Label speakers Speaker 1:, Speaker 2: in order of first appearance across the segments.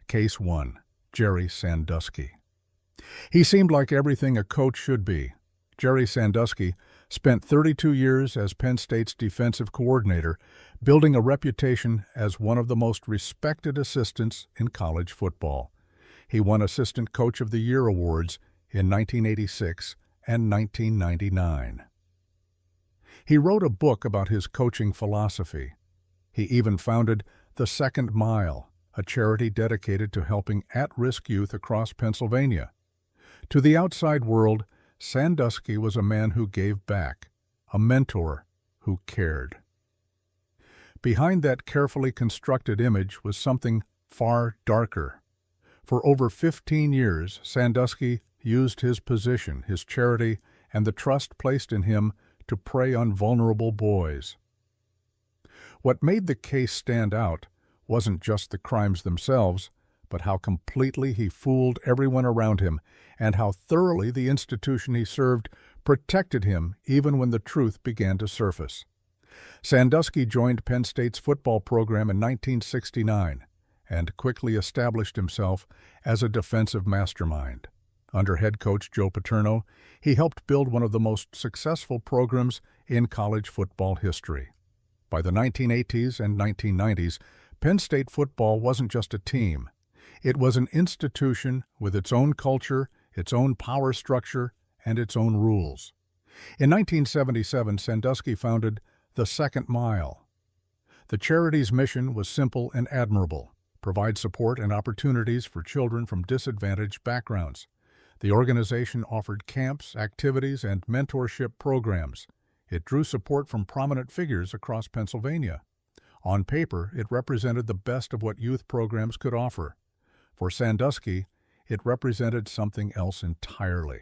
Speaker 1: Case 1. Jerry Sandusky. He seemed like everything a coach should be. Jerry Sandusky spent 32 years as Penn State's defensive coordinator, building a reputation as one of the most respected assistants in college football. He won Assistant Coach of the Year awards in 1986 and 1999. He wrote a book about his coaching philosophy. He even founded The Second Mile, a charity dedicated to helping at-risk youth across Pennsylvania. To the outside world, Sandusky was a man who gave back, a mentor who cared. Behind that carefully constructed image was something far darker. For over 15 years, Sandusky used his position, his charity, and the trust placed in him to prey on vulnerable boys. What made the case stand out wasn't just the crimes themselves, but how completely he fooled everyone around him and how thoroughly the institution he served protected him even when the truth began to surface. Sandusky joined Penn State's football program in 1969 and quickly established himself as a defensive mastermind. Under head coach Joe Paterno, he helped build one of the most successful programs in college football history. By the 1980s and 1990s, Penn State football wasn't just a team. It was an institution with its own culture, its own power structure, and its own rules. In 1977, Sandusky founded The Second Mile. The charity's mission was simple and admirable: provide support and opportunities for children from disadvantaged backgrounds. The organization offered camps, activities, and mentorship programs. It drew support from prominent figures across Pennsylvania. On paper, it represented the best of what youth programs could offer. For Sandusky, it represented something else entirely.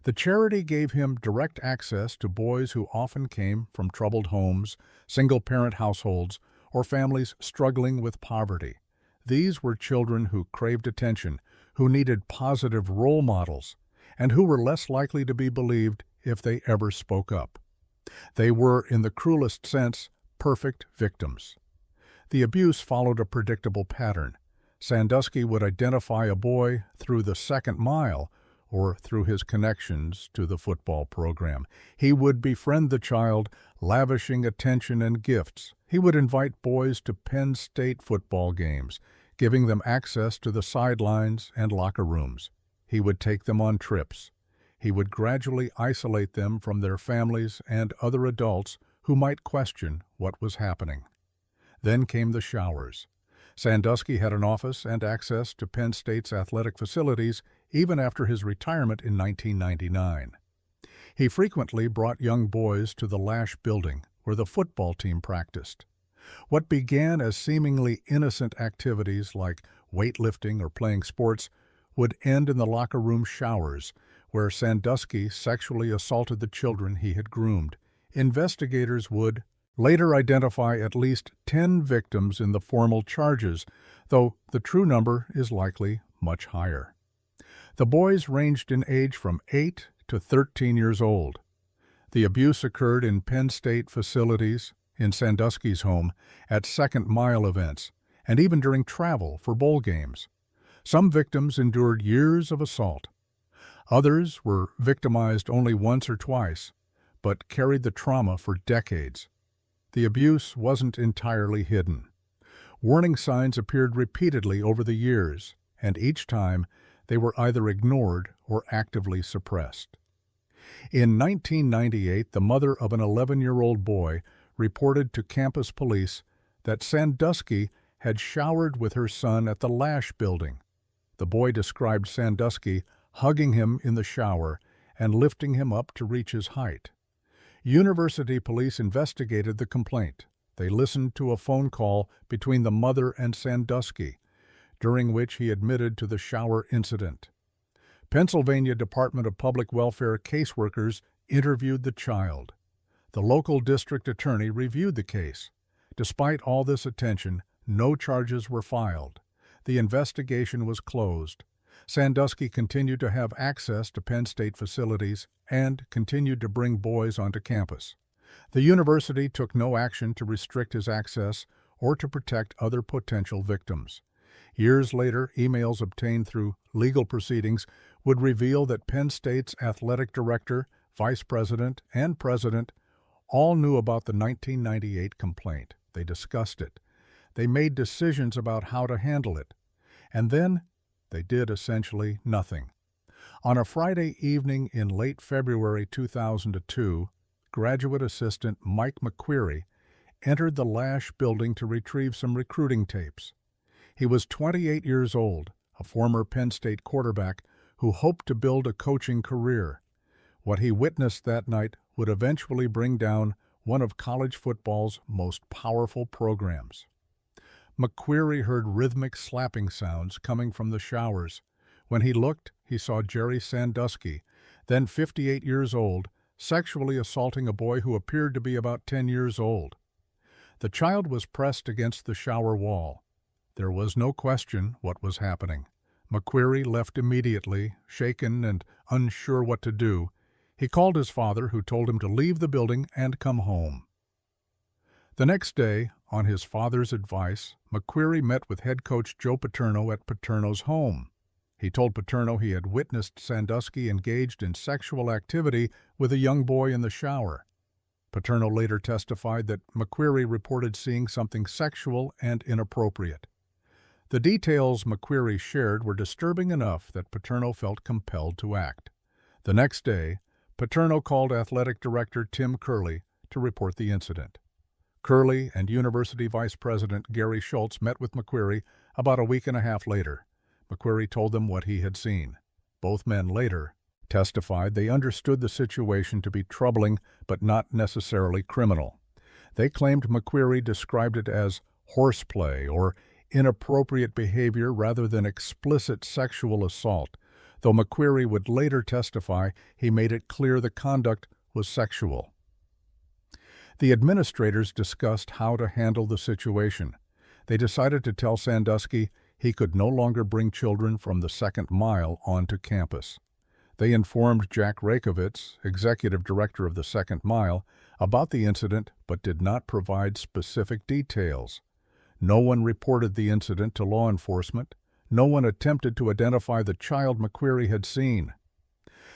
Speaker 1: The charity gave him direct access to boys who often came from troubled homes, single-parent households, or families struggling with poverty. These were children who craved attention, who needed positive role models, and who were less likely to be believed if they ever spoke up. They were, in the cruelest sense, perfect victims. The abuse followed a predictable pattern. Sandusky would identify a boy through the second mile or through his connections to the football program. He would befriend the child, lavishing attention and gifts. He would invite boys to Penn State football games, giving them access to the sidelines and locker rooms. He would take them on trips. He would gradually isolate them from their families and other adults who might question what was happening. Then came the showers. Sandusky had an office and access to Penn State's athletic facilities even after his retirement in 1999. He frequently brought young boys to the Lasch building, where the football team practiced. What began as seemingly innocent activities like weightlifting or playing sports would end in the locker room showers, where Sandusky sexually assaulted the children he had groomed. Investigators would later identify at least 10 victims in the formal charges, though the true number is likely much higher. The boys ranged in age from 8 to 13 years old. The abuse occurred in Penn State facilities, in Sandusky's home, at second mile events, and even during travel for bowl games. Some victims endured years of assault. Others were victimized only once or twice, but carried the trauma for decades. The abuse wasn't entirely hidden. Warning signs appeared repeatedly over the years, and each time they were either ignored or actively suppressed. In 1998, the mother of an 11-year-old boy reported to campus police that Sandusky had showered with her son at the Lasch building. The boy described Sandusky hugging him in the shower and lifting him up to reach his height. University police investigated the complaint. They listened to a phone call between the mother and Sandusky, during which he admitted to the shower incident. Pennsylvania Department of Public Welfare caseworkers interviewed the child. The local district attorney reviewed the case. Despite all this attention, no charges were filed. The investigation was closed. Sandusky continued to have access to Penn State facilities and continued to bring boys onto campus. The university took no action to restrict his access or to protect other potential victims. Years later, emails obtained through legal proceedings would reveal that Penn State's athletic director, vice president, and president all knew about the 1998 complaint. They discussed it. They made decisions about how to handle it. And then they did essentially nothing. On a Friday evening in late February 2002, graduate assistant Mike McQueary entered the Lasch building to retrieve some recruiting tapes. He was 28 years old, a former Penn State quarterback who hoped to build a coaching career. What he witnessed that night would eventually bring down one of college football's most powerful programs. McQueary heard rhythmic slapping sounds coming from the showers. When he looked, he saw Jerry Sandusky, then 58 years old, sexually assaulting a boy who appeared to be about 10 years old. The child was pressed against the shower wall. There was no question what was happening. McQueary left immediately, shaken and unsure what to do. He called his father, who told him to leave the building and come home. The next day, on his father's advice, McQueary met with head coach Joe Paterno at Paterno's home. He told Paterno he had witnessed Sandusky engaged in sexual activity with a young boy in the shower. Paterno later testified that McQueary reported seeing something sexual and inappropriate. The details McQueary shared were disturbing enough that Paterno felt compelled to act. The next day, Paterno called athletic director Tim Curley to report the incident. Curley and University Vice President Gary Schultz met with McQueary about a week and a half later. McQueary told them what he had seen. Both men later testified they understood the situation to be troubling but not necessarily criminal. They claimed McQueary described it as horseplay or inappropriate behavior rather than explicit sexual assault, though McQueary would later testify he made it clear the conduct was sexual. The administrators discussed how to handle the situation. They decided to tell Sandusky he could no longer bring children from the second mile onto campus. They informed Jack Rakovitz, executive director of the second mile, about the incident but did not provide specific details. No one reported the incident to law enforcement. No one attempted to identify the child McQueary had seen.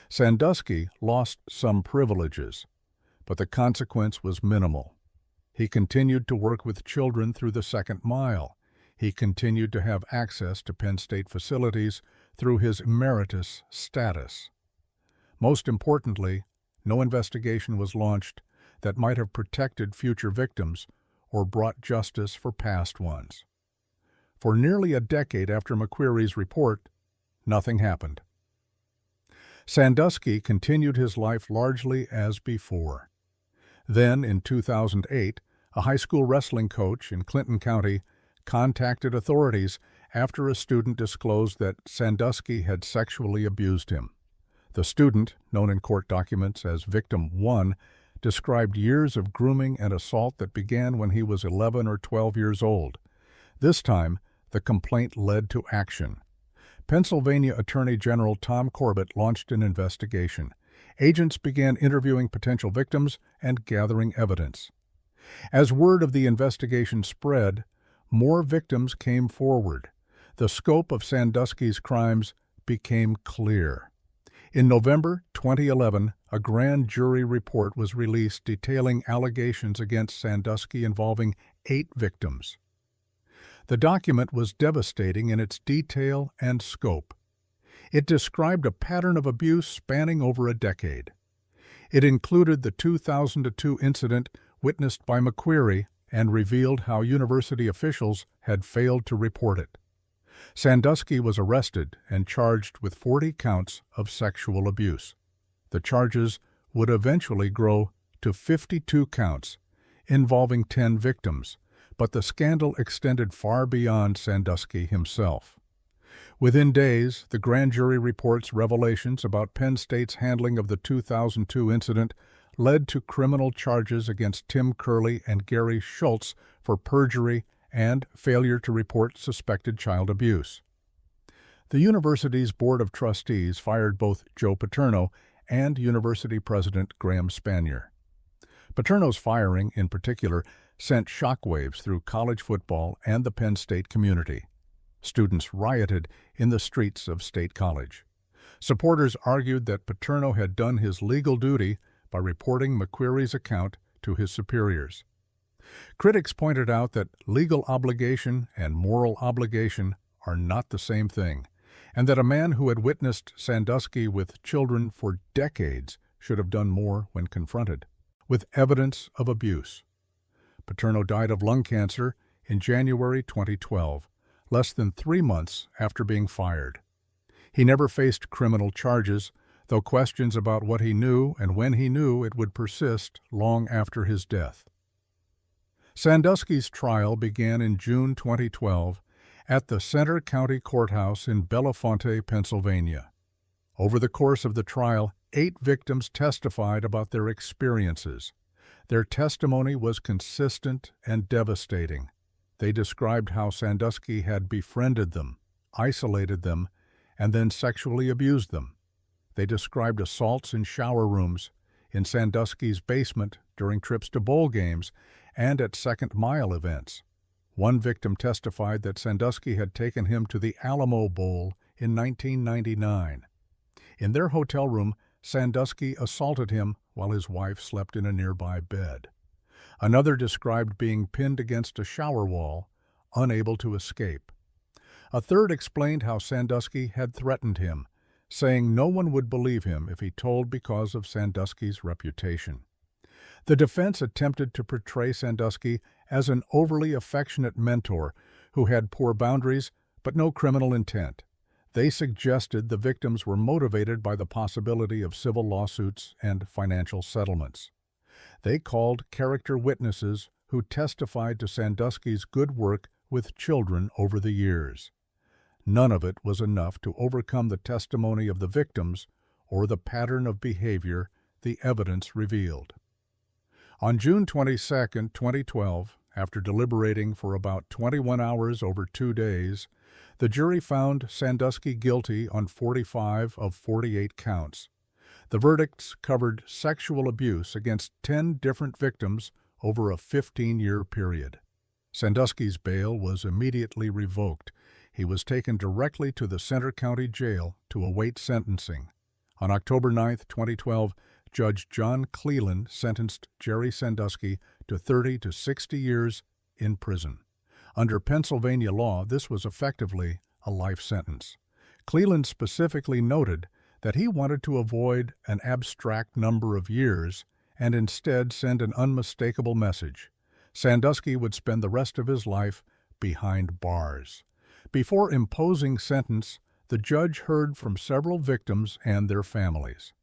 Speaker 1: Sandusky lost some privileges, but the consequence was minimal. He continued to work with children through the second mile. He continued to have access to Penn State facilities through his emeritus status. Most importantly, no investigation was launched that might have protected future victims or brought justice for past ones. For nearly a decade after McQueary's report, nothing happened. Sandusky continued his life largely as before. Then, in 2008, a high school wrestling coach in Clinton County contacted authorities after a student disclosed that Sandusky had sexually abused him. The student, known in court documents as Victim 1, described years of grooming and assault that began when he was 11 or 12 years old. This time, the complaint led to action. Pennsylvania Attorney General Tom Corbett launched an investigation. Agents began interviewing potential victims and gathering evidence. As word of the investigation spread, more victims came forward. The scope of Sandusky's crimes became clear. In November 2011, a grand jury report was released detailing allegations against Sandusky involving 8 victims. The document was devastating in its detail and scope. It described a pattern of abuse spanning over a decade. It included the 2002 incident witnessed by McQueary and revealed how university officials had failed to report it. Sandusky was arrested and charged with 40 counts of sexual abuse. The charges would eventually grow to 52 counts, involving 10 victims, but the scandal extended far beyond Sandusky himself. Within days, the grand jury report's revelations about Penn State's handling of the 2002 incident led to criminal charges against Tim Curley and Gary Schultz for perjury and failure to report suspected child abuse. The university's Board of Trustees fired both Joe Paterno and University President Graham Spanier. Paterno's firing, in particular, sent shockwaves through college football and the Penn State community. Students rioted in the streets of State College. Supporters argued that Paterno had done his legal duty by reporting McQueary's account to his superiors. Critics pointed out that legal obligation and moral obligation are not the same thing, and that a man who had witnessed Sandusky with children for decades should have done more when confronted with evidence of abuse. Paterno died of lung cancer in January 2012, less than 3 months after being fired. He never faced criminal charges, though questions about what he knew and when he knew it would persist long after his death. Sandusky's trial began in June 2012 at the Center County Courthouse in Bellefonte, Pennsylvania. Over the course of the trial, 8 victims testified about their experiences. Their testimony was consistent and devastating. They described how Sandusky had befriended them, isolated them, and then sexually abused them. They described assaults in shower rooms, in Sandusky's basement during trips to bowl games, and at Second Mile events. One victim testified that Sandusky had taken him to the Alamo Bowl in 1999. In their hotel room, Sandusky assaulted him while his wife slept in a nearby bed. Another described being pinned against a shower wall, unable to escape. A third explained how Sandusky had threatened him, saying no one would believe him if he told because of Sandusky's reputation. The defense attempted to portray Sandusky as an overly affectionate mentor who had poor boundaries but no criminal intent. They suggested the victims were motivated by the possibility of civil lawsuits and financial settlements. They called character witnesses who testified to Sandusky's good work with children over the years. None of it was enough to overcome the testimony of the victims or the pattern of behavior the evidence revealed. On June 22, 2012, after deliberating for about 21 hours over 2 days, the jury found Sandusky guilty on 45 of 48 counts. The verdicts covered sexual abuse against 10 different victims over a 15-year period. Sandusky's bail was immediately revoked. He was taken directly to the Center County Jail to await sentencing. On October 9, 2012, Judge John Cleland sentenced Jerry Sandusky to 30 to 60 years in prison. Under Pennsylvania law, this was effectively a life sentence. Cleland specifically noted that he wanted to avoid an abstract number of years and instead send an unmistakable message. Sandusky would spend the rest of his life behind bars. Before imposing sentence, the judge heard from several victims and their families.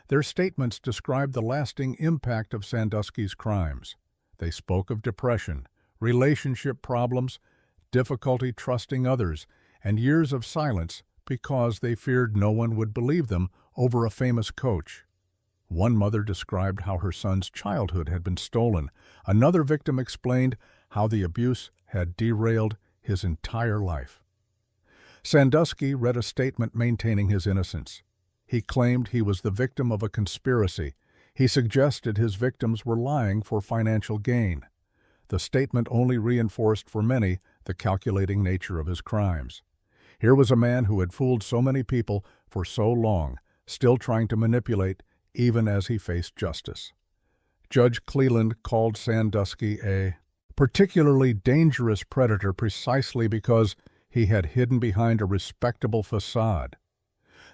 Speaker 1: Their statements described the lasting impact of Sandusky's crimes. They spoke of depression, relationship problems, difficulty trusting others, and years of silence because they feared no one would believe them over a famous coach. One mother described how her son's childhood had been stolen. Another victim explained how the abuse had derailed his entire life. Sandusky read a statement maintaining his innocence. He claimed he was the victim of a conspiracy. He suggested his victims were lying for financial gain. The statement only reinforced for many the calculating nature of his crimes. Here was a man who had fooled so many people for so long, still trying to manipulate even as he faced justice. Judge Cleland called Sandusky a particularly dangerous predator precisely because he had hidden behind a respectable facade.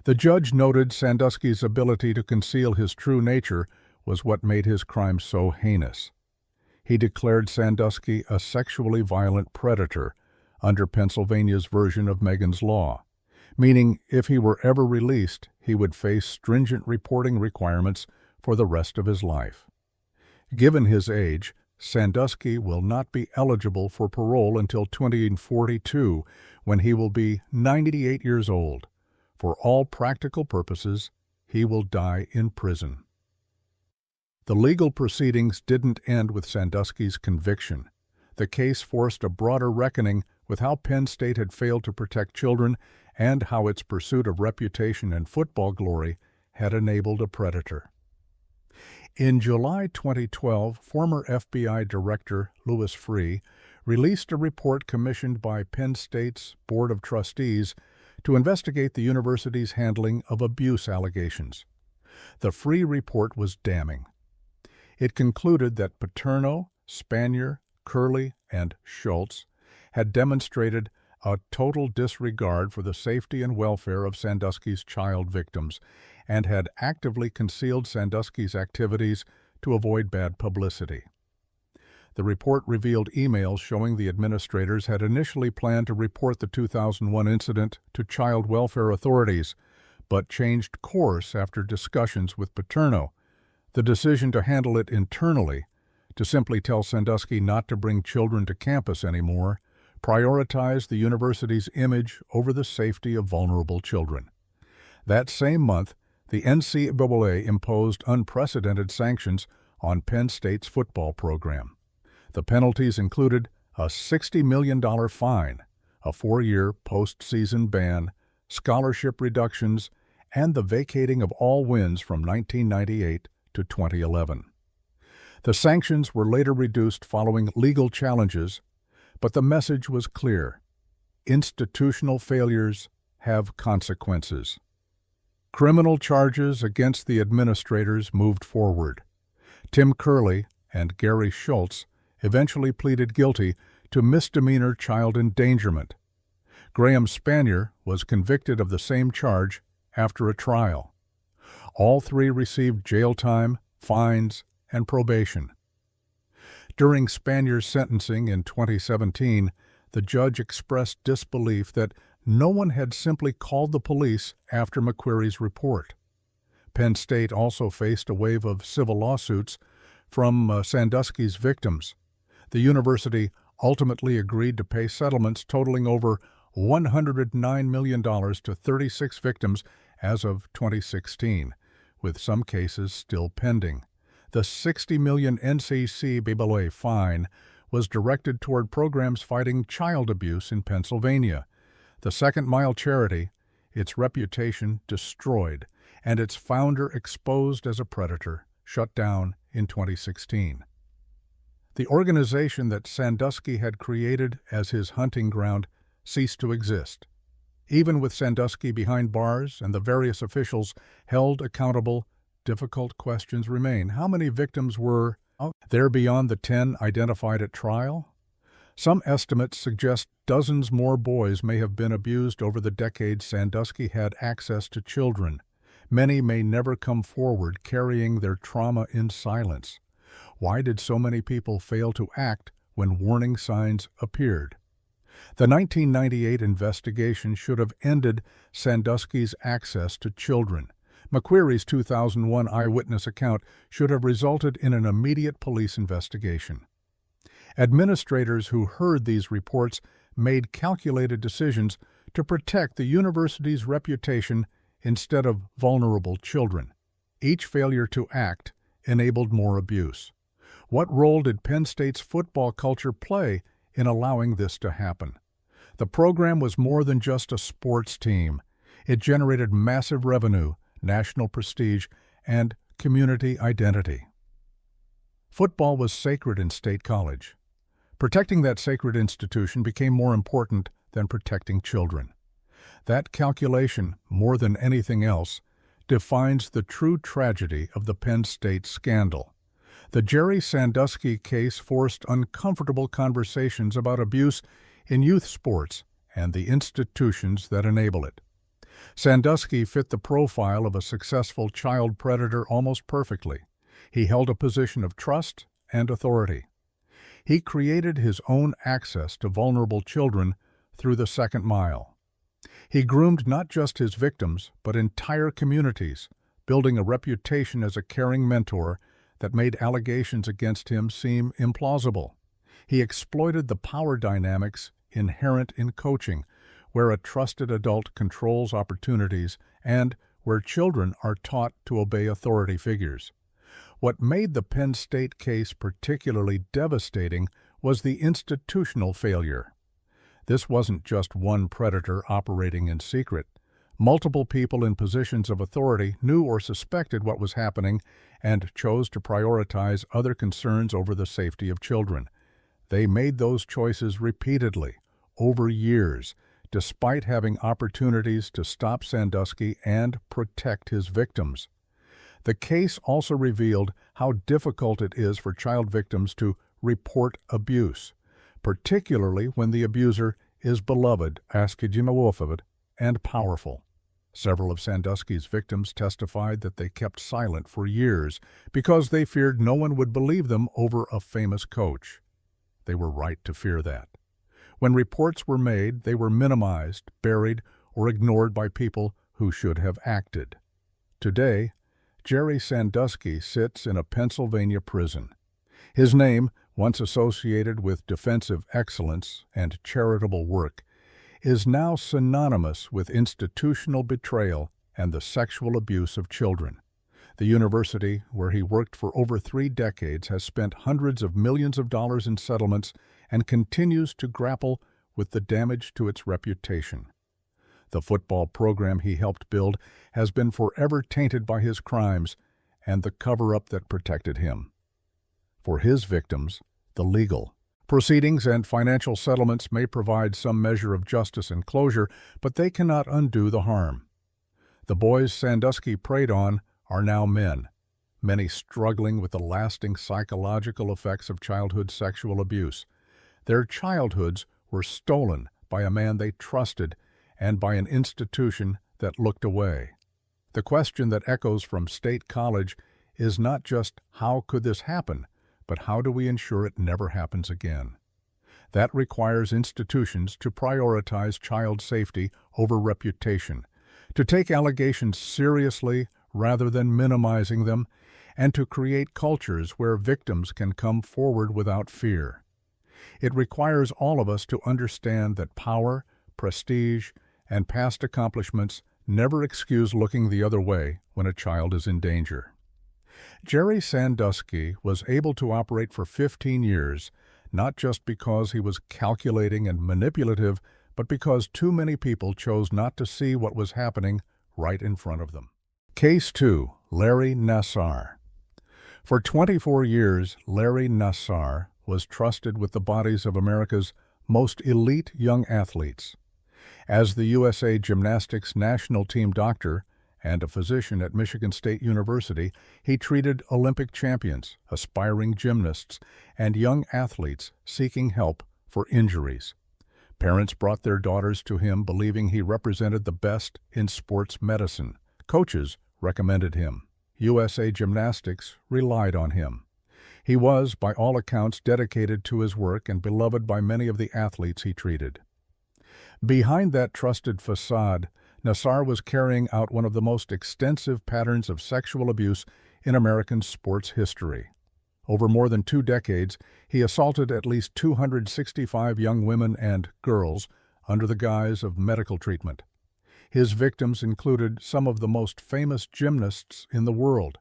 Speaker 1: The judge noted Sandusky's ability to conceal his true nature was what made his crime so heinous. He declared Sandusky a sexually violent predator under Pennsylvania's version of Megan's Law, meaning if he were ever released, he would face stringent reporting requirements for the rest of his life. Given his age, Sandusky will not be eligible for parole until 2042, when he will be 98 years old. For all practical purposes, he will die in prison. The legal proceedings didn't end with Sandusky's conviction. The case forced a broader reckoning with how Penn State had failed to protect children and how its pursuit of reputation and football glory had enabled a predator. In July 2012, former FBI Director Louis Freeh released a report commissioned by Penn State's Board of Trustees to investigate the university's handling of abuse allegations. The Freeh report was damning. It concluded that Paterno, Spanier, Curley, and Schultz had demonstrated a total disregard for the safety and welfare of Sandusky's child victims and had actively concealed Sandusky's activities to avoid bad publicity. The report revealed emails showing the administrators had initially planned to report the 2001 incident to child welfare authorities, but changed course after discussions with Paterno. The decision to handle it internally, to simply tell Sandusky not to bring children to campus anymore, prioritized the university's image over the safety of vulnerable children. That same month, the NCAA imposed unprecedented sanctions on Penn State's football program. The penalties included a $60 million fine, a 4-year postseason ban, scholarship reductions, and the vacating of all wins from 1998 to 2011. The sanctions were later reduced following legal challenges, but the message was clear: institutional failures have consequences. Criminal charges against the administrators moved forward. Tim Curley and Gary Schultz eventually pleaded guilty to misdemeanor child endangerment. Graham Spanier was convicted of the same charge after a trial. All three received jail time, fines, and probation. During Spanier's sentencing in 2017, the judge expressed disbelief that no one had simply called the police after McQuarrie's report. Penn State also faced a wave of civil lawsuits from Sandusky's victims. The university ultimately agreed to pay settlements totaling over $109 million to 36 victims as of 2016, with some cases still pending. The $60 million NCAA fine was directed toward programs fighting child abuse in Pennsylvania. The Second Mile charity, its reputation destroyed, and its founder exposed as a predator, shut down in 2016. The organization that Sandusky had created as his hunting ground ceased to exist. Even with Sandusky behind bars and the various officials held accountable, difficult questions remain. How many victims were there beyond the 10 identified at trial? Some estimates suggest dozens more boys may have been abused over the decades Sandusky had access to children. Many may never come forward carrying their trauma in silence. Why did so many people fail to act when warning signs appeared? The 1998 investigation should have ended Sandusky's access to children. McQuarrie's 2001 eyewitness account should have resulted in an immediate police investigation. Administrators who heard these reports made calculated decisions to protect the university's reputation instead of vulnerable children. Each failure to act enabled more abuse. What role did Penn State's football culture play in allowing this to happen? The program was more than just a sports team. It generated massive revenue, national prestige, and community identity. Football was sacred in State College. Protecting that sacred institution became more important than protecting children. That calculation, more than anything else, defines the true tragedy of the Penn State scandal. The Jerry Sandusky case forced uncomfortable conversations about abuse in youth sports and the institutions that enable it. Sandusky fit the profile of a successful child predator almost perfectly. He held a position of trust and authority. He created his own access to vulnerable children through the Second Mile. He groomed not just his victims, but entire communities, building a reputation as a caring mentor that made allegations against him seem implausible. He exploited the power dynamics inherent in coaching, where a trusted adult controls opportunities and where children are taught to obey authority figures. What made the Penn State case particularly devastating was the institutional failure. This wasn't just one predator operating in secret. Multiple people in positions of authority knew or suspected what was happening and chose to prioritize other concerns over the safety of children. They made those choices repeatedly, over years, despite having opportunities to stop Sandusky and protect his victims. The case also revealed how difficult it is for child victims to report abuse, particularly when the abuser is beloved, and powerful. Several of Sandusky's victims testified that they kept silent for years because they feared no one would believe them over a famous coach. They were right to fear that. When reports were made, they were minimized, buried, or ignored by people who should have acted. Today, Jerry Sandusky sits in a Pennsylvania prison. His name, once associated with defensive excellence and charitable work, is now synonymous with institutional betrayal and the sexual abuse of children. The university, where he worked for over 3 decades, has spent hundreds of millions of dollars in settlements and continues to grapple with the damage to its reputation. The football program he helped build has been forever tainted by his crimes and the cover-up that protected him. For his victims, the legal proceedings and financial settlements may provide some measure of justice and closure, but they cannot undo the harm. The boys Sandusky preyed on are now men, many struggling with the lasting psychological effects of childhood sexual abuse. Their childhoods were stolen by a man they trusted and by an institution that looked away. The question that echoes from State College is not just how could this happen, but how do we ensure it never happens again? That requires institutions to prioritize child safety over reputation, to take allegations seriously rather than minimizing them, and to create cultures where victims can come forward without fear. It requires all of us to understand that power, prestige, and past accomplishments never excuse looking the other way when a child is in danger. Jerry Sandusky was able to operate for 15 years, not just because he was calculating and manipulative, but because too many people chose not to see what was happening right in front of them. Case 2. Larry Nassar. For 24 years, Larry Nassar was trusted with the bodies of America's most elite young athletes. As the USA Gymnastics national team doctor and a physician at Michigan State University, he treated Olympic champions, aspiring gymnasts, and young athletes seeking help for injuries. Parents brought their daughters to him believing he represented the best in sports medicine. Coaches recommended him. USA Gymnastics relied on him. He was, by all accounts, dedicated to his work and beloved by many of the athletes he treated. Behind that trusted facade, Nassar was carrying out one of the most extensive patterns of sexual abuse in American sports history. Over more than 2 decades, he assaulted at least 265 young women and girls under the guise of medical treatment. His victims included some of the most famous gymnasts in the world,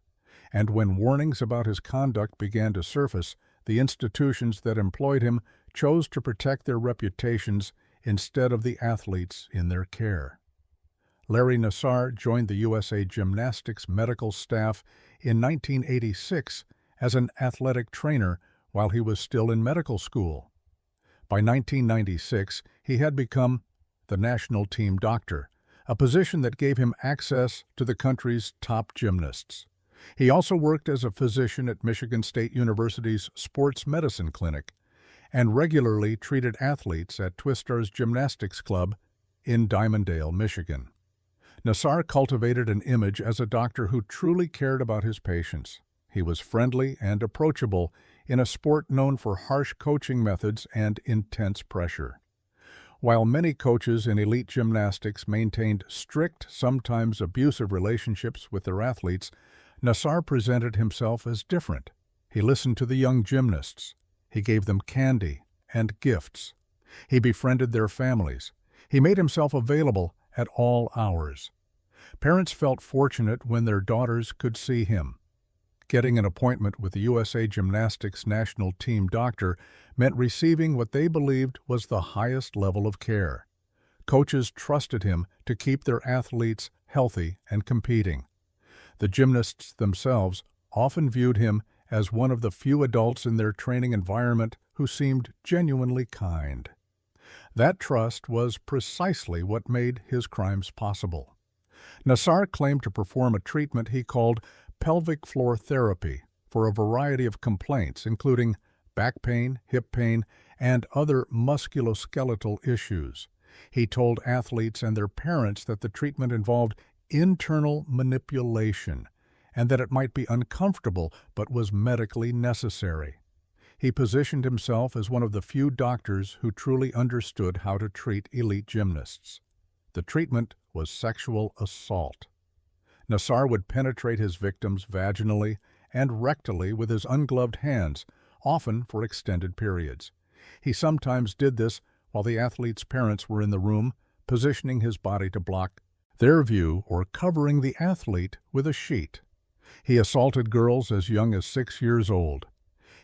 Speaker 1: and when warnings about his conduct began to surface, the institutions that employed him chose to protect their reputations instead of the athletes in their care. Larry Nassar joined the USA Gymnastics medical staff in 1986 as an athletic trainer while he was still in medical school. By 1996, he had become the national team doctor, a position that gave him access to the country's top gymnasts. He also worked as a physician at Michigan State University's Sports Medicine Clinic and regularly treated athletes at Twistars Gymnastics Club in Dimondale, Michigan. Nassar cultivated an image as a doctor who truly cared about his patients. He was friendly and approachable in a sport known for harsh coaching methods and intense pressure. While many coaches in elite gymnastics maintained strict, sometimes abusive relationships with their athletes, Nassar presented himself as different. He listened to the young gymnasts. He gave them candy and gifts. He befriended their families. He made himself available at all hours. Parents felt fortunate when their daughters could see him. Getting an appointment with the USA Gymnastics national team doctor meant receiving what they believed was the highest level of care. Coaches trusted him to keep their athletes healthy and competing. The gymnasts themselves often viewed him as one of the few adults in their training environment who seemed genuinely kind. That trust was precisely what made his crimes possible. Nassar claimed to perform a treatment he called pelvic floor therapy for a variety of complaints, including back pain, hip pain, and other musculoskeletal issues. He told athletes and their parents that the treatment involved internal manipulation and that it might be uncomfortable but was medically necessary. He positioned himself as one of the few doctors who truly understood how to treat elite gymnasts. The treatment was sexual assault. Nassar would penetrate his victims vaginally and rectally with his ungloved hands, often for extended periods. He sometimes did this while the athlete's parents were in the room, positioning his body to block their view or covering the athlete with a sheet. He assaulted girls as young as 6 years old.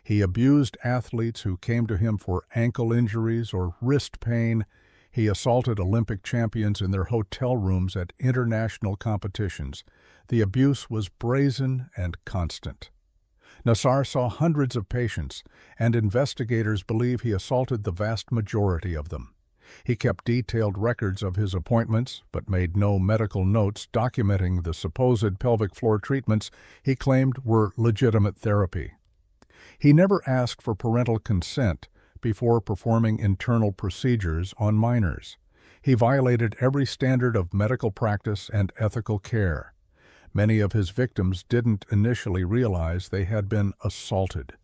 Speaker 1: He abused athletes who came to him for ankle injuries or wrist pain. He assaulted Olympic champions in their hotel rooms at international competitions. The abuse was brazen and constant. Nassar saw hundreds of patients, and investigators believe he assaulted the vast majority of them. He kept detailed records of his appointments, but made no medical notes documenting the supposed pelvic floor treatments he claimed were legitimate therapy. He never asked for parental consent before performing internal procedures on minors. He violated every standard of medical practice and ethical care. Many of his victims didn't initially realize they had been assaulted.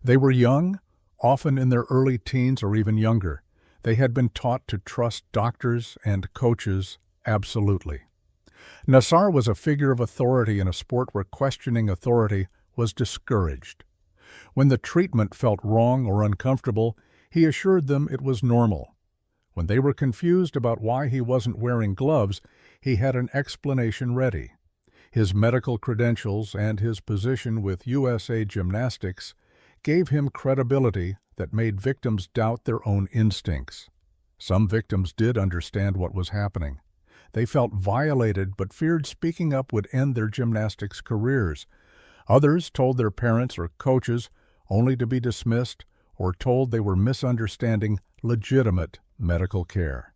Speaker 1: They were young, often in their early teens or even younger. They had been taught to trust doctors and coaches absolutely. Nassar was a figure of authority in a sport where questioning authority was discouraged. When the treatment felt wrong or uncomfortable, he assured them it was normal. When they were confused about why he wasn't wearing gloves, he had an explanation ready. His medical credentials and his position with USA Gymnastics gave him credibility that made victims doubt their own instincts. Some victims did understand what was happening. They felt violated but feared speaking up would end their gymnastics careers. Others told their parents or coaches only to be dismissed or told they were misunderstanding legitimate medical care.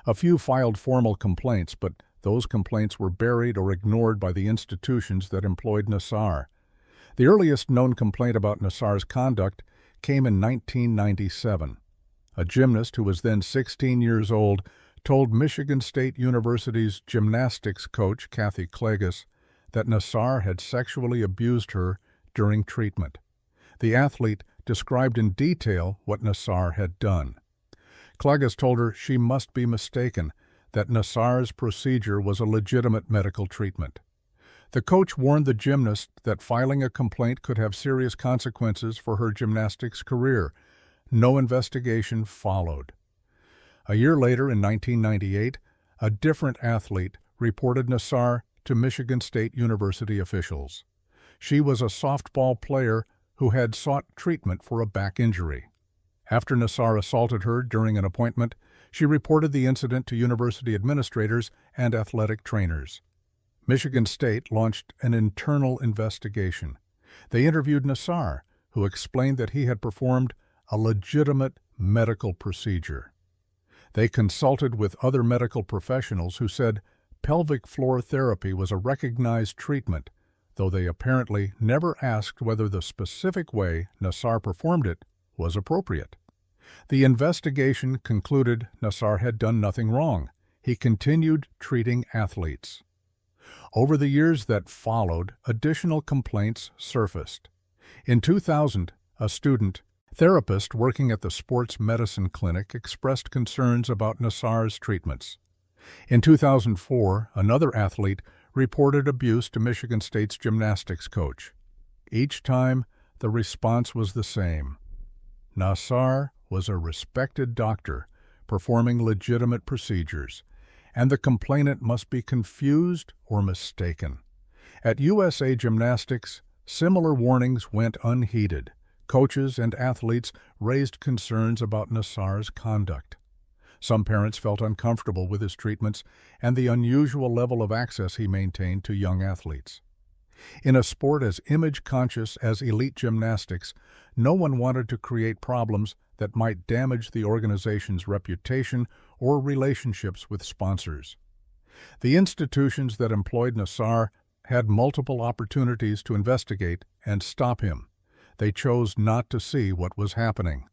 Speaker 1: A few filed formal complaints, but those complaints were buried or ignored by the institutions that employed Nassar. The earliest known complaint about Nassar's conduct came in 1997. A gymnast who was then 16 years old told Michigan State University's gymnastics coach, Kathy Klages, that Nassar had sexually abused her during treatment. The athlete described in detail what Nassar had done. Klages told her she must be mistaken, that Nassar's procedure was a legitimate medical treatment. The coach warned the gymnast that filing a complaint could have serious consequences for her gymnastics career. No investigation followed. A year later, in 1998, a different athlete reported Nassar to Michigan State University officials. She was a softball player who had sought treatment for a back injury. After Nassar assaulted her during an appointment, she reported the incident to university administrators and athletic trainers. Michigan State launched an internal investigation. They interviewed Nassar, who explained that he had performed a legitimate medical procedure. They consulted with other medical professionals who said pelvic floor therapy was a recognized treatment, though they apparently never asked whether the specific way Nassar performed it was appropriate. The investigation concluded Nassar had done nothing wrong. He continued treating athletes. Over the years that followed, additional complaints surfaced. In 2000, a student therapist working at the sports medicine clinic expressed concerns about Nassar's treatments. In 2004, another athlete reported abuse to Michigan State's gymnastics coach. Each time, the response was the same. Nassar was a respected doctor performing legitimate procedures, and the complainant must be confused or mistaken. At USA Gymnastics, similar warnings went unheeded. Coaches and athletes raised concerns about Nassar's conduct. Some parents felt uncomfortable with his treatments and the unusual level of access he maintained to young athletes. In a sport as image-conscious as elite gymnastics, no one wanted to create problems that might damage the organization's reputation or relationships with sponsors. The institutions that employed Nassar had multiple opportunities to investigate and stop him. They chose not to see what was happening.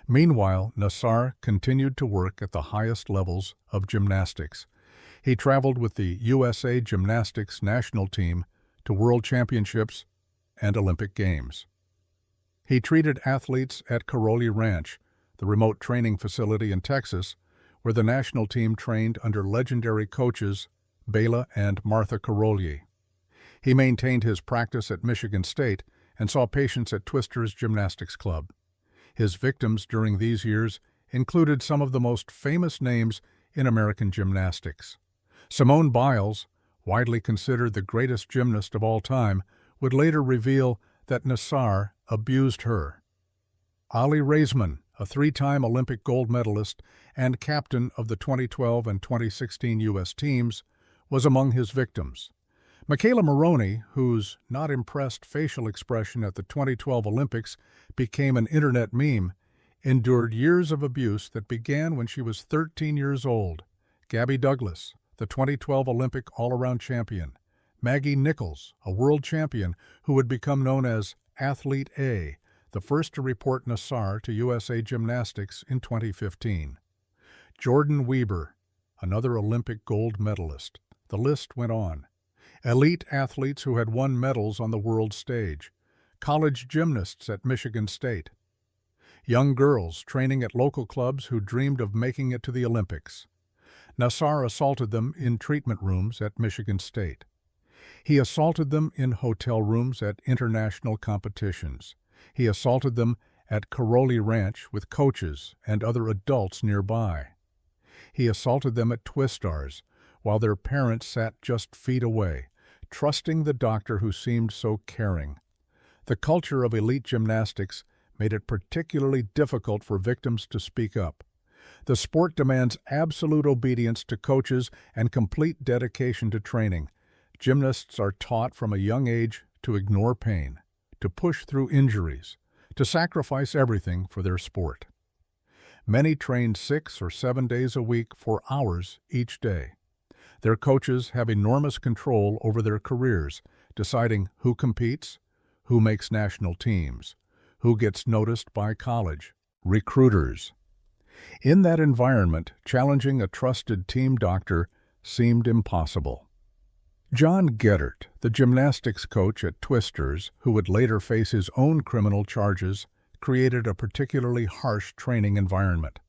Speaker 1: Meanwhile, Nassar continued to work at the highest levels of gymnastics. He traveled with the USA Gymnastics national team to World Championships and Olympic Games. He treated athletes at Karolyi Ranch, the remote training facility in Texas, where the national team trained under legendary coaches Bela and Martha Karolyi. He maintained his practice at Michigan State and saw patients at Twister's Gymnastics Club. His victims during these years included some of the most famous names in American gymnastics. Simone Biles, widely considered the greatest gymnast of all time, would later reveal that Nassar abused her. Ali Raisman, a three-time Olympic gold medalist and captain of the 2012 and 2016 U.S. teams, was among his victims. Michaela Maroney, whose not impressed facial expression at the 2012 Olympics became an internet meme, endured years of abuse that began when she was 13 years old. Gabby Douglas, the 2012 Olympic all-around champion. Maggie Nichols, a world champion who would become known as Athlete A, the first to report Nassar to USA Gymnastics in 2015. Jordan Weber, another Olympic gold medalist. The list went on. Elite athletes who had won medals on the world stage. College gymnasts at Michigan State. Young girls training at local clubs who dreamed of making it to the Olympics. Nassar assaulted them in treatment rooms at Michigan State. He assaulted them in hotel rooms at international competitions. He assaulted them at Karolyi Ranch with coaches and other adults nearby. He assaulted them at Twistars while their parents sat just feet away, trusting the doctor who seemed so caring. The culture of elite gymnastics made it particularly difficult for victims to speak up. The sport demands absolute obedience to coaches and complete dedication to training. Gymnasts are taught from a young age to ignore pain, to push through injuries, to sacrifice everything for their sport. Many train 6 or 7 days a week for hours each day. Their coaches have enormous control over their careers, deciding who competes, who makes national teams, who gets noticed by college, recruiters. In that environment, challenging a trusted team doctor seemed impossible. John Geddert, the gymnastics coach at Twisters, who would later face his own criminal charges, created a particularly harsh training environment.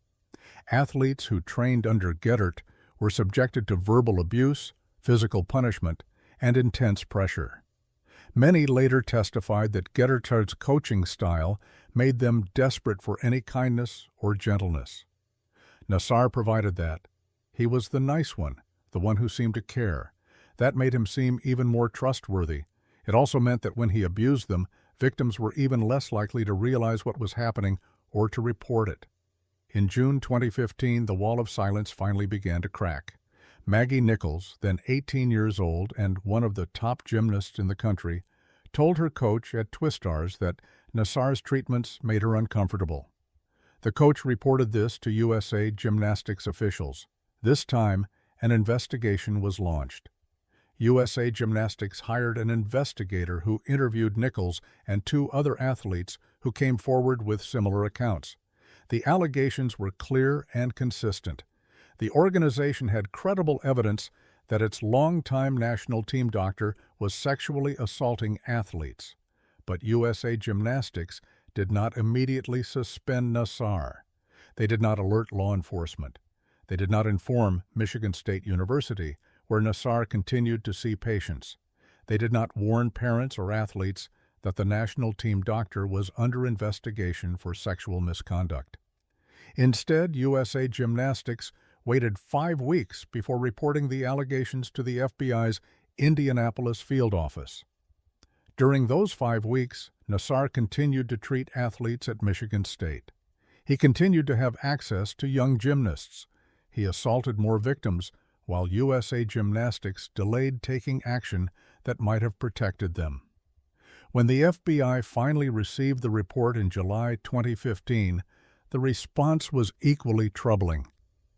Speaker 1: Athletes who trained under Geddert were subjected to verbal abuse, physical punishment, and intense pressure. Many later testified that Geddert's coaching style made them desperate for any kindness or gentleness. Nassar provided that. He was the nice one, the one who seemed to care. That made him seem even more trustworthy. It also meant that when he abused them, victims were even less likely to realize what was happening or to report it. In June 2015, the wall of silence finally began to crack. Maggie Nichols, then 18 years old and one of the top gymnasts in the country, told her coach at Twistars that Nassar's treatments made her uncomfortable. The coach reported this to USA Gymnastics officials. This time, an investigation was launched. USA Gymnastics hired an investigator who interviewed Nichols and 2 other athletes who came forward with similar accounts. The allegations were clear and consistent. The organization had credible evidence that its longtime national team doctor was sexually assaulting athletes. But USA Gymnastics did not immediately suspend Nassar. They did not alert law enforcement. They did not inform Michigan State University, where Nassar continued to see patients. They did not warn parents or athletes that the national team doctor was under investigation for sexual misconduct. Instead, USA Gymnastics waited 5 weeks before reporting the allegations to the FBI's Indianapolis field office. During those 5 weeks, Nassar continued to treat athletes at Michigan State. He continued to have access to young gymnasts. He assaulted more victims, while USA Gymnastics delayed taking action that might have protected them. When the FBI finally received the report in July 2015, the response was equally troubling.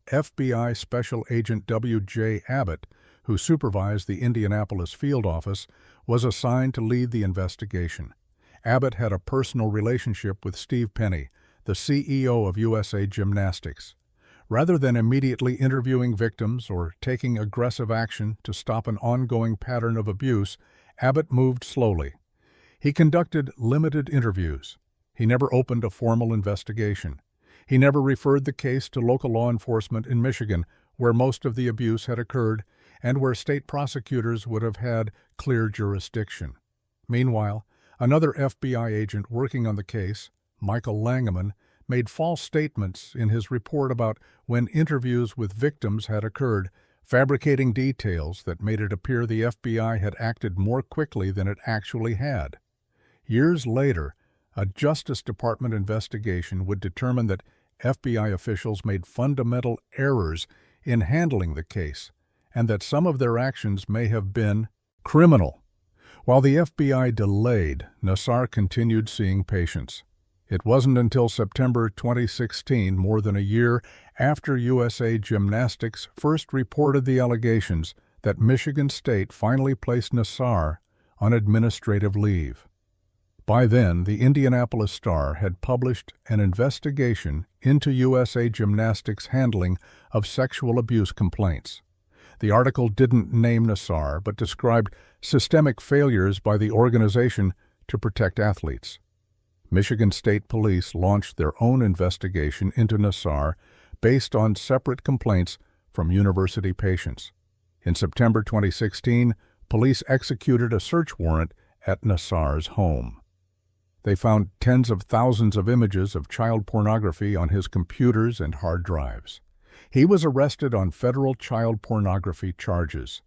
Speaker 1: FBI Special Agent W.J. Abbott, who supervised the Indianapolis field office, was assigned to lead the investigation. Abbott had a personal relationship with Steve Penny, the CEO of USA Gymnastics. Rather than immediately interviewing victims or taking aggressive action to stop an ongoing pattern of abuse, Abbott moved slowly. He conducted limited interviews. He never opened a formal investigation. He never referred the case to local law enforcement in Michigan, where most of the abuse had occurred and where state prosecutors would have had clear jurisdiction. Meanwhile, another FBI agent working on the case, Michael Langeman, made false statements in his report about when interviews with victims had occurred, fabricating details that made it appear the FBI had acted more quickly than it actually had. Years later, a Justice Department investigation would determine that FBI officials made fundamental errors in handling the case, and that some of their actions may have been criminal. While the FBI delayed, Nassar continued seeing patients. It wasn't until September 2016, more than a year after USA Gymnastics first reported the allegations, that Michigan State finally placed Nassar on administrative leave. By then, the Indianapolis Star had published an investigation into USA Gymnastics' handling of sexual abuse complaints. The article didn't name Nassar, but described systemic failures by the organization to protect athletes. Michigan State Police launched their own investigation into Nassar based on separate complaints from university patients. In September 2016, police executed a search warrant at Nassar's home. They found tens of thousands of images of child pornography on his computers and hard drives. He was arrested on federal child pornography charges.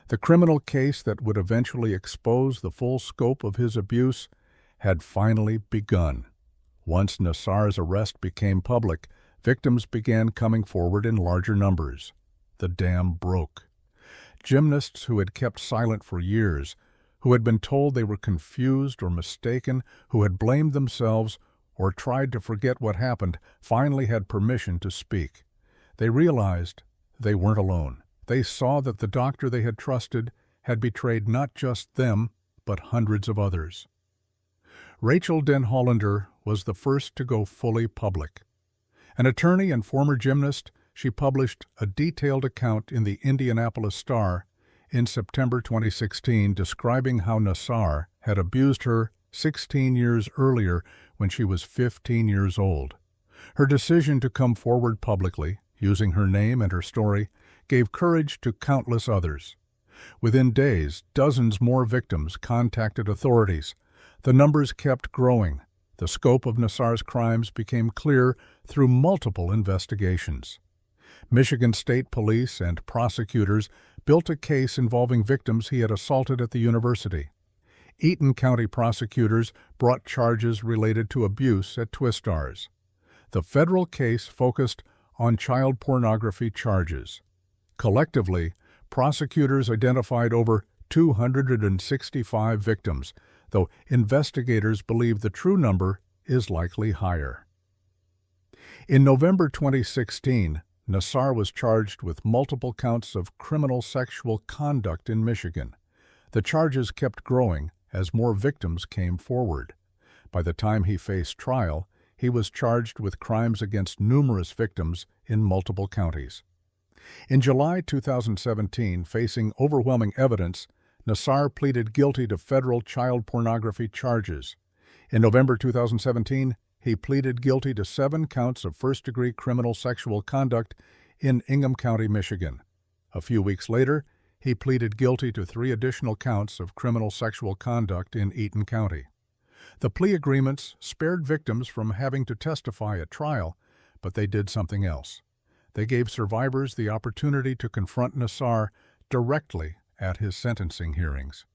Speaker 1: The criminal case that would eventually expose the full scope of his abuse had finally begun. Once Nassar's arrest became public, victims began coming forward in larger numbers. The dam broke. Gymnasts who had kept silent for years, who had been told they were confused or mistaken, who had blamed themselves or tried to forget what happened, finally had permission to speak. They realized they weren't alone. They saw that the doctor they had trusted had betrayed not just them, but hundreds of others. Rachel Denhollander was the first to go fully public. An attorney and former gymnast, she published a detailed account in the Indianapolis Star in September 2016 describing how Nassar had abused her 16 years earlier when she was 15 years old. Her decision to come forward publicly, using her name and her story, gave courage to countless others. Within days, dozens more victims contacted authorities. The numbers kept growing. The scope of Nassar's crimes became clear through multiple investigations. Michigan State Police and prosecutors built a case involving victims he had assaulted at the university. Eaton County prosecutors brought charges related to abuse at Twistars. The federal case focused on child pornography charges. Collectively, prosecutors identified over 265 victims, though investigators believe the true number is likely higher. In November 2016, Nassar was charged with multiple counts of criminal sexual conduct in Michigan. The charges kept growing as more victims came forward. By the time he faced trial, he was charged with crimes against numerous victims in multiple counties. In July 2017, facing overwhelming evidence, Nassar pleaded guilty to federal child pornography charges. In November 2017, he pleaded guilty to 7 counts of first-degree criminal sexual conduct in Ingham County, Michigan. A few weeks later, he pleaded guilty to 3 additional counts of criminal sexual conduct in Eaton County. The plea agreements spared victims from having to testify at trial, but they did something else. They gave survivors the opportunity to confront Nassar directly at his sentencing hearings.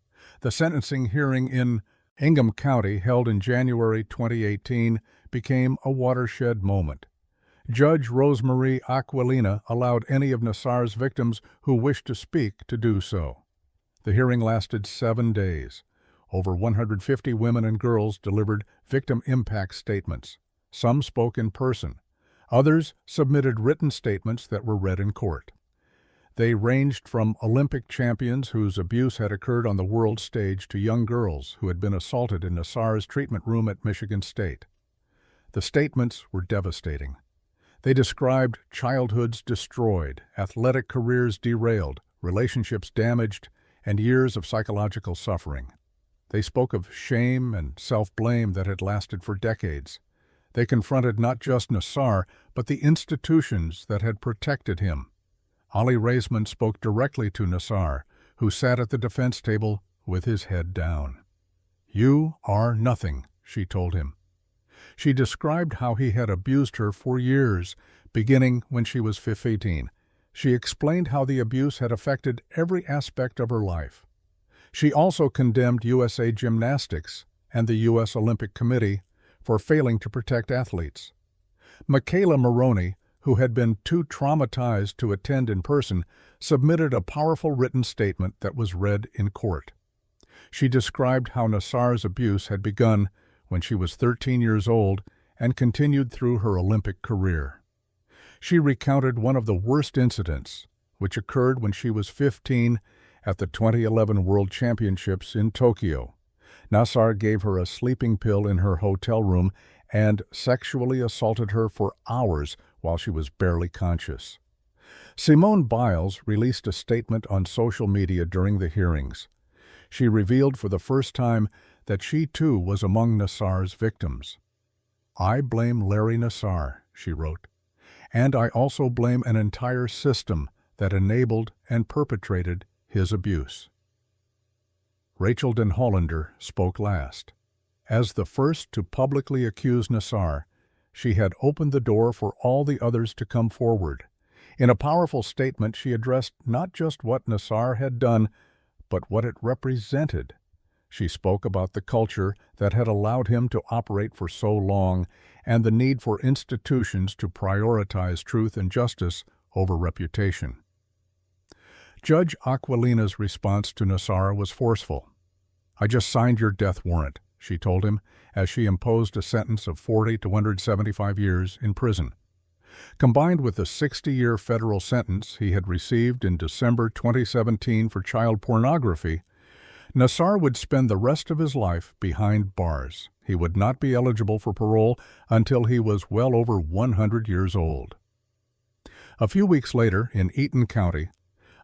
Speaker 1: The sentencing hearing in Ingham County, held in January 2018, became a watershed moment. Judge Rosemarie Aquilina allowed any of Nassar's victims who wished to speak to do so. The hearing lasted 7 days. Over 150 women and girls delivered victim impact statements. Some spoke in person. Others submitted written statements that were read in court. They ranged from Olympic champions whose abuse had occurred on the world stage to young girls who had been assaulted in Nassar's treatment room at Michigan State. The statements were devastating. They described childhoods destroyed, athletic careers derailed, relationships damaged, and years of psychological suffering. They spoke of shame and self-blame that had lasted for decades. They confronted not just Nassar, but the institutions that had protected him. Ali Raisman spoke directly to Nassar, who sat at the defense table with his head down. "You are nothing," she told him. She described how he had abused her for years, beginning when she was 15. She explained how the abuse had affected every aspect of her life. She also condemned USA Gymnastics and the U.S. Olympic Committee for failing to protect athletes. Michaela Maroney, who had been too traumatized to attend in person, submitted a powerful written statement that was read in court. She described how Nassar's abuse had begun when she was 13 years old and continued through her Olympic career. She recounted one of the worst incidents, which occurred when she was 15 at the 2011 World Championships in Tokyo. Nassar gave her a sleeping pill in her hotel room and sexually assaulted her for hours while she was barely conscious. Simone Biles released a statement on social media during the hearings. She revealed for the first time that she too was among Nassar's victims. "I blame Larry Nassar," she wrote, "and I also blame an entire system that enabled and perpetrated his abuse." Rachel Den Hollander spoke last. As the first to publicly accuse Nassar, she had opened the door for all the others to come forward. In a powerful statement, she addressed not just what Nassar had done, but what it represented. She spoke about the culture that had allowed him to operate for so long and the need for institutions to prioritize truth and justice over reputation. Judge Aquilina's response to Nassar was forceful. "I just signed your death warrant," she told him, as she imposed a sentence of 40 to 175 years in prison. Combined with the 60-year federal sentence he had received in December 2017 for child pornography, Nassar would spend the rest of his life behind bars. He would not be eligible for parole until he was well over 100 years old. A few weeks later, in Eaton County,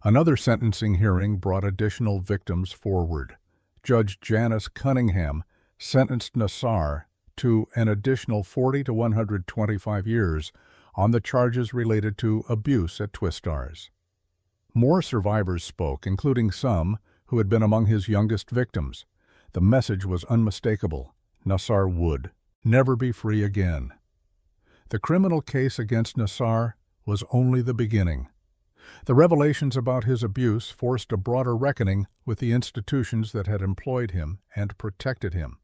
Speaker 1: another sentencing hearing brought additional victims forward. Judge Janice Cunningham sentenced Nassar to an additional 40 to 125 years on the charges related to abuse at Twistars. More survivors spoke, including some who had been among his youngest victims. The message was unmistakable. Nassar would never be free again. The criminal case against Nassar was only the beginning. The revelations about his abuse forced a broader reckoning with the institutions that had employed him and protected him.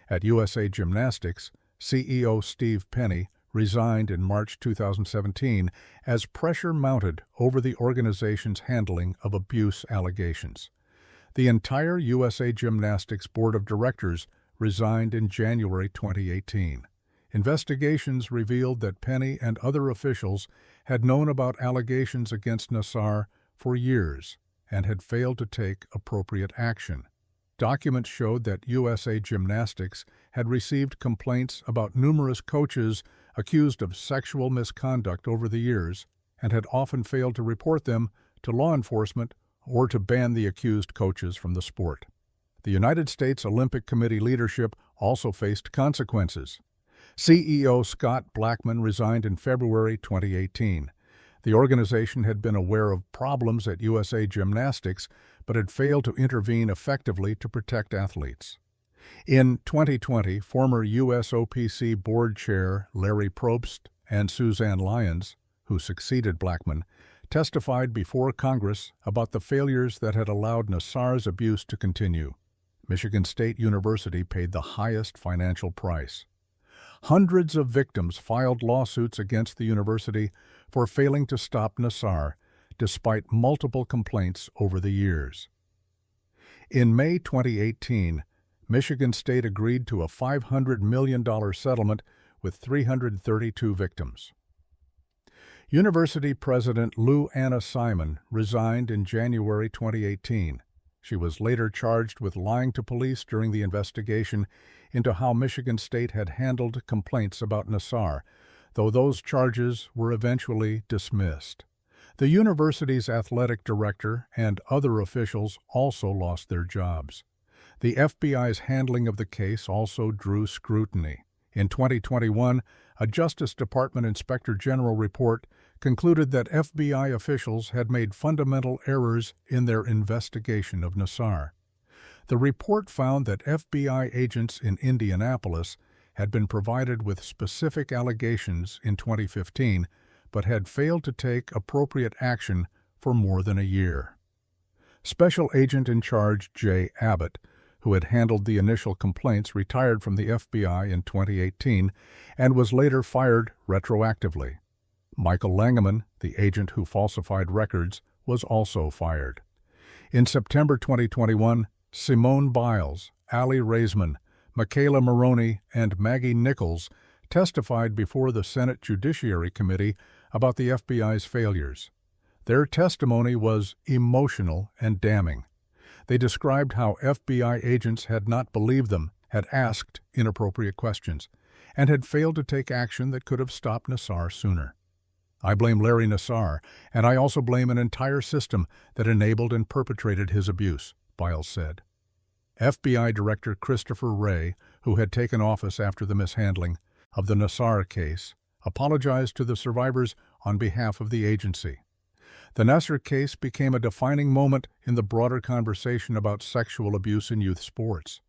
Speaker 1: At USA Gymnastics, CEO Steve Penny resigned in March 2017 as pressure mounted over the organization's handling of abuse allegations. The entire USA Gymnastics Board of Directors resigned in January 2018. Investigations revealed that Penny and other officials had known about allegations against Nassar for years and had failed to take appropriate action. Documents showed that USA Gymnastics had received complaints about numerous coaches accused of sexual misconduct over the years and had often failed to report them to law enforcement or to ban the accused coaches from the sport. The United States Olympic Committee leadership also faced consequences. CEO Scott Blackmun resigned in February 2018. The organization had been aware of problems at USA Gymnastics, but had failed to intervene effectively to protect athletes. In 2020, former USOPC board chair Larry Probst and Suzanne Lyons, who succeeded Blackmun, testified before Congress about the failures that had allowed Nassar's abuse to continue. Michigan State University paid the highest financial price. Hundreds of victims filed lawsuits against the university for failing to stop Nassar, despite multiple complaints over the years. In May 2018, Michigan State agreed to a $500 million settlement with 332 victims. University President Lou Anna Simon resigned in January 2018. She was later charged with lying to police during the investigation into how Michigan State had handled complaints about Nassar, though those charges were eventually dismissed. The university's athletic director and other officials also lost their jobs. The FBI's handling of the case also drew scrutiny. In 2021, a Justice Department Inspector General report concluded that FBI officials had made fundamental errors in their investigation of Nassar. The report found that FBI agents in Indianapolis had been provided with specific allegations in 2015, but had failed to take appropriate action for more than a year. Special Agent in Charge Jay Abbott, who had handled the initial complaints, retired from the FBI in 2018 and was later fired retroactively. Michael Langeman, the agent who falsified records, was also fired. In September 2021, Simone Biles, Ali Raisman, Michaela Maroney, and Maggie Nichols testified before the Senate Judiciary Committee about the FBI's failures. Their testimony was emotional and damning. They described how FBI agents had not believed them, had asked inappropriate questions, and had failed to take action that could have stopped Nassar sooner. "I blame Larry Nassar, and I also blame an entire system that enabled and perpetrated his abuse," Biles said. FBI Director Christopher Wray, who had taken office after the mishandling of the Nassar case, apologized to the survivors on behalf of the agency. The Nassar case became a defining moment in the broader conversation about sexual abuse in youth sports.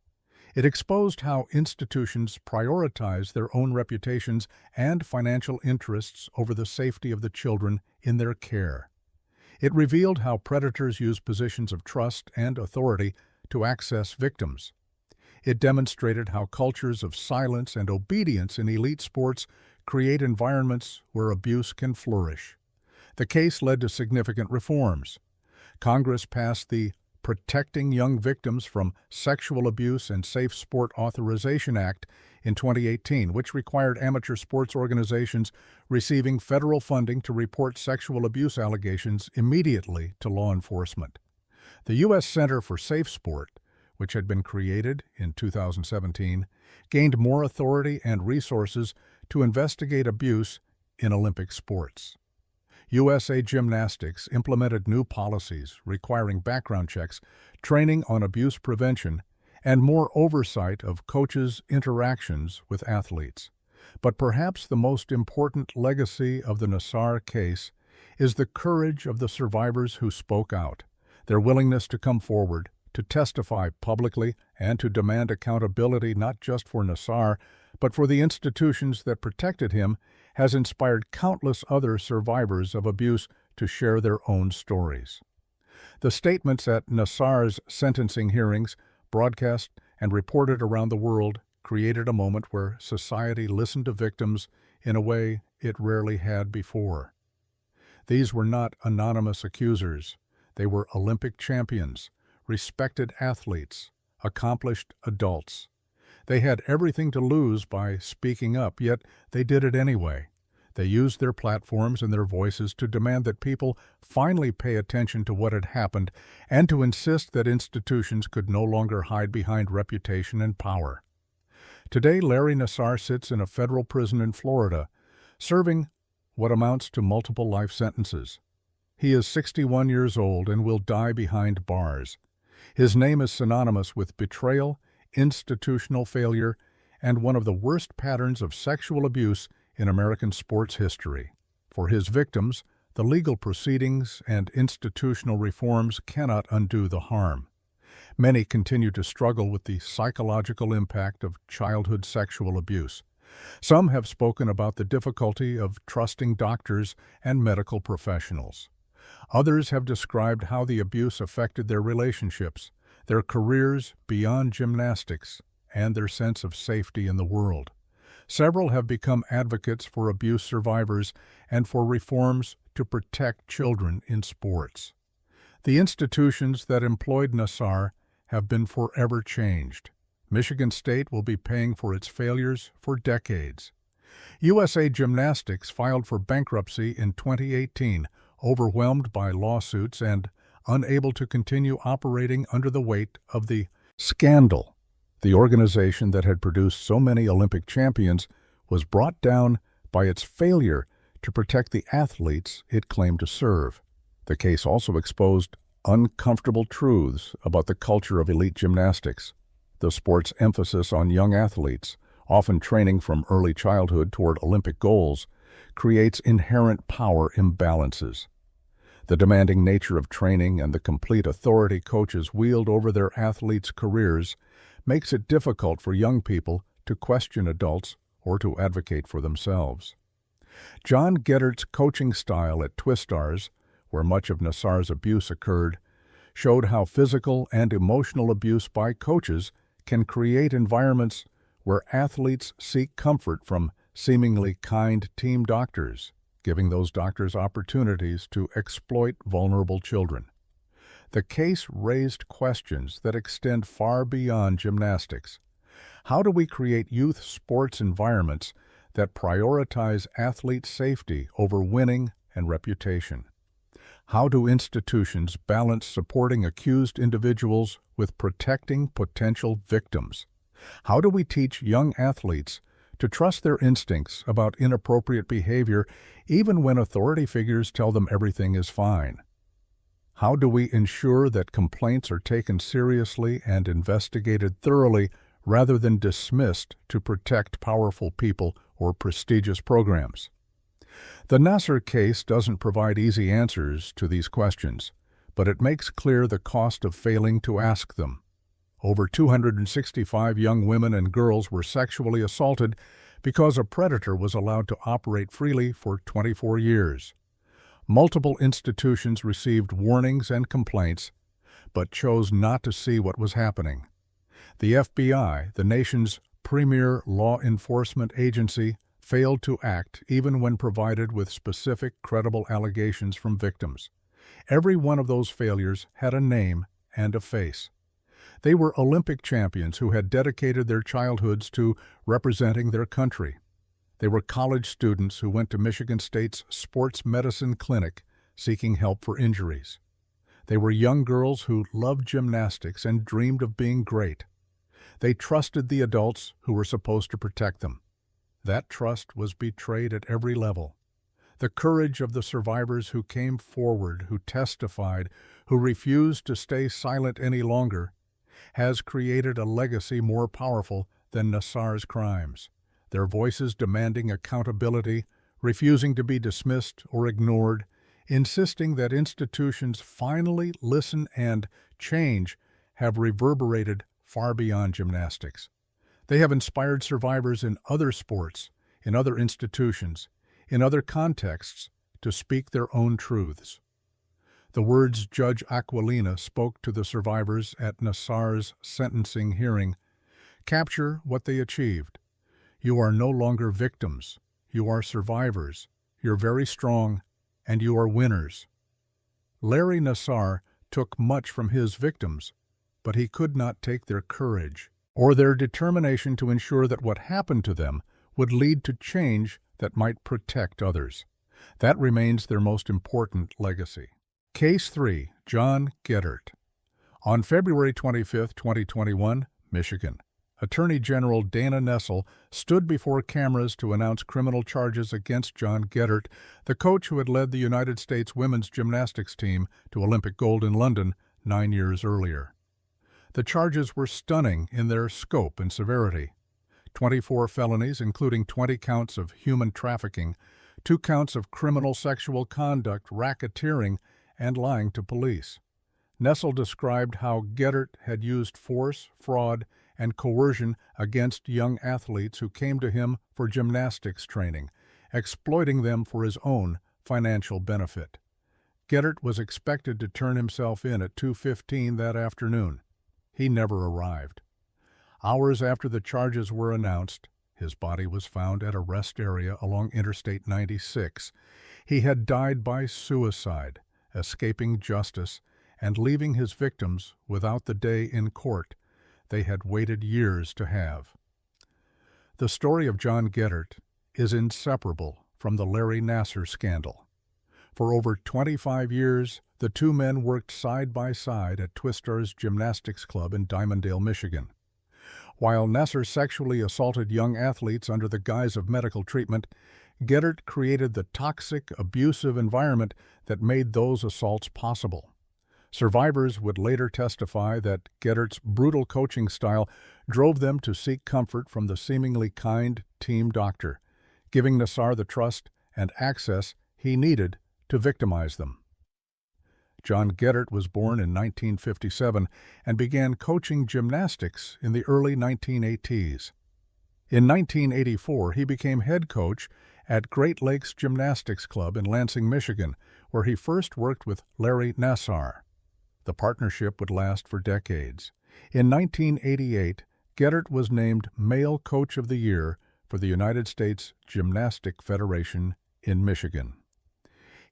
Speaker 1: It exposed how institutions prioritize their own reputations and financial interests over the safety of the children in their care. It revealed how predators use positions of trust and authority to access victims. It demonstrated how cultures of silence and obedience in elite sports create environments where abuse can flourish. The case led to significant reforms. Congress passed the Protecting Young Victims from Sexual Abuse and Safe Sport Authorization Act in 2018, which required amateur sports organizations receiving federal funding to report sexual abuse allegations immediately to law enforcement. The U.S. Center for Safe Sport, which had been created in 2017, gained more authority and resources to investigate abuse in Olympic sports. USA Gymnastics implemented new policies requiring background checks, training on abuse prevention, and more oversight of coaches' interactions with athletes. But perhaps the most important legacy of the Nassar case is the courage of the survivors who spoke out, their willingness to come forward, to testify publicly, and to demand accountability not just for Nassar, but for the institutions that protected him, has inspired countless other survivors of abuse to share their own stories. The statements at Nassar's sentencing hearings, broadcast and reported around the world, created a moment where society listened to victims in a way it rarely had before. These were not anonymous accusers. They were Olympic champions, respected athletes, accomplished adults. They had everything to lose by speaking up, yet they did it anyway. They used their platforms and their voices to demand that people finally pay attention to what had happened and to insist that institutions could no longer hide behind reputation and power. Today, Larry Nassar sits in a federal prison in Florida, serving what amounts to multiple life sentences. He is 61 years old and will die behind bars. His name is synonymous with betrayal, institutional failure, and one of the worst patterns of sexual abuse in American sports history. For his victims, the legal proceedings and institutional reforms cannot undo the harm. Many continue to struggle with the psychological impact of childhood sexual abuse. Some have spoken about the difficulty of trusting doctors and medical professionals. Others have described how the abuse affected their relationships, their careers beyond gymnastics, and their sense of safety in the world. Several have become advocates for abuse survivors and for reforms to protect children in sports. The institutions that employed Nassar have been forever changed. Michigan State will be paying for its failures for decades. USA Gymnastics filed for bankruptcy in 2018, overwhelmed by lawsuits and unable to continue operating under the weight of the scandal. The organization that had produced so many Olympic champions was brought down by its failure to protect the athletes it claimed to serve. The case also exposed uncomfortable truths about the culture of elite gymnastics. The sport's emphasis on young athletes, often training from early childhood toward Olympic goals, creates inherent power imbalances. The demanding nature of training and the complete authority coaches wield over their athletes' careers makes it difficult for young people to question adults or to advocate for themselves. John Geddert's coaching style at Twistars, where much of Nassar's abuse occurred, showed how physical and emotional abuse by coaches can create environments where athletes seek comfort from seemingly kind team doctors, giving those doctors opportunities to exploit vulnerable children. The case raised questions that extend far beyond gymnastics. How do we create youth sports environments that prioritize athlete safety over winning and reputation? How do institutions balance supporting accused individuals with protecting potential victims? How do we teach young athletes to trust their instincts about inappropriate behavior even when authority figures tell them everything is fine? How do we ensure that complaints are taken seriously and investigated thoroughly rather than dismissed to protect powerful people or prestigious programs? The Nassar case doesn't provide easy answers to these questions, but it makes clear the cost of failing to ask them. Over 265 young women and girls were sexually assaulted because a predator was allowed to operate freely for 24 years. Multiple institutions received warnings and complaints, but chose not to see what was happening. The FBI, the nation's premier law enforcement agency, failed to act even when provided with specific, credible allegations from victims. Every one of those failures had a name and a face. They were Olympic champions who had dedicated their childhoods to representing their country. They were college students who went to Michigan State's sports medicine clinic seeking help for injuries. They were young girls who loved gymnastics and dreamed of being great. They trusted the adults who were supposed to protect them. That trust was betrayed at every level. The courage of the survivors who came forward, who testified, who refused to stay silent any longer, has created a legacy more powerful than Nassar's crimes. Their voices demanding accountability, refusing to be dismissed or ignored, insisting that institutions finally listen and change, have reverberated far beyond gymnastics. They have inspired survivors in other sports, in other institutions, in other contexts, to speak their own truths. The words Judge Aquilina spoke to the survivors at Nassar's sentencing hearing capture what they achieved. You are no longer victims. You are survivors. You're very strong, and you are winners. Larry Nassar took much from his victims, but he could not take their courage or their determination to ensure that what happened to them would lead to change that might protect others. That remains their most important legacy. Case 3, John Geddert. On February 25, 2021, Michigan, Attorney General Dana Nessel stood before cameras to announce criminal charges against John Geddert, the coach who had led the United States women's gymnastics team to Olympic gold in London 9 years earlier. The charges were stunning in their scope and severity. 24 felonies, including 20 counts of human trafficking, 2 counts of criminal sexual conduct, racketeering, and lying to police. Nessel described how Geddert had used force, fraud, and coercion against young athletes who came to him for gymnastics training, exploiting them for his own financial benefit. Geddert was expected to turn himself in at 2:15 that afternoon. He never arrived. Hours after the charges were announced, His body was found at a rest area along Interstate 96. He had died by suicide, escaping justice and leaving his victims without the day in court they had waited years to have. The story of John Geddert is inseparable from the Larry Nassar scandal. For over 25 years, the two men worked side by side at Twistars Gymnastics Club in Dimondale, Michigan. While Nassar sexually assaulted young athletes under the guise of medical treatment, Geddert created the toxic, abusive environment that made those assaults possible. Survivors would later testify that Geddert's brutal coaching style drove them to seek comfort from the seemingly kind team doctor, giving Nassar the trust and access he needed to victimize them. John Geddert was born in 1957 and began coaching gymnastics in the early 1980s. In 1984, he became head coach at Great Lakes Gymnastics Club in Lansing, Michigan, where he first worked with Larry Nassar. The partnership would last for decades. In 1988, Geddert was named Male Coach of the Year for the United States Gymnastic Federation in Michigan.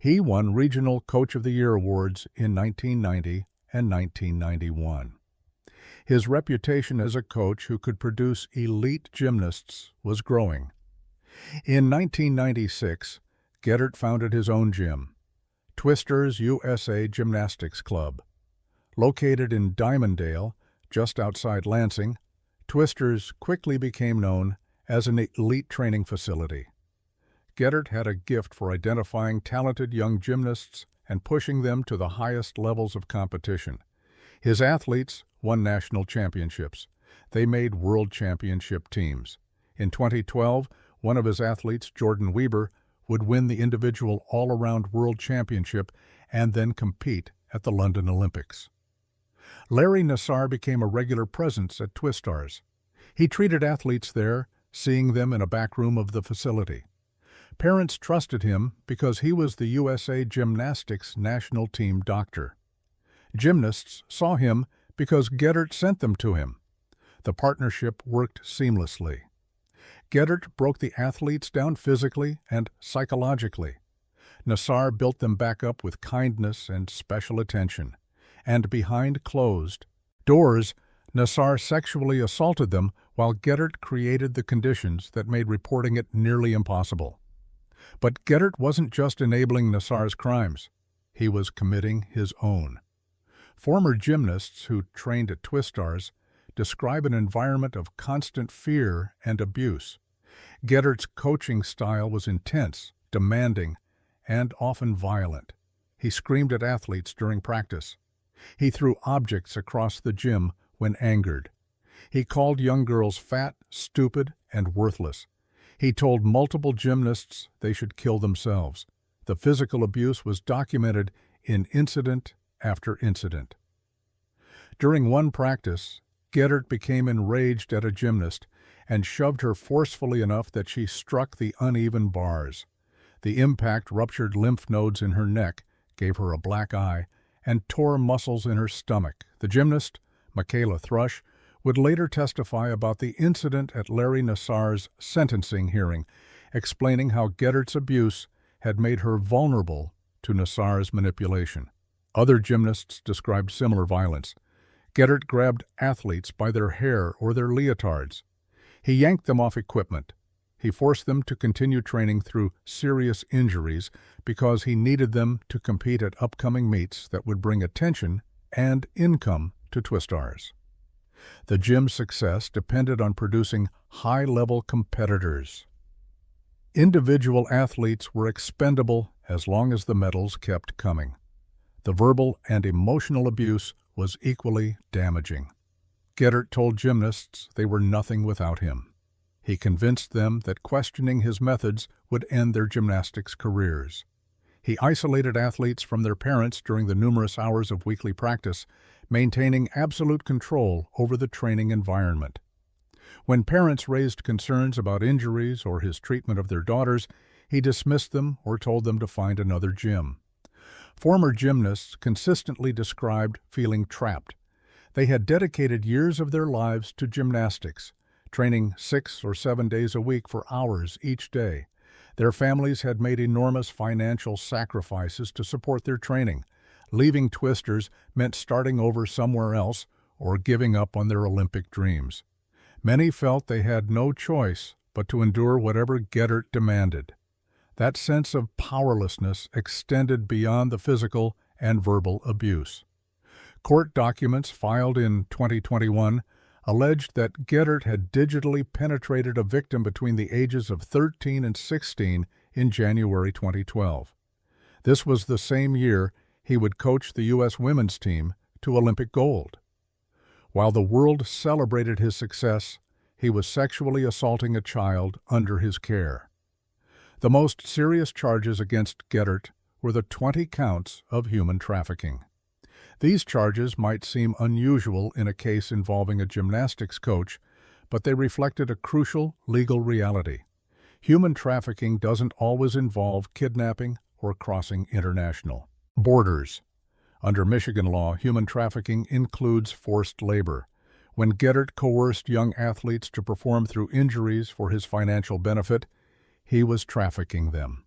Speaker 1: He won Regional Coach of the Year awards in 1990 and 1991. His reputation as a coach who could produce elite gymnasts was growing. In 1996, Geddert founded his own gym, Twistars USA Gymnastics Club. Located in Dimondale, just outside Lansing, Twistars quickly became known as an elite training facility. Geddert had a gift for identifying talented young gymnasts and pushing them to the highest levels of competition. His athletes won national championships. They made world championship teams. In 2012, one of his athletes, Jordan Weber, would win the individual all-around world championship and then compete at the London Olympics. Larry Nassar became a regular presence at Twistars. He treated athletes there, seeing them in a back room of the facility. Parents trusted him because he was the USA Gymnastics national team doctor. Gymnasts saw him because Geddert sent them to him. The partnership worked seamlessly. Geddert broke the athletes down physically and psychologically. Nassar built them back up with kindness and special attention. And behind closed doors, Nassar sexually assaulted them while Geddert created the conditions that made reporting it nearly impossible. But Geddert wasn't just enabling Nassar's crimes. He was committing his own. Former gymnasts who trained at Twistars describe an environment of constant fear and abuse. Geddert's coaching style was intense, demanding, and often violent. He screamed at athletes during practice. He threw objects across the gym when angered. He called young girls fat, stupid, and worthless. He told multiple gymnasts they should kill themselves. The physical abuse was documented in incident after incident. During one practice, Geddert became enraged at a gymnast and shoved her forcefully enough that she struck the uneven bars. The impact ruptured lymph nodes in her neck, gave her a black eye, and tore muscles in her stomach. The gymnast, Michaela Thrush, would later testify about the incident at Larry Nassar's sentencing hearing, explaining how Geddert's abuse had made her vulnerable to Nassar's manipulation. Other gymnasts described similar violence. Geddert grabbed athletes by their hair or their leotards. He yanked them off equipment. He forced them to continue training through serious injuries because he needed them to compete at upcoming meets that would bring attention and income to Twistars. The gym's success depended on producing high-level competitors. Individual athletes were expendable as long as the medals kept coming. The verbal and emotional abuse was equally damaging. Geddert told gymnasts they were nothing without him. He convinced them that questioning his methods would end their gymnastics careers. He isolated athletes from their parents during the numerous hours of weekly practice, maintaining absolute control over the training environment. When parents raised concerns about injuries or his treatment of their daughters, he dismissed them or told them to find another gym. Former gymnasts consistently described feeling trapped. They had dedicated years of their lives to gymnastics, training 6 or 7 days a week for hours each day. Their families had made enormous financial sacrifices to support their training. Leaving Twisters meant starting over somewhere else or giving up on their Olympic dreams. Many felt they had no choice but to endure whatever Geddert demanded. That sense of powerlessness extended beyond the physical and verbal abuse. Court documents filed in 2021 alleged that Geddert had digitally penetrated a victim between the ages of 13 and 16 in January 2012. This was the same year he would coach the U.S. women's team to Olympic gold. While the world celebrated his success, he was sexually assaulting a child under his care. The most serious charges against Geddert were the 20 counts of human trafficking. These charges might seem unusual in a case involving a gymnastics coach, but they reflected a crucial legal reality. Human trafficking doesn't always involve kidnapping or crossing international borders. Under Michigan law, human trafficking includes forced labor. When Geddert coerced young athletes to perform through injuries for his financial benefit, he was trafficking them.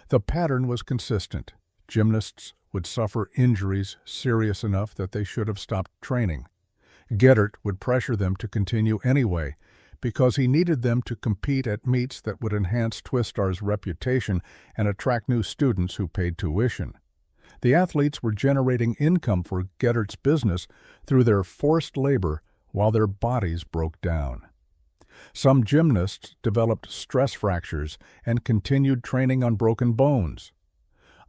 Speaker 1: The pattern was consistent. Gymnasts would suffer injuries serious enough that they should have stopped training. Geddert would pressure them to continue anyway because he needed them to compete at meets that would enhance Twistar's reputation and attract new students who paid tuition. The athletes were generating income for Geddert's business through their forced labor while their bodies broke down. Some gymnasts developed stress fractures and continued training on broken bones.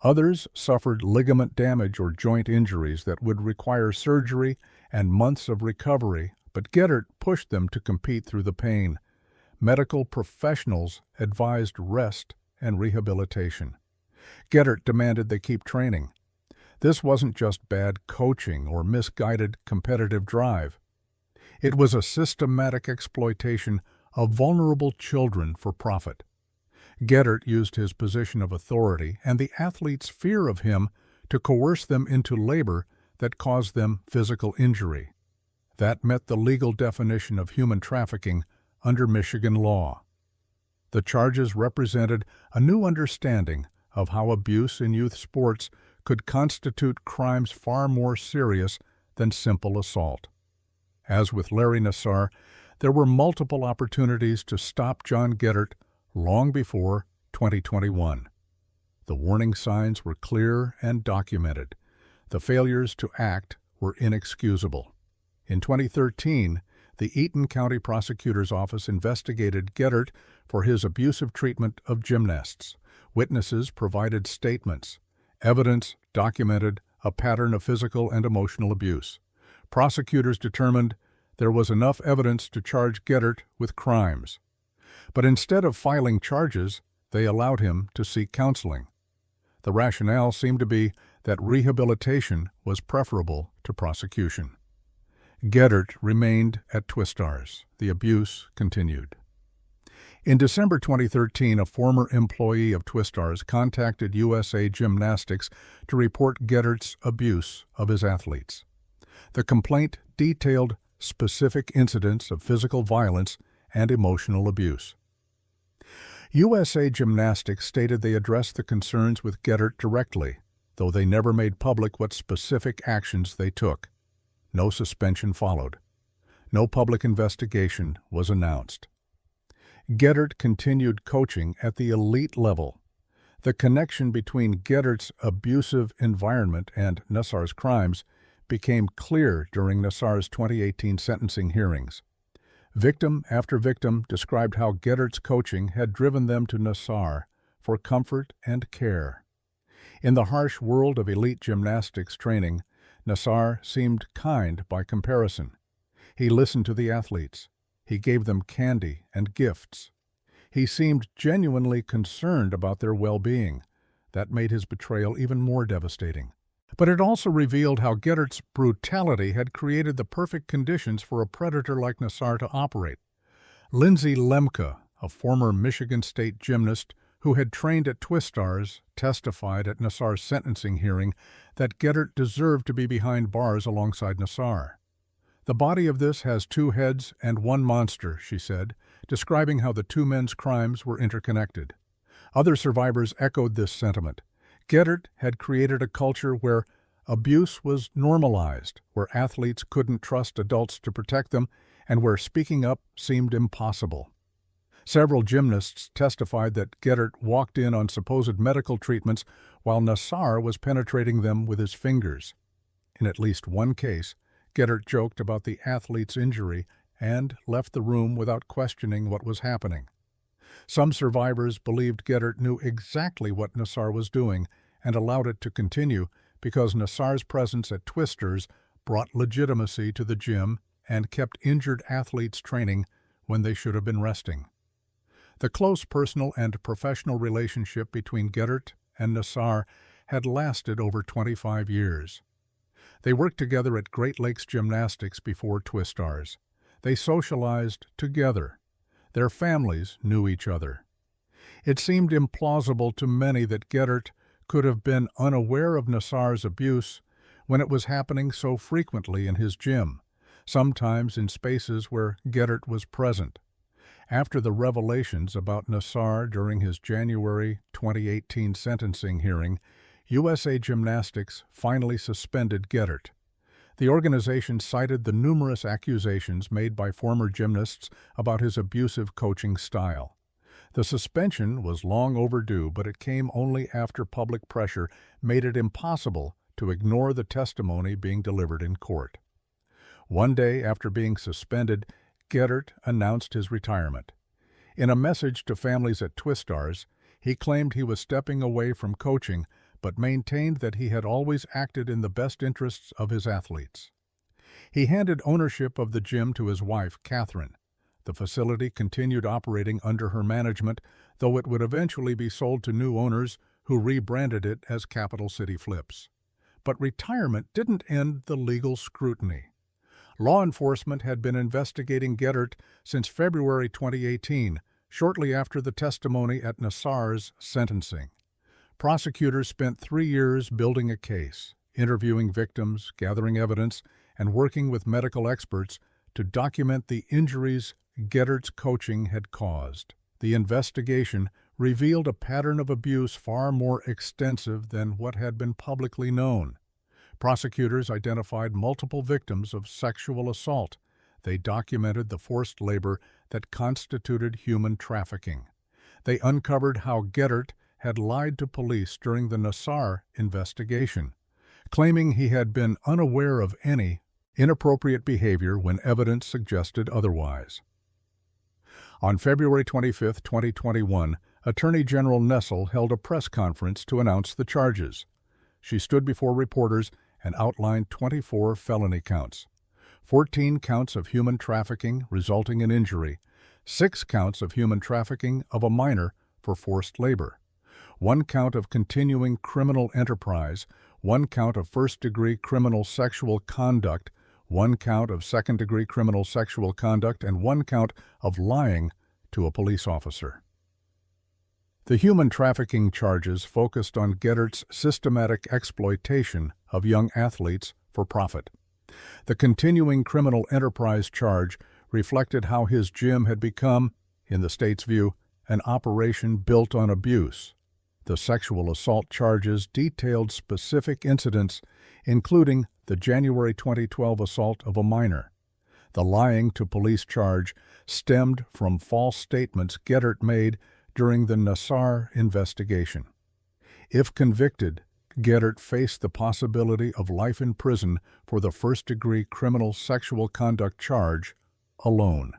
Speaker 1: Others suffered ligament damage or joint injuries that would require surgery and months of recovery, but Geddert pushed them to compete through the pain. Medical professionals advised rest and rehabilitation. Geddert demanded they keep training. This wasn't just bad coaching or misguided competitive drive. It was a systematic exploitation of vulnerable children for profit. Geddert used his position of authority and the athletes' fear of him to coerce them into labor that caused them physical injury. That met the legal definition of human trafficking under Michigan law. The charges represented a new understanding of how abuse in youth sports could constitute crimes far more serious than simple assault. As with Larry Nassar, there were multiple opportunities to stop John Geddert long before 2021. The warning signs were clear and documented. The failures to act were inexcusable. In 2013, the Eaton County Prosecutor's Office investigated Geddert for his abusive treatment of gymnasts. Witnesses provided statements. Evidence documented a pattern of physical and emotional abuse. Prosecutors determined there was enough evidence to charge Geddert with crimes. But instead of filing charges, they allowed him to seek counseling. The rationale seemed to be that rehabilitation was preferable to prosecution. Geddert remained at Twistars. The abuse continued. In December 2013, a former employee of Twistars contacted USA Gymnastics to report Geddert's abuse of his athletes. The complaint detailed specific incidents of physical violence and emotional abuse. USA Gymnastics stated they addressed the concerns with Geddert directly, though they never made public what specific actions they took. No suspension followed. No public investigation was announced. Geddert continued coaching at the elite level. The connection between Geddert's abusive environment and Nassar's crimes became clear during Nassar's 2018 sentencing hearings. Victim after victim described how Geddert's coaching had driven them to Nassar for comfort and care. In the harsh world of elite gymnastics training, Nassar seemed kind by comparison. He listened to the athletes. He gave them candy and gifts. He seemed genuinely concerned about their well-being. That made his betrayal even more devastating. But it also revealed how Geddert's brutality had created the perfect conditions for a predator like Nassar to operate. Lindsay Lemke, a former Michigan State gymnast who had trained at Twistars, testified at Nassar's sentencing hearing that Geddert deserved to be behind bars alongside Nassar. "The body of this has two heads and one monster," she said, describing how the two men's crimes were interconnected. Other survivors echoed this sentiment. Geddert had created a culture where abuse was normalized, where athletes couldn't trust adults to protect them, and where speaking up seemed impossible. Several gymnasts testified that Geddert walked in on supposed medical treatments while Nassar was penetrating them with his fingers. In at least one case, Geddert joked about the athlete's injury and left the room without questioning what was happening. Some survivors believed Geddert knew exactly what Nassar was doing and allowed it to continue because Nassar's presence at Twisters brought legitimacy to the gym and kept injured athletes training when they should have been resting. The close personal and professional relationship between Geddert and Nassar had lasted over 25 years. They worked together at Great Lakes Gymnastics before Twistars. They socialized together. Their families knew each other. It seemed implausible to many that Geddert could have been unaware of Nassar's abuse when it was happening so frequently in his gym, sometimes in spaces where Geddert was present. After the revelations about Nassar during his January 2018 sentencing hearing, USA Gymnastics finally suspended Geddert. The organization cited the numerous accusations made by former gymnasts about his abusive coaching style. The suspension was long overdue, but it came only after public pressure made it impossible to ignore the testimony being delivered in court. One day after being suspended, Geddert announced his retirement. In a message to families at Twistars, he claimed he was stepping away from coaching, but maintained that he had always acted in the best interests of his athletes. He handed ownership of the gym to his wife, Catherine. The facility continued operating under her management, though it would eventually be sold to new owners who rebranded it as Capital City Flips. But retirement didn't end the legal scrutiny. Law enforcement had been investigating Geddert since February 2018, shortly after the testimony at Nassar's sentencing. Prosecutors spent 3 years building a case, interviewing victims, gathering evidence, and working with medical experts to document the injuries Geddert's coaching had caused. The investigation revealed a pattern of abuse far more extensive than what had been publicly known. Prosecutors identified multiple victims of sexual assault. They documented the forced labor that constituted human trafficking. They uncovered how Geddert had lied to police during the Nassar investigation, claiming he had been unaware of any inappropriate behavior when evidence suggested otherwise. On February 25, 2021, Attorney General Nessel held a press conference to announce the charges. She stood before reporters and outlined 24 felony counts, 14 counts of human trafficking resulting in injury, 6 counts of human trafficking of a minor for forced labor, 1 count of continuing criminal enterprise, 1 count of first-degree criminal sexual conduct, 1 count of second-degree criminal sexual conduct, and 1 count of lying to a police officer. The human trafficking charges focused on Geddert's systematic exploitation of young athletes for profit. The continuing criminal enterprise charge reflected how his gym had become, in the state's view, an operation built on abuse. The sexual assault charges detailed specific incidents, including the January 2012 assault of a minor. The lying to police charge stemmed from false statements Geddert made during the Nassar investigation. If convicted, Geddert faced the possibility of life in prison for the first-degree criminal sexual conduct charge alone.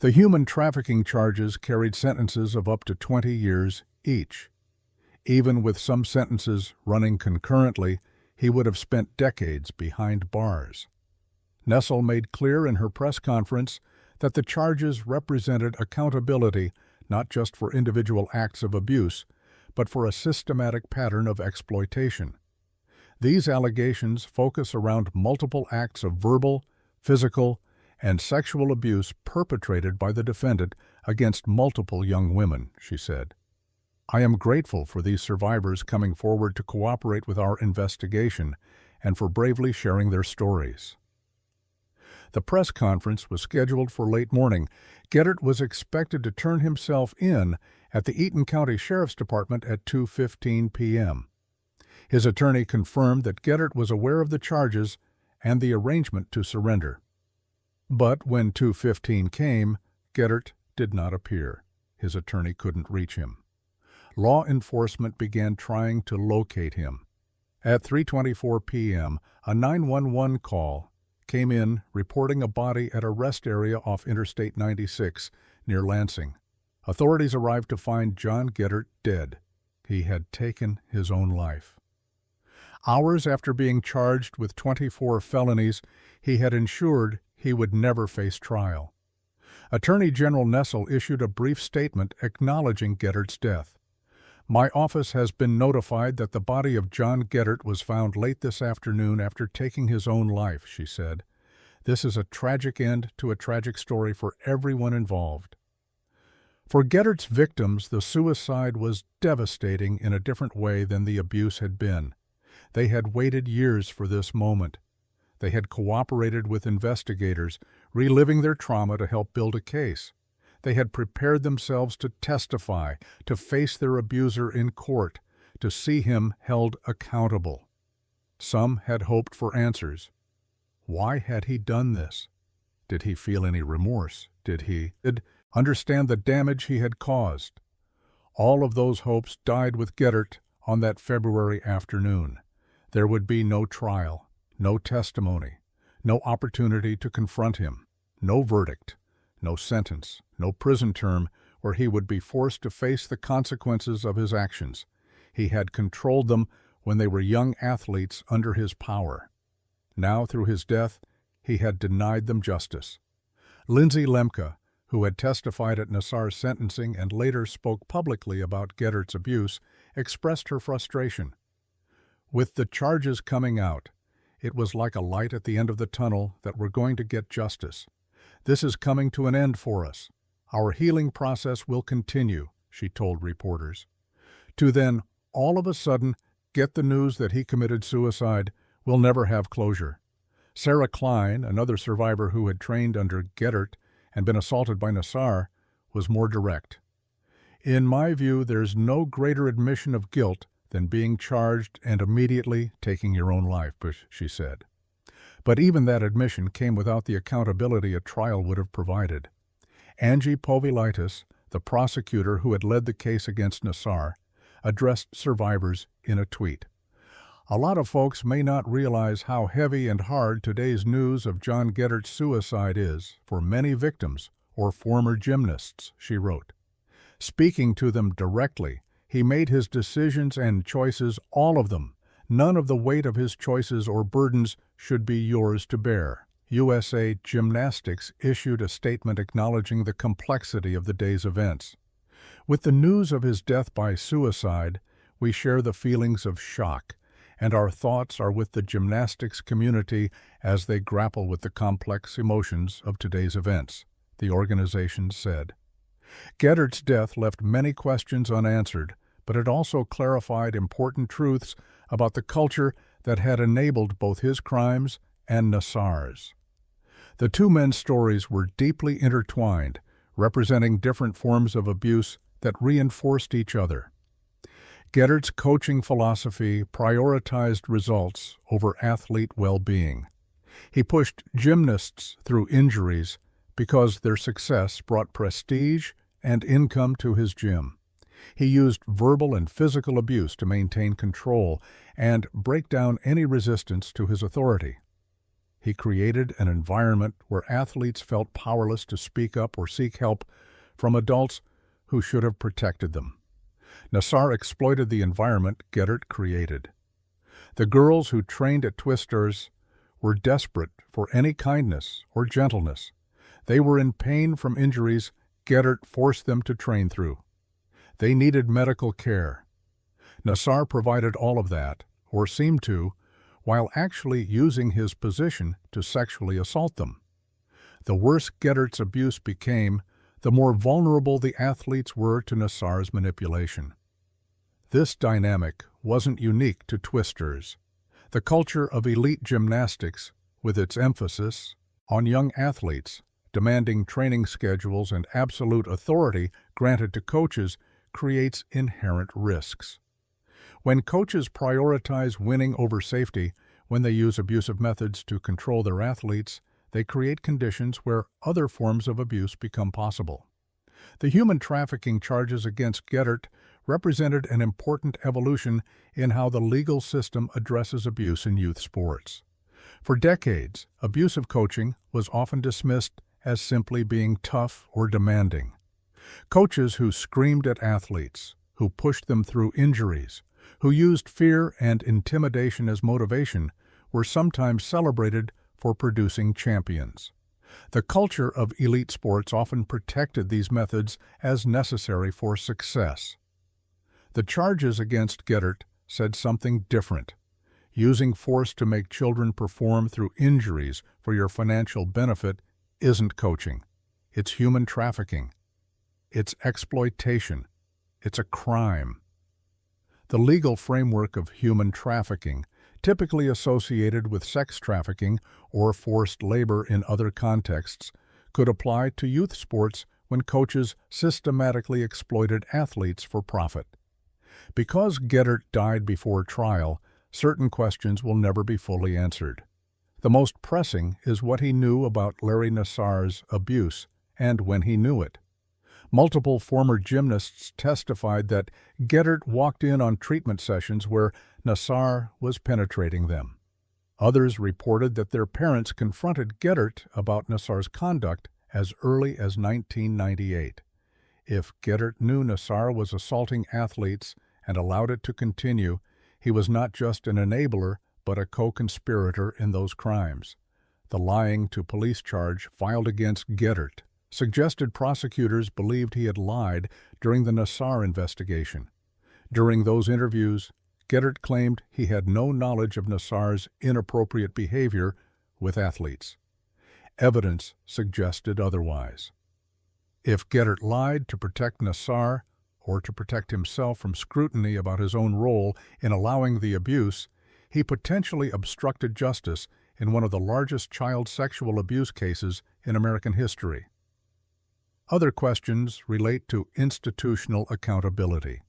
Speaker 1: The human trafficking charges carried sentences of up to 20 years each. Even with some sentences running concurrently, he would have spent decades behind bars. Nessel made clear in her press conference that the charges represented accountability not just for individual acts of abuse, but for a systematic pattern of exploitation. These allegations focus around multiple acts of verbal, physical, and sexual abuse perpetrated by the defendant against multiple young women, she said. I am grateful for these survivors coming forward to cooperate with our investigation and for bravely sharing their stories. The press conference was scheduled for late morning. Geddert was expected to turn himself in at the Eaton County Sheriff's Department at 2:15 p.m. His attorney confirmed that Geddert was aware of the charges and the arrangement to surrender. But when 2:15 came, Geddert did not appear. His attorney couldn't reach him. Law enforcement began trying to locate him. At 3:24 p.m., a 911 call came in reporting a body at a rest area off Interstate 96 near Lansing. Authorities arrived to find John Geddert dead. He had taken his own life. Hours after being charged with 24 felonies, he had ensured he would never face trial. Attorney General Nessel issued a brief statement acknowledging Geddert's death. "My office has been notified that the body of John Geddert was found late this afternoon after taking his own life," she said. "This is a tragic end to a tragic story for everyone involved." For Geddert's victims, the suicide was devastating in a different way than the abuse had been. They had waited years for this moment. They had cooperated with investigators, reliving their trauma to help build a case. They had prepared themselves to testify, to face their abuser in court, to see him held accountable. Some had hoped for answers. Why had he done this? Did he feel any remorse? Did he understand the damage he had caused? All of those hopes died with Geddert on that February afternoon. There would be no trial, no testimony, no opportunity to confront him, no verdict, no sentence, no prison term where he would be forced to face the consequences of his actions. He had controlled them when they were young athletes under his power. Now, through his death, he had denied them justice. Lindsay Lemke, who had testified at Nassar's sentencing and later spoke publicly about Geddert's abuse, expressed her frustration. With the charges coming out, it was like a light at the end of the tunnel that we're going to get justice. This is coming to an end for us. Our healing process will continue, she told reporters. To then, all of a sudden, get the news that he committed suicide will never have closure. Sarah Klein, another survivor who had trained under Geddert and been assaulted by Nassar, was more direct. "In my view, there's no greater admission of guilt than being charged and immediately taking your own life," she said. But even that admission came without the accountability a trial would have provided. Angie Povilitis, the prosecutor who had led the case against Nassar, addressed survivors in a tweet. "A lot of folks may not realize how heavy and hard today's news of John Geddert's suicide is for many victims or former gymnasts," she wrote. Speaking to them directly, he made his decisions and choices, all of them. None of the weight of his choices or burdens should be yours to bear. USA Gymnastics issued a statement acknowledging the complexity of the day's events. "With the news of his death by suicide, we share the feelings of shock, and our thoughts are with the gymnastics community as they grapple with the complex emotions of today's events," the organization said. Geddert's death left many questions unanswered, but it also clarified important truths about the culture that had enabled both his crimes and Nassar's. The two men's stories were deeply intertwined, representing different forms of abuse that reinforced each other. Geddert's coaching philosophy prioritized results over athlete well-being. He pushed gymnasts through injuries because their success brought prestige and income to his gym. He used verbal and physical abuse to maintain control and break down any resistance to his authority. He created an environment where athletes felt powerless to speak up or seek help from adults who should have protected them. Nassar exploited the environment Geddert created. The girls who trained at Twisters were desperate for any kindness or gentleness. They were in pain from injuries Geddert forced them to train through. They needed medical care. Nassar provided all of that, or seemed to, while actually using his position to sexually assault them. The worse Geddert's abuse became, the more vulnerable the athletes were to Nassar's manipulation. This dynamic wasn't unique to Twisters. The culture of elite gymnastics, with its emphasis on young athletes, demanding training schedules and absolute authority granted to coaches creates inherent risks. When coaches prioritize winning over safety, when they use abusive methods to control their athletes, they create conditions where other forms of abuse become possible. The human trafficking charges against Geddert represented an important evolution in how the legal system addresses abuse in youth sports. For decades, abusive coaching was often dismissed as simply being tough or demanding. Coaches who screamed at athletes, who pushed them through injuries, who used fear and intimidation as motivation, were sometimes celebrated for producing champions. The culture of elite sports often protected these methods as necessary for success. The charges against Geddert said something different. Using force to make children perform through injuries for your financial benefit isn't coaching. It's human trafficking. It's exploitation. It's a crime. The legal framework of human trafficking, typically associated with sex trafficking or forced labor in other contexts, could apply to youth sports when coaches systematically exploited athletes for profit. Because Geddert died before trial, certain questions will never be fully answered. The most pressing is what he knew about Larry Nassar's abuse and when he knew it. Multiple former gymnasts testified that Geddert walked in on treatment sessions where Nassar was penetrating them. Others reported that their parents confronted Geddert about Nassar's conduct as early as 1998. If Geddert knew Nassar was assaulting athletes and allowed it to continue, he was not just an enabler but a co-conspirator in those crimes. The lying to police charge filed against Geddert suggested prosecutors believed he had lied during the Nassar investigation. During those interviews, Geddert claimed he had no knowledge of Nassar's inappropriate behavior with athletes. Evidence suggested otherwise. If Geddert lied to protect Nassar or to protect himself from scrutiny about his own role in allowing the abuse, he potentially obstructed justice in one of the largest child sexual abuse cases in American history. Other questions relate to institutional accountability.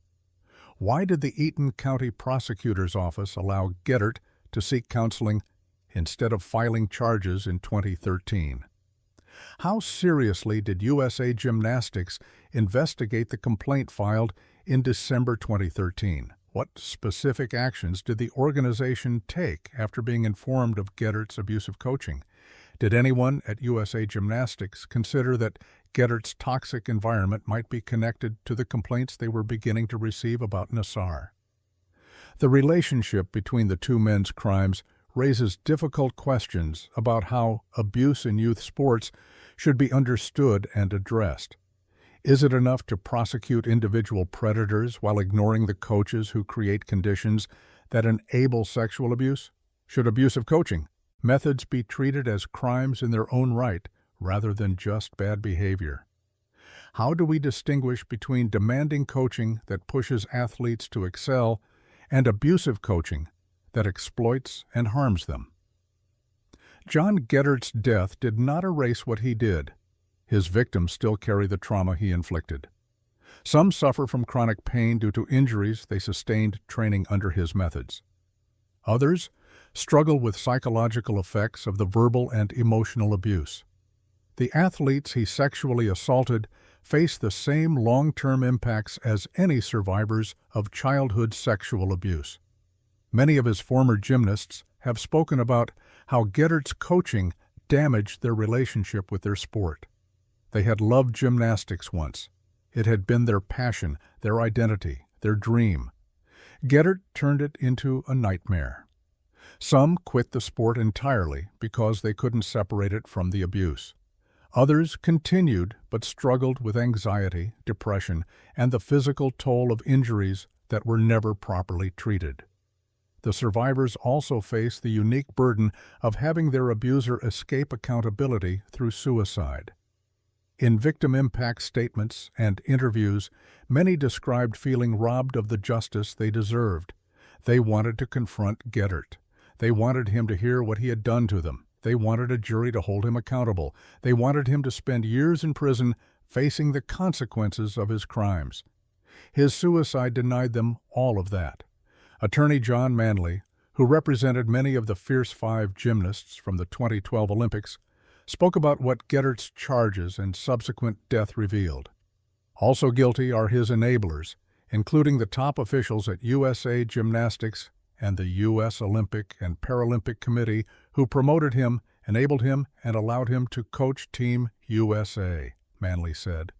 Speaker 1: Why did the Eaton County Prosecutor's Office allow Geddert to seek counseling instead of filing charges in 2013? How seriously did USA Gymnastics investigate the complaint filed in December 2013? What specific actions did the organization take after being informed of Geddert's abusive coaching? Did anyone at USA Gymnastics consider that Geddert's toxic environment might be connected to the complaints they were beginning to receive about Nassar? The relationship between the two men's crimes raises difficult questions about how abuse in youth sports should be understood and addressed. Is it enough to prosecute individual predators while ignoring the coaches who create conditions that enable sexual abuse? Should abusive coaching methods be treated as crimes in their own right rather than just bad behavior? How do we distinguish between demanding coaching that pushes athletes to excel and abusive coaching that exploits and harms them? John Geddert's death did not erase what he did. His victims still carry the trauma he inflicted. Some suffer from chronic pain due to injuries they sustained training under his methods. Others struggle with psychological effects of the verbal and emotional abuse. The athletes he sexually assaulted face the same long-term impacts as any survivors of childhood sexual abuse. Many of his former gymnasts have spoken about how Geddert's coaching damaged their relationship with their sport. They had loved gymnastics once. It had been their passion, their identity, their dream. Geddert turned it into a nightmare. Some quit the sport entirely because they couldn't separate it from the abuse. Others continued but struggled with anxiety, depression, and the physical toll of injuries that were never properly treated. The survivors also face the unique burden of having their abuser escape accountability through suicide. In victim impact statements and interviews, many described feeling robbed of the justice they deserved. They wanted to confront Geddert. They wanted him to hear what he had done to them. They wanted a jury to hold him accountable. They wanted him to spend years in prison facing the consequences of his crimes. His suicide denied them all of that. Attorney John Manley, who represented many of the Fierce Five gymnasts from the 2012 Olympics, spoke about what Gedert's charges and subsequent death revealed. Also guilty are his enablers, including the top officials at USA Gymnastics and the U.S. Olympic and Paralympic Committee who promoted him, enabled him, and allowed him to coach Team USA, Manley said.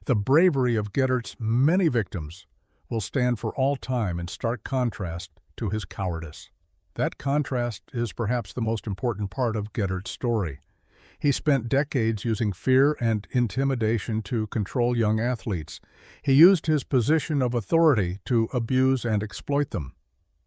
Speaker 1: The bravery of Gedert's many victims will stand for all time in stark contrast to his cowardice. That contrast is perhaps the most important part of Gedert's story. He spent decades using fear and intimidation to control young athletes. He used his position of authority to abuse and exploit them.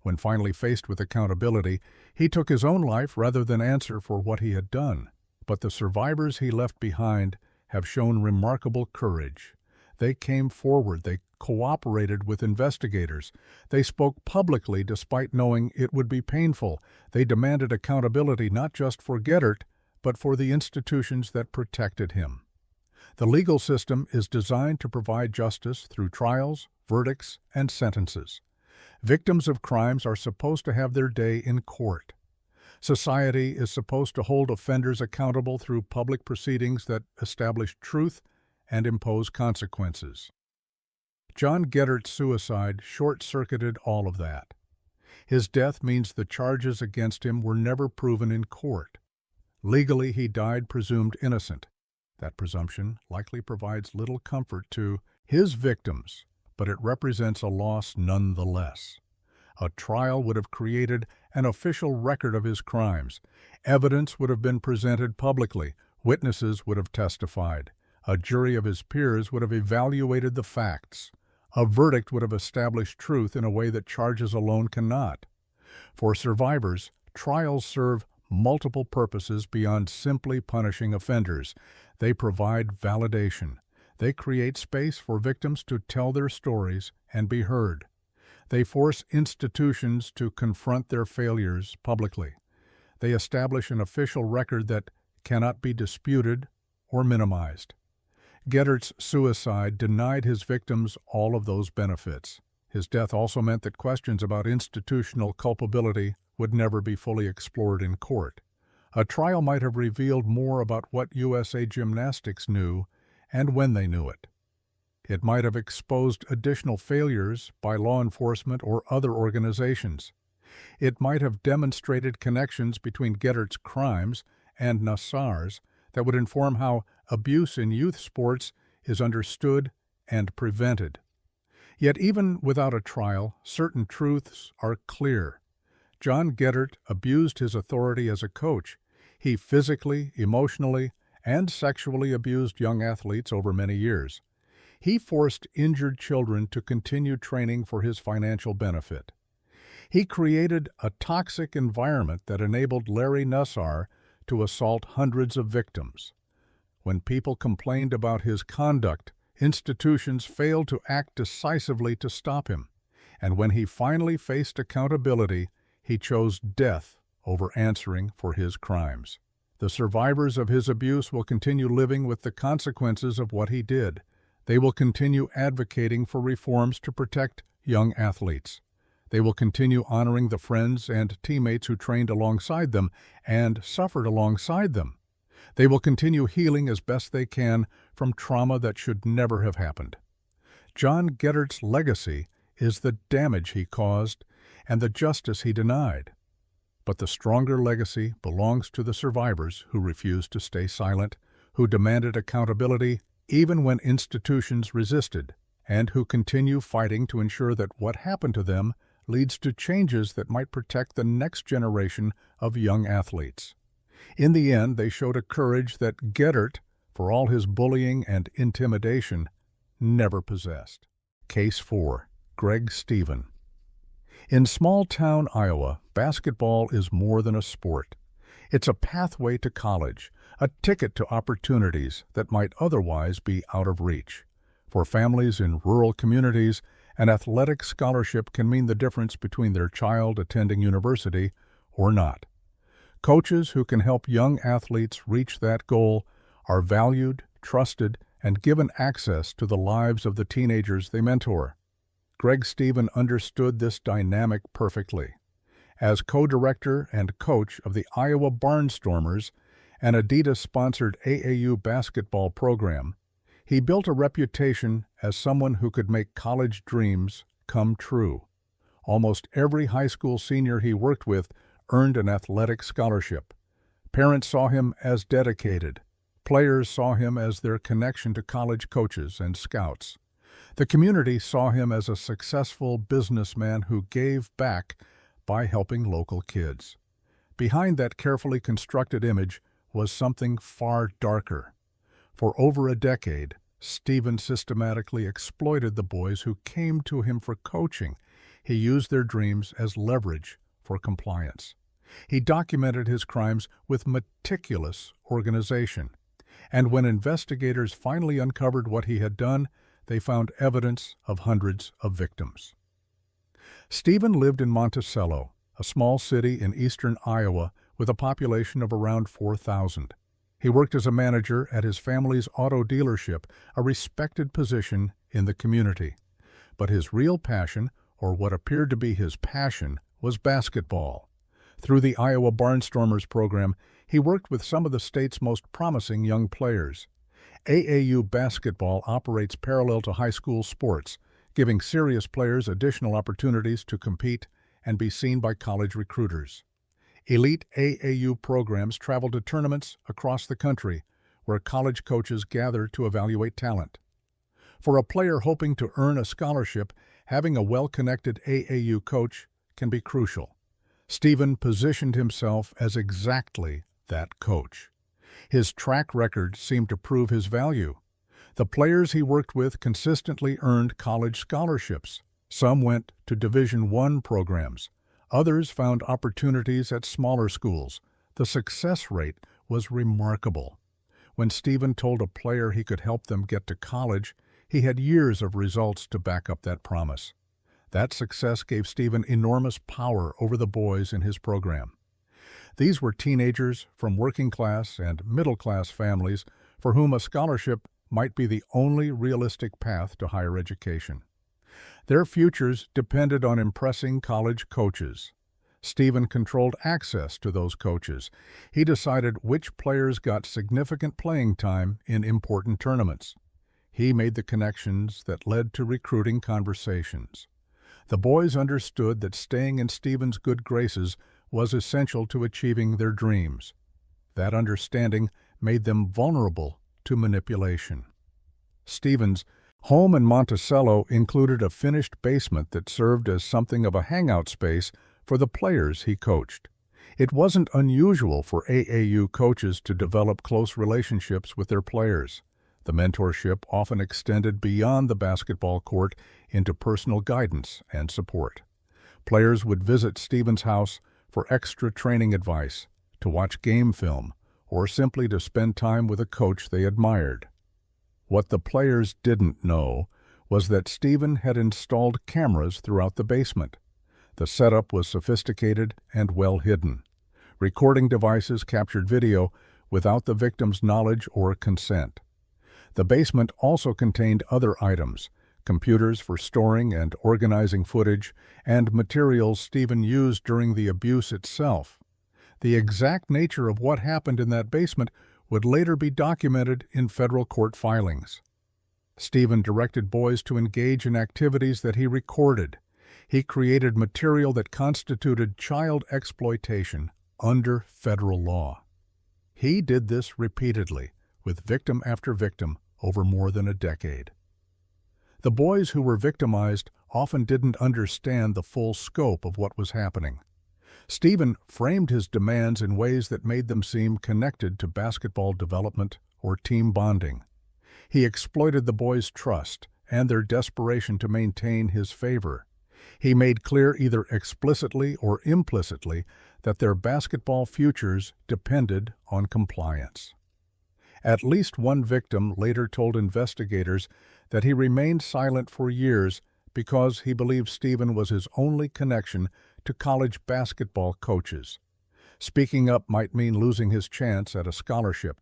Speaker 1: When finally faced with accountability, he took his own life rather than answer for what he had done. But the survivors he left behind have shown remarkable courage. They came forward, they cooperated with investigators, they spoke publicly despite knowing it would be painful. They demanded accountability not just for Gedert, but for the institutions that protected him. The legal system is designed to provide justice through trials, verdicts, and sentences. Victims of crimes are supposed to have their day in court. Society is supposed to hold offenders accountable through public proceedings that establish truth and impose consequences. John Gedert's suicide short-circuited all of that. His death means the charges against him were never proven in court. Legally, he died presumed innocent. That presumption likely provides little comfort to his victims, but it represents a loss nonetheless. A trial would have created an official record of his crimes. Evidence would have been presented publicly. Witnesses would have testified. A jury of his peers would have evaluated the facts. A verdict would have established truth in a way that charges alone cannot. For survivors, trials serve multiple purposes beyond simply punishing offenders. They provide validation. They create space for victims to tell their stories and be heard. They force institutions to confront their failures publicly. They establish an official record that cannot be disputed or minimized. Gedert's suicide denied his victims all of those benefits. His death also meant that questions about institutional culpability would never be fully explored in court. A trial might have revealed more about what USA Gymnastics knew and when they knew it. It might have exposed additional failures by law enforcement or other organizations. It might have demonstrated connections between Gedert's crimes and Nassar's that would inform how abuse in youth sports is understood and prevented. Yet even without a trial, certain truths are clear. John Gedert abused his authority as a coach. He physically, emotionally, and sexually abused young athletes over many years. He forced injured children to continue training for his financial benefit. He created a toxic environment that enabled Larry Nassar to assault hundreds of victims. When people complained about his conduct, institutions failed to act decisively to stop him. And when he finally faced accountability, he chose death over answering for his crimes. The survivors of his abuse will continue living with the consequences of what he did. They will continue advocating for reforms to protect young athletes. They will continue honoring the friends and teammates who trained alongside them and suffered alongside them. They will continue healing as best they can from trauma that should never have happened. John Gedert's legacy is the damage he caused and the justice he denied. But the stronger legacy belongs to the survivors who refused to stay silent, who demanded accountability even when institutions resisted, and who continue fighting to ensure that what happened to them leads to changes that might protect the next generation of young athletes. In the end, they showed a courage that Gedert, for all his bullying and intimidation, never possessed. Case 4. Greg Stephen. In small-town Iowa, basketball is more than a sport. It's a pathway to college, a ticket to opportunities that might otherwise be out of reach. For families in rural communities, an athletic scholarship can mean the difference between their child attending university or not. Coaches who can help young athletes reach that goal are valued, trusted, and given access to the lives of the teenagers they mentor. Greg Stephen understood this dynamic perfectly. As co-director and coach of the Iowa Barnstormers, an Adidas-sponsored AAU basketball program, he built a reputation as someone who could make college dreams come true. Almost every high school senior he worked with earned an athletic scholarship. Parents saw him as dedicated. Players saw him as their connection to college coaches and scouts. The community saw him as a successful businessman who gave back by helping local kids. Behind that carefully constructed image was something far darker. For over a decade, Stephen systematically exploited the boys who came to him for coaching. He used their dreams as leverage for compliance. He documented his crimes with meticulous organization. And when investigators finally uncovered what he had done, they found evidence of hundreds of victims. Stephen lived in Monticello, a small city in eastern Iowa with a population of around 4,000. He worked as a manager at his family's auto dealership, a respected position in the community. But his real passion, or what appeared to be his passion, was basketball. Through the Iowa Barnstormers program, he worked with some of the state's most promising young players. AAU basketball operates parallel to high school sports, giving serious players additional opportunities to compete and be seen by college recruiters. Elite AAU programs travel to tournaments across the country, where college coaches gather to evaluate talent. For a player hoping to earn a scholarship, having a well-connected AAU coach can be crucial. Stephen positioned himself as exactly that coach. His track record seemed to prove his value. The players he worked with consistently earned college scholarships. Some went to Division I programs. Others found opportunities at smaller schools. The success rate was remarkable. When Stephen told a player he could help them get to college, he had years of results to back up that promise. That success gave Stephen enormous power over the boys in his program. These were teenagers from working-class and middle-class families for whom a scholarship might be the only realistic path to higher education. Their futures depended on impressing college coaches. Stephen controlled access to those coaches. He decided which players got significant playing time in important tournaments. He made the connections that led to recruiting conversations. The boys understood that staying in Stephen's good graces was essential to achieving their dreams. That understanding made them vulnerable to manipulation. Stephen's home in Monticello included a finished basement that served as something of a hangout space for the players he coached. It wasn't unusual for AAU coaches to develop close relationships with their players. The mentorship often extended beyond the basketball court into personal guidance and support. Players would visit Stephen's house for extra training advice, to watch game film, or simply to spend time with a coach they admired. What the players didn't know was that Stephen had installed cameras throughout the basement. The setup was sophisticated and well hidden. Recording devices captured video without the victim's knowledge or consent. The basement also contained other items, computers for storing and organizing footage, and materials Stephen used during the abuse itself. The exact nature of what happened in that basement would later be documented in federal court filings. Stephen directed boys to engage in activities that he recorded. He created material that constituted child exploitation under federal law. He did this repeatedly, with victim after victim, over more than a decade. The boys who were victimized often didn't understand the full scope of what was happening. Stephen framed his demands in ways that made them seem connected to basketball development or team bonding. He exploited the boys' trust and their desperation to maintain his favor. He made clear either explicitly or implicitly that their basketball futures depended on compliance. At least one victim later told investigators that he remained silent for years because he believed Stephen was his only connection to college basketball coaches. Speaking up might mean losing his chance at a scholarship.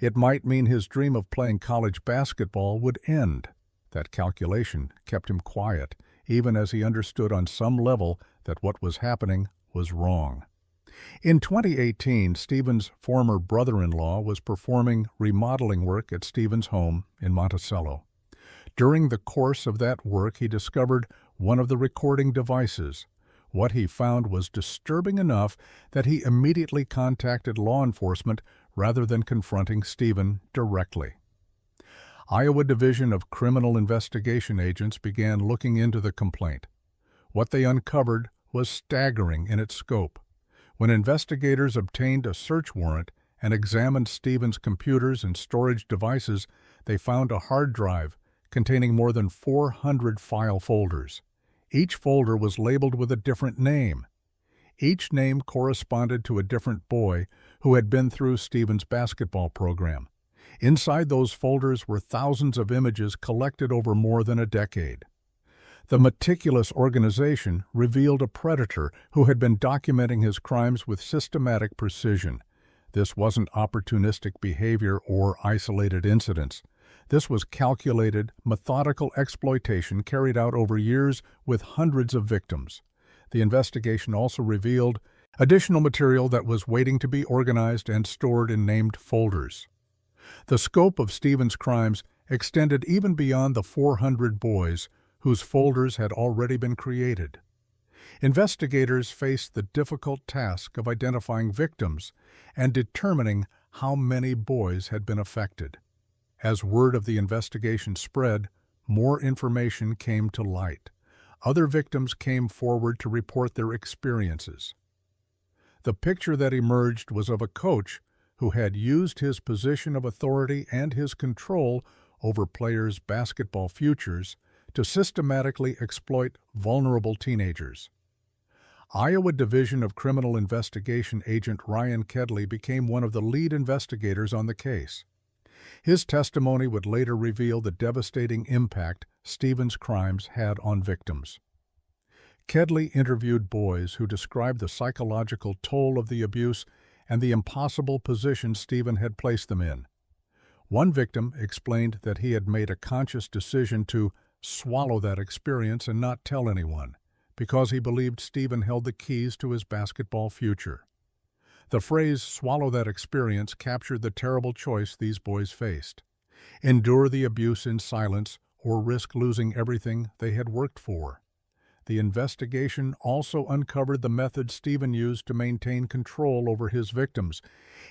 Speaker 1: It might mean his dream of playing college basketball would end. That calculation kept him quiet, even as he understood on some level that what was happening was wrong. In 2018, Stephen's former brother-in-law was performing remodeling work at Stephen's home in Monticello. During the course of that work, he discovered one of the recording devices. What he found was disturbing enough that he immediately contacted law enforcement rather than confronting Stephen directly. Iowa Division of Criminal Investigation agents began looking into the complaint. What they uncovered was staggering in its scope. When investigators obtained a search warrant and examined Stephen's computers and storage devices, they found a hard drive containing more than 400 file folders. Each folder was labeled with a different name. Each name corresponded to a different boy who had been through Stephen's basketball program. Inside those folders were thousands of images collected over more than a decade. The meticulous organization revealed a predator who had been documenting his crimes with systematic precision. This wasn't opportunistic behavior or isolated incidents. This was calculated, methodical exploitation carried out over years with hundreds of victims. The investigation also revealed additional material that was waiting to be organized and stored in named folders. The scope of Stephen's crimes extended even beyond the 400 boys whose folders had already been created. Investigators faced the difficult task of identifying victims and determining how many boys had been affected. As word of the investigation spread, more information came to light. Other victims came forward to report their experiences. The picture that emerged was of a coach who had used his position of authority and his control over players' basketball futures to systematically exploit vulnerable teenagers. Iowa Division of Criminal Investigation agent Ryan Kedley became one of the lead investigators on the case. His testimony would later reveal the devastating impact Stephen's crimes had on victims. Kedley interviewed boys who described the psychological toll of the abuse and the impossible position Stephen had placed them in. One victim explained that he had made a conscious decision to swallow that experience and not tell anyone, because he believed Stephen held the keys to his basketball future. The phrase "swallow that experience" captured the terrible choice these boys faced: endure the abuse in silence or risk losing everything they had worked for. The investigation also uncovered the methods Stephen used to maintain control over his victims.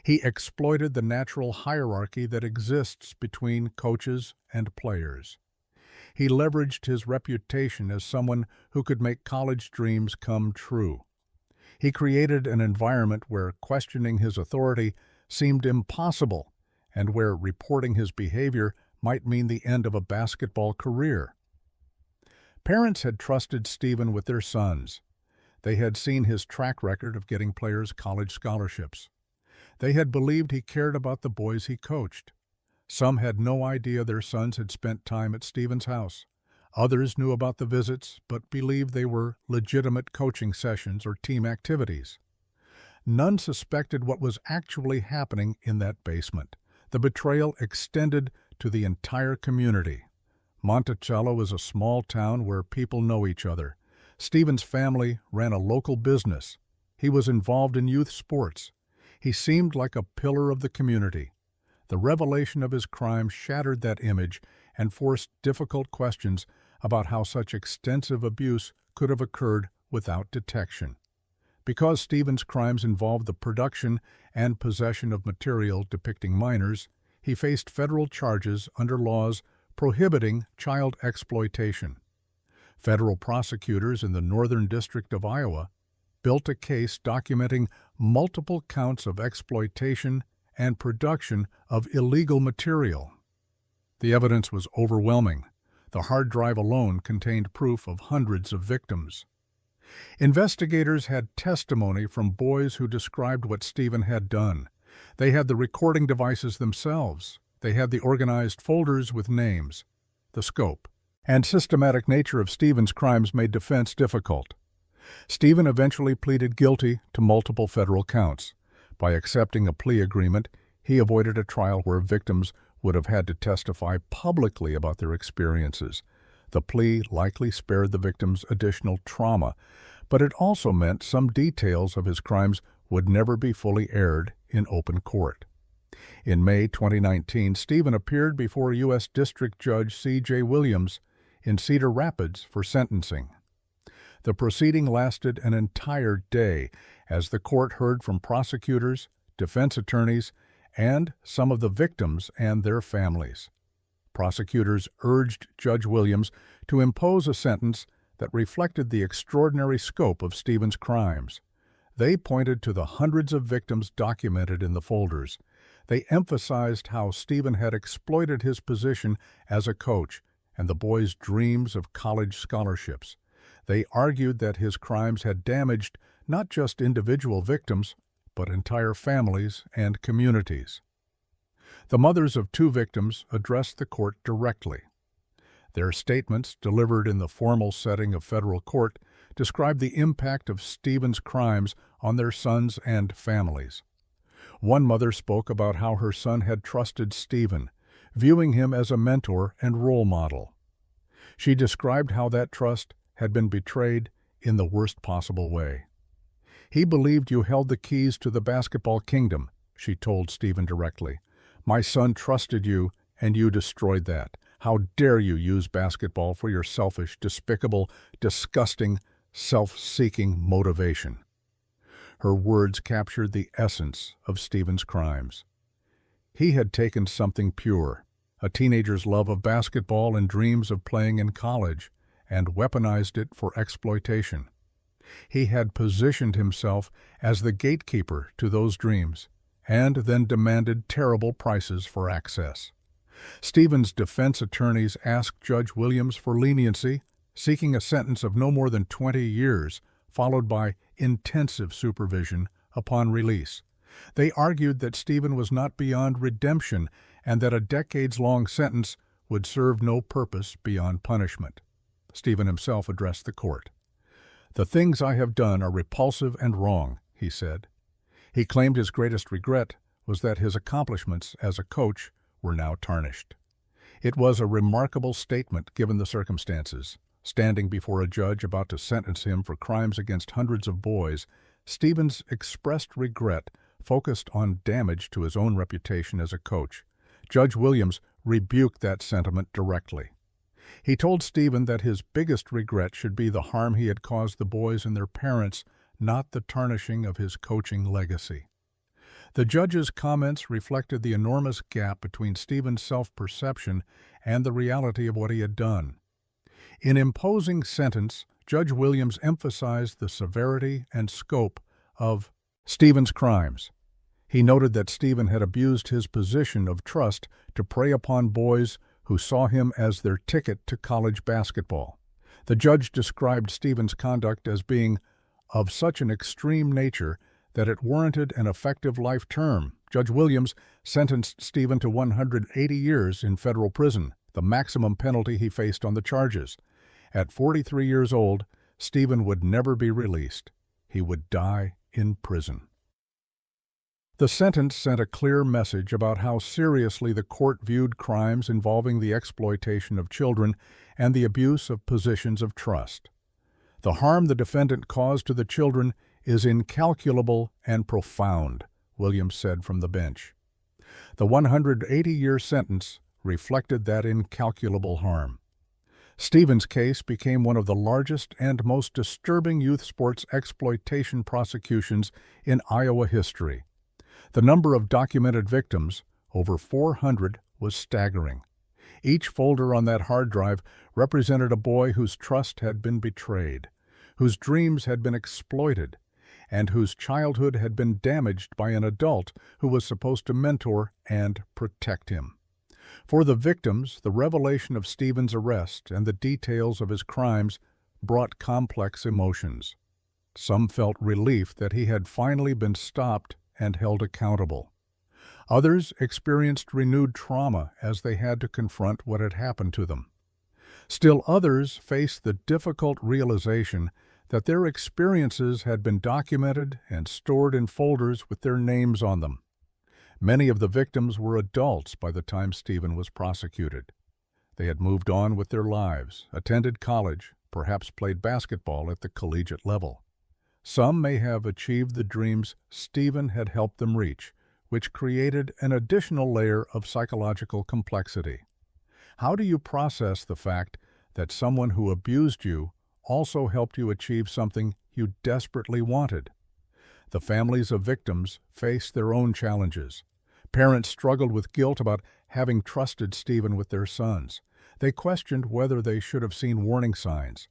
Speaker 1: He exploited the natural hierarchy that exists between coaches and players. He leveraged his reputation as someone who could make college dreams come true. He created an environment where questioning his authority seemed impossible and where reporting his behavior might mean the end of a basketball career. Parents had trusted Stephen with their sons. They had seen his track record of getting players college scholarships. They had believed he cared about the boys he coached. Some had no idea their sons had spent time at Stephen's house. Others knew about the visits, but believed they were legitimate coaching sessions or team activities. None suspected what was actually happening in that basement. The betrayal extended to the entire community. Monticello is a small town where people know each other. Stephen's family ran a local business. He was involved in youth sports. He seemed like a pillar of the community. The revelation of his crime shattered that image and forced difficult questions about how such extensive abuse could have occurred without detection. Because Stephen's crimes involved the production and possession of material depicting minors, he faced federal charges under laws prohibiting child exploitation. Federal prosecutors in the Northern District of Iowa built a case documenting multiple counts of exploitation and production of illegal material. The evidence was overwhelming. The hard drive alone contained proof of hundreds of victims. Investigators had testimony from boys who described what Stephen had done. They had the recording devices themselves. They had the organized folders with names. The scope and systematic nature of Stephen's crimes made defense difficult. Stephen eventually pleaded guilty to multiple federal counts. By accepting a plea agreement, he avoided a trial where victims would have had to testify publicly about their experiences. The plea likely spared the victims additional trauma, but it also meant some details of his crimes would never be fully aired in open court. In May 2019, Stephen appeared before U.S. District Judge C.J. Williams in Cedar Rapids for sentencing. The proceeding lasted an entire day as the court heard from prosecutors, defense attorneys, and some of the victims and their families. Prosecutors urged Judge Williams to impose a sentence that reflected the extraordinary scope of Stephen's crimes. They pointed to the hundreds of victims documented in the folders. They emphasized how Stephen had exploited his position as a coach and the boys' dreams of college scholarships. They argued that his crimes had damaged not just individual victims, but entire families and communities. The mothers of two victims addressed the court directly. Their statements, delivered in the formal setting of federal court, described the impact of Stephen's crimes on their sons and families. One mother spoke about how her son had trusted Stephen, viewing him as a mentor and role model. She described how that trust had been betrayed in the worst possible way. "He believed you held the keys to the basketball kingdom," she told Stephen directly. "My son trusted you, and you destroyed that. How dare you use basketball for your selfish, despicable, disgusting, self-seeking motivation." Her words captured the essence of Stephen's crimes. He had taken something pure, a teenager's love of basketball and dreams of playing in college, and weaponized it for exploitation. He had positioned himself as the gatekeeper to those dreams, and then demanded terrible prices for access. Stephen's defense attorneys asked Judge Williams for leniency, seeking a sentence of no more than 20 years, followed by intensive supervision upon release. They argued that Stephen was not beyond redemption and that a decades-long sentence would serve no purpose beyond punishment. Stephen himself addressed the court. "The things I have done are repulsive and wrong," he said. He claimed his greatest regret was that his accomplishments as a coach were now tarnished. It was a remarkable statement given the circumstances. Standing before a judge about to sentence him for crimes against hundreds of boys, Stephen's expressed regret focused on damage to his own reputation as a coach. Judge Williams rebuked that sentiment directly. He told Stephen that his biggest regret should be the harm he had caused the boys and their parents, not the tarnishing of his coaching legacy. The judge's comments reflected the enormous gap between Stephen's self-perception and the reality of what he had done. In imposing sentence, Judge Williams emphasized the severity and scope of Stephen's crimes. He noted that Stephen had abused his position of trust to prey upon boys who saw him as their ticket to college basketball. The judge described Stephen's conduct as being of such an extreme nature that it warranted an effective life term. Judge Williams sentenced Stephen to 180 years in federal prison, the maximum penalty he faced on the charges. At 43 years old, Stephen would never be released. He would die in prison. The sentence sent a clear message about how seriously the court viewed crimes involving the exploitation of children and the abuse of positions of trust. "The harm the defendant caused to the children is incalculable and profound," Williams said from the bench. The 180-year sentence reflected that incalculable harm. Stephen's case became one of the largest and most disturbing youth sports exploitation prosecutions in Iowa history. The number of documented victims, over 400, was staggering. Each folder on that hard drive represented a boy whose trust had been betrayed, whose dreams had been exploited, and whose childhood had been damaged by an adult who was supposed to mentor and protect him. For the victims, the revelation of Stephen's arrest and the details of his crimes brought complex emotions. Some felt relief that he had finally been stopped and held accountable. Others experienced renewed trauma as they had to confront what had happened to them. Still others faced the difficult realization that their experiences had been documented and stored in folders with their names on them. Many of the victims were adults by the time Stephen was prosecuted. They had moved on with their lives, attended college, perhaps played basketball at the collegiate level. Some may have achieved the dreams Stephen had helped them reach, which created an additional layer of psychological complexity. How do you process the fact that someone who abused you also helped you achieve something you desperately wanted? The families of victims faced their own challenges. Parents struggled with guilt about having trusted Stephen with their sons. They questioned whether they should have seen warning signs.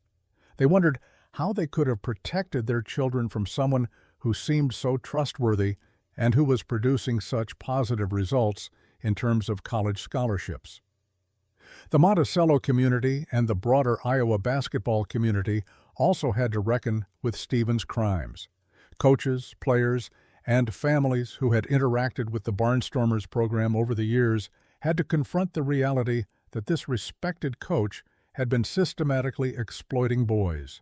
Speaker 1: They wondered how they could have protected their children from someone who seemed so trustworthy and who was producing such positive results in terms of college scholarships. The Monticello community and the broader Iowa basketball community also had to reckon with Stephen's crimes. Coaches, players, and families who had interacted with the Barnstormers program over the years had to confront the reality that this respected coach had been systematically exploiting boys.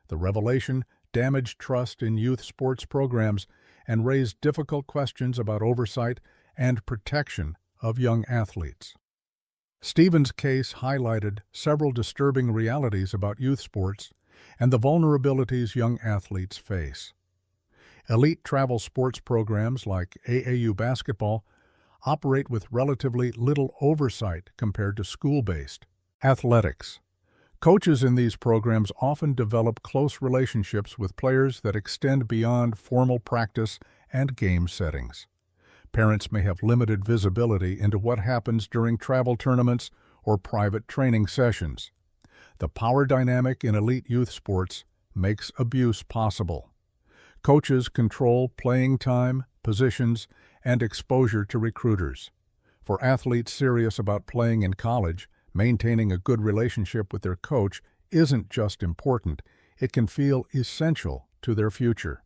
Speaker 1: The revelation damaged trust in youth sports programs and raised difficult questions about oversight and protection of young athletes. Stephen's case highlighted several disturbing realities about youth sports and the vulnerabilities young athletes face. Elite travel sports programs like AAU basketball operate with relatively little oversight compared to school-based athletics. Coaches in these programs often develop close relationships with players that extend beyond formal practice and game settings. Parents may have limited visibility into what happens during travel tournaments or private training sessions. The power dynamic in elite youth sports makes abuse possible. Coaches control playing time, positions, and exposure to recruiters. For athletes serious about playing in college, maintaining a good relationship with their coach isn't just important, it can feel essential to their future.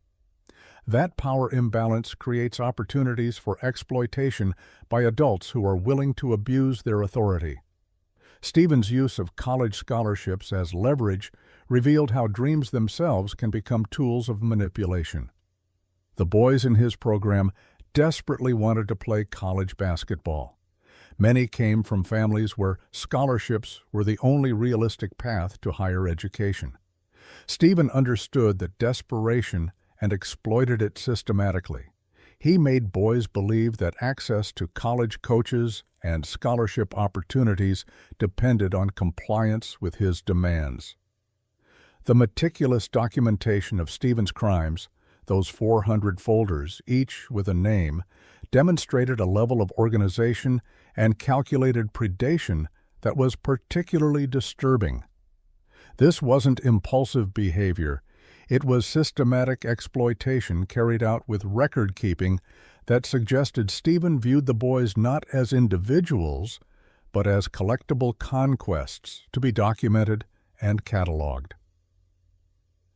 Speaker 1: That power imbalance creates opportunities for exploitation by adults who are willing to abuse their authority. Stephen's use of college scholarships as leverage revealed how dreams themselves can become tools of manipulation. The boys in his program desperately wanted to play college basketball. Many came from families where scholarships were the only realistic path to higher education. Stephen understood that desperation and exploited it systematically. He made boys believe that access to college coaches and scholarship opportunities depended on compliance with his demands. The meticulous documentation of Stephen's crimes, those 400 folders, each with a name, demonstrated a level of organization and calculated predation that was particularly disturbing. This wasn't impulsive behavior. It was systematic exploitation carried out with record-keeping that suggested Stephen viewed the boys not as individuals, but as collectible conquests to be documented and cataloged.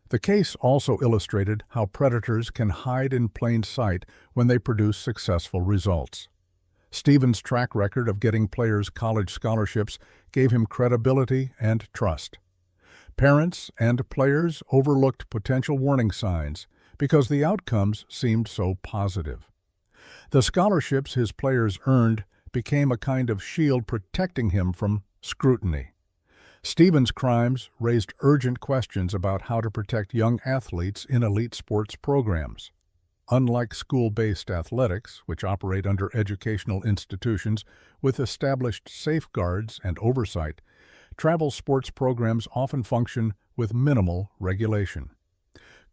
Speaker 1: The case also illustrated how predators can hide in plain sight when they produce successful results. Stephen's track record of getting players college scholarships gave him credibility and trust. Parents and players overlooked potential warning signs because the outcomes seemed so positive. The scholarships his players earned became a kind of shield protecting him from scrutiny. Stephen's crimes raised urgent questions about how to protect young athletes in elite sports programs. Unlike school-based athletics, which operate under educational institutions with established safeguards and oversight, travel sports programs often function with minimal regulation.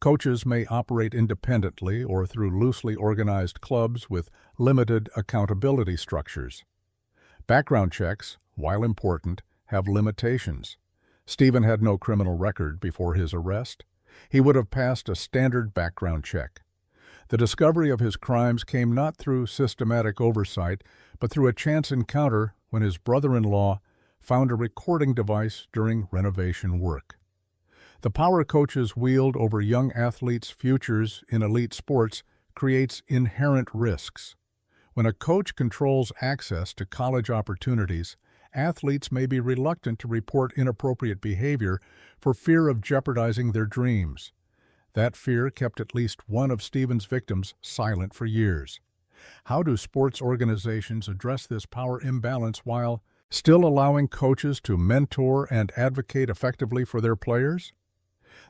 Speaker 1: Coaches may operate independently or through loosely organized clubs with limited accountability structures. Background checks, while important, have limitations. Stephen had no criminal record before his arrest. He would have passed a standard background check. The discovery of his crimes came not through systematic oversight, but through a chance encounter when his brother-in-law found a recording device during renovation work. The power coaches wield over young athletes' futures in elite sports creates inherent risks. When a coach controls access to college opportunities, athletes may be reluctant to report inappropriate behavior for fear of jeopardizing their dreams. That fear kept at least one of Stevens' victims silent for years. How do sports organizations address this power imbalance while still allowing coaches to mentor and advocate effectively for their players?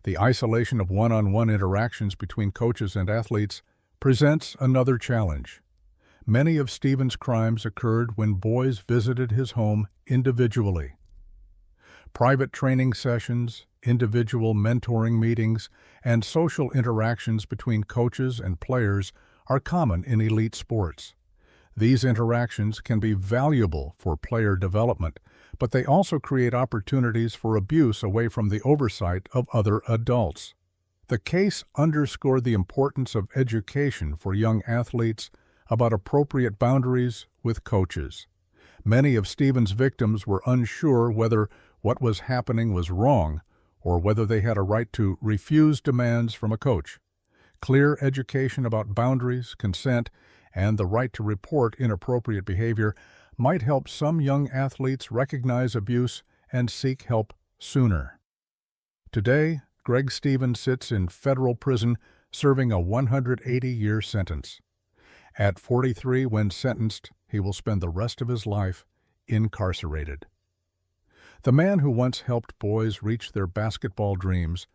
Speaker 1: The isolation of one-on-one interactions between coaches and athletes presents another challenge. Many of Stevens' crimes occurred when boys visited his home individually. Private training sessions, individual mentoring meetings, and social interactions between coaches and players are common in elite sports. These interactions can be valuable for player development, but they also create opportunities for abuse away from the oversight of other adults. The case underscored the importance of education for young athletes about appropriate boundaries with coaches. Many of Stevens' victims were unsure whether what was happening was wrong or whether they had a right to refuse demands from a coach. Clear education about boundaries, consent, and the right to report inappropriate behavior might help some young athletes recognize abuse and seek help sooner. Today, Greg Stevens sits in federal prison serving a 180-year sentence. At 43, when sentenced, he will spend the rest of his life incarcerated. The man who once helped boys reach their basketball dreams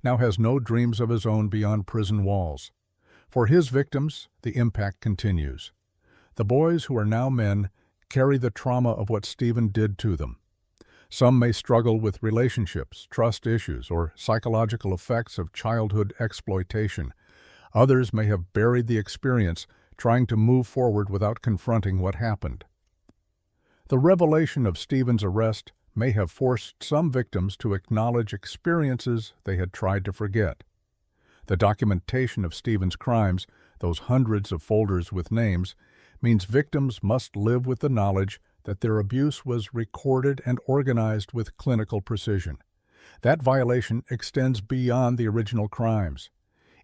Speaker 1: now has no dreams of his own beyond prison walls. For his victims, the impact continues. The boys who are now men carry the trauma of what Stephen did to them. Some may struggle with relationships, trust issues, or psychological effects of childhood exploitation. Others may have buried the experience, trying to move forward without confronting what happened. The revelation of Stevens' arrest may have forced some victims to acknowledge experiences they had tried to forget. The documentation of Stevens' crimes, those hundreds of folders with names, means victims must live with the knowledge that their abuse was recorded and organized with clinical precision. That violation extends beyond the original crimes.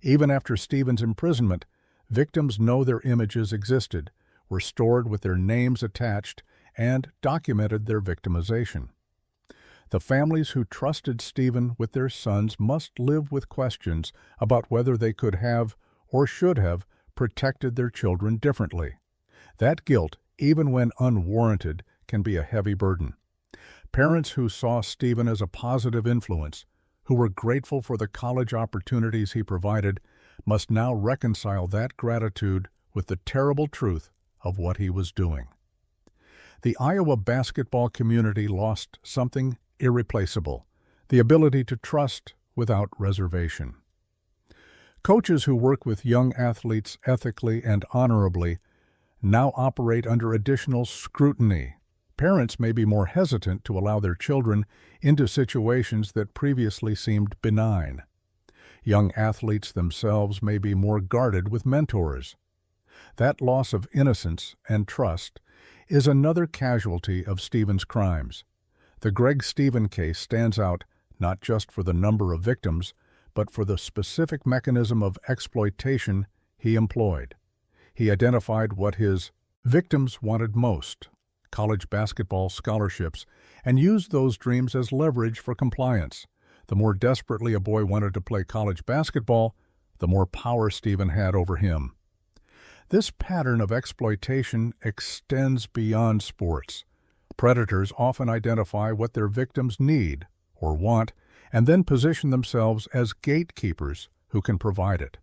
Speaker 1: Even after Stevens' imprisonment, victims know their images existed, were stored with their names attached, and documented their victimization. The families who trusted Stephen with their sons must live with questions about whether they could have or should have protected their children differently. That guilt, even when unwarranted, can be a heavy burden. Parents who saw Stephen as a positive influence, who were grateful for the college opportunities he provided, must now reconcile that gratitude with the terrible truth of what he was doing. The Iowa basketball community lost something irreplaceable: the ability to trust without reservation. Coaches who work with young athletes ethically and honorably now operate under additional scrutiny. Parents may be more hesitant to allow their children into situations that previously seemed benign. Young athletes themselves may be more guarded with mentors. That loss of innocence and trust is another casualty of Stevens' crimes. The Greg Stevens case stands out not just for the number of victims, but for the specific mechanism of exploitation he employed. He identified what his victims wanted most: college basketball scholarships, and used those dreams as leverage for compliance. The more desperately a boy wanted to play college basketball, the more power Stephen had over him. This pattern of exploitation extends beyond sports. Predators often identify what their victims need or want, and then position themselves as gatekeepers who can provide it.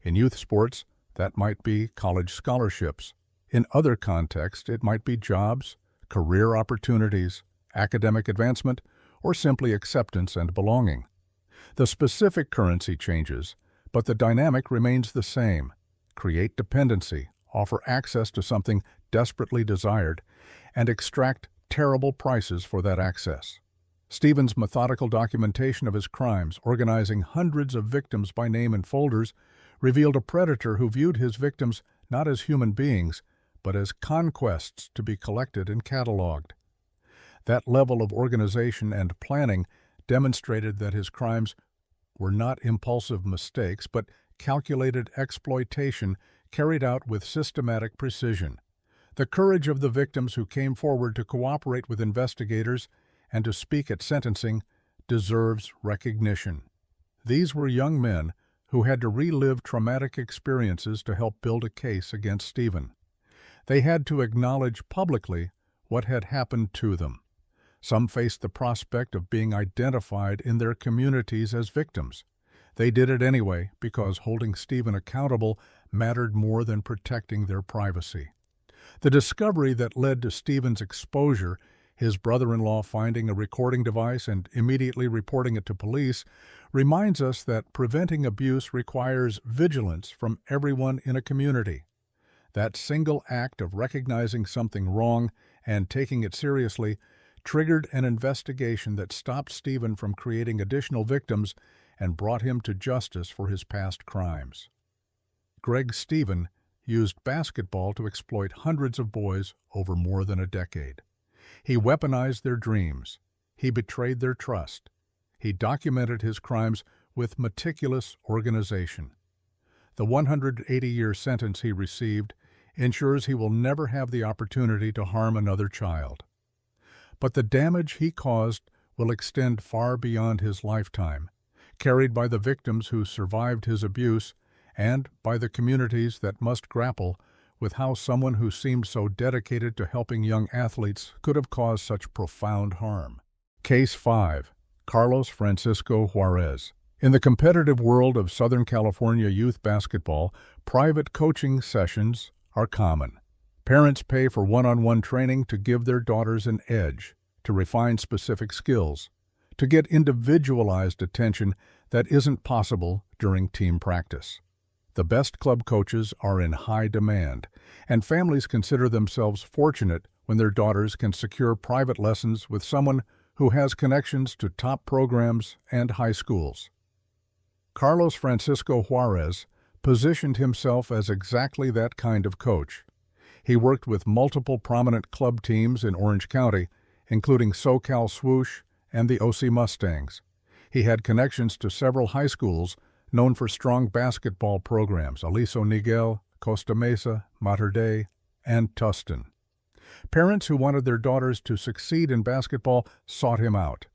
Speaker 1: In youth sports, that might be college scholarships. In other contexts, it might be jobs, career opportunities, academic advancement, or simply acceptance and belonging. The specific currency changes, but the dynamic remains the same: create dependency, offer access to something desperately desired, and extract terrible prices for that access. Stevens' methodical documentation of his crimes, organizing hundreds of victims by name in folders, revealed a predator who viewed his victims not as human beings, but as conquests to be collected and cataloged. That level of organization and planning demonstrated that his crimes were not impulsive mistakes, but calculated exploitation carried out with systematic precision. The courage of the victims who came forward to cooperate with investigators and to speak at sentencing deserves recognition. These were young men who had to relive traumatic experiences to help build a case against Stephen. They had to acknowledge publicly what had happened to them. Some faced the prospect of being identified in their communities as victims. They did it anyway because holding Stephen accountable mattered more than protecting their privacy. The discovery that led to Stephen's exposure, his brother-in-law finding a recording device and immediately reporting it to police, reminds us that preventing abuse requires vigilance from everyone in a community. That single act of recognizing something wrong and taking it seriously triggered an investigation that stopped Stephen from creating additional victims and brought him to justice for his past crimes. Greg Stephen used basketball to exploit hundreds of boys over more than a decade. He weaponized their dreams. He betrayed their trust. He documented his crimes with meticulous organization. The 180-year sentence he received ensures he will never have the opportunity to harm another child. But the damage he caused will extend far beyond his lifetime, carried by the victims who survived his abuse and by the communities that must grapple with how someone who seemed so dedicated to helping young athletes could have caused such profound harm. Case 5. Carlos Francisco Juarez. In the competitive world of Southern California youth basketball, private coaching sessions are common. Parents pay for one-on-one training to give their daughters an edge, to refine specific skills, to get individualized attention that isn't possible during team practice. The best club coaches are in high demand, and families consider themselves fortunate when their daughters can secure private lessons with someone who has connections to top programs and high schools. Carlos Francisco Juarez positioned himself as exactly that kind of coach. He worked with multiple prominent club teams in Orange County, including SoCal Swoosh and the OC Mustangs. He had connections to several high schools known for strong basketball programs: Aliso Niguel, Costa Mesa, Mater Dei, and Tustin. Parents who wanted their daughters to succeed in basketball sought him out.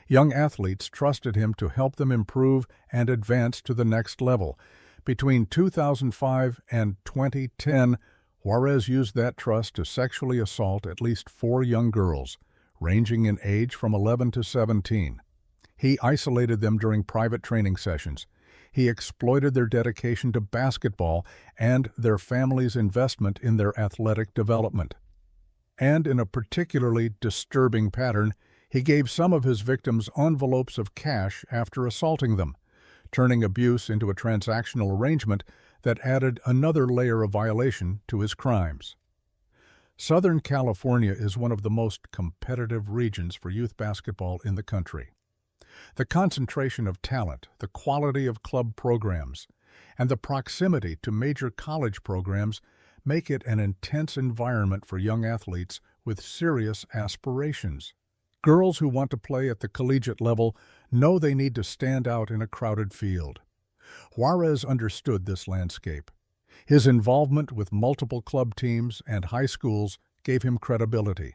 Speaker 1: Young athletes trusted him to help them improve and advance to the next level. Between 2005 and 2010, Juarez used that trust to sexually assault at least 4 young girls, ranging in age from 11 to 17. He isolated them during private training sessions. He exploited their dedication to basketball and their family's investment in their athletic development. And in a particularly disturbing pattern, he gave some of his victims envelopes of cash after assaulting them, turning abuse into a transactional arrangement that added another layer of violation to his crimes. Southern California is one of the most competitive regions for youth basketball in the country. The concentration of talent, the quality of club programs, and the proximity to major college programs make it an intense environment for young athletes with serious aspirations. Girls who want to play at the collegiate level know they need to stand out in a crowded field. Juarez understood this landscape. His involvement with multiple club teams and high schools gave him credibility.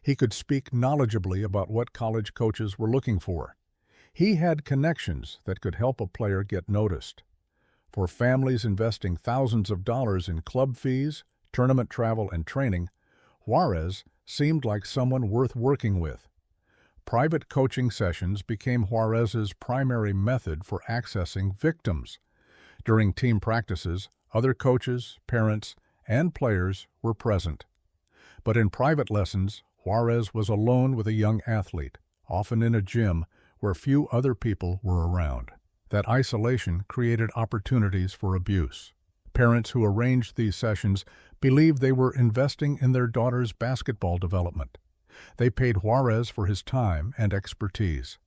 Speaker 1: He could speak knowledgeably about what college coaches were looking for. He had connections that could help a player get noticed. For families investing thousands of dollars in club fees, tournament travel, and training, Juarez seemed like someone worth working with. Private coaching sessions became Juarez's primary method for accessing victims. During team practices, other coaches, parents, and players were present. But in private lessons, Juarez was alone with a young athlete, often in a gym where few other people were around. That isolation created opportunities for abuse. Parents who arranged these sessions believed they were investing in their daughter's basketball development. They paid Juarez for his time and expertise.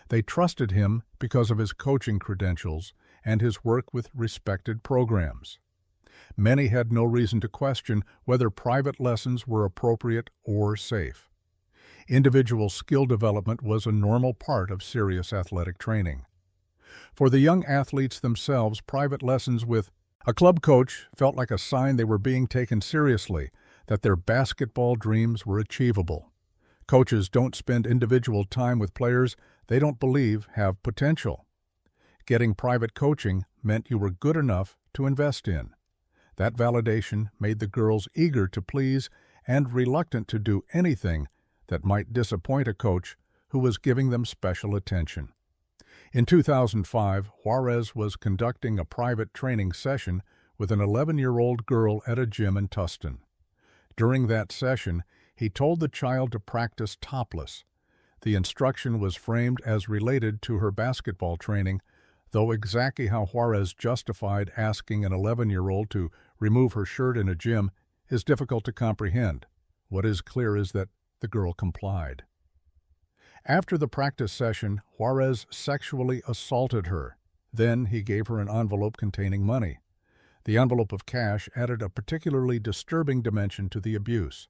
Speaker 1: They trusted him because of his coaching credentials and his work with respected programs. Many had no reason to question whether private lessons were appropriate or safe. Individual skill development was a normal part of serious athletic training. For the young athletes themselves, private lessons with a club coach felt like a sign they were being taken seriously, that their basketball dreams were achievable. Coaches don't spend individual time with players they don't believe have potential. Getting private coaching meant you were good enough to invest in. That validation made the girls eager to please and reluctant to do anything that might disappoint a coach who was giving them special attention. In 2005, Juarez was conducting a private training session with an 11-year-old girl at a gym in Tustin. During that session, he told the child to practice topless. The instruction was framed as related to her basketball training, though exactly how Juarez justified asking an 11-year-old to remove her shirt in a gym is difficult to comprehend. What is clear is that the girl complied. After the practice session, Juarez sexually assaulted her. Then he gave her an envelope containing money. The envelope of cash added a particularly disturbing dimension to the abuse.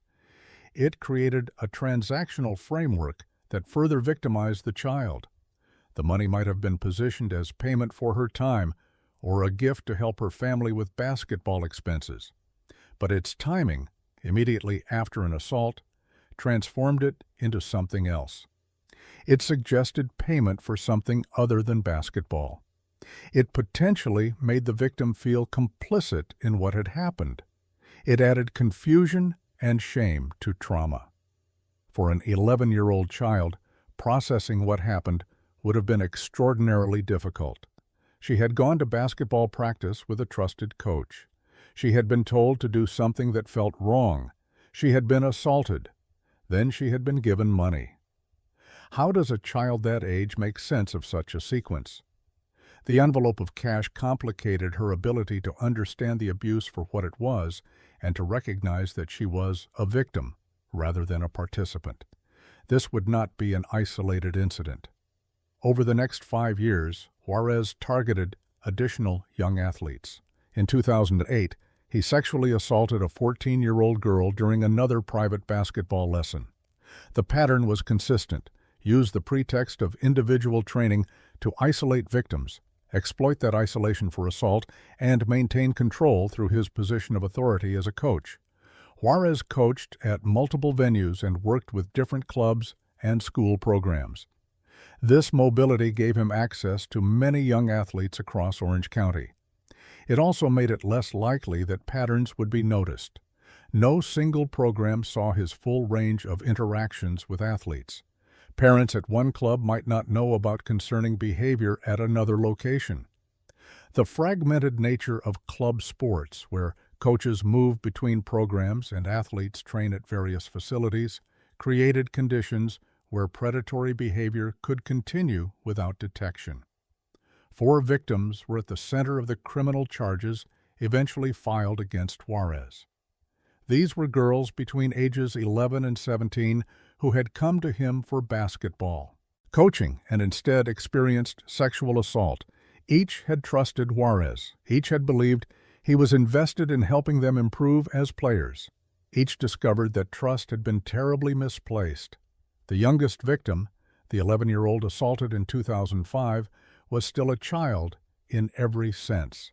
Speaker 1: It created a transactional framework that further victimized the child. The money might have been positioned as payment for her time or a gift to help her family with basketball expenses. But its timing, immediately after an assault, transformed it into something else. It suggested payment for something other than basketball. It potentially made the victim feel complicit in what had happened. It added confusion and shame to trauma. For an 11-year-old child, processing what happened would have been extraordinarily difficult. She had gone to basketball practice with a trusted coach. She had been told to do something that felt wrong. She had been assaulted. Then she had been given money. How does a child that age make sense of such a sequence? The envelope of cash complicated her ability to understand the abuse for what it was and to recognize that she was a victim rather than a participant. This would not be an isolated incident. Over the next 5 years, Juarez targeted additional young athletes. In 2008, he sexually assaulted a 14-year-old girl during another private basketball lesson. The pattern was consistent: use the pretext of individual training to isolate victims, exploit that isolation for assault, and maintain control through his position of authority as a coach. Juarez coached at multiple venues and worked with different clubs and school programs. This mobility gave him access to many young athletes across Orange County. It also made it less likely that patterns would be noticed. No single program saw his full range of interactions with athletes. Parents at one club might not know about concerning behavior at another location. The fragmented nature of club sports, where coaches move between programs and athletes train at various facilities, created conditions where predatory behavior could continue without detection. 4 victims were at the center of the criminal charges eventually filed against Juarez. These were girls between ages 11 and 17 who had come to him for basketball coaching and instead experienced sexual assault. Each had trusted Juarez. Each had believed he was invested in helping them improve as players. Each discovered that trust had been terribly misplaced. The youngest victim, the 11-year-old assaulted in 2005, was still a child in every sense.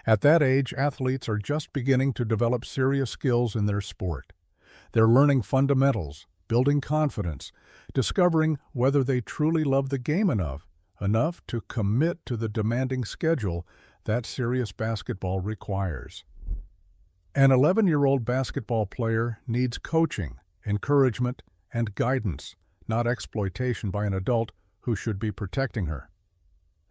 Speaker 1: At that age, athletes are just beginning to develop serious skills in their sport. They're learning fundamentals, building confidence, discovering whether they truly love the game enough to commit to the demanding schedule that serious basketball requires. An 11-year-old basketball player needs coaching, encouragement, and guidance, not exploitation by an adult who should be protecting her.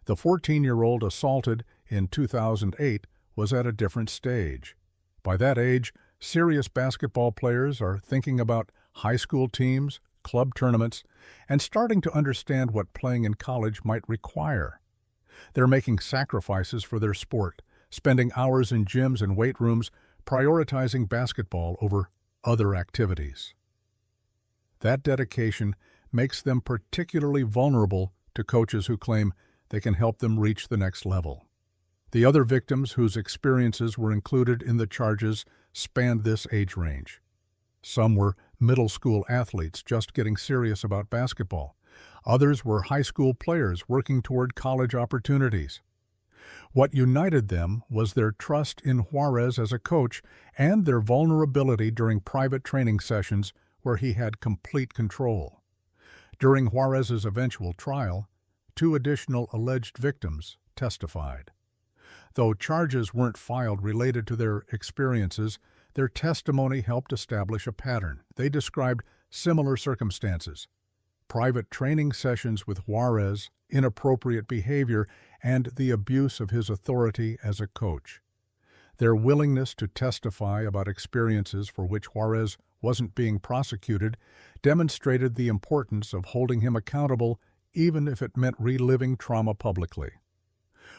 Speaker 1: The 14-year-old assaulted in 2008 was at a different stage. By that age, serious basketball players are thinking about high school teams, club tournaments, and starting to understand what playing in college might require. They're making sacrifices for their sport, spending hours in gyms and weight rooms, prioritizing basketball over other activities. That dedication makes them particularly vulnerable to coaches who claim they can help them reach the next level. The other victims whose experiences were included in the charges spanned this age range. Some were middle school athletes just getting serious about basketball. Others were high school players working toward college opportunities. What united them was their trust in Juarez as a coach and their vulnerability during private training sessions where he had complete control. During Juarez's eventual trial, 2 additional alleged victims testified. Though charges weren't filed related to their experiences, their testimony helped establish a pattern. They described similar circumstances: private training sessions with Juarez, inappropriate behavior, and the abuse of his authority as a coach. Their willingness to testify about experiences for which Juarez wasn't being prosecuted demonstrated the importance of holding him accountable, even if it meant reliving trauma publicly.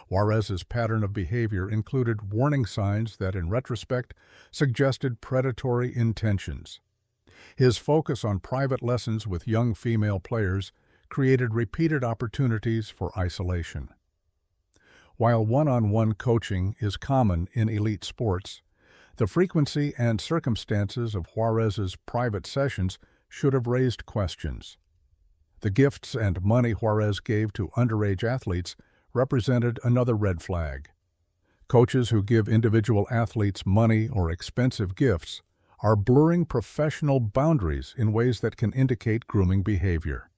Speaker 1: Juarez's pattern of behavior included warning signs that, in retrospect, suggested predatory intentions. His focus on private lessons with young female players created repeated opportunities for isolation. While one-on-one coaching is common in elite sports, the frequency and circumstances of Juarez's private sessions should have raised questions. The gifts and money Juarez gave to underage athletes represented another red flag. Coaches who give individual athletes money or expensive gifts are blurring professional boundaries in ways that can indicate grooming behavior.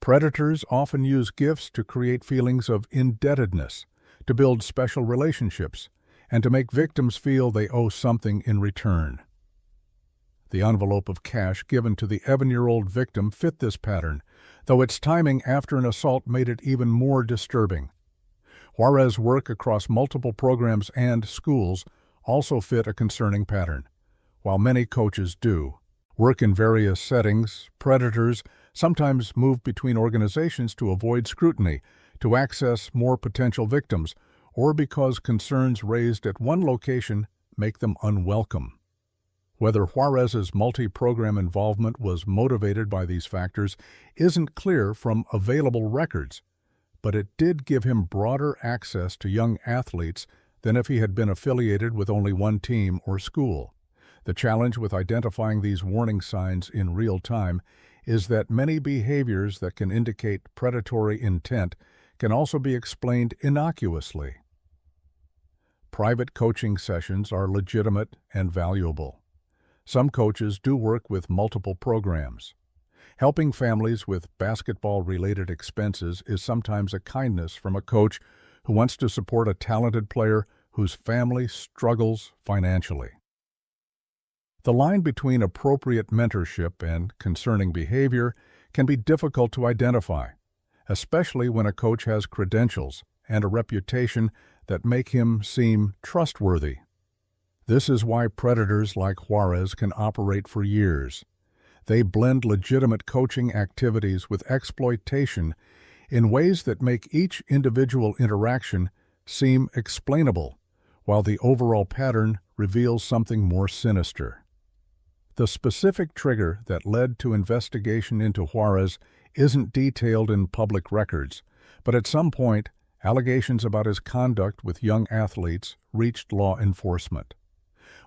Speaker 1: Predators often use gifts to create feelings of indebtedness, to build special relationships, and to make victims feel they owe something in return. The envelope of cash given to the 11-year-old victim fit this pattern, though its timing after an assault made it even more disturbing. Juarez's work across multiple programs and schools also fit a concerning pattern. While many coaches do work in various settings, predators sometimes move between organizations to avoid scrutiny, to access more potential victims, or because concerns raised at one location make them unwelcome. Whether Juarez's multi-program involvement was motivated by these factors isn't clear from available records, but it did give him broader access to young athletes than if he had been affiliated with only one team or school. The challenge with identifying these warning signs in real time is that many behaviors that can indicate predatory intent can also be explained innocuously. Private coaching sessions are legitimate and valuable. Some coaches do work with multiple programs. Helping families with basketball-related expenses is sometimes a kindness from a coach who wants to support a talented player whose family struggles financially. The line between appropriate mentorship and concerning behavior can be difficult to identify, especially when a coach has credentials and a reputation that make him seem trustworthy. This is why predators like Juarez can operate for years. They blend legitimate coaching activities with exploitation in ways that make each individual interaction seem explainable, while the overall pattern reveals something more sinister. The specific trigger that led to investigation into Juarez isn't detailed in public records, but at some point, allegations about his conduct with young athletes reached law enforcement.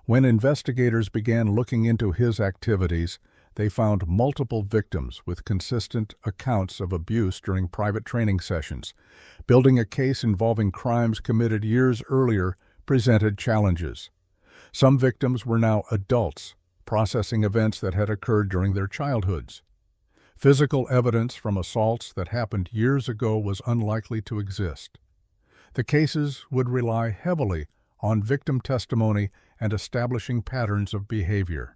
Speaker 1: When investigators began looking into his activities, they found multiple victims with consistent accounts of abuse during private training sessions. Building a case involving crimes committed years earlier presented challenges. Some victims were now adults, processing events that had occurred during their childhoods. Physical evidence from assaults that happened years ago was unlikely to exist. The cases would rely heavily on victim testimony and establishing patterns of behavior.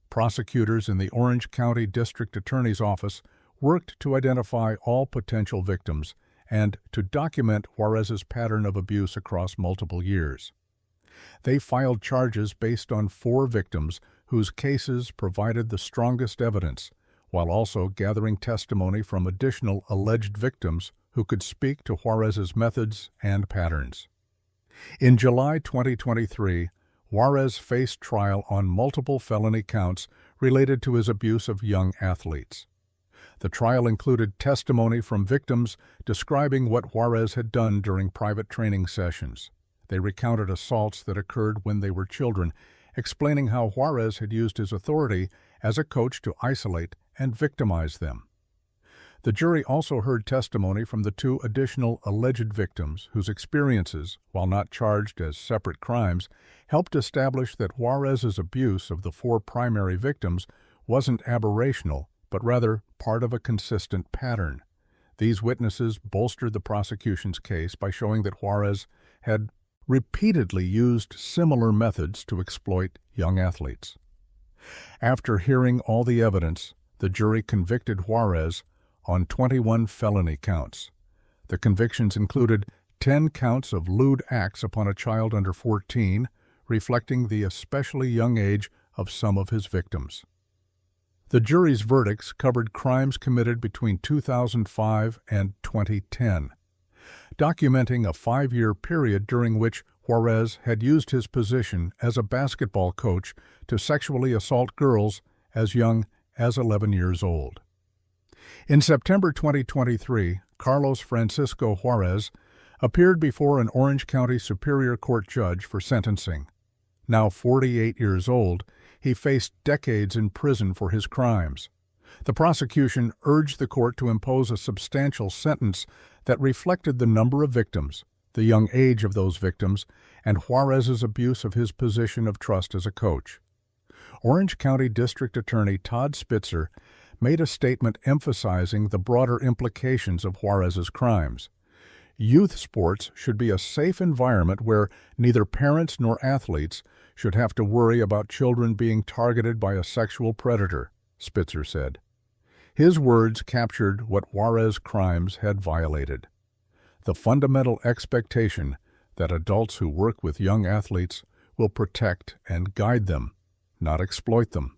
Speaker 1: Prosecutors in the Orange County District Attorney's Office worked to identify all potential victims and to document Juarez's pattern of abuse across multiple years. They filed charges based on 4 victims whose cases provided the strongest evidence, while also gathering testimony from additional alleged victims who could speak to Juarez's methods and patterns. In July 2023, Juarez faced trial on multiple felony counts related to his abuse of young athletes. The trial included testimony from victims describing what Juarez had done during private training sessions. They recounted assaults that occurred when they were children, explaining how Juarez had used his authority as a coach to isolate and victimize them. The jury also heard testimony from the two additional alleged victims whose experiences, while not charged as separate crimes, helped establish that Juarez's abuse of the four primary victims wasn't aberrational, but rather part of a consistent pattern. These witnesses bolstered the prosecution's case by showing that Juarez had repeatedly used similar methods to exploit young athletes. After hearing all the evidence, the jury convicted Juarez on 21 felony counts. The convictions included 10 counts of lewd acts upon a child under 14, reflecting the especially young age of some of his victims. The jury's verdicts covered crimes committed between 2005 and 2010, documenting a 5-year period during which Juarez had used his position as a basketball coach to sexually assault girls as young as 11 years old. In September 2023, Carlos Francisco Juarez appeared before an Orange County Superior Court judge for sentencing. Now 48 years old, he faced decades in prison for his crimes. The prosecution urged the court to impose a substantial sentence that reflected the number of victims, the young age of those victims, and Juarez's abuse of his position of trust as a coach. Orange County District Attorney Todd Spitzer made a statement emphasizing the broader implications of Juarez's crimes. Youth sports should be a safe environment where neither parents nor athletes should have to worry about children being targeted by a sexual predator, Spitzer said. His words captured what Juarez's crimes had violated: the fundamental expectation that adults who work with young athletes will protect and guide them, not exploit them.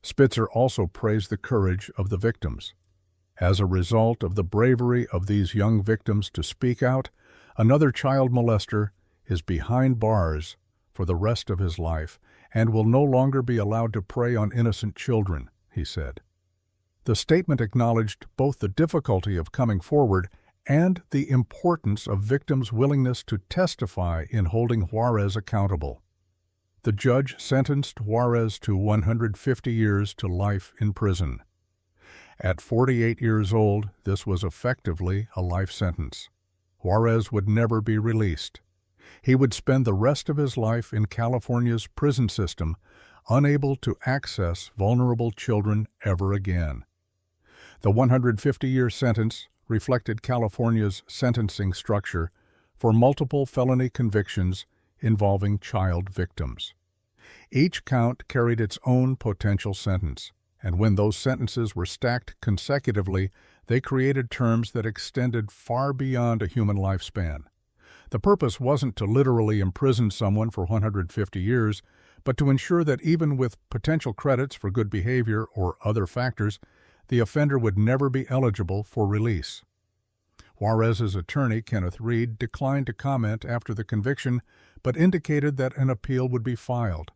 Speaker 1: Spitzer also praised the courage of the victims. As a result of the bravery of these young victims to speak out, another child molester is behind bars for the rest of his life and will no longer be allowed to prey on innocent children, he said. The statement acknowledged both the difficulty of coming forward and the importance of victims' willingness to testify in holding Juarez accountable. The judge sentenced Juarez to 150 years to life in prison. At 48 years old, this was effectively a life sentence. Juarez would never be released. He would spend the rest of his life in California's prison system, unable to access vulnerable children ever again. The 150-year sentence reflected California's sentencing structure for multiple felony convictions involving child victims. Each count carried its own potential sentence, and when those sentences were stacked consecutively, they created terms that extended far beyond a human lifespan. The purpose wasn't to literally imprison someone for 150 years, but to ensure that even with potential credits for good behavior or other factors, the offender would never be eligible for release. Juarez's attorney, Kenneth Reed, declined to comment after the conviction, but indicated that an appeal would be filed.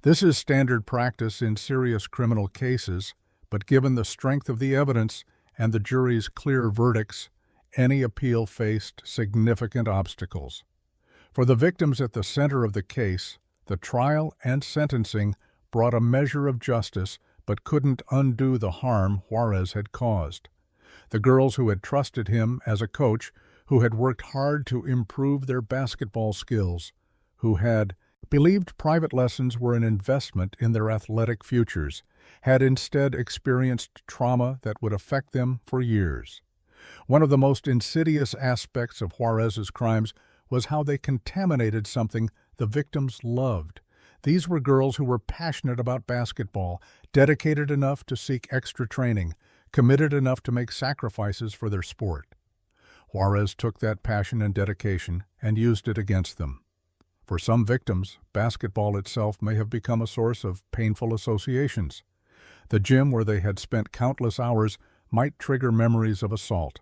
Speaker 1: This is standard practice in serious criminal cases, but given the strength of the evidence and the jury's clear verdicts, any appeal faced significant obstacles. For the victims at the center of the case, the trial and sentencing brought a measure of justice but couldn't undo the harm Juarez had caused. The girls who had trusted him as a coach, who had worked hard to improve their basketball skills, who had believed private lessons were an investment in their athletic futures, had instead experienced trauma that would affect them for years. One of the most insidious aspects of Juarez's crimes was how they contaminated something the victims loved. These were girls who were passionate about basketball, dedicated enough to seek extra training, committed enough to make sacrifices for their sport. Juarez took that passion and dedication and used it against them. For some victims, basketball itself may have become a source of painful associations. The gym where they had spent countless hours might trigger memories of assault.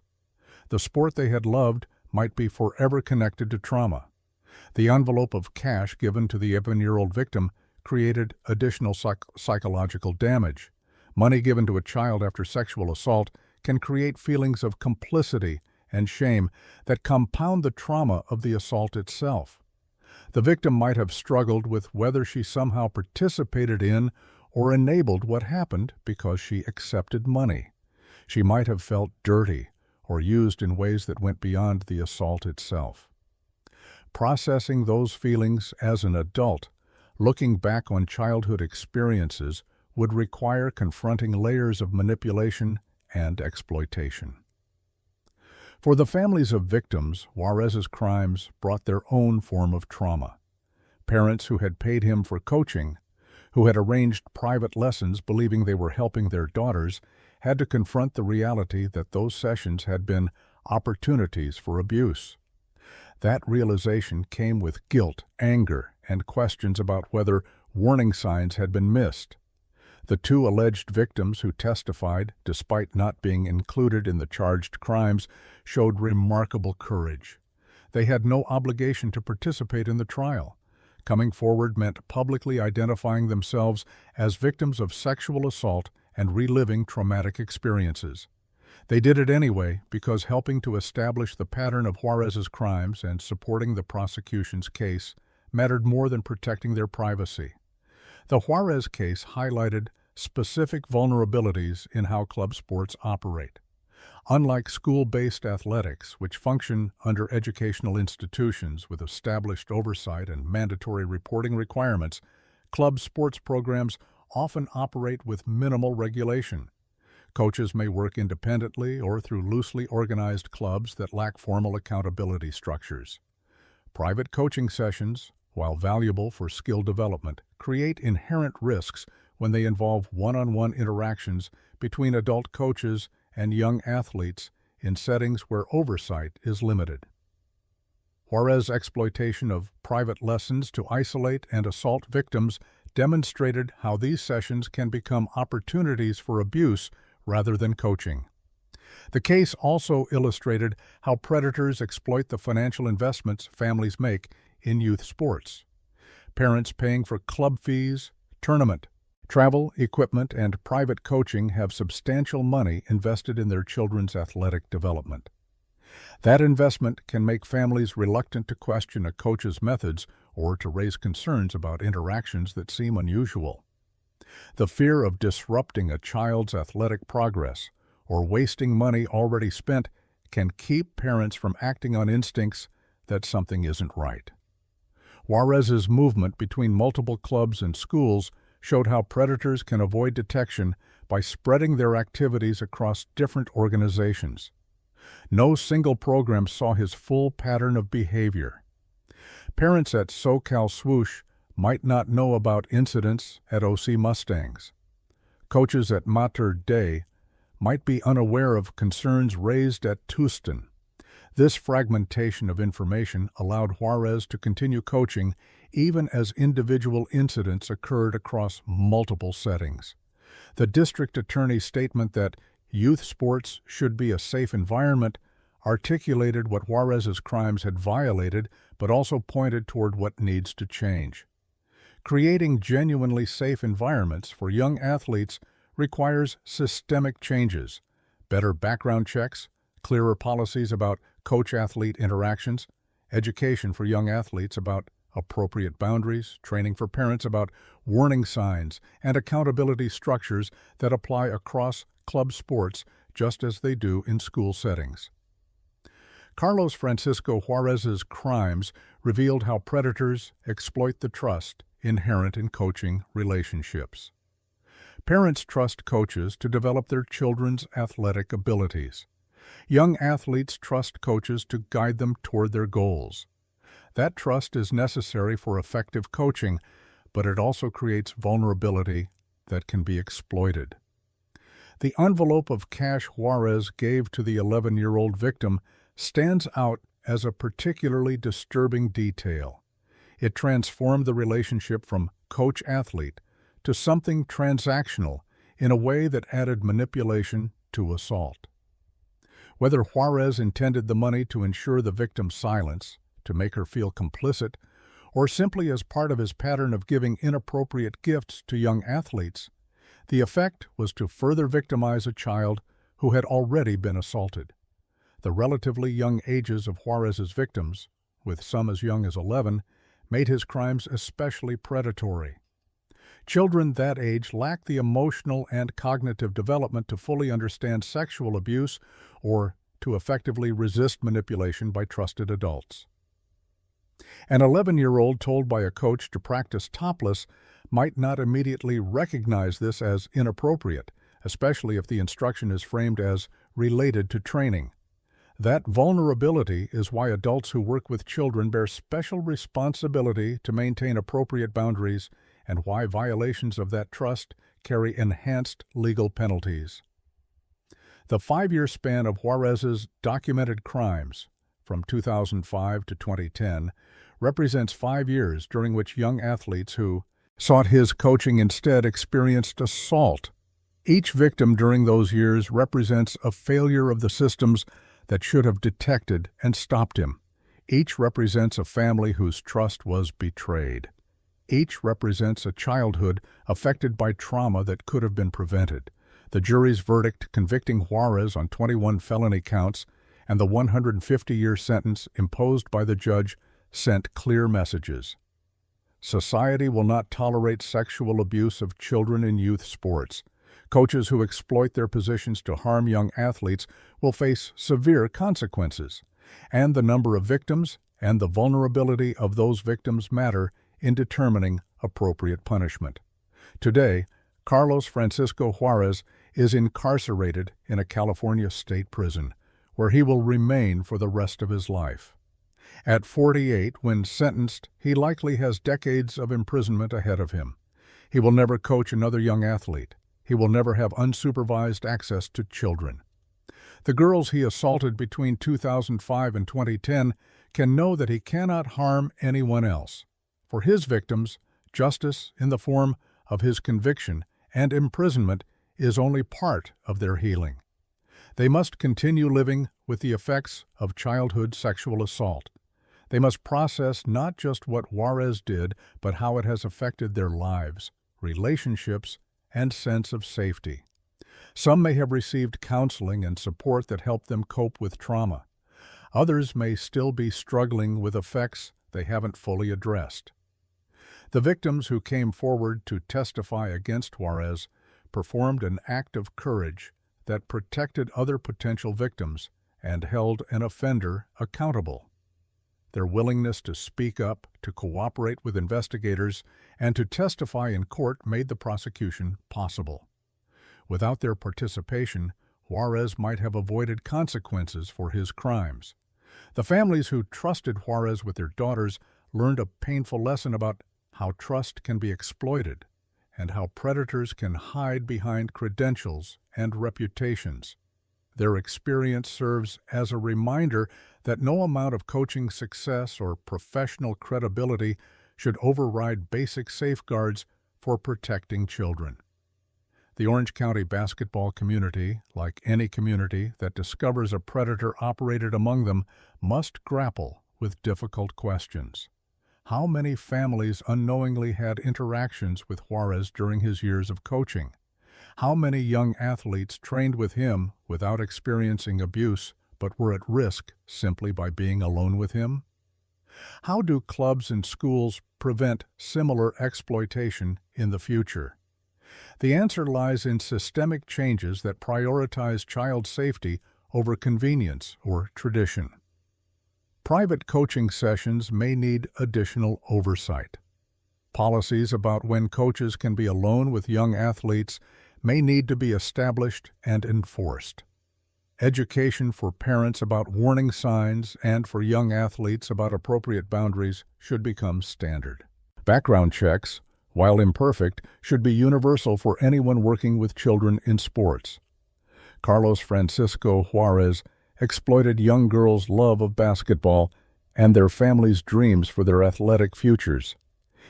Speaker 1: The sport they had loved might be forever connected to trauma. The envelope of cash given to the 11-year-old victim created additional psychological damage. Money given to a child after sexual assault can create feelings of complicity and shame that compound the trauma of the assault itself. The victim might have struggled with whether she somehow participated in or enabled what happened because she accepted money. She might have felt dirty or used in ways that went beyond the assault itself. Processing those feelings as an adult, looking back on childhood experiences, would require confronting layers of manipulation and exploitation. For the families of victims, Juarez's crimes brought their own form of trauma. Parents who had paid him for coaching, who had arranged private lessons believing they were helping their daughters, had to confront the reality that those sessions had been opportunities for abuse. That realization came with guilt, anger, and questions about whether warning signs had been missed. The two alleged victims who testified, despite not being included in the charged crimes, showed remarkable courage. They had no obligation to participate in the trial. Coming forward meant publicly identifying themselves as victims of sexual assault and reliving traumatic experiences. They did it anyway because helping to establish the pattern of Juarez's crimes and supporting the prosecution's case mattered more than protecting their privacy. The Juarez case highlighted specific vulnerabilities in how club sports operate. Unlike school-based athletics, which function under educational institutions with established oversight and mandatory reporting requirements, club sports programs often operate with minimal regulation. Coaches may work independently or through loosely organized clubs that lack formal accountability structures. Private coaching sessions, while valuable for skill development, create inherent risks when they involve one-on-one interactions between adult coaches and young athletes in settings where oversight is limited. Juarez's exploitation of private lessons to isolate and assault victims demonstrated how these sessions can become opportunities for abuse rather than coaching. The case also illustrated how predators exploit the financial investments families make in youth sports. Parents paying for club fees, tournament, travel, equipment, and private coaching have substantial money invested in their children's athletic development. That investment can make families reluctant to question a coach's methods or to raise concerns about interactions that seem unusual. The fear of disrupting a child's athletic progress or wasting money already spent can keep parents from acting on instincts that something isn't right. Juarez's movement between multiple clubs and schools showed how predators can avoid detection by spreading their activities across different organizations. No single program saw his full pattern of behavior. Parents at SoCal Swoosh might not know about incidents at OC Mustangs. Coaches at Mater Dei might be unaware of concerns raised at Tucson. This fragmentation of information allowed Juarez to continue coaching even as individual incidents occurred across multiple settings. The district attorney's statement that youth sports should be a safe environment articulated what Juarez's crimes had violated, but also pointed toward what needs to change. Creating genuinely safe environments for young athletes requires systemic changes, better background checks, clearer policies about coach-athlete interactions, education for young athletes about appropriate boundaries, training for parents about warning signs, and accountability structures that apply across club sports just as they do in school settings. Carlos Francisco Juarez's crimes revealed how predators exploit the trust inherent in coaching relationships. Parents trust coaches to develop their children's athletic abilities. Young athletes trust coaches to guide them toward their goals. That trust is necessary for effective coaching, but it also creates vulnerability that can be exploited. The envelope of cash Juarez gave to the 11-year-old victim stands out as a particularly disturbing detail. It transformed the relationship from coach-athlete to something transactional in a way that added manipulation to assault. Whether Juarez intended the money to ensure the victim's silence, to make her feel complicit, or simply as part of his pattern of giving inappropriate gifts to young athletes, the effect was to further victimize a child who had already been assaulted. The relatively young ages of Juarez's victims, with some as young as 11, made his crimes especially predatory. Children that age lack the emotional and cognitive development to fully understand sexual abuse or to effectively resist manipulation by trusted adults. An 11-year-old told by a coach to practice topless might not immediately recognize this as inappropriate, especially if the instruction is framed as related to training. That vulnerability is why adults who work with children bear special responsibility to maintain appropriate boundaries and why violations of that trust carry enhanced legal penalties. The 5-year span of Juarez's documented crimes, from 2005 to 2010, represents 5 years during which young athletes who sought his coaching instead experienced assault. Each victim during those years represents a failure of the systems that should have detected and stopped him. Each represents a family whose trust was betrayed. Each represents a childhood affected by trauma that could have been prevented. The jury's verdict convicting Juarez on 21 felony counts and the 150-year sentence imposed by the judge sent clear messages. Society will not tolerate sexual abuse of children in youth sports. Coaches who exploit their positions to harm young athletes will face severe consequences, and the number of victims and the vulnerability of those victims matter in determining appropriate punishment. Today, Carlos Francisco Juarez is incarcerated in a California state prison, where he will remain for the rest of his life. At 48, when sentenced, he likely has decades of imprisonment ahead of him. He will never coach another young athlete. He will never have unsupervised access to children. The girls he assaulted between 2005 and 2010 can know that he cannot harm anyone else. For his victims, justice in the form of his conviction and imprisonment is only part of their healing. They must continue living with the effects of childhood sexual assault. They must process not just what Juarez did, but how it has affected their lives, relationships, and sense of safety. Some may have received counseling and support that helped them cope with trauma. Others may still be struggling with effects they haven't fully addressed. The victims who came forward to testify against Juarez performed an act of courage that protected other potential victims and held an offender accountable. Their willingness to speak up, to cooperate with investigators, and to testify in court made the prosecution possible. Without their participation, Juarez might have avoided consequences for his crimes. The families who trusted Juarez with their daughters learned a painful lesson about how trust can be exploited and how predators can hide behind credentials and reputations. Their experience serves as a reminder that no amount of coaching success or professional credibility should override basic safeguards for protecting children. The Orange County basketball community, like any community that discovers a predator operated among them, must grapple with difficult questions. How many families unknowingly had interactions with Juarez during his years of coaching? How many young athletes trained with him without experiencing abuse but were at risk simply by being alone with him? How do clubs and schools prevent similar exploitation in the future? The answer lies in systemic changes that prioritize child safety over convenience or tradition. Private coaching sessions may need additional oversight. Policies about when coaches can be alone with young athletes may need to be established and enforced. Education for parents about warning signs and for young athletes about appropriate boundaries should become standard. Background checks, while imperfect, should be universal for anyone working with children in sports. Carlos Francisco Juarez exploited young girls' love of basketball and their families' dreams for their athletic futures.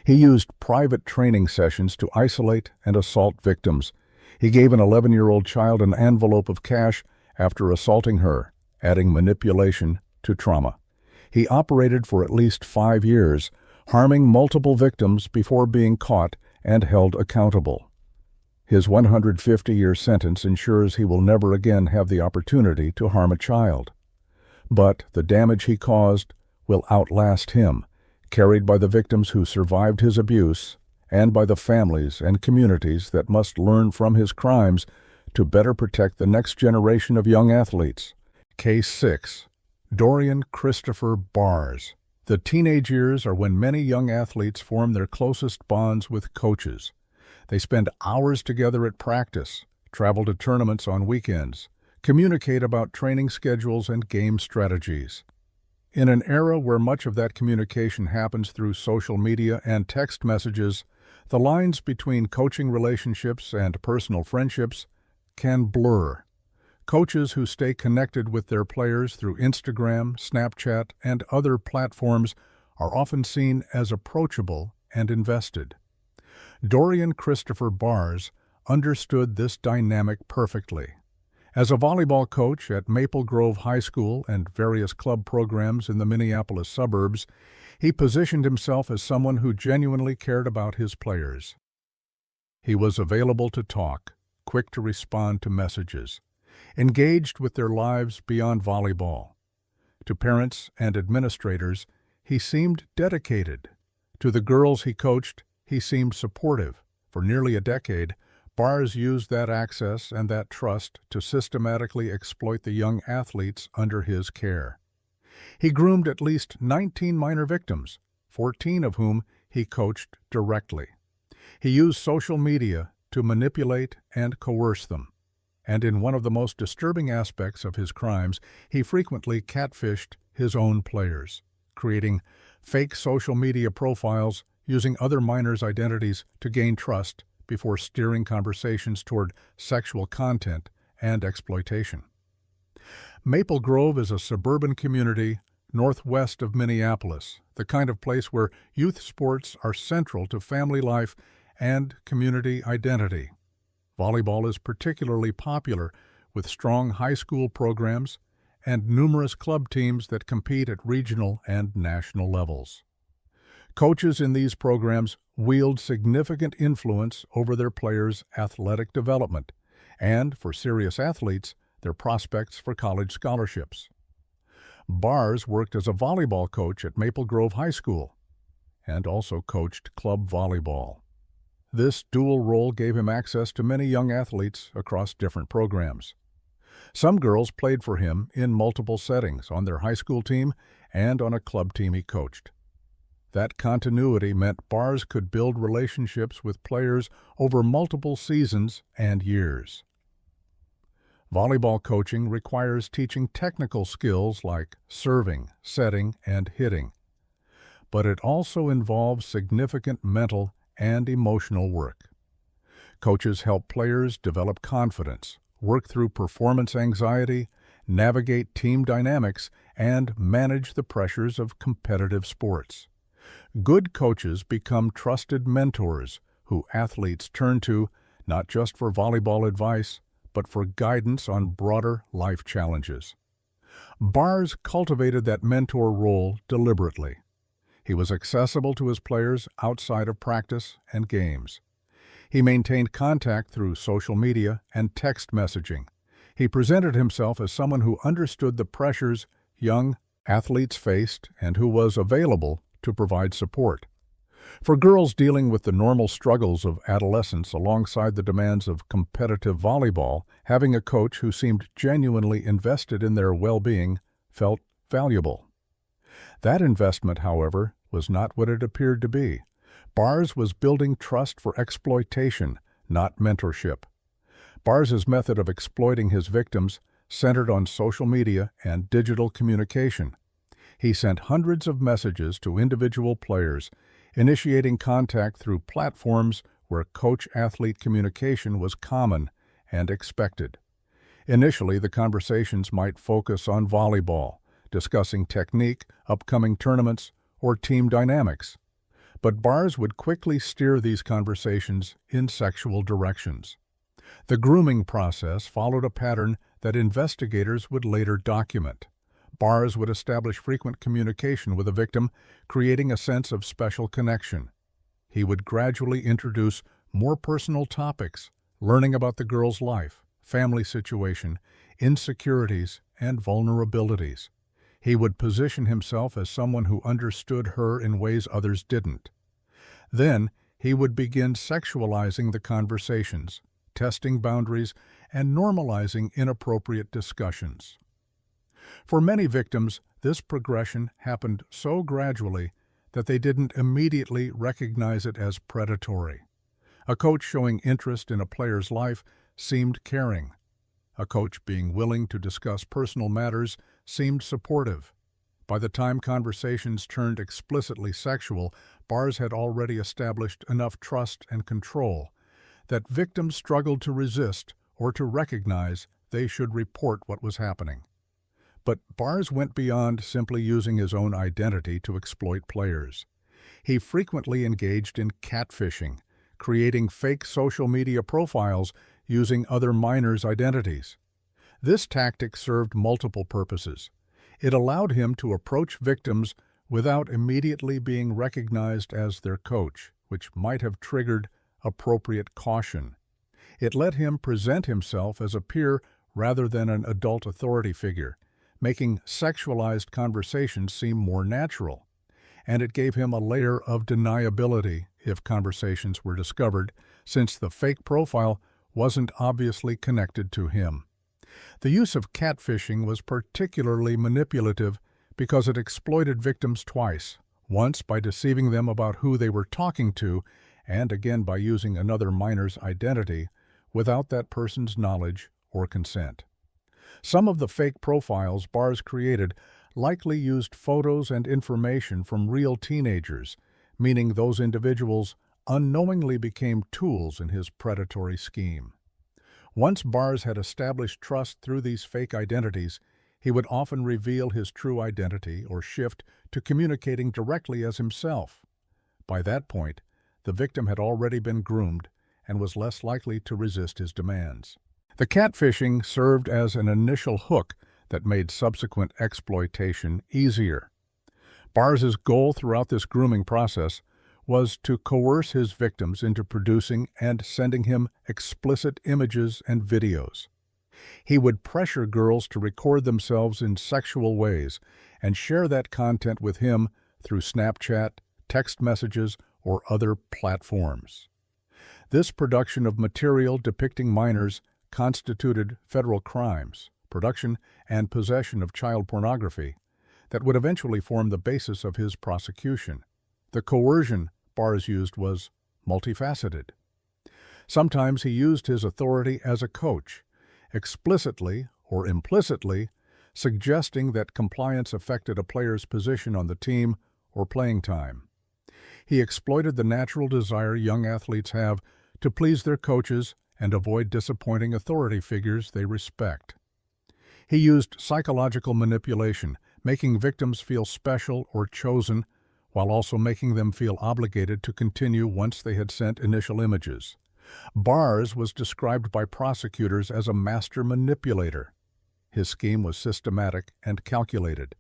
Speaker 1: He used private training sessions to isolate and assault victims. He gave an 11-year-old child an envelope of cash after assaulting her, adding manipulation to trauma. He operated for at least 5 years, harming multiple victims before being caught and held accountable. His 150-year sentence ensures he will never again have the opportunity to harm a child. But the damage he caused will outlast him, carried by the victims who survived his abuse and by the families and communities that must learn from his crimes to better protect the next generation of young athletes. Case 6. Dorian Christopher Bars. The teenage years are when many young athletes form their closest bonds with coaches. They spend hours together at practice, travel to tournaments on weekends, communicate about training schedules and game strategies. In an era where much of that communication happens through social media and text messages, the lines between coaching relationships and personal friendships can blur. Coaches who stay connected with their players through Instagram, Snapchat, and other platforms are often seen as approachable and invested. Dorian Christopher Bars understood this dynamic perfectly. As a volleyball coach at Maple Grove High School and various club programs in the Minneapolis suburbs, he positioned himself as someone who genuinely cared about his players. He was available to talk, quick to respond to messages, engaged with their lives beyond volleyball. To parents and administrators, he seemed dedicated. To the girls he coached, he seemed supportive. For nearly a decade, Bars used that access and that trust to systematically exploit the young athletes under his care. He groomed at least 19 minor victims, 14 of whom he coached directly. He used social media to manipulate and coerce them. And in one of the most disturbing aspects of his crimes, he frequently catfished his own players, creating fake social media profiles using other minors' identities to gain trust before steering conversations toward sexual content and exploitation. Maple Grove is a suburban community northwest of Minneapolis, the kind of place where youth sports are central to family life and community identity. Volleyball is particularly popular, with strong high school programs and numerous club teams that compete at regional and national levels. Coaches in these programs wield significant influence over their players' athletic development and, for serious athletes, their prospects for college scholarships. Bars worked as a volleyball coach at Maple Grove High School and also coached club volleyball. This dual role gave him access to many young athletes across different programs. Some girls played for him in multiple settings on their high school team and on a club team he coached. That continuity meant Bars could build relationships with players over multiple seasons and years. Volleyball coaching requires teaching technical skills like serving, setting, and hitting. But it also involves significant mental and emotional work. Coaches help players develop confidence, work through performance anxiety, navigate team dynamics, and manage the pressures of competitive sports. Good coaches become trusted mentors who athletes turn to not just for volleyball advice, but for guidance on broader life challenges. Bars cultivated that mentor role deliberately. He was accessible to his players outside of practice and games. He maintained contact through social media and text messaging. He presented himself as someone who understood the pressures young athletes faced and who was available to provide support. For girls dealing with the normal struggles of adolescence alongside the demands of competitive volleyball, having a coach who seemed genuinely invested in their well-being felt valuable. That investment, however, was not what it appeared to be. Bars was building trust for exploitation, not mentorship. Bars's method of exploiting his victims centered on social media and digital communication. He sent hundreds of messages to individual players, initiating contact through platforms where coach-athlete communication was common and expected. Initially, the conversations might focus on volleyball, discussing technique, upcoming tournaments, or team dynamics. But Bars would quickly steer these conversations in sexual directions. The grooming process followed a pattern that investigators would later document. Bars would establish frequent communication with a victim, creating a sense of special connection. He would gradually introduce more personal topics, learning about the girl's life, family situation, insecurities, and vulnerabilities. He would position himself as someone who understood her in ways others didn't. Then, he would begin sexualizing the conversations, testing boundaries, and normalizing inappropriate discussions. For many victims, this progression happened so gradually that they didn't immediately recognize it as predatory. A coach showing interest in a player's life seemed caring. A coach being willing to discuss personal matters seemed supportive. By the time conversations turned explicitly sexual, Bars had already established enough trust and control that victims struggled to resist or to recognize they should report what was happening. But Bars went beyond simply using his own identity to exploit players. He frequently engaged in catfishing, creating fake social media profiles using other minors' identities. This tactic served multiple purposes. It allowed him to approach victims without immediately being recognized as their coach, which might have triggered appropriate caution. It let him present himself as a peer rather than an adult authority figure, making sexualized conversations seem more natural. And it gave him a layer of deniability if conversations were discovered, since the fake profile wasn't obviously connected to him. The use of catfishing was particularly manipulative because it exploited victims twice, once by deceiving them about who they were talking to, and again by using another minor's identity without that person's knowledge or consent. Some of the fake profiles Bars created likely used photos and information from real teenagers, meaning those individuals unknowingly became tools in his predatory scheme. Once Bars had established trust through these fake identities, he would often reveal his true identity or shift to communicating directly as himself. By that point, the victim had already been groomed and was less likely to resist his demands. The catfishing served as an initial hook that made subsequent exploitation easier. Bars's goal throughout this grooming process was to coerce his victims into producing and sending him explicit images and videos. He would pressure girls to record themselves in sexual ways and share that content with him through Snapchat, text messages, or other platforms. This production of material depicting minors constituted federal crimes, production and possession of child pornography, that would eventually form the basis of his prosecution. The coercion Bars used was multifaceted. Sometimes he used his authority as a coach, explicitly or implicitly suggesting that compliance affected a player's position on the team or playing time. He exploited the natural desire young athletes have to please their coaches and avoid disappointing authority figures they respect. He used psychological manipulation, making victims feel special or chosen, while also making them feel obligated to continue once they had sent initial images. Bars was described by prosecutors as a master manipulator. His scheme was systematic and calculated.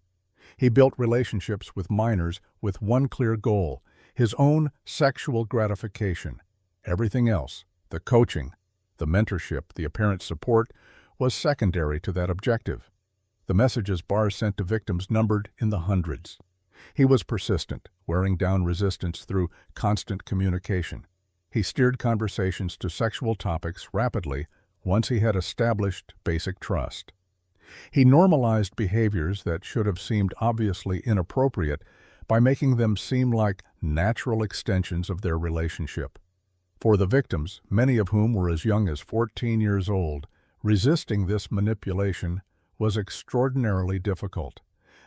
Speaker 1: He built relationships with minors with one clear goal: his own sexual gratification. Everything else, the coaching, the mentorship, the apparent support, was secondary to that objective. The messages Bars sent to victims numbered in the hundreds. He was persistent, wearing down resistance through constant communication. He steered conversations to sexual topics rapidly once he had established basic trust. He normalized behaviors that should have seemed obviously inappropriate by making them seem like natural extensions of their relationship. For the victims, many of whom were as young as 14 years old, resisting this manipulation was extraordinarily difficult.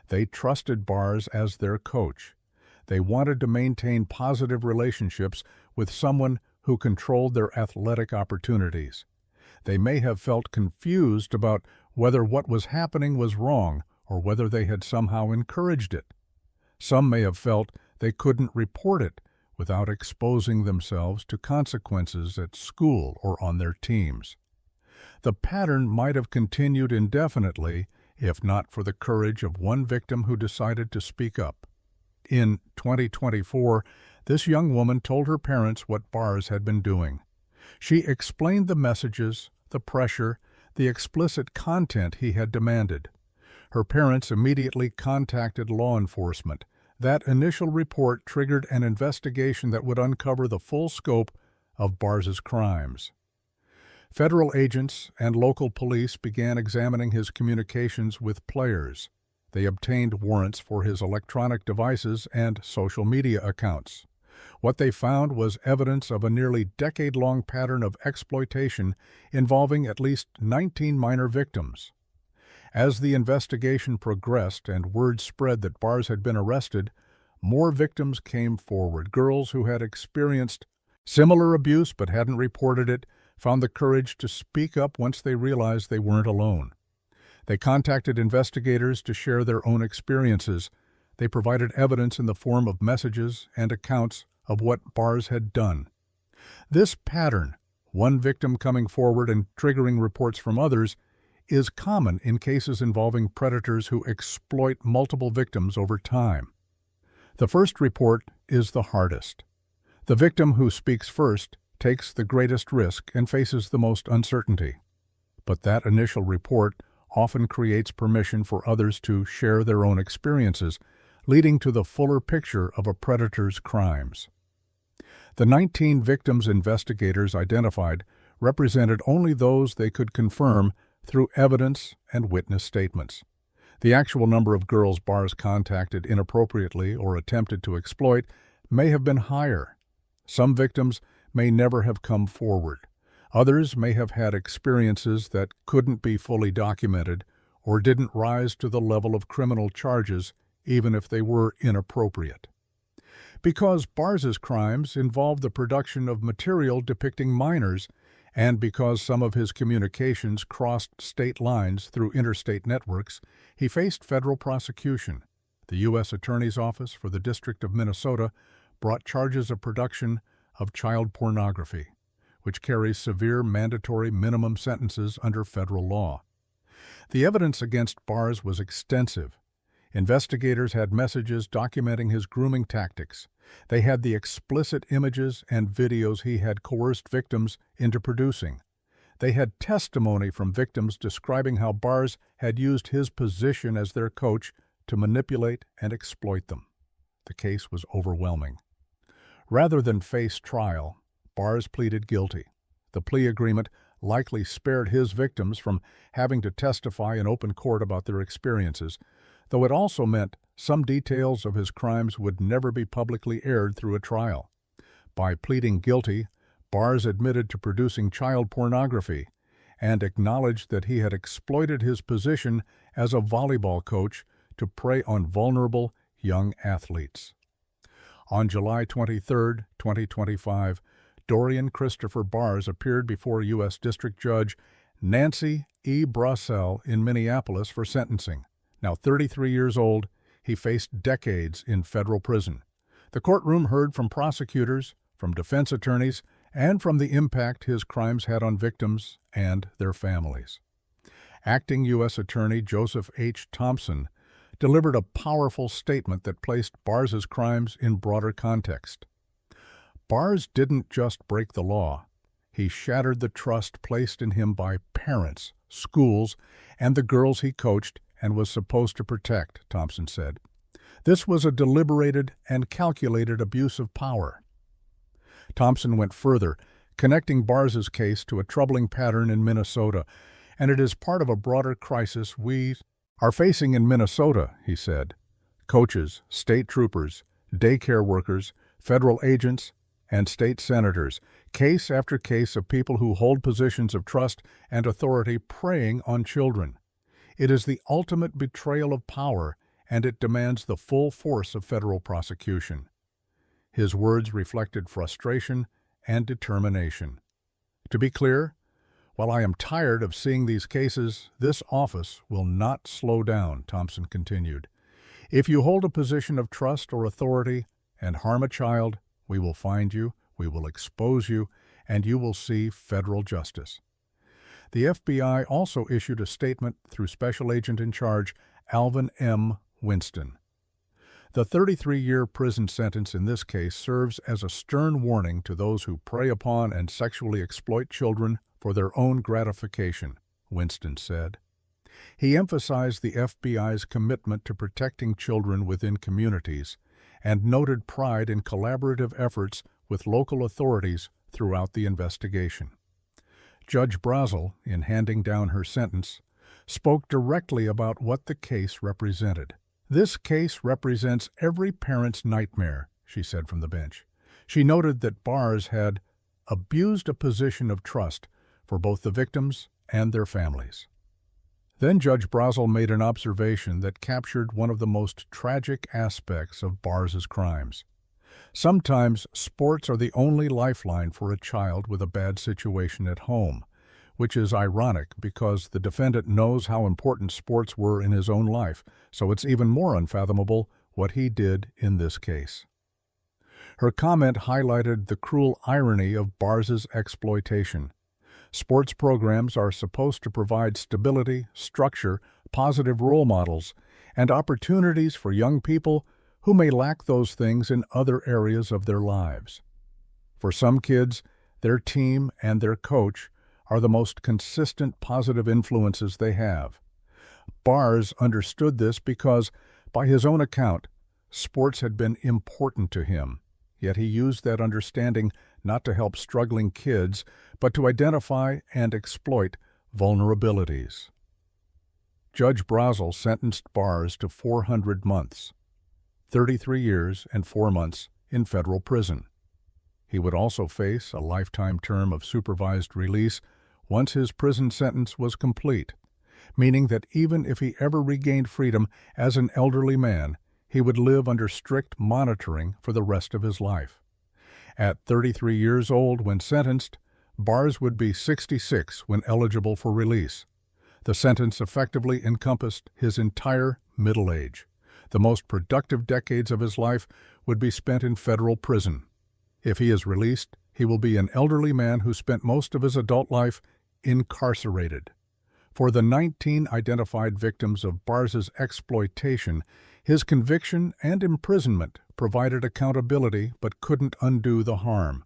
Speaker 1: They trusted Bars as their coach. They wanted to maintain positive relationships with someone who controlled their athletic opportunities. They may have felt confused about whether what was happening was wrong or whether they had somehow encouraged it. Some may have felt they couldn't report it without exposing themselves to consequences at school or on their teams. The pattern might have continued indefinitely if not for the courage of one victim who decided to speak up. In 2024, this young woman told her parents what Bars had been doing. She explained the messages, the pressure, the explicit content he had demanded. Her parents immediately contacted law enforcement, That initial report triggered an investigation that would uncover the full scope of Bars's crimes. Federal agents and local police began examining his communications with players. They obtained warrants for his electronic devices and social media accounts. What they found was evidence of a nearly decade-long pattern of exploitation involving at least 19 minor victims. As the investigation progressed and word spread that Bars had been arrested, more victims came forward. Girls who had experienced similar abuse but hadn't reported it found the courage to speak up once they realized they weren't alone. They contacted investigators to share their own experiences. They provided evidence in the form of messages and accounts of what Bars had done. This pattern, one victim coming forward and triggering reports from others, is common in cases involving predators who exploit multiple victims over time. The first report is the hardest. The victim who speaks first takes the greatest risk and faces the most uncertainty. But that initial report often creates permission for others to share their own experiences, leading to the fuller picture of a predator's crimes. The 19 victims investigators identified represented only those they could confirm through evidence and witness statements. The actual number of girls Bars contacted inappropriately or attempted to exploit may have been higher. Some victims may never have come forward. Others may have had experiences that couldn't be fully documented or didn't rise to the level of criminal charges, even if they were inappropriate. Because Bars's crimes involved the production of material depicting minors, and because some of his communications crossed state lines through interstate networks, he faced federal prosecution. The U.S. Attorney's Office for the District of Minnesota brought charges of production of child pornography, which carries severe mandatory minimum sentences under federal law. The evidence against Bars was extensive. Investigators had messages documenting his grooming tactics. They had the explicit images and videos he had coerced victims into producing. They had testimony from victims describing how Bars had used his position as their coach to manipulate and exploit them. The case was overwhelming. Rather than face trial, Bars pleaded guilty. The plea agreement likely spared his victims from having to testify in open court about their experiences, though it also meant some details of his crimes would never be publicly aired through a trial. By pleading guilty, Bars admitted to producing child pornography and acknowledged that he had exploited his position as a volleyball coach to prey on vulnerable young athletes. On July 23, 2025, Dorian Christopher Bars appeared before U.S. District Judge Nancy E. Brassell in Minneapolis for sentencing. Now 33 years old, he faced decades in federal prison. The courtroom heard from prosecutors, from defense attorneys, and from the impact his crimes had on victims and their families. Acting U.S. Attorney Joseph H. Thompson delivered a powerful statement that placed Bars's crimes in broader context. Bars didn't just break the law. He shattered the trust placed in him by parents, schools, and the girls he coached and was supposed to protect, Thompson said. This was a deliberated and calculated abuse of power. Thompson went further, connecting Bars's case to a troubling pattern in Minnesota, and it is part of a broader crisis we are facing in Minnesota, he said. Coaches, state troopers, daycare workers, federal agents, and state senators, case after case of people who hold positions of trust and authority preying on children. It is the ultimate betrayal of power, and it demands the full force of federal prosecution. His words reflected frustration and determination. To be clear, while I am tired of seeing these cases, this office will not slow down, Thompson continued. If you hold a position of trust or authority and harm a child, we will find you, we will expose you, and you will see federal justice. The FBI also issued a statement through Special Agent in Charge Alvin M. Winston. The 33-year prison sentence in this case serves as a stern warning to those who prey upon and sexually exploit children for their own gratification, Winston said. He emphasized the FBI's commitment to protecting children within communities and noted pride in collaborative efforts with local authorities throughout the investigation. Judge Brazel, in handing down her sentence, spoke directly about what the case represented. "This case represents every parent's nightmare," she said from the bench. She noted that Bars had abused a position of trust for both the victims and their families. Then Judge Brazel made an observation that captured one of the most tragic aspects of Bars's crimes. Sometimes sports are the only lifeline for a child with a bad situation at home, which is ironic because the defendant knows how important sports were in his own life, so it's even more unfathomable what he did in this case. Her comment highlighted the cruel irony of Bars's exploitation. Sports programs are supposed to provide stability, structure, positive role models, and opportunities for young people who may lack those things in other areas of their lives. For some kids, their team and their coach are the most consistent positive influences they have. Bars understood this because, by his own account, sports had been important to him, yet he used that understanding not to help struggling kids, but to identify and exploit vulnerabilities. Judge Brazel sentenced Bars to 400 months, 33 years and 4 months in federal prison. He would also face a lifetime term of supervised release once his prison sentence was complete, meaning that even if he ever regained freedom as an elderly man, he would live under strict monitoring for the rest of his life. At 33 years old when sentenced, Bars would be 66 when eligible for release. The sentence effectively encompassed his entire middle age. The most productive decades of his life would be spent in federal prison. If he is released, he will be an elderly man who spent most of his adult life incarcerated. For the 19 identified victims of Bars's exploitation, his conviction and imprisonment provided accountability but couldn't undo the harm.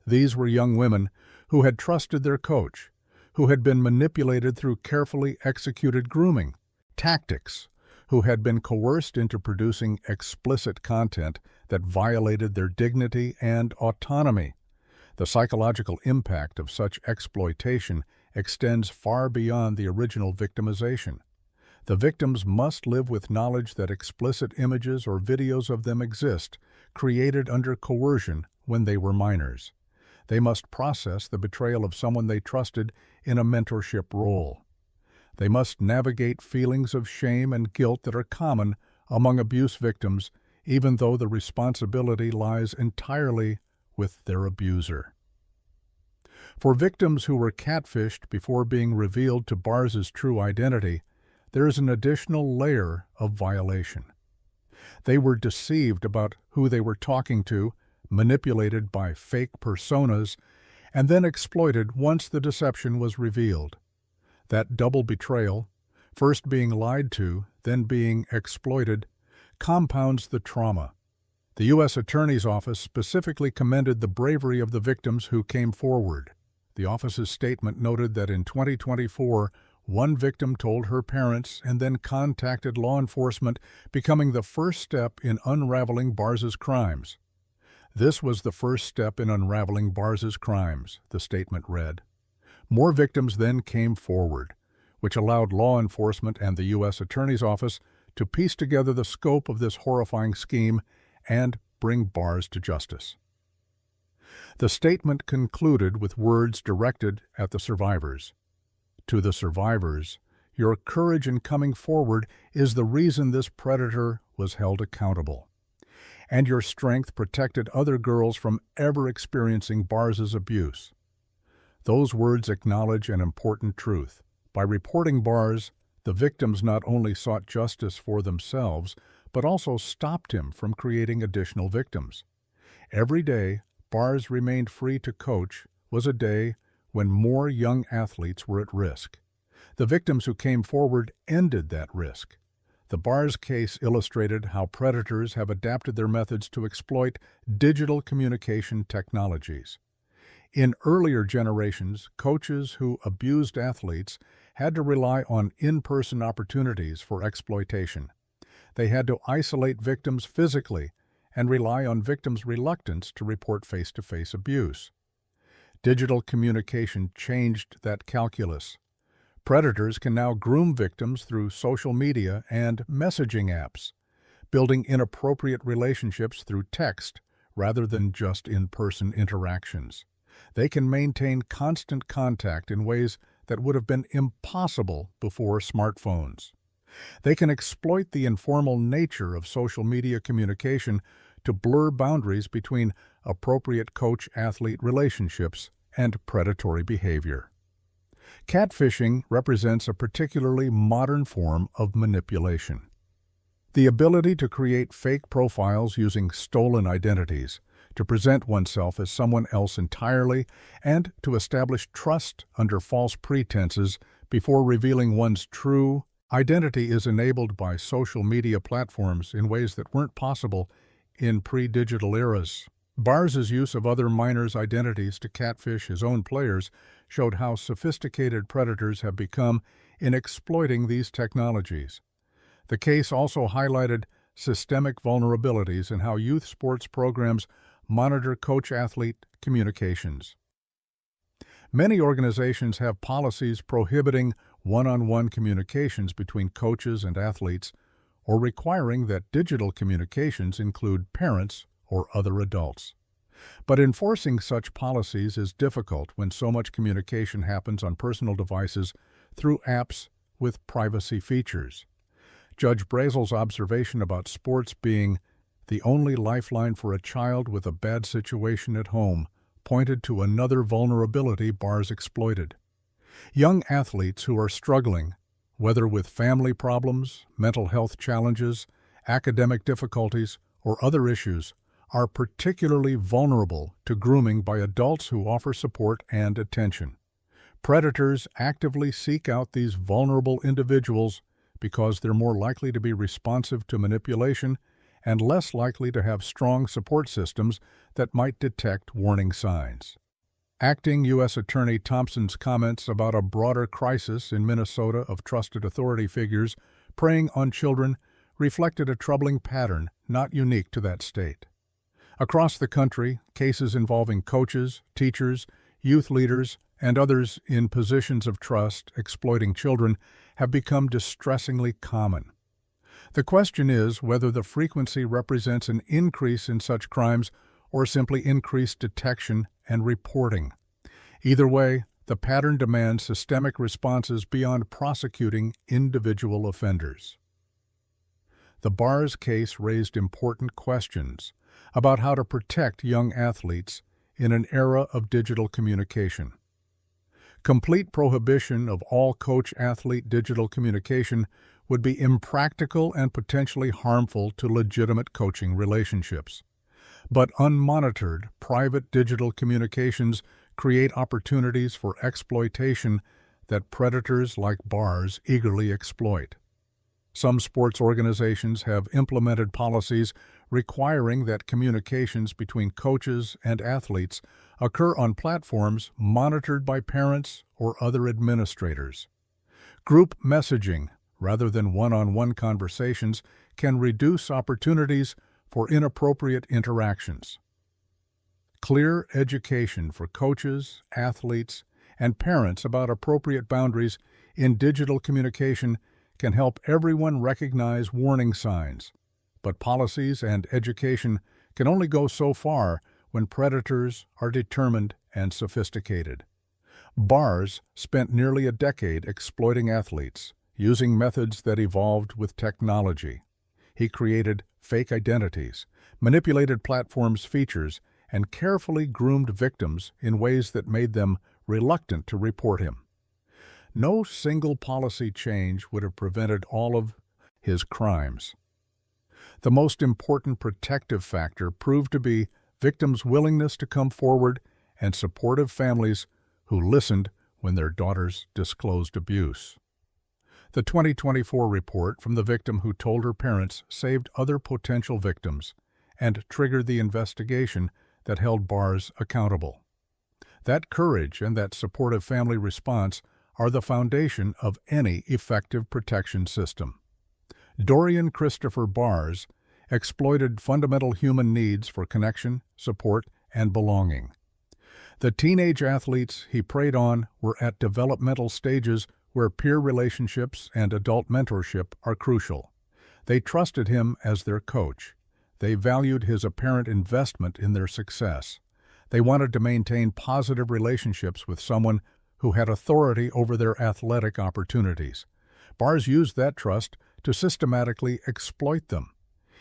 Speaker 1: These were young women who had trusted their coach, who had been manipulated through carefully executed grooming tactics, who had been coerced into producing explicit content that violated their dignity and autonomy. The psychological impact of such exploitation extends far beyond the original victimization. The victims must live with knowledge that explicit images or videos of them exist, created under coercion when they were minors. They must process the betrayal of someone they trusted in a mentorship role. They must navigate feelings of shame and guilt that are common among abuse victims, even though the responsibility lies entirely with their abuser. For victims who were catfished before being revealed to Bars's true identity, there is an additional layer of violation. They were deceived about who they were talking to, manipulated by fake personas, and then exploited once the deception was revealed. That double betrayal, first being lied to, then being exploited, compounds the trauma. The U.S. Attorney's Office specifically commended the bravery of the victims who came forward. The office's statement noted that in 2024, one victim told her parents and then contacted law enforcement, becoming the first step in unraveling Bars's crimes. This was the first step in unraveling Bars's crimes, the statement read. More victims then came forward, which allowed law enforcement and the U.S. Attorney's Office to piece together the scope of this horrifying scheme and bring Bars to justice. The statement concluded with words directed at the survivors. To the survivors, your courage in coming forward is the reason this predator was held accountable, and your strength protected other girls from ever experiencing Bars's abuse. Those words acknowledge an important truth. By reporting Bars, the victims not only sought justice for themselves, but also stopped him from creating additional victims. Every day Bars remained free to coach was a day when more young athletes were at risk. The victims who came forward ended that risk. The Bars case illustrated how predators have adapted their methods to exploit digital communication technologies. In earlier generations, coaches who abused athletes had to rely on in-person opportunities for exploitation. They had to isolate victims physically and rely on victims' reluctance to report face-to-face abuse. Digital communication changed that calculus. Predators can now groom victims through social media and messaging apps, building inappropriate relationships through text rather than just in-person interactions. They can maintain constant contact in ways that would have been impossible before smartphones. They can exploit the informal nature of social media communication to blur boundaries between appropriate coach-athlete relationships and predatory behavior. Catfishing represents a particularly modern form of manipulation. The ability to create fake profiles using stolen identities, to present oneself as someone else entirely, and to establish trust under false pretenses before revealing one's true identity is enabled by social media platforms in ways that weren't possible in pre-digital eras. Bars's use of other minors' identities to catfish his own players showed how sophisticated predators have become in exploiting these technologies. The case also highlighted systemic vulnerabilities in how youth sports programs monitor coach-athlete communications. Many organizations have policies prohibiting one-on-one communications between coaches and athletes, or requiring that digital communications include parents or other adults. But enforcing such policies is difficult when so much communication happens on personal devices through apps with privacy features. Judge Brazel's observation about sports being the only lifeline for a child with a bad situation at home pointed to another vulnerability Bars exploited. Young athletes who are struggling, whether with family problems, mental health challenges, academic difficulties, or other issues, are particularly vulnerable to grooming by adults who offer support and attention. Predators actively seek out these vulnerable individuals because they're more likely to be responsive to manipulation and less likely to have strong support systems that might detect warning signs. Acting U.S. Attorney Thompson's comments about a broader crisis in Minnesota of trusted authority figures preying on children reflected a troubling pattern not unique to that state. Across the country, cases involving coaches, teachers, youth leaders, and others in positions of trust exploiting children have become distressingly common. The question is whether the frequency represents an increase in such crimes or simply increased detection and reporting. Either way, the pattern demands systemic responses beyond prosecuting individual offenders. The Bars case raised important questions about how to protect young athletes in an era of digital communication. Complete prohibition of all coach-athlete digital communication would be impractical and potentially harmful to legitimate coaching relationships. But unmonitored, private digital communications create opportunities for exploitation that predators like Bars eagerly exploit. Some sports organizations have implemented policies requiring that communications between coaches and athletes occur on platforms monitored by parents or other administrators. Group messaging, rather than one-on-one conversations, can reduce opportunities for inappropriate interactions. Clear education for coaches, athletes, and parents about appropriate boundaries in digital communication can help everyone recognize warning signs, but policies and education can only go so far when predators are determined and sophisticated. Bars spent nearly a decade exploiting athletes, using methods that evolved with technology. He created fake identities, manipulated platforms' features, and carefully groomed victims in ways that made them reluctant to report him. No single policy change would have prevented all of his crimes. The most important protective factor proved to be victims' willingness to come forward and supportive families who listened when their daughters disclosed abuse. The 2024 report from the victim who told her parents saved other potential victims and triggered the investigation that held Bars accountable. That courage and that supportive family response are the foundation of any effective protection system. Dorian Christopher Bars, exploited fundamental human needs for connection, support, and belonging. The teenage athletes he preyed on were at developmental stages where peer relationships and adult mentorship are crucial. They trusted him as their coach. They valued his apparent investment in their success. They wanted to maintain positive relationships with someone who had authority over their athletic opportunities. Bars used that trust to systematically exploit them.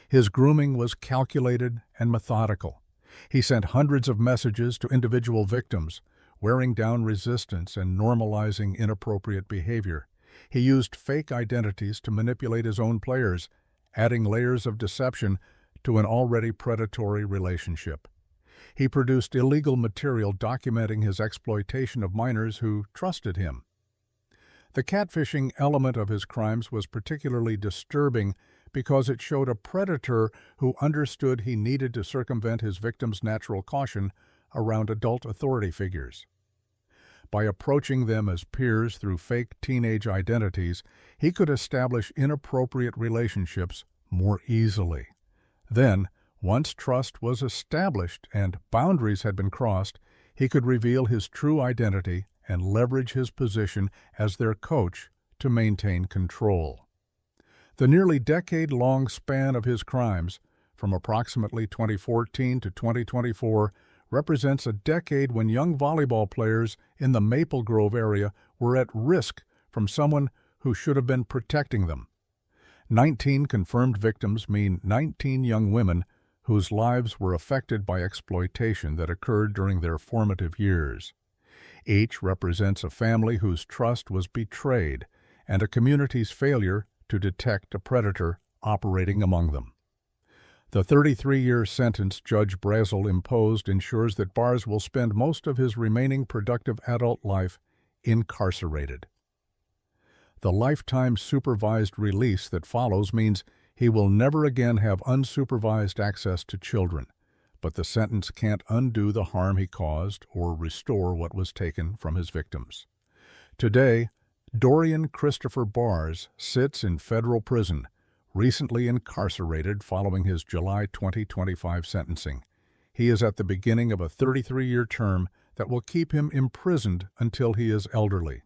Speaker 1: His grooming was calculated and methodical. He sent hundreds of messages to individual victims, wearing down resistance and normalizing inappropriate behavior. He used fake identities to manipulate his own players, adding layers of deception to an already predatory relationship. He produced illegal material documenting his exploitation of minors who trusted him. The catfishing element of his crimes was particularly disturbing because it showed a predator who understood he needed to circumvent his victims' natural caution around adult authority figures. By approaching them as peers through fake teenage identities, he could establish inappropriate relationships more easily. Then, once trust was established and boundaries had been crossed, he could reveal his true identity and leverage his position as their coach to maintain control. The nearly decade-long span of his crimes, from approximately 2014 to 2024, represents a decade when young volleyball players in the Maple Grove area were at risk from someone who should have been protecting them. 19 confirmed victims mean 19 young women whose lives were affected by exploitation that occurred during their formative years. Each represents a family whose trust was betrayed and a community's failure to detect a predator operating among them. The 33-year sentence Judge Brazel imposed ensures that Bars will spend most of his remaining productive adult life incarcerated. The lifetime supervised release that follows means he will never again have unsupervised access to children, but the sentence can't undo the harm he caused or restore what was taken from his victims. Today, Dorian Christopher Bars sits in federal prison, recently incarcerated following his July 2025 sentencing. He is at the beginning of a 33-year term that will keep him imprisoned until he is elderly.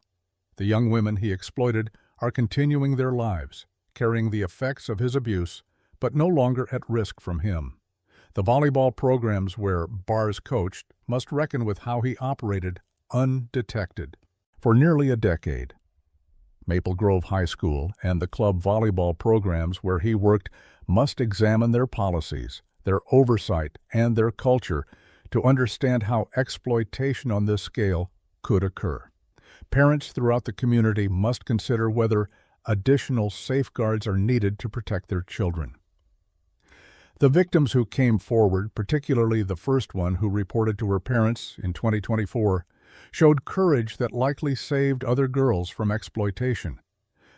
Speaker 1: The young women he exploited are continuing their lives, carrying the effects of his abuse, but no longer at risk from him. The volleyball programs where Bars coached must reckon with how he operated undetected. For nearly a decade, Maple Grove High School and the club volleyball programs where he worked must examine their policies, their oversight, and their culture to understand how exploitation on this scale could occur. Parents throughout the community must consider whether additional safeguards are needed to protect their children. The victims who came forward, particularly the first one who reported to her parents in 2024, showed courage that likely saved other girls from exploitation.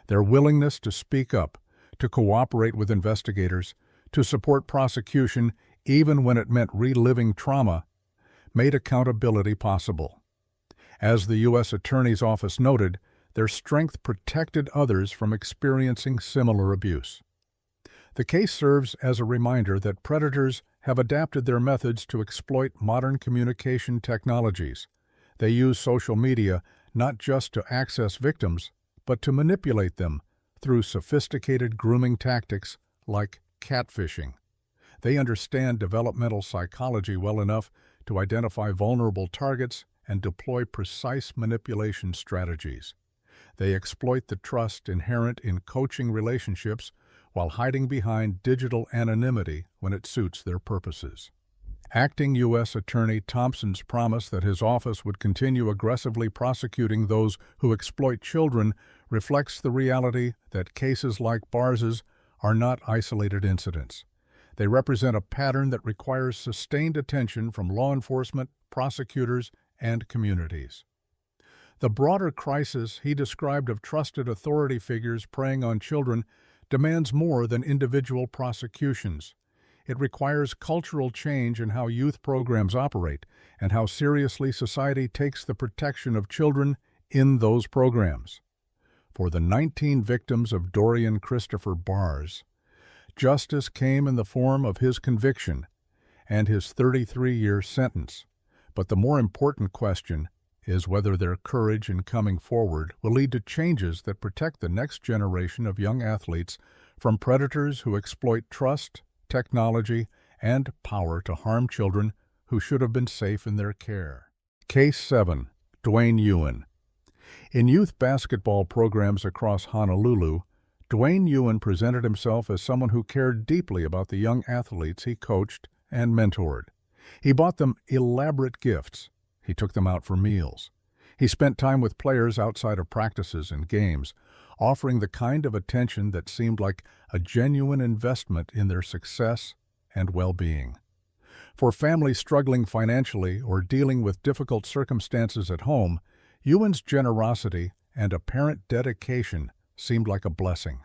Speaker 1: Their willingness to speak up, to cooperate with investigators, to support prosecution even when it meant reliving trauma, made accountability possible. As the U.S. Attorney's Office noted, their strength protected others from experiencing similar abuse. The case serves as a reminder that predators have adapted their methods to exploit modern communication technologies. They use social media not just to access victims, but to manipulate them through sophisticated grooming tactics like catfishing. They understand developmental psychology well enough to identify vulnerable targets and deploy precise manipulation strategies. They exploit the trust inherent in coaching relationships while hiding behind digital anonymity when it suits their purposes. Acting U.S. Attorney Thompson's promise that his office would continue aggressively prosecuting those who exploit children reflects the reality that cases like Bars's are not isolated incidents. They represent a pattern that requires sustained attention from law enforcement, prosecutors, and communities. The broader crisis he described of trusted authority figures preying on children demands more than individual prosecutions. It requires cultural change in how youth programs operate and how seriously society takes the protection of children in those programs. For the 19 victims of Dorian Christopher Bars, Justice came in the form of his conviction and his 33-year sentence. But the more important question is whether their courage in coming forward will lead to changes that protect the next generation of young athletes from predators who exploit trust, technology, and power to harm children who should have been safe in their care. Case 7. Dwayne Ewan. In youth basketball programs across Honolulu, Dwayne Ewan presented himself as someone who cared deeply about the young athletes he coached and mentored. He bought them elaborate gifts. He took them out for meals. He spent time with players outside of practices and games, offering the kind of attention that seemed like a genuine investment in their success and well-being. For families struggling financially or dealing with difficult circumstances at home, Ewan's generosity and apparent dedication seemed like a blessing.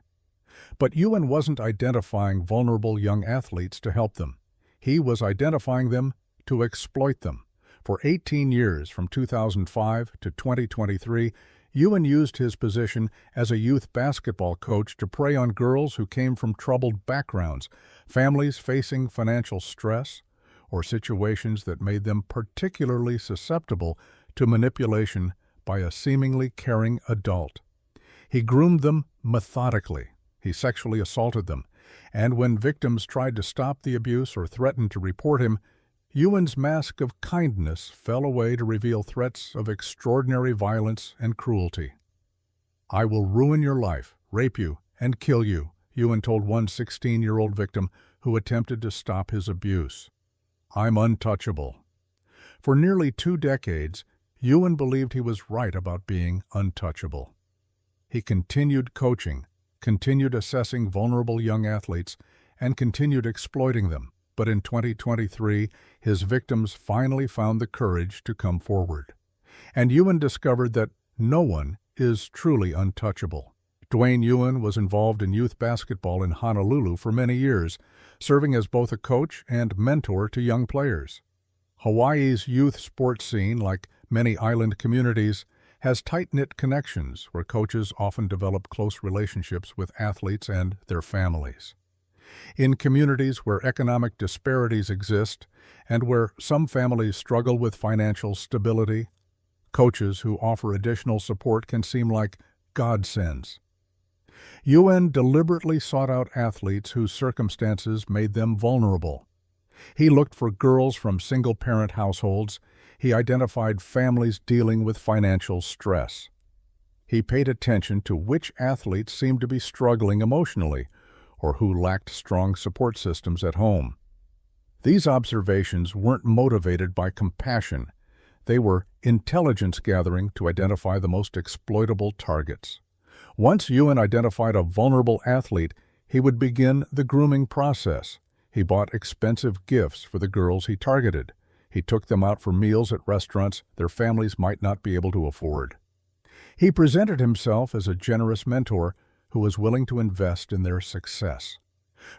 Speaker 1: But Ewan wasn't identifying vulnerable young athletes to help them. He was identifying them to exploit them. For 18 years, from 2005 to 2023, Ewan used his position as a youth basketball coach to prey on girls who came from troubled backgrounds, families facing financial stress, or situations that made them particularly susceptible to manipulation by a seemingly caring adult. He groomed them methodically. He sexually assaulted them, and when victims tried to stop the abuse or threatened to report him, Ewan's mask of kindness fell away to reveal threats of extraordinary violence and cruelty. "I will ruin your life, rape you, and kill you," Ewan told one 16-year-old victim who attempted to stop his abuse. "I'm untouchable." For nearly 2 decades, Ewan believed he was right about being untouchable. He continued coaching, continued assessing vulnerable young athletes, and continued exploiting them. But in 2023, his victims finally found the courage to come forward. And Ewan discovered that no one is truly untouchable. Dwayne Ewan was involved in youth basketball in Honolulu for many years, serving as both a coach and mentor to young players. Hawaii's youth sports scene, like many island communities, has tight-knit connections where coaches often develop close relationships with athletes and their families. In communities where economic disparities exist and where some families struggle with financial stability, coaches who offer additional support can seem like godsends. Ewan deliberately sought out athletes whose circumstances made them vulnerable. He looked for girls from single-parent households. He identified families dealing with financial stress. He paid attention to which athletes seemed to be struggling emotionally or who lacked strong support systems at home. These observations weren't motivated by compassion. They were intelligence gathering to identify the most exploitable targets. Once Ewan identified a vulnerable athlete, he would begin the grooming process. He bought expensive gifts for the girls he targeted. He took them out for meals at restaurants their families might not be able to afford. He presented himself as a generous mentor who was willing to invest in their success.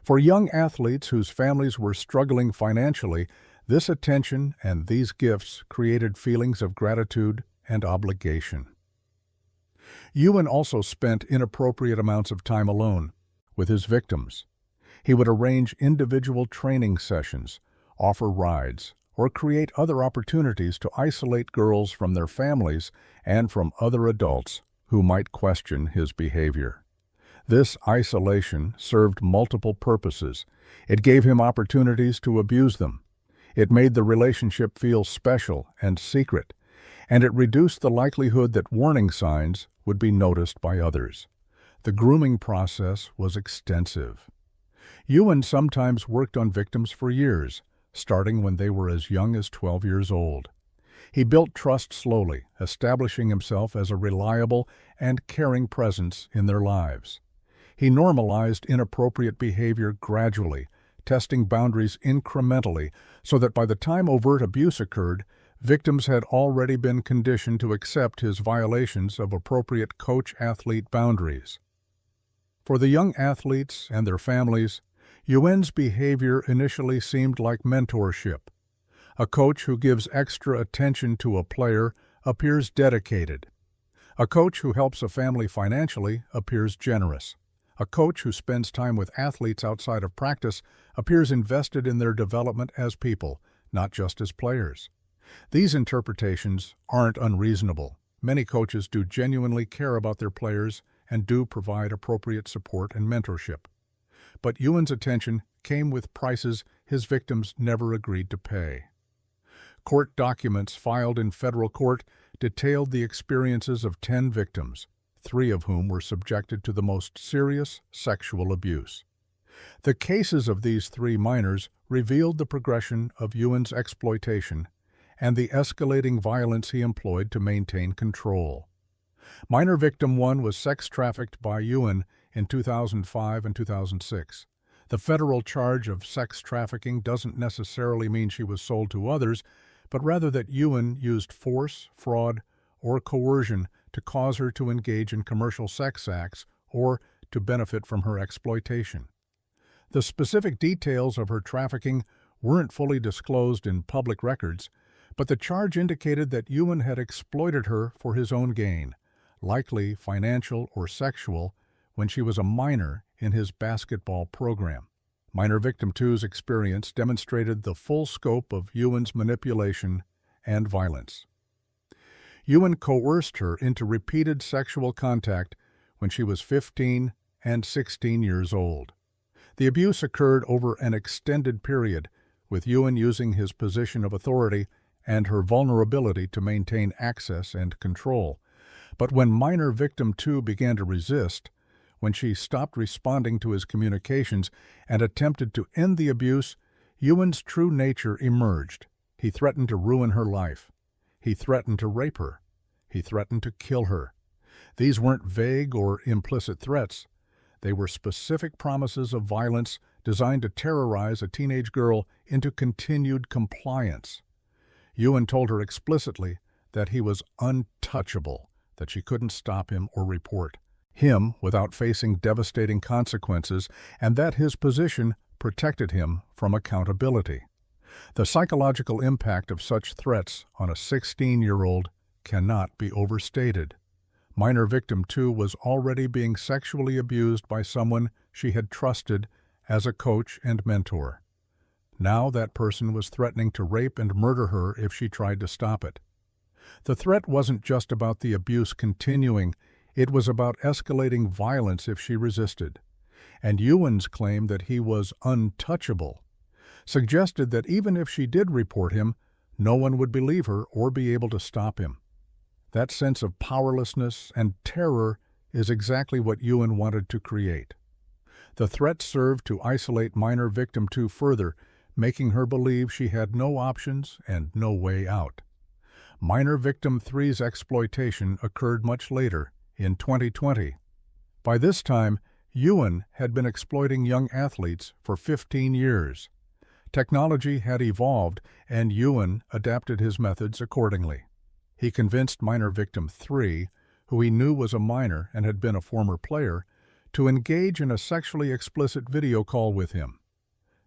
Speaker 1: For young athletes whose families were struggling financially, this attention and these gifts created feelings of gratitude and obligation. Ewan also spent inappropriate amounts of time alone with his victims. He would arrange individual training sessions, offer rides, or create other opportunities to isolate girls from their families and from other adults who might question his behavior. This isolation served multiple purposes. It gave him opportunities to abuse them. It made the relationship feel special and secret, and it reduced the likelihood that warning signs would be noticed by others. The grooming process was extensive. Ewan sometimes worked on victims for years, starting when they were as young as 12 years old. He built trust slowly, establishing himself as a reliable and caring presence in their lives. He normalized inappropriate behavior gradually, testing boundaries incrementally, so that by the time overt abuse occurred, victims had already been conditioned to accept his violations of appropriate coach-athlete boundaries. For the young athletes and their families, Ewan's behavior initially seemed like mentorship. A coach who gives extra attention to a player appears dedicated. A coach who helps a family financially appears generous. A coach who spends time with athletes outside of practice appears invested in their development as people, not just as players. These interpretations aren't unreasonable. Many coaches do genuinely care about their players and do provide appropriate support and mentorship. But Ewan's attention came with prices his victims never agreed to pay. Court documents filed in federal court detailed the experiences of 10 victims, 3 of whom were subjected to the most serious sexual abuse. The cases of these 3 minors revealed the progression of Ewan's exploitation and the escalating violence he employed to maintain control. Minor victim 1 was sex trafficked by Ewan in 2005 and 2006. The federal charge of sex trafficking doesn't necessarily mean she was sold to others, but rather that Ewan used force, fraud, or coercion to cause her to engage in commercial sex acts or to benefit from her exploitation. The specific details of her trafficking weren't fully disclosed in public records, but the charge indicated that Ewan had exploited her for his own gain, likely financial or sexual, when she was a minor in his basketball program. Minor victim 2's experience demonstrated the full scope of Ewan's manipulation and violence. Ewan coerced her into repeated sexual contact when she was 15 and 16 years old. The abuse occurred over an extended period, with Ewan using his position of authority and her vulnerability to maintain access and control. But when minor victim 2 began to resist, when she stopped responding to his communications and attempted to end the abuse, Ewan's true nature emerged. He threatened to ruin her life. He threatened to rape her. He threatened to kill her. These weren't vague or implicit threats. They were specific promises of violence designed to terrorize a teenage girl into continued compliance. Ewan told her explicitly that he was untouchable, that she couldn't stop him or report him without facing devastating consequences, and that his position protected him from accountability. The psychological impact of such threats on a 16-year-old cannot be overstated. Minor victim 2 was already being sexually abused by someone she had trusted as a coach and mentor. Now that person was threatening to rape and murder her if she tried to stop it. The threat wasn't just about the abuse continuing, it was about escalating violence if she resisted. And Ewan's claim that he was untouchable suggested that even if she did report him, no one would believe her or be able to stop him. That sense of powerlessness and terror is exactly what Ewan wanted to create. The threat served to isolate minor victim 2 further, making her believe she had no options and no way out. Minor victim 3's exploitation occurred much later, in 2020. By this time, Ewan had been exploiting young athletes for 15 years. Technology had evolved, and Ewan adapted his methods accordingly. He convinced minor victim 3, who he knew was a minor and had been a former player, to engage in a sexually explicit video call with him.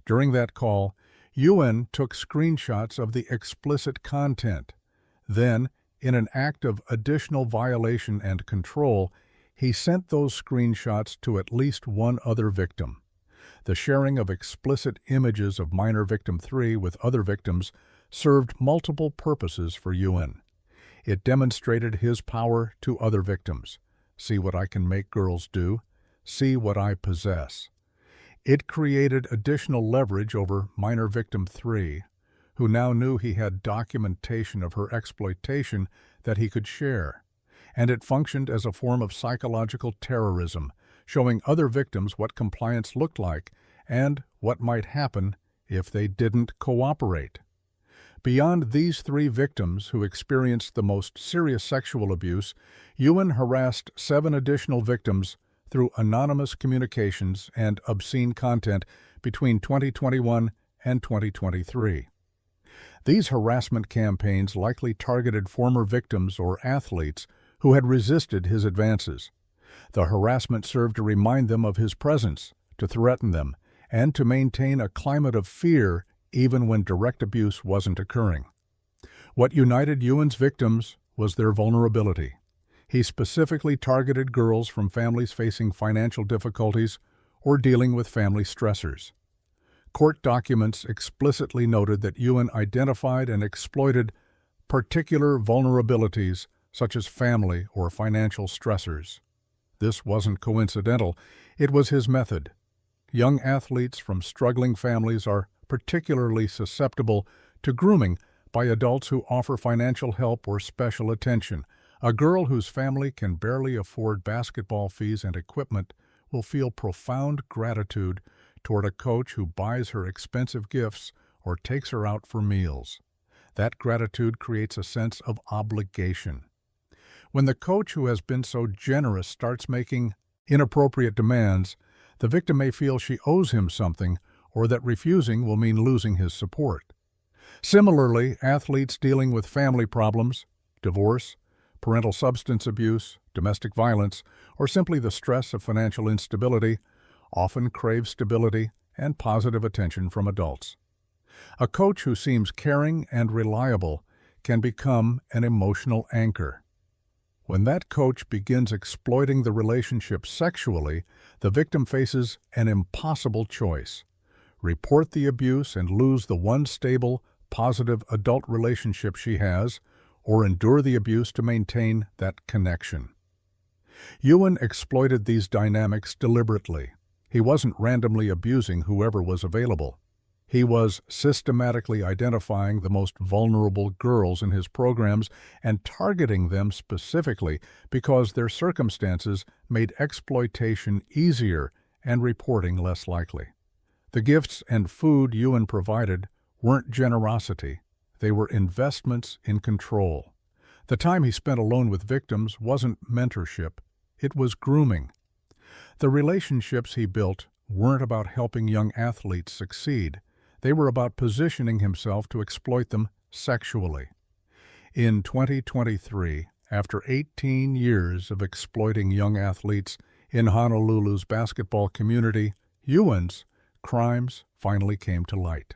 Speaker 1: During that call, Ewan took screenshots of the explicit content. Then, in an act of additional violation and control, he sent those screenshots to at least one other victim. The sharing of explicit images of minor victim 3 with other victims served multiple purposes for Ewan. It demonstrated his power to other victims. See what I can make girls do. See what I possess. It created additional leverage over minor victim 3, who now knew he had documentation of her exploitation that he could share. And it functioned as a form of psychological terrorism, showing other victims what compliance looked like and what might happen if they didn't cooperate. Beyond these 3 victims who experienced the most serious sexual abuse, Ewan harassed 7 additional victims through anonymous communications and obscene content between 2021 and 2023. These harassment campaigns likely targeted former victims or athletes who had resisted his advances. The harassment served to remind them of his presence, to threaten them, and to maintain a climate of fear even when direct abuse wasn't occurring. What united Ewan's victims was their vulnerability. He specifically targeted girls from families facing financial difficulties or dealing with family stressors. Court documents explicitly noted that Ewan identified and exploited particular vulnerabilities such as family or financial stressors. This wasn't coincidental, it was his method. Young athletes from struggling families are particularly susceptible to grooming by adults who offer financial help or special attention. A girl whose family can barely afford basketball fees and equipment will feel profound gratitude toward a coach who buys her expensive gifts or takes her out for meals. That gratitude creates a sense of obligation. When the coach who has been so generous starts making inappropriate demands, the victim may feel she owes him something or that refusing will mean losing his support. Similarly, athletes dealing with family problems, divorce, parental substance abuse, domestic violence, or simply the stress of financial instability often crave stability and positive attention from adults. A coach who seems caring and reliable can become an emotional anchor. When that coach begins exploiting the relationship sexually, the victim faces an impossible choice: report the abuse and lose the one stable, positive adult relationship she has, or endure the abuse to maintain that connection. Ewan exploited these dynamics deliberately. He wasn't randomly abusing whoever was available. He was systematically identifying the most vulnerable girls in his programs and targeting them specifically because their circumstances made exploitation easier and reporting less likely. The gifts and food Ewan provided weren't generosity. They were investments in control. The time he spent alone with victims wasn't mentorship, it was grooming. The relationships he built weren't about helping young athletes succeed. They were about positioning himself to exploit them sexually. In 2023, after 18 years of exploiting young athletes in Honolulu's basketball community, Ewan's crimes finally came to light.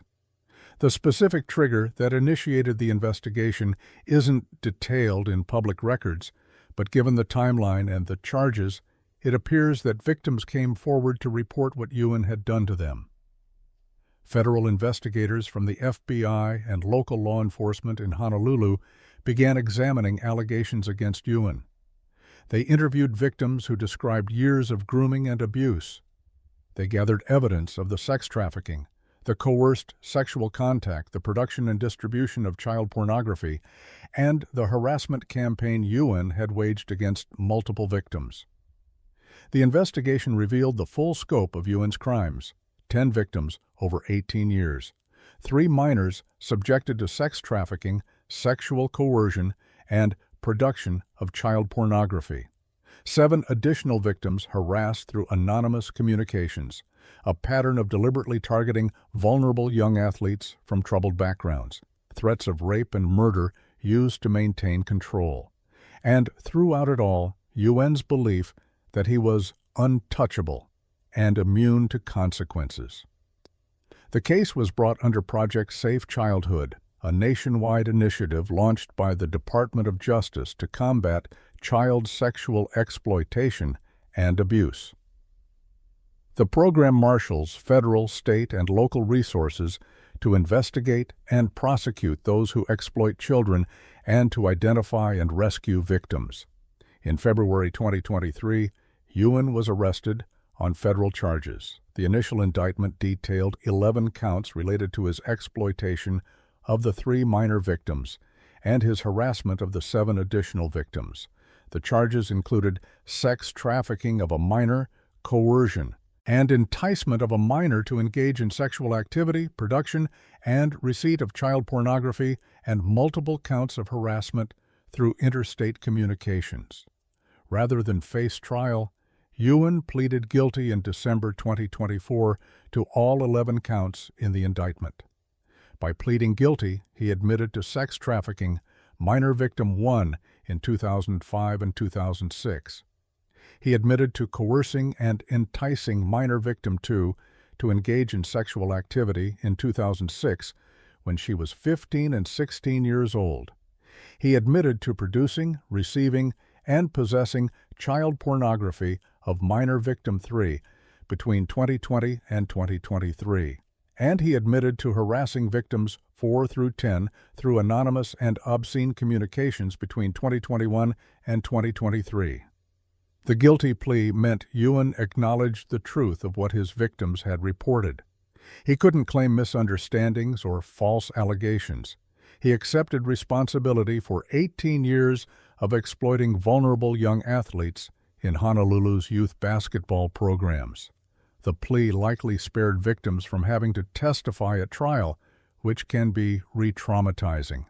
Speaker 1: The specific trigger that initiated the investigation isn't detailed in public records, but given the timeline and the charges, it appears that victims came forward to report what Ewan had done to them. Federal investigators from the FBI and local law enforcement in Honolulu began examining allegations against Ewan. They interviewed victims who described years of grooming and abuse. They gathered evidence of the sex trafficking, the coerced sexual contact, the production and distribution of child pornography, and the harassment campaign Ewan had waged against multiple victims. The investigation revealed the full scope of Ewan's crimes: 10 victims over 18 years, 3 minors subjected to sex trafficking, sexual coercion, and production of child pornography, 7 additional victims harassed through anonymous communications, a pattern of deliberately targeting vulnerable young athletes from troubled backgrounds, threats of rape and murder used to maintain control, and throughout it all, Ewan's belief that he was untouchable and immune to consequences. The case was brought under Project Safe Childhood, a nationwide initiative launched by the Department of Justice to combat child sexual exploitation and abuse. The program marshals federal, state, and local resources to investigate and prosecute those who exploit children and to identify and rescue victims. In February 2023, Ewan was arrested on federal charges. The initial indictment detailed 11 counts related to his exploitation of the 3 minor victims and his harassment of the 7 additional victims. The charges included sex trafficking of a minor, coercion, and enticement of a minor to engage in sexual activity, production, and receipt of child pornography, and multiple counts of harassment through interstate communications. Rather than face trial, Ewan pleaded guilty in December 2024 to all 11 counts in the indictment. By pleading guilty, he admitted to sex trafficking minor victim 1 in 2005 and 2006. He admitted to coercing and enticing minor victim 2 to engage in sexual activity in 2006 when she was 15 and 16 years old. He admitted to producing, receiving, and possessing child pornography of minor victim 3 between 2020 and 2023. And he admitted to harassing victims 4 through 10 through anonymous and obscene communications between 2021 and 2023. The guilty plea meant Ewan acknowledged the truth of what his victims had reported. He couldn't claim misunderstandings or false allegations. He accepted responsibility for 18 years of exploiting vulnerable young athletes in Honolulu's youth basketball programs. The plea likely spared victims from having to testify at trial, which can be re-traumatizing.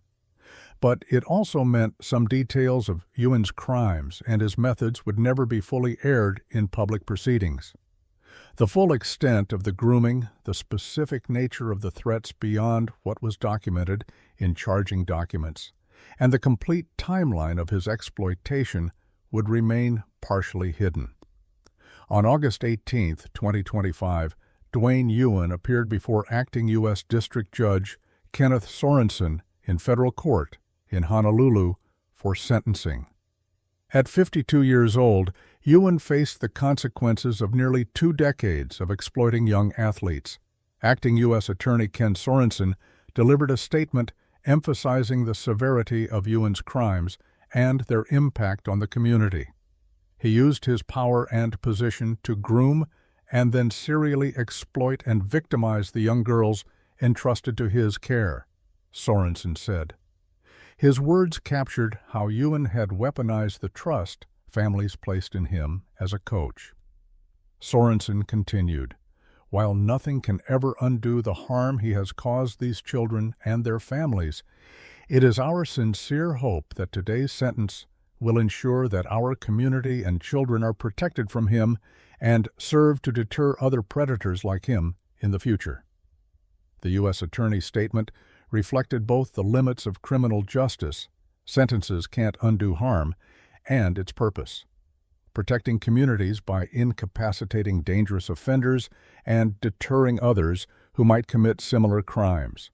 Speaker 1: But it also meant some details of Ewan's crimes and his methods would never be fully aired in public proceedings. The full extent of the grooming, the specific nature of the threats beyond what was documented in charging documents, and the complete timeline of his exploitation would remain partially hidden. On August 18, 2025, Dwayne Ewan appeared before acting U.S. District Judge Kenneth Sorensen in federal court in Honolulu for sentencing. At 52 years old, Ewan faced the consequences of nearly 2 decades of exploiting young athletes. Acting U.S. Attorney Ken Sorensen delivered a statement emphasizing the severity of Ewan's crimes and their impact on the community. He used his power and position to groom and then serially exploit and victimize the young girls entrusted to his care, Sorensen said. His words captured how Ewan had weaponized the trust families placed in him as a coach. Sorensen continued, "While nothing can ever undo the harm he has caused these children and their families, it is our sincere hope that today's sentence will ensure that our community and children are protected from him and serve to deter other predators like him in the future." The U.S. Attorney's statement reflected both the limits of criminal justice, sentences can't undo harm, and its purpose, protecting communities by incapacitating dangerous offenders and deterring others who might commit similar crimes.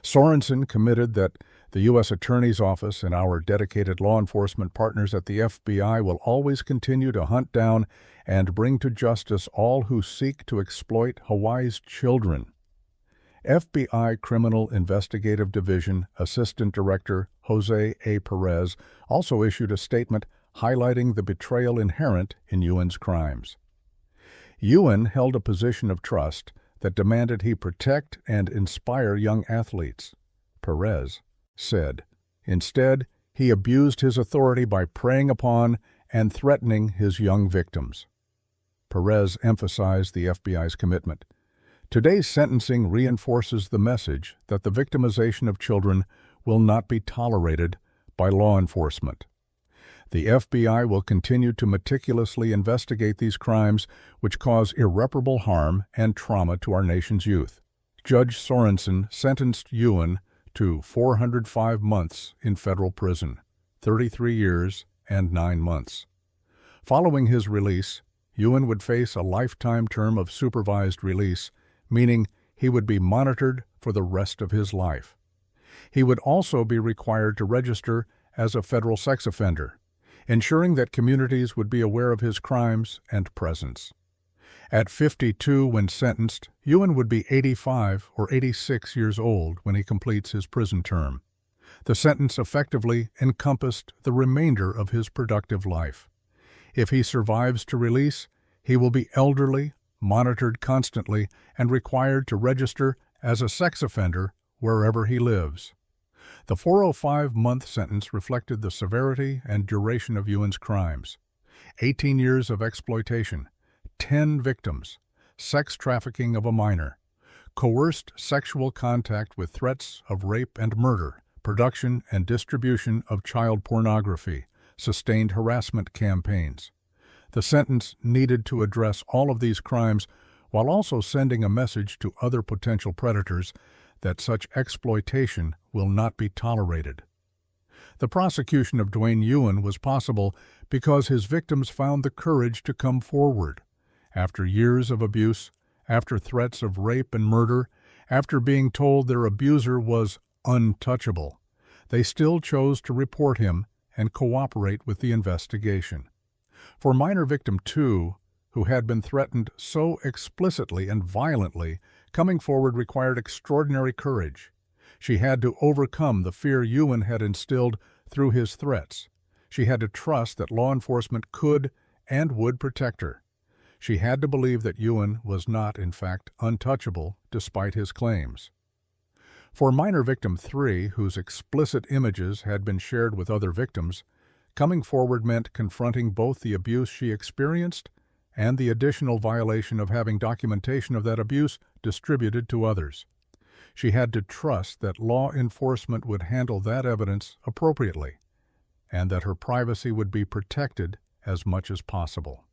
Speaker 1: Sorensen committed that the U.S. Attorney's Office and our dedicated law enforcement partners at the FBI will always continue to hunt down and bring to justice all who seek to exploit Hawaii's children. FBI Criminal Investigative Division Assistant Director Jose A. Perez also issued a statement highlighting the betrayal inherent in Ewan's crimes. Ewan held a position of trust that demanded he protect and inspire young athletes. Perez said, instead, he abused his authority by preying upon and threatening his young victims. Perez emphasized the FBI's commitment. Today's sentencing reinforces the message that the victimization of children will not be tolerated by law enforcement. The FBI will continue to meticulously investigate these crimes which cause irreparable harm and trauma to our nation's youth. Judge Sorensen sentenced Ewan to 405 months in federal prison, 33 years and 9 months. Following his release, Ewan would face a lifetime term of supervised release, meaning he would be monitored for the rest of his life. He would also be required to register as a federal sex offender, ensuring that communities would be aware of his crimes and presence. At 52 when sentenced, Ewan would be 85 or 86 years old when he completes his prison term. The sentence effectively encompassed the remainder of his productive life. If he survives to release, he will be elderly, monitored constantly, and required to register as a sex offender wherever he lives. The 405-month sentence reflected the severity and duration of Ewan's crimes. 18 years of exploitation, 10 victims, sex trafficking of a minor, coerced sexual contact with threats of rape and murder, production and distribution of child pornography, sustained harassment campaigns. The sentence needed to address all of these crimes while also sending a message to other potential predators that such exploitation will not be tolerated. The prosecution of Dwayne Ewan was possible because his victims found the courage to come forward. After years of abuse, after threats of rape and murder, after being told their abuser was untouchable, they still chose to report him and cooperate with the investigation. For minor victim 2, who had been threatened so explicitly and violently, coming forward required extraordinary courage. She had to overcome the fear Ewan had instilled through his threats. She had to trust that law enforcement could and would protect her. She had to believe that Ewan was not, in fact, untouchable despite his claims. For minor victim 3, whose explicit images had been shared with other victims, coming forward meant confronting both the abuse she experienced and the additional violation of having documentation of that abuse distributed to others. She had to trust that law enforcement would handle that evidence appropriately, and that her privacy would be protected as much as possible.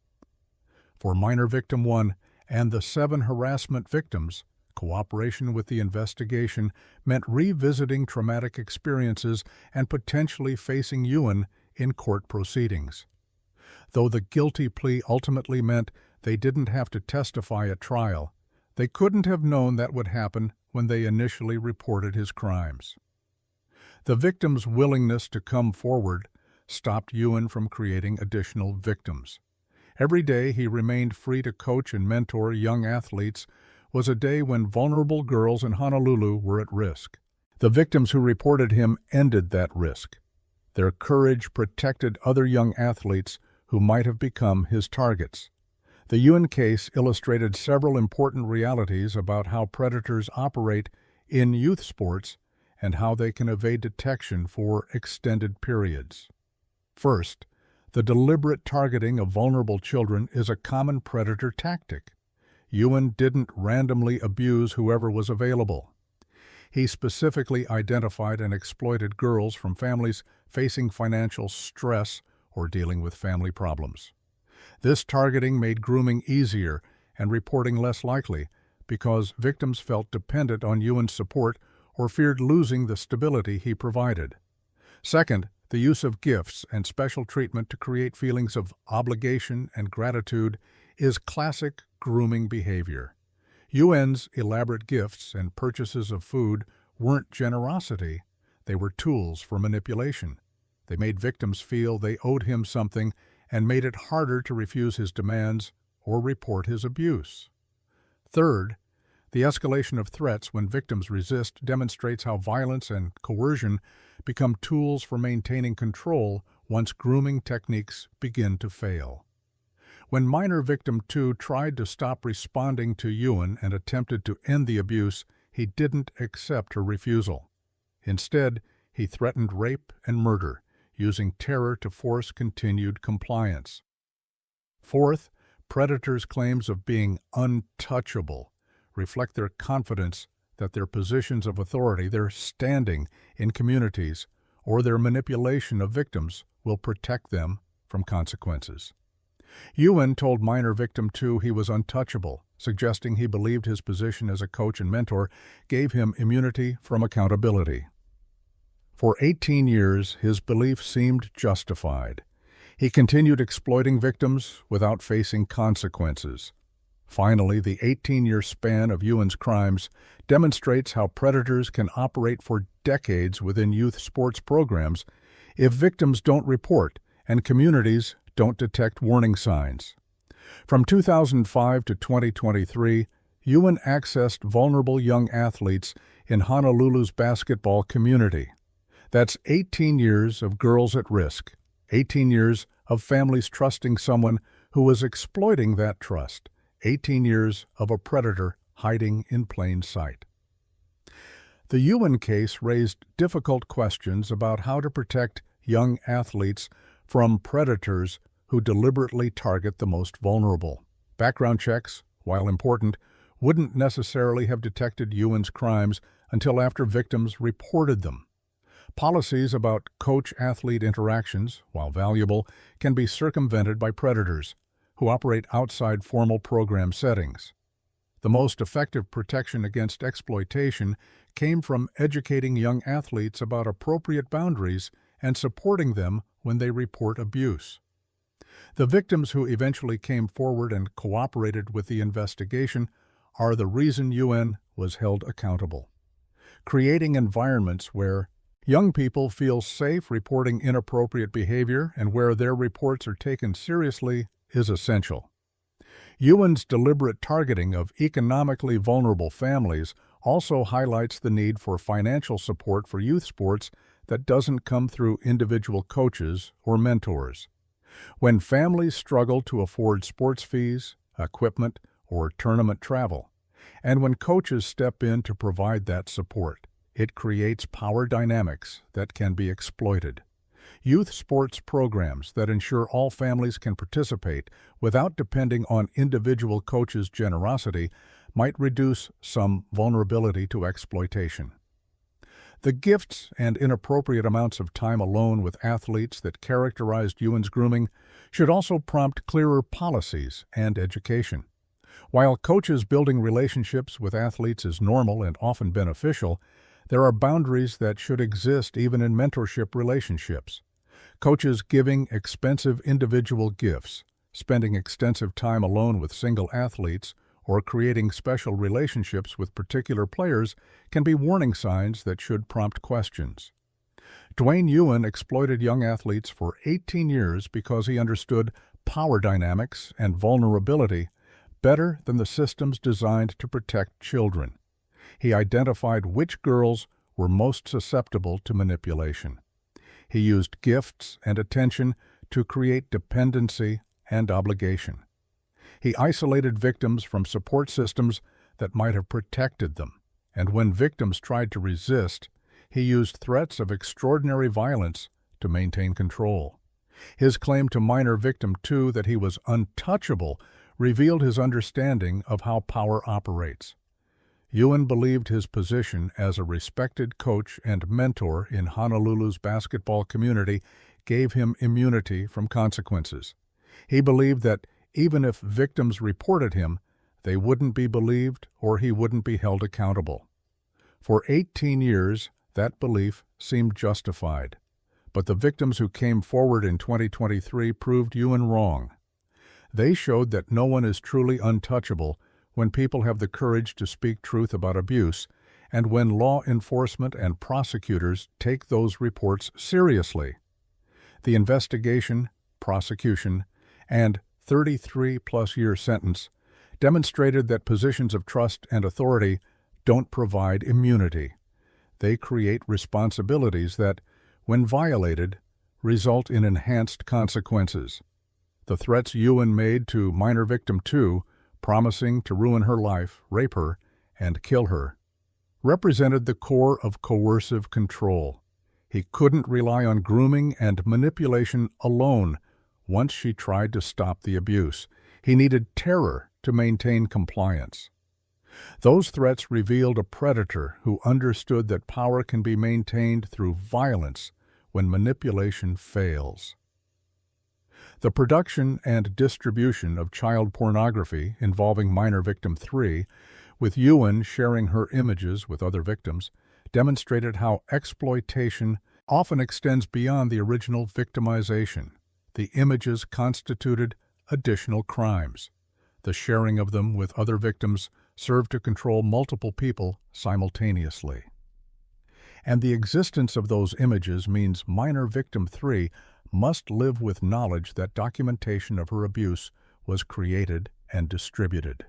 Speaker 1: For minor victim 1 and the 7 harassment victims, cooperation with the investigation meant revisiting traumatic experiences and potentially facing Ewan in court proceedings. Though the guilty plea ultimately meant they didn't have to testify at trial, they couldn't have known that would happen when they initially reported his crimes. The victim's willingness to come forward stopped Ewan from creating additional victims. Every day he remained free to coach and mentor young athletes was a day when vulnerable girls in Honolulu were at risk. The victims who reported him ended that risk. Their courage protected other young athletes who might have become his targets. The Ewan case illustrated several important realities about how predators operate in youth sports and how they can evade detection for extended periods. First, the deliberate targeting of vulnerable children is a common predator tactic. Ewan didn't randomly abuse whoever was available. He specifically identified and exploited girls from families facing financial stress or dealing with family problems. This targeting made grooming easier and reporting less likely because victims felt dependent on Ewan's support or feared losing the stability he provided. Second, the use of gifts and special treatment to create feelings of obligation and gratitude is classic grooming behavior. Ewan's elaborate gifts and purchases of food weren't generosity, they were tools for manipulation. They made victims feel they owed him something and made it harder to refuse his demands or report his abuse. Third, the escalation of threats when victims resist demonstrates how violence and coercion become tools for maintaining control once grooming techniques begin to fail. When minor victim 2 tried to stop responding to Ewan and attempted to end the abuse, he didn't accept her refusal. Instead, he threatened rape and murder, using terror to force continued compliance. Fourth, predators' claims of being untouchable reflect their confidence that their positions of authority, their standing in communities, or their manipulation of victims will protect them from consequences. Ewan told minor victim 2 he was untouchable, suggesting he believed his position as a coach and mentor gave him immunity from accountability. For 18 years, his belief seemed justified. He continued exploiting victims without facing consequences. Finally, the 18-year span of Ewan's crimes demonstrates how predators can operate for decades within youth sports programs if victims don't report and communities don't detect warning signs. From 2005 to 2023, Ewan accessed vulnerable young athletes in Honolulu's basketball community. That's 18 years of girls at risk, 18 years of families trusting someone who was exploiting that trust, 18 years of a predator hiding in plain sight. The Ewan case raised difficult questions about how to protect young athletes from predators who deliberately target the most vulnerable. Background checks, while important, wouldn't necessarily have detected Ewan's crimes until after victims reported them. Policies about coach-athlete interactions, while valuable, can be circumvented by predators who operate outside formal program settings. The most effective protection against exploitation came from educating young athletes about appropriate boundaries and supporting them when they report abuse. The victims who eventually came forward and cooperated with the investigation are the reason Ewan was held accountable. Creating environments where Young people feel safe reporting inappropriate behavior, and where their reports are taken seriously is essential. Ewan's deliberate targeting of economically vulnerable families also highlights the need for financial support for youth sports that doesn't come through individual coaches or mentors. When families struggle to afford sports fees, equipment, or tournament travel, and when coaches step in to provide that support, it creates power dynamics that can be exploited. Youth sports programs that ensure all families can participate without depending on individual coaches' generosity might reduce some vulnerability to exploitation. The gifts and inappropriate amounts of time alone with athletes that characterized Ewan's grooming should also prompt clearer policies and education. While coaches building relationships with athletes is normal and often beneficial, there are boundaries that should exist even in mentorship relationships. Coaches giving expensive individual gifts, spending extensive time alone with single athletes, or creating special relationships with particular players can be warning signs that should prompt questions. Dwayne Ewan exploited young athletes for 18 years because he understood power dynamics and vulnerability better than the systems designed to protect children. He identified which girls were most susceptible to manipulation. He used gifts and attention to create dependency and obligation. He isolated victims from support systems that might have protected them, and when victims tried to resist, he used threats of extraordinary violence to maintain control. His claim to minor victim 2 that he was untouchable revealed his understanding of how power operates. Ewan believed his position as a respected coach and mentor in Honolulu's basketball community gave him immunity from consequences. He believed that even if victims reported him, they wouldn't be believed or he wouldn't be held accountable. For 18 years, that belief seemed justified. But the victims who came forward in 2023 proved Ewan wrong. They showed that no one is truly untouchable when people have the courage to speak truth about abuse, and when law enforcement and prosecutors take those reports seriously. The investigation, prosecution, and 33-plus-year sentence demonstrated that positions of trust and authority don't provide immunity. They create responsibilities that, when violated, result in enhanced consequences. The threats Ewan made to minor victim 2, promising to ruin her life, rape her, and kill her, represented the core of coercive control. He couldn't rely on grooming and manipulation alone once she tried to stop the abuse. He needed terror to maintain compliance. Those threats revealed a predator who understood that power can be maintained through violence when manipulation fails. The production and distribution of child pornography involving minor victim 3, with Ewan sharing her images with other victims, demonstrated how exploitation often extends beyond the original victimization. The images constituted additional crimes. The sharing of them with other victims served to control multiple people simultaneously. And the existence of those images means minor victim 3 must live with knowledge that documentation of her abuse was created and distributed.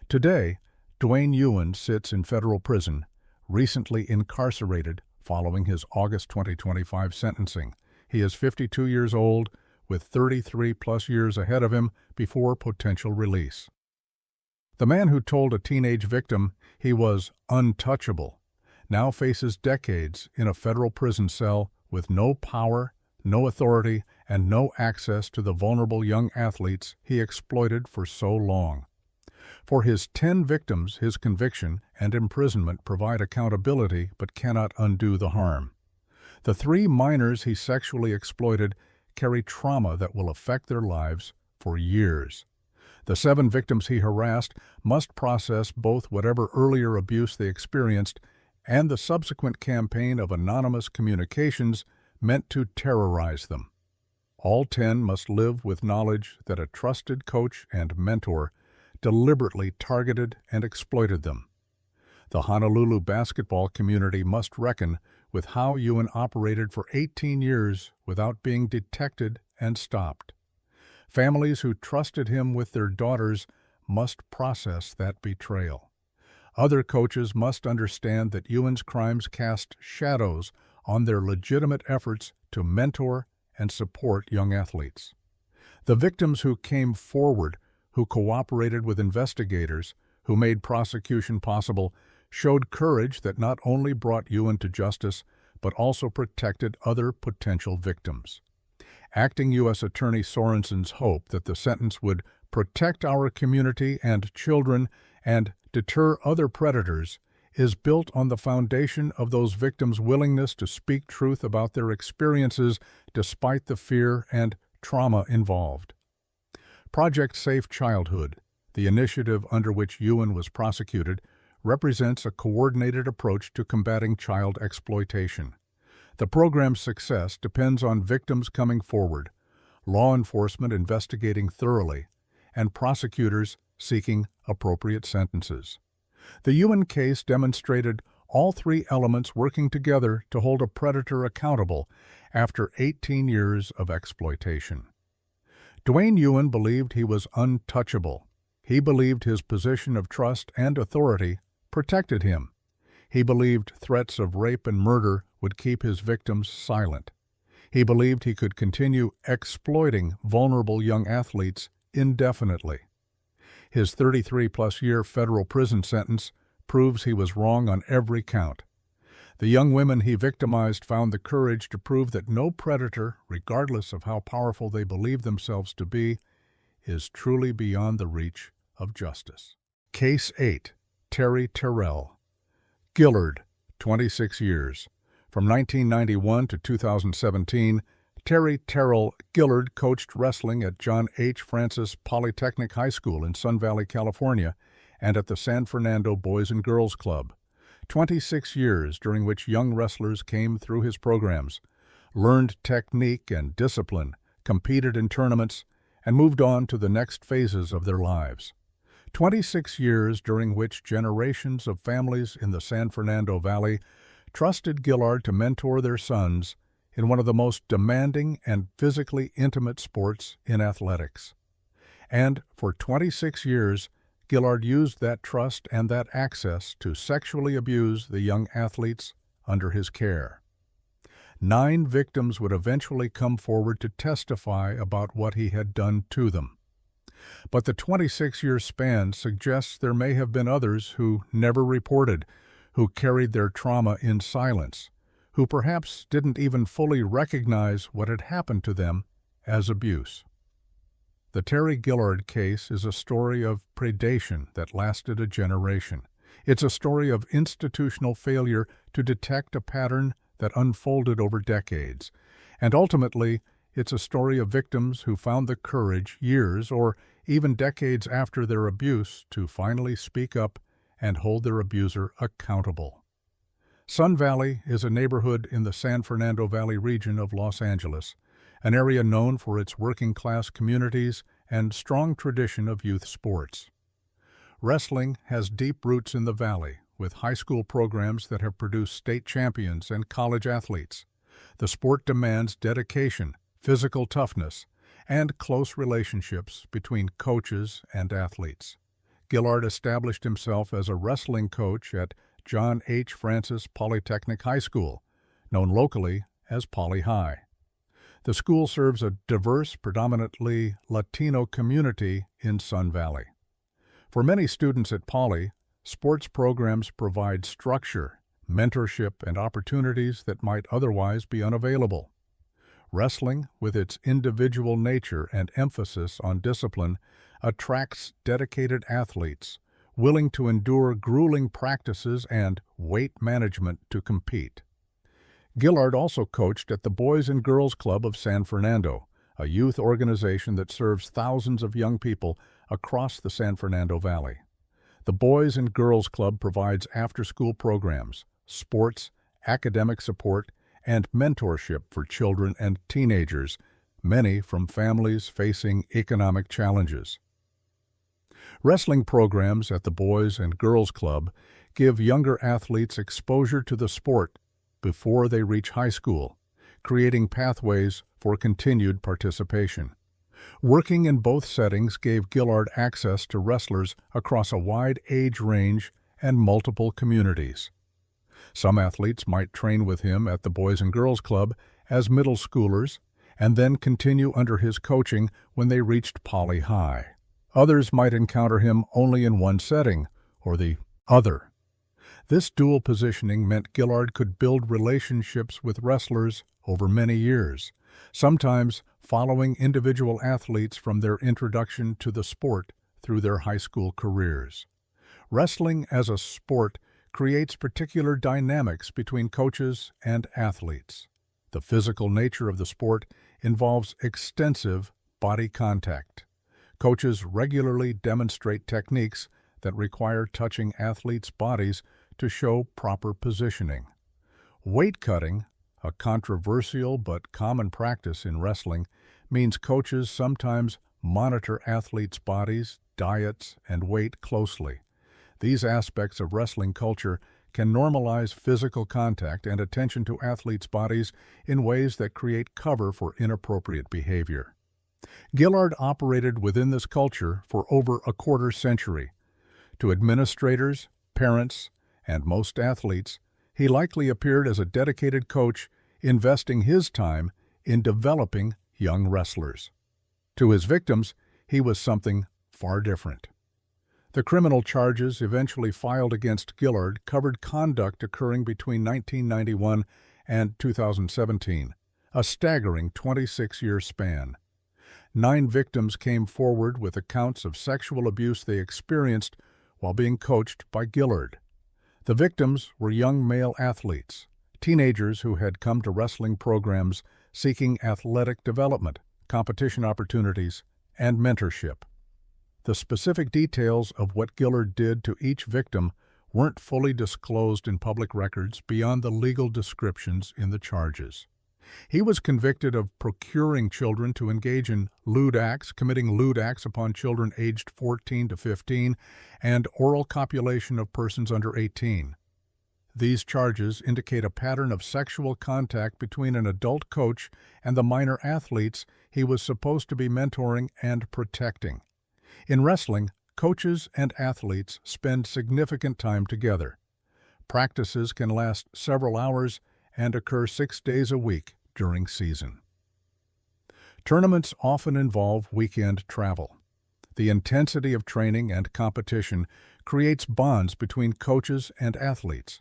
Speaker 1: Today, Dwayne Ewan sits in federal prison, recently incarcerated following his August 2025 sentencing. He is 52 years old, with 33-plus years ahead of him before potential release. The man who told a teenage victim he was untouchable now faces decades in a federal prison cell with no power, no authority, and no access to the vulnerable young athletes he exploited for so long. For his 10 victims, his conviction and imprisonment provide accountability but cannot undo the harm. The 3 minors he sexually exploited carry trauma that will affect their lives for years. The 7 victims he harassed must process both whatever earlier abuse they experienced and the subsequent campaign of anonymous communications meant to terrorize them. All 10 must live with knowledge that a trusted coach and mentor deliberately targeted and exploited them. The Honolulu basketball community must reckon with how Ewan operated for 18 years without being detected and stopped. Families who trusted him with their daughters must process that betrayal. Other coaches must understand that Ewan's crimes cast shadows on their legitimate efforts to mentor and support young athletes. The victims who came forward, who cooperated with investigators, who made prosecution possible, showed courage that not only brought Ewan to justice, but also protected other potential victims. Acting U.S. Attorney Sorensen's hope that the sentence would protect our community and children and deter other predators is built on the foundation of those victims' willingness to speak truth about their experiences despite the fear and trauma involved. Project Safe Childhood, the initiative under which Ewan was prosecuted, represents a coordinated approach to combating child exploitation. The program's success depends on victims coming forward, law enforcement investigating thoroughly, and prosecutors seeking appropriate sentences. The Ewan case demonstrated all three elements working together to hold a predator accountable after 18 years of exploitation. Dwayne Ewan believed he was untouchable. He believed his position of trust and authority protected him. He believed threats of rape and murder would keep his victims silent. He believed he could continue exploiting vulnerable young athletes indefinitely. His 33-plus-year federal prison sentence proves he was wrong on every count. The young women he victimized found the courage to prove that no predator, regardless of how powerful they believe themselves to be, is truly beyond the reach of justice. Case 8. Terry Terrell. Gillard, 26 years. From 1991 to 2017, Terry Terrell Gillard coached wrestling at John H. Francis Polytechnic High School in Sun Valley, California, and at the San Fernando Boys and Girls Club. 26 years during which young wrestlers came through his programs, learned technique and discipline, competed in tournaments, and moved on to the next phases of their lives. 26 years during which generations of families in the San Fernando Valley trusted Gillard to mentor their sons in one of the most demanding and physically intimate sports in athletics. And for 26 years, Gillard used that trust and that access to sexually abuse the young athletes under his care. 9 victims would eventually come forward to testify about what he had done to them. But the 26-year span suggests there may have been others who never reported, who carried their trauma in silence, who perhaps didn't even fully recognize what had happened to them as abuse. The Terry Gillard case is a story of predation that lasted a generation. It's a story of institutional failure to detect a pattern that unfolded over decades. And ultimately, it's a story of victims who found the courage years or even decades after their abuse to finally speak up and hold their abuser accountable. Sun Valley is a neighborhood in the San Fernando Valley region of Los Angeles, an area known for its working-class communities and strong tradition of youth sports. Wrestling has deep roots in the valley, with high school programs that have produced state champions and college athletes. The sport demands dedication, physical toughness, and close relationships between coaches and athletes. Gillard established himself as a wrestling coach at John H. Francis Polytechnic High School, known locally as Poly High. The school serves a diverse, predominantly Latino community in Sun Valley. For many students at Poly, sports programs provide structure, mentorship, and opportunities that might otherwise be unavailable. Wrestling, with its individual nature and emphasis on discipline, attracts dedicated athletes willing to endure grueling practices and weight management to compete. Gillard also coached at the Boys and Girls Club of San Fernando, a youth organization that serves thousands of young people across the San Fernando Valley. The Boys and Girls Club provides after-school programs, sports, academic support, and mentorship for children and teenagers, many from families facing economic challenges. Wrestling programs at the Boys and Girls Club give younger athletes exposure to the sport before they reach high school, creating pathways for continued participation. Working in both settings gave Gillard access to wrestlers across a wide age range and multiple communities. Some athletes might train with him at the Boys and Girls Club as middle schoolers and then continue under his coaching when they reached Poly High. Others might encounter him only in one setting, or the other. This dual positioning meant Gillard could build relationships with wrestlers over many years, sometimes following individual athletes from their introduction to the sport through their high school careers. Wrestling as a sport creates particular dynamics between coaches and athletes. The physical nature of the sport involves extensive body contact. Coaches regularly demonstrate techniques that require touching athletes' bodies to show proper positioning. Weight cutting, a controversial but common practice in wrestling, means coaches sometimes monitor athletes' bodies, diets, and weight closely. These aspects of wrestling culture can normalize physical contact and attention to athletes' bodies in ways that create cover for inappropriate behavior. Gillard operated within this culture for over a quarter century. To administrators, parents, and most athletes, he likely appeared as a dedicated coach, investing his time in developing young wrestlers. To his victims, he was something far different. The criminal charges eventually filed against Gillard covered conduct occurring between 1991 and 2017, a staggering 26-year span. 9 victims came forward with accounts of sexual abuse they experienced while being coached by Gillard. The victims were young male athletes, teenagers who had come to wrestling programs seeking athletic development, competition opportunities, and mentorship. The specific details of what Gillard did to each victim weren't fully disclosed in public records beyond the legal descriptions in the charges. He was convicted of procuring children to engage in lewd acts, committing lewd acts upon children aged 14 to 15, and oral copulation of persons under 18. These charges indicate a pattern of sexual contact between an adult coach and the minor athletes he was supposed to be mentoring and protecting. In wrestling, coaches and athletes spend significant time together. Practices can last several hours and occur 6 days a week during season. Tournaments often involve weekend travel. The intensity of training and competition creates bonds between coaches and athletes.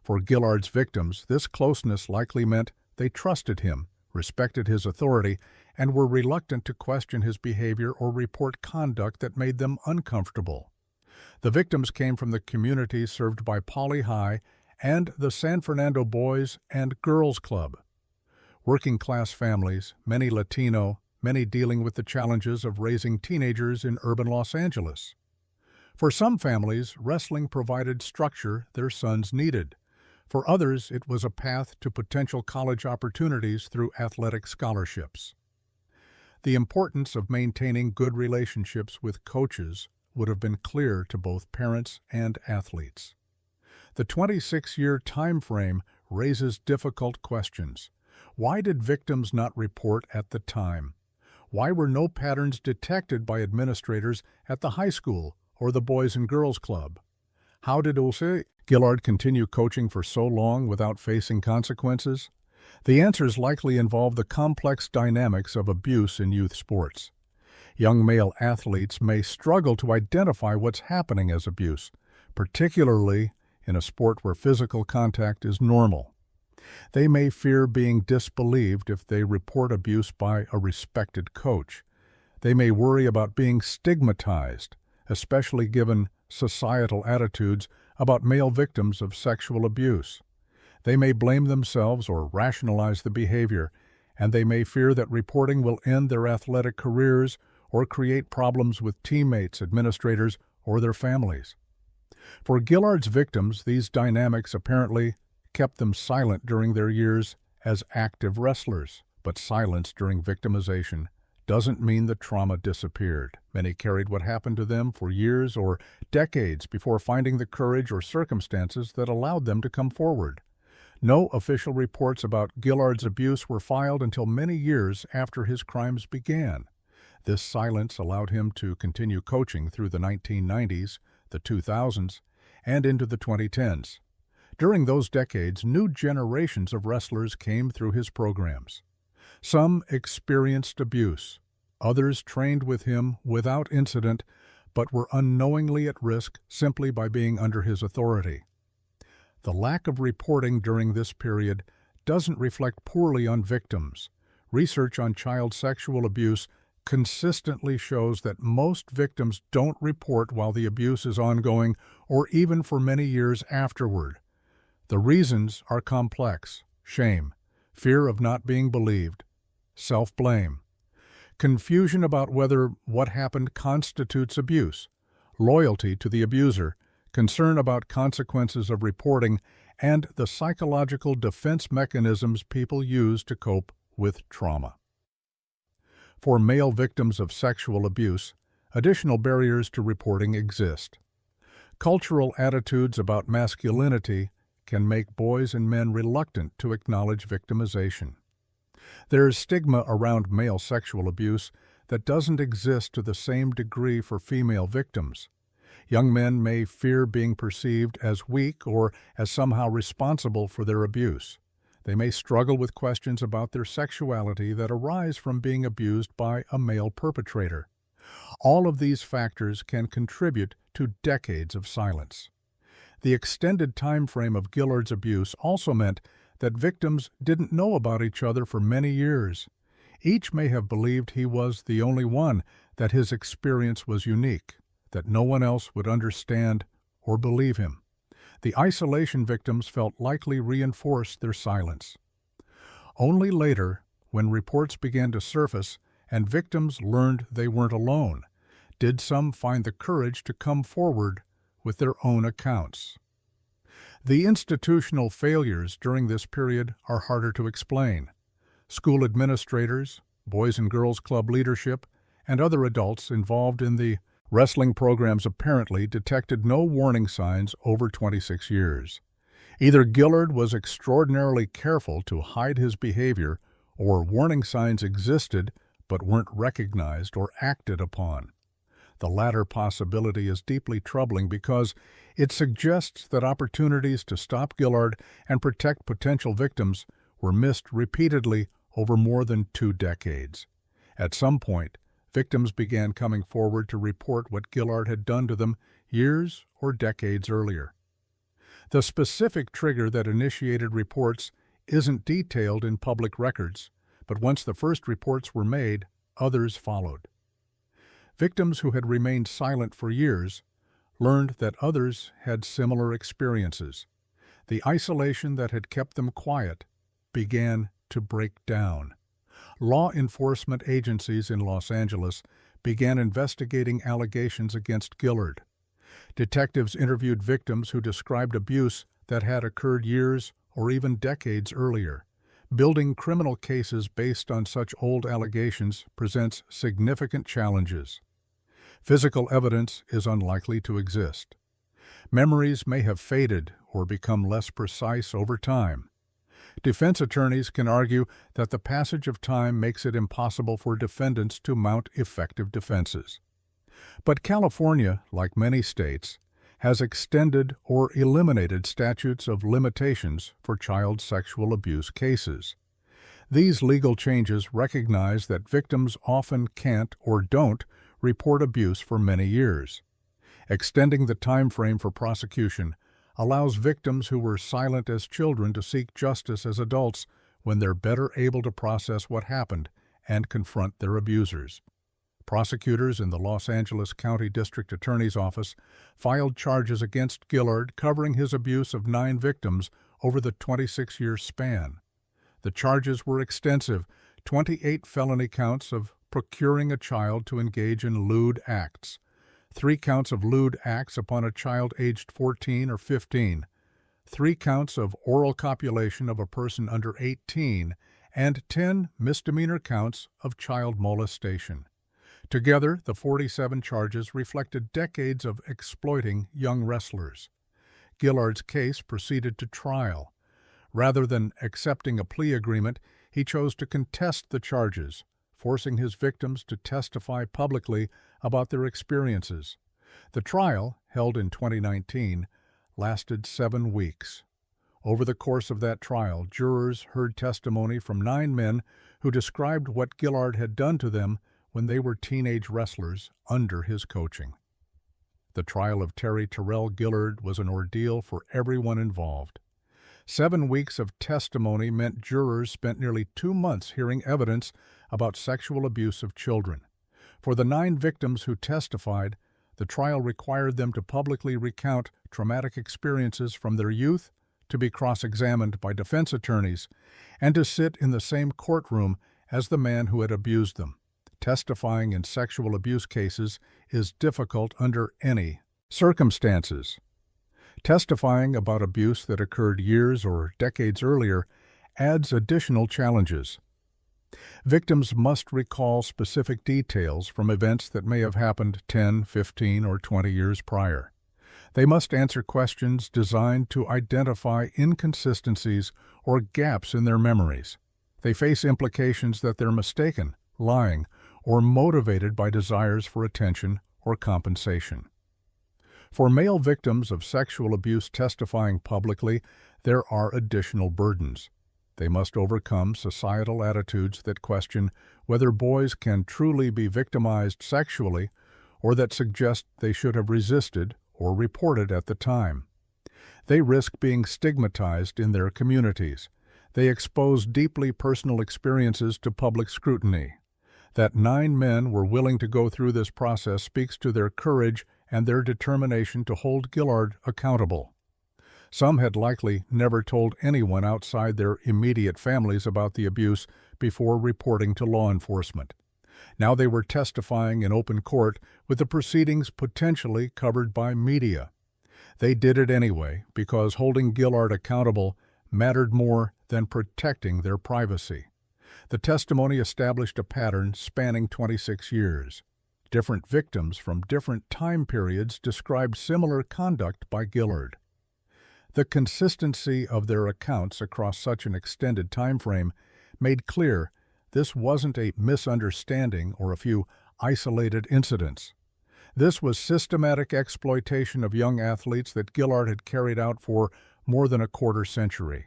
Speaker 1: For Gillard's victims, this closeness likely meant they trusted him, respected his authority, and were reluctant to question his behavior or report conduct that made them uncomfortable. The victims came from the communities served by Poly High and the San Fernando Boys and Girls Club. Working-class families, many Latino, many dealing with the challenges of raising teenagers in urban Los Angeles. For some families, wrestling provided structure their sons needed. For others, it was a path to potential college opportunities through athletic scholarships. The importance of maintaining good relationships with coaches would have been clear to both parents and athletes. The 26-year time frame raises difficult questions. Why did victims not report at the time? Why were no patterns detected by administrators at the high school or the Boys and Girls Club? How did Gillard continue coaching for so long without facing consequences? The answers likely involve the complex dynamics of abuse in youth sports. Young male athletes may struggle to identify what's happening as abuse, particularly in a sport where physical contact is normal. They may fear being disbelieved if they report abuse by a respected coach. They may worry about being stigmatized, especially given societal attitudes about male victims of sexual abuse. They may blame themselves or rationalize the behavior, and they may fear that reporting will end their athletic careers or create problems with teammates, administrators, or their families. For Gillard's victims, these dynamics apparently kept them silent during their years as active wrestlers. But silence during victimization doesn't mean the trauma disappeared. Many carried what happened to them for years or decades before finding the courage or circumstances that allowed them to come forward. No official reports about Gillard's abuse were filed until many years after his crimes began. This silence allowed him to continue coaching through the 1990s, the 2000s, and into the 2010s. During those decades, new generations of wrestlers came through his programs. Some experienced abuse. Others trained with him without incident, but were unknowingly at risk simply by being under his authority. The lack of reporting during this period doesn't reflect poorly on victims. Research on child sexual abuse consistently shows that most victims don't report while the abuse is ongoing or even for many years afterward. The reasons are complex: shame, fear of not being believed, self-blame, confusion about whether what happened constitutes abuse, loyalty to the abuser, concern about consequences of reporting, and the psychological defense mechanisms people use to cope with trauma. For male victims of sexual abuse, additional barriers to reporting exist. Cultural attitudes about masculinity can make boys and men reluctant to acknowledge victimization. There is stigma around male sexual abuse that doesn't exist to the same degree for female victims. Young men may fear being perceived as weak or as somehow responsible for their abuse. They may struggle with questions about their sexuality that arise from being abused by a male perpetrator. All of these factors can contribute to decades of silence. The extended time frame of Gillard's abuse also meant that victims didn't know about each other for many years. Each may have believed he was the only one, that his experience was unique, that no one else would understand or believe him. The isolation victims felt likely reinforced their silence. Only later, when reports began to surface and victims learned they weren't alone, did some find the courage to come forward with their own accounts. The institutional failures during this period are harder to explain. School administrators, Boys and Girls Club leadership, and other adults involved in the wrestling programs apparently detected no warning signs over 26 years. Either Gillard was extraordinarily careful to hide his behavior, or warning signs existed but weren't recognized or acted upon. The latter possibility is deeply troubling because it suggests that opportunities to stop Gillard and protect potential victims were missed repeatedly over more than 2 decades. At some point, victims began coming forward to report what Gillard had done to them years or decades earlier. The specific trigger that initiated reports isn't detailed in public records, but once the first reports were made, others followed. Victims who had remained silent for years learned that others had similar experiences. The isolation that had kept them quiet began to break down. Law enforcement agencies in Los Angeles began investigating allegations against Gillard. Detectives interviewed victims who described abuse that had occurred years or even decades earlier. Building criminal cases based on such old allegations presents significant challenges. Physical evidence is unlikely to exist. Memories may have faded or become less precise over time. Defense attorneys can argue that the passage of time makes it impossible for defendants to mount effective defenses. But California, like many states, has extended or eliminated statutes of limitations for child sexual abuse cases. These legal changes recognize that victims often can't or don't report abuse for many years. Extending the time frame for prosecution allows victims who were silent as children to seek justice as adults when they're better able to process what happened and confront their abusers. Prosecutors in the Los Angeles County District Attorney's Office filed charges against Gillard covering his abuse of 9 victims over the 26-year span. The charges were extensive: 28 felony counts of procuring a child to engage in lewd acts, 3 counts of lewd acts upon a child aged 14 or 15, 3 counts of oral copulation of a person under 18, and 10 misdemeanor counts of child molestation. Together, the 47 charges reflected decades of exploiting young wrestlers. Gillard's case proceeded to trial. Rather than accepting a plea agreement, he chose to contest the charges, forcing his victims to testify publicly about their experiences. The trial, held in 2019, lasted 7 weeks. Over the course of that trial, jurors heard testimony from 9 men who described what Gillard had done to them when they were teenage wrestlers under his coaching. The trial of Terry Terrell Gillard was an ordeal for everyone involved. 7 weeks of testimony meant jurors spent nearly 2 months hearing evidence about sexual abuse of children. For the 9 victims who testified, the trial required them to publicly recount traumatic experiences from their youth, to be cross-examined by defense attorneys, and to sit in the same courtroom as the man who had abused them. Testifying in sexual abuse cases is difficult under any circumstances. Testifying about abuse that occurred years or decades earlier adds additional challenges. Victims must recall specific details from events that may have happened 10, 15, or 20 years prior. They must answer questions designed to identify inconsistencies or gaps in their memories. They face implications that they're mistaken, lying, or motivated by desires for attention or compensation. For male victims of sexual abuse testifying publicly, there are additional burdens. They must overcome societal attitudes that question whether boys can truly be victimized sexually, or that suggest they should have resisted or reported at the time. They risk being stigmatized in their communities. They expose deeply personal experiences to public scrutiny. That 9 men were willing to go through this process speaks to their courage and their determination to hold Gillard accountable. Some had likely never told anyone outside their immediate families about the abuse before reporting to law enforcement. Now they were testifying in open court with the proceedings potentially covered by media. They did it anyway because holding Gillard accountable mattered more than protecting their privacy. The testimony established a pattern spanning 26 years. Different victims from different time periods described similar conduct by Gillard. The consistency of their accounts across such an extended time frame made clear this wasn't a misunderstanding or a few isolated incidents. This was systematic exploitation of young athletes that Gillard had carried out for more than a quarter century.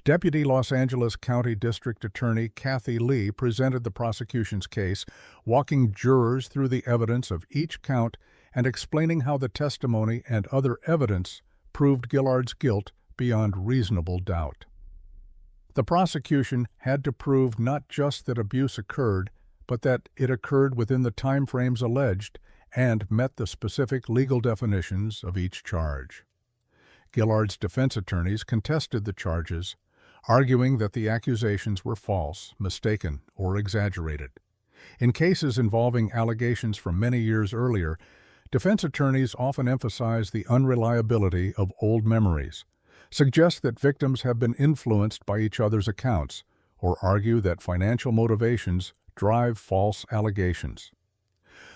Speaker 1: Deputy Los Angeles County District Attorney Kathy Lee presented the prosecution's case, walking jurors through the evidence of each count and explaining how the testimony and other evidence proved Gillard's guilt beyond reasonable doubt. The prosecution had to prove not just that abuse occurred, but that it occurred within the time frames alleged and met the specific legal definitions of each charge. Gillard's defense attorneys contested the charges, arguing that the accusations were false, mistaken, or exaggerated. In cases involving allegations from many years earlier, defense attorneys often emphasize the unreliability of old memories, suggest that victims have been influenced by each other's accounts, or argue that financial motivations drive false allegations.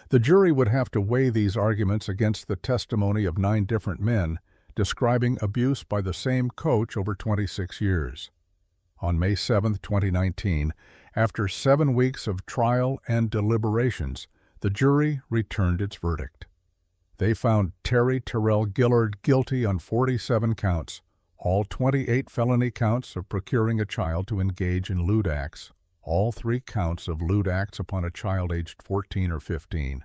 Speaker 1: The jury would have to weigh these arguments against the testimony of 9 different men describing abuse by the same coach over 26 years. On May 7, 2019, after 7 weeks of trial and deliberations, the jury returned its verdict. They found Terry Terrell Gillard guilty on 47 counts, all 28 felony counts of procuring a child to engage in lewd acts, all 3 counts of lewd acts upon a child aged 14 or 15,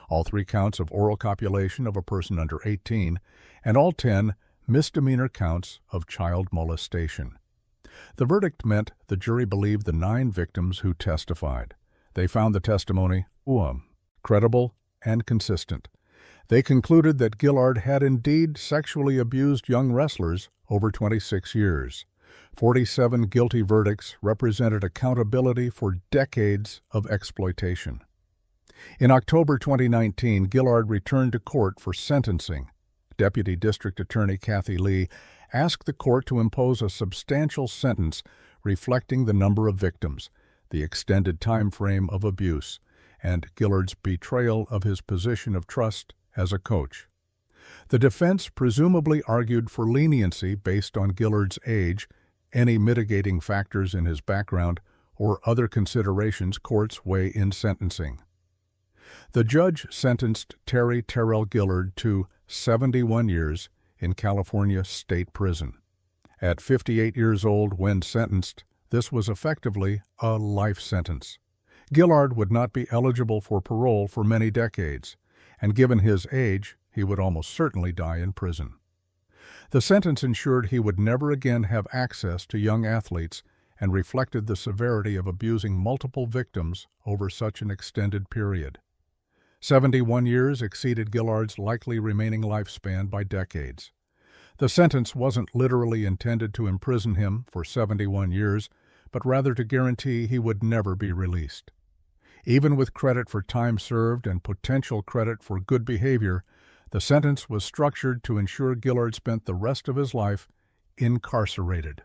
Speaker 1: all 3 counts of oral copulation of a person under 18, and all 10 misdemeanor counts of child molestation. The verdict meant the jury believed the 9 victims who testified. They found the testimony credible and consistent. They concluded that Gillard had indeed sexually abused young wrestlers over 26 years. 47 guilty verdicts represented accountability for decades of exploitation. In October 2019, Gillard returned to court for sentencing. Deputy District Attorney Kathy Lee asked the court to impose a substantial sentence reflecting the number of victims, the extended time frame of abuse, and Gillard's betrayal of his position of trust as a coach. The defense presumably argued for leniency based on Gillard's age, Any mitigating factors in his background or other considerations courts weigh in sentencing. The judge sentenced Terry Terrell Gillard to 71 years in California State Prison. At 58 years old when sentenced, this was effectively a life sentence. Gillard would not be eligible for parole for many decades, and given his age, he would almost certainly die in prison. The sentence ensured he would never again have access to young athletes and reflected the severity of abusing multiple victims over such an extended period. 71 years exceeded Gillard's likely remaining lifespan by decades. The sentence wasn't literally intended to imprison him for 71 years, but rather to guarantee he would never be released. Even with credit for time served and potential credit for good behavior, the sentence was structured to ensure Gillard spent the rest of his life incarcerated.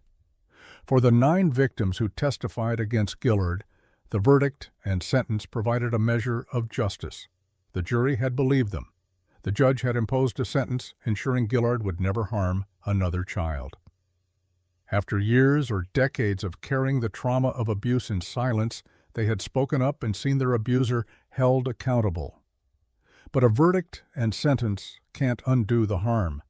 Speaker 1: For the 9 victims who testified against Gillard, the verdict and sentence provided a measure of justice. The jury had believed them. The judge had imposed a sentence ensuring Gillard would never harm another child. After years or decades of carrying the trauma of abuse in silence, they had spoken up and seen their abuser held accountable. But a verdict and sentence can't undo the harm.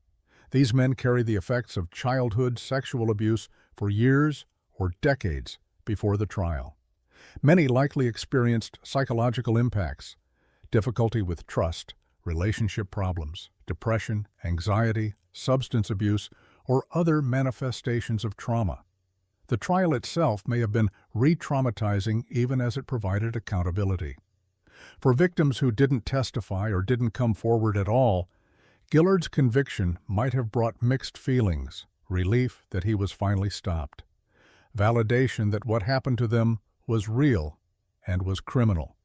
Speaker 1: These men carry the effects of childhood sexual abuse for years or decades before the trial. Many likely experienced psychological impacts, difficulty with trust, relationship problems, depression, anxiety, substance abuse, or other manifestations of trauma. The trial itself may have been re-traumatizing even as it provided accountability. For victims who didn't testify or didn't come forward at all, Gillard's conviction might have brought mixed feelings, relief that he was finally stopped, validation that what happened to them was real and was criminal,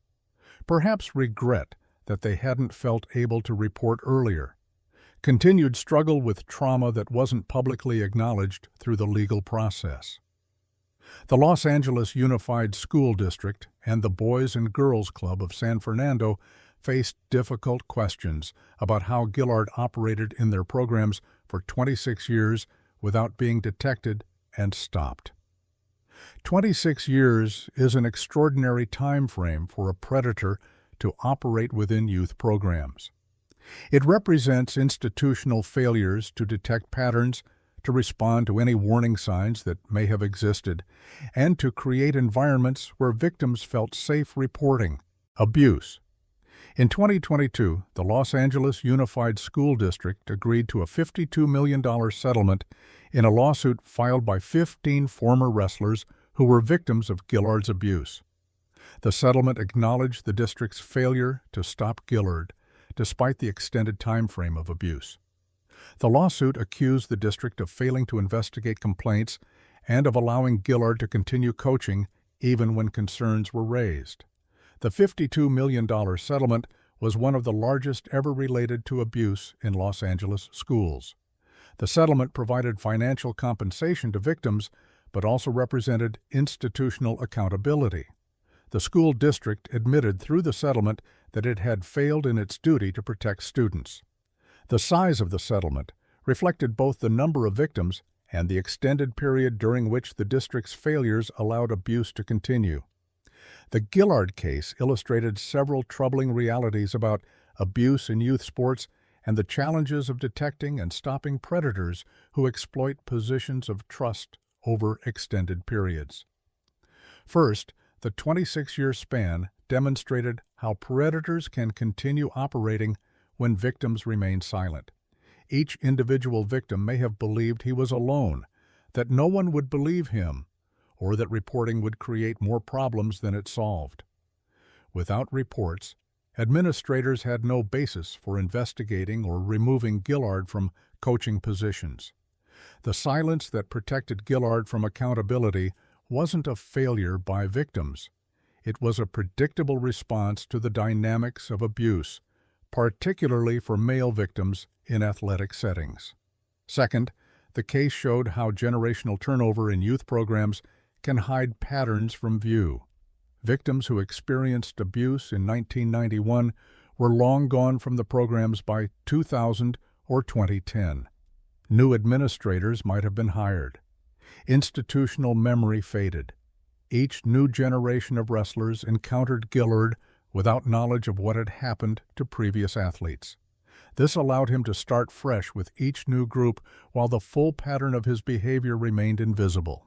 Speaker 1: perhaps regret that they hadn't felt able to report earlier, continued struggle with trauma that wasn't publicly acknowledged through the legal process. The Los Angeles Unified School District and the Boys and Girls Club of San Fernando faced difficult questions about how Gillard operated in their programs for 26 years without being detected and stopped. 26 years is an extraordinary time frame for a predator to operate within youth programs. It represents institutional failures to detect patterns, to respond to any warning signs that may have existed, and to create environments where victims felt safe reporting abuse. In 2022, the Los Angeles Unified School District agreed to a $52 million settlement in a lawsuit filed by 15 former wrestlers who were victims of Gillard's abuse. The settlement acknowledged the district's failure to stop Gillard, despite the extended time frame of abuse. The lawsuit accused the district of failing to investigate complaints and of allowing Gillard to continue coaching even when concerns were raised. The $52 million settlement was one of the largest ever related to abuse in Los Angeles schools. The settlement provided financial compensation to victims, but also represented institutional accountability. The school district admitted through the settlement that it had failed in its duty to protect students. The size of the settlement reflected both the number of victims and the extended period during which the district's failures allowed abuse to continue. The Gillard case illustrated several troubling realities about abuse in youth sports and the challenges of detecting and stopping predators who exploit positions of trust over extended periods. First, the 26-year span demonstrated how predators can continue operating when victims remain silent. Each individual victim may have believed he was alone, that no one would believe him, or that reporting would create more problems than it solved. Without reports, administrators had no basis for investigating or removing Gillard from coaching positions. The silence that protected Gillard from accountability wasn't a failure by victims. It was a predictable response to the dynamics of abuse, particularly for male victims in athletic settings. Second, the case showed how generational turnover in youth programs can hide patterns from view. Victims who experienced abuse in 1991 were long gone from the programs by 2000 or 2010. New administrators might have been hired. Institutional memory faded. Each new generation of wrestlers encountered Gillard without knowledge of what had happened to previous athletes. This allowed him to start fresh with each new group while the full pattern of his behavior remained invisible.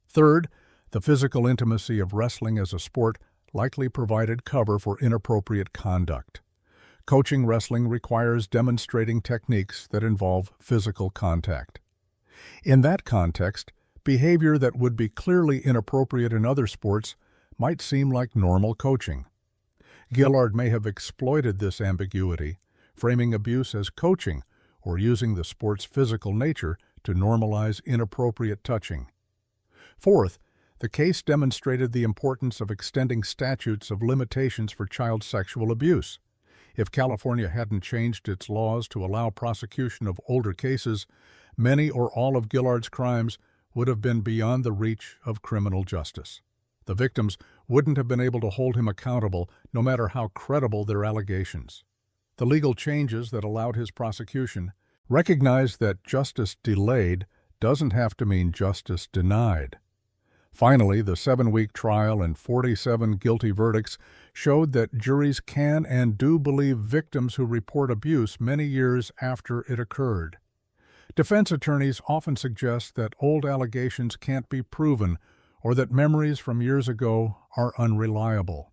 Speaker 1: Third, the physical intimacy of wrestling as a sport likely provided cover for inappropriate conduct. Coaching wrestling requires demonstrating techniques that involve physical contact. In that context, behavior that would be clearly inappropriate in other sports might seem like normal coaching. Gillard may have exploited this ambiguity, framing abuse as coaching or using the sport's physical nature to normalize inappropriate touching. Fourth, the case demonstrated the importance of extending statutes of limitations for child sexual abuse. If California hadn't changed its laws to allow prosecution of older cases, many or all of Gillard's crimes would have been beyond the reach of criminal justice. The victims wouldn't have been able to hold him accountable, no matter how credible their allegations. The legal changes that allowed his prosecution recognized that justice delayed doesn't have to mean justice denied. Finally, the 7-week trial and 47 guilty verdicts showed that juries can and do believe victims who report abuse many years after it occurred. Defense attorneys often suggest that old allegations can't be proven or that memories from years ago are unreliable.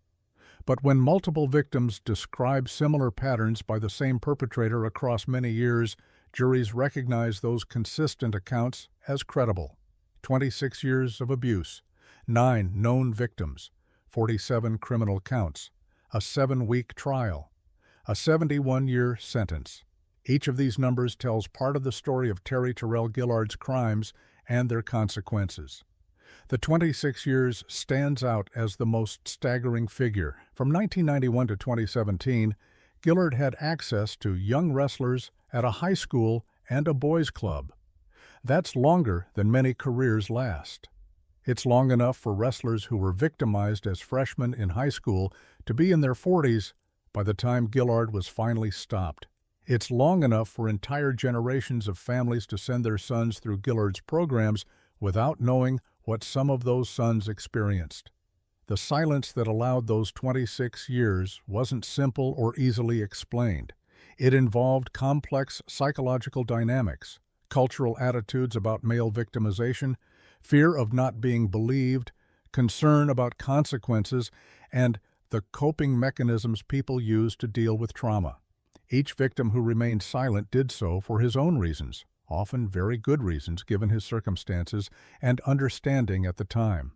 Speaker 1: But when multiple victims describe similar patterns by the same perpetrator across many years, juries recognize those consistent accounts as credible. 26 years of abuse, 9 known victims, 47 criminal counts, a 7-week trial, a 71-year sentence. Each of these numbers tells part of the story of Terry Terrell Gillard's crimes and their consequences. The 26 years stands out as the most staggering figure. From 1991 to 2017, Gillard had access to young wrestlers at a high school and a boys' club. That's longer than many careers last. It's long enough for wrestlers who were victimized as freshmen in high school to be in their 40s by the time Gillard was finally stopped. It's long enough for entire generations of families to send their sons through Gillard's programs without knowing what some of those sons experienced. The silence that allowed those 26 years wasn't simple or easily explained. It involved complex psychological dynamics, cultural attitudes about male victimization, fear of not being believed, concern about consequences, and the coping mechanisms people use to deal with trauma. Each victim who remained silent did so for his own reasons, often very good reasons given his circumstances and understanding at the time.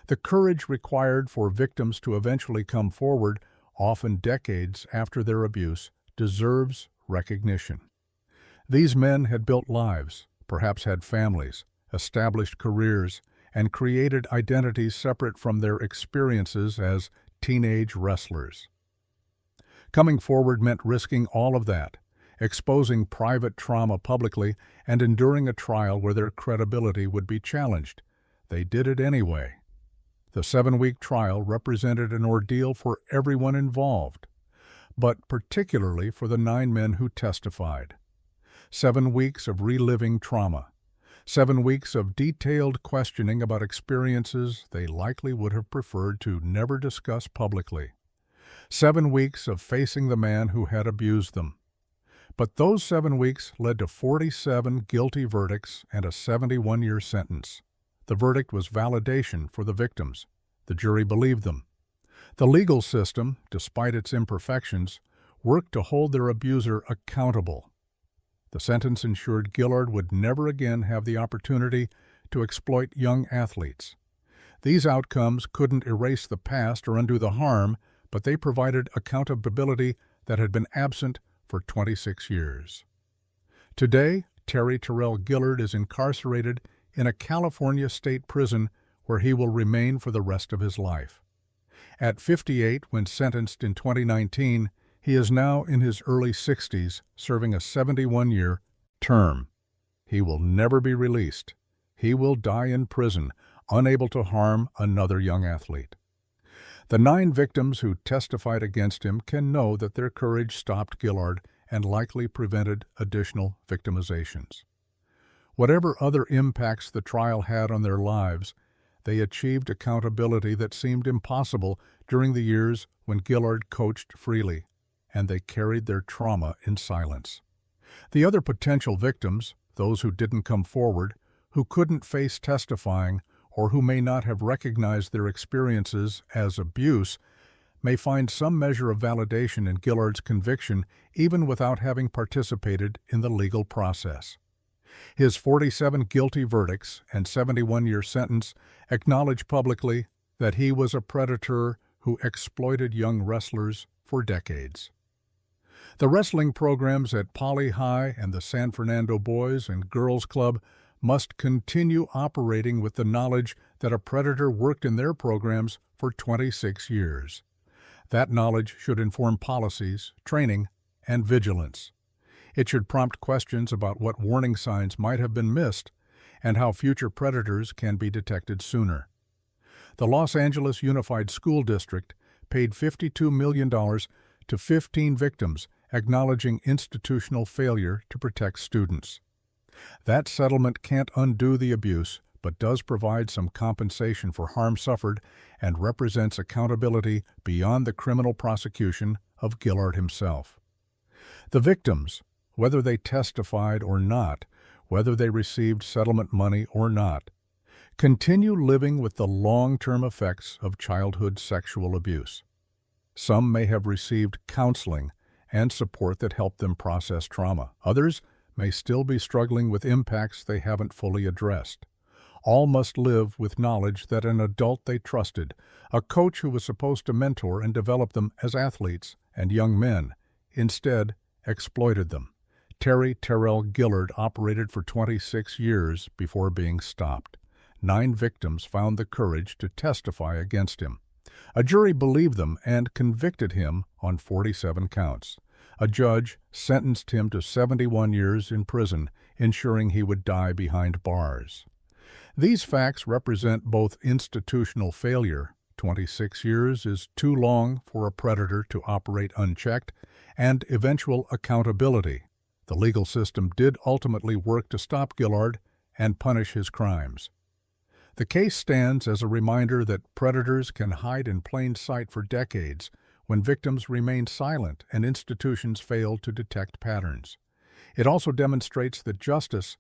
Speaker 1: The courage required for victims to eventually come forward, often decades after their abuse, deserves recognition. These men had built lives, perhaps had families, established careers, and created identities separate from their experiences as teenage wrestlers. Coming forward meant risking all of that, exposing private trauma publicly, and enduring a trial where their credibility would be challenged. They did it anyway. The 7-week trial represented an ordeal for everyone involved, but particularly for the 9 men who testified. 7 weeks of reliving trauma. 7 weeks of detailed questioning about experiences they likely would have preferred to never discuss publicly. 7 weeks of facing the man who had abused them. But those 7 weeks led to 47 guilty verdicts and a 71-year sentence. The verdict was validation for the victims. The jury believed them. The legal system, despite its imperfections, worked to hold their abuser accountable. The sentence ensured Gillard would never again have the opportunity to exploit young athletes. These outcomes couldn't erase the past or undo the harm, but they provided accountability that had been absent for 26 years. Today, Terry Terrell Gillard is incarcerated in a California state prison where he will remain for the rest of his life. At 58, when sentenced in 2019, he is now in his early 60s, serving a 71-year term. He will never be released. He will die in prison, unable to harm another young athlete. The 9 victims who testified against him can know that their courage stopped Gillard and likely prevented additional victimizations. Whatever other impacts the trial had on their lives, they achieved accountability that seemed impossible during the years when Gillard coached freely, and they carried their trauma in silence. The other potential victims, those who didn't come forward, who couldn't face testifying, or who may not have recognized their experiences as abuse, may find some measure of validation in Gillard's conviction even without having participated in the legal process. His 47 guilty verdicts and 71-year sentence acknowledge publicly that he was a predator who exploited young wrestlers for decades. The wrestling programs at Poly High and the San Fernando Boys and Girls Club must continue operating with the knowledge that a predator worked in their programs for 26 years. That knowledge should inform policies, training, and vigilance. It should prompt questions about what warning signs might have been missed and how future predators can be detected sooner. The Los Angeles Unified School District paid $52 million to 15 victims, acknowledging institutional failure to protect students. That settlement can't undo the abuse, but does provide some compensation for harm suffered and represents accountability beyond the criminal prosecution of Gillard himself. The victims, whether they testified or not, whether they received settlement money or not, continue living with the long-term effects of childhood sexual abuse. Some may have received counseling and support that helped them process trauma. Others may still be struggling with impacts they haven't fully addressed. All must live with knowledge that an adult they trusted, a coach who was supposed to mentor and develop them as athletes and young men, instead exploited them. Terry Terrell Gillard operated for 26 years before being stopped. 9 victims found the courage to testify against him. A jury believed them and convicted him on 47 counts. A judge sentenced him to 71 years in prison, ensuring he would die behind bars. These facts represent both institutional failure, 26 years is too long for a predator to operate unchecked, and eventual accountability. The legal system did ultimately work to stop Gillard and punish his crimes. The case stands as a reminder that predators can hide in plain sight for decades when victims remain silent and institutions fail to detect patterns. It also demonstrates that justice,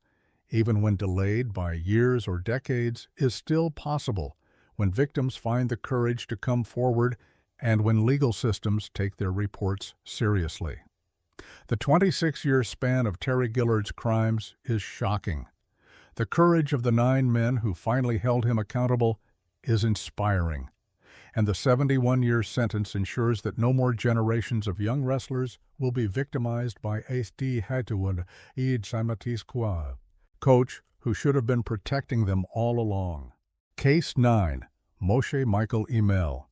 Speaker 1: even when delayed by years or decades, is still possible when victims find the courage to come forward and when legal systems take their reports seriously. The 26-year span of Terry Gillard's crimes is shocking. The courage of the 9 men who finally held him accountable is inspiring. And the 71-year sentence ensures that no more generations of young wrestlers will be victimized by SD Hatun Eid Samatisqua, coach who should have been protecting them all along. Case 9. Moshe Michael Emel.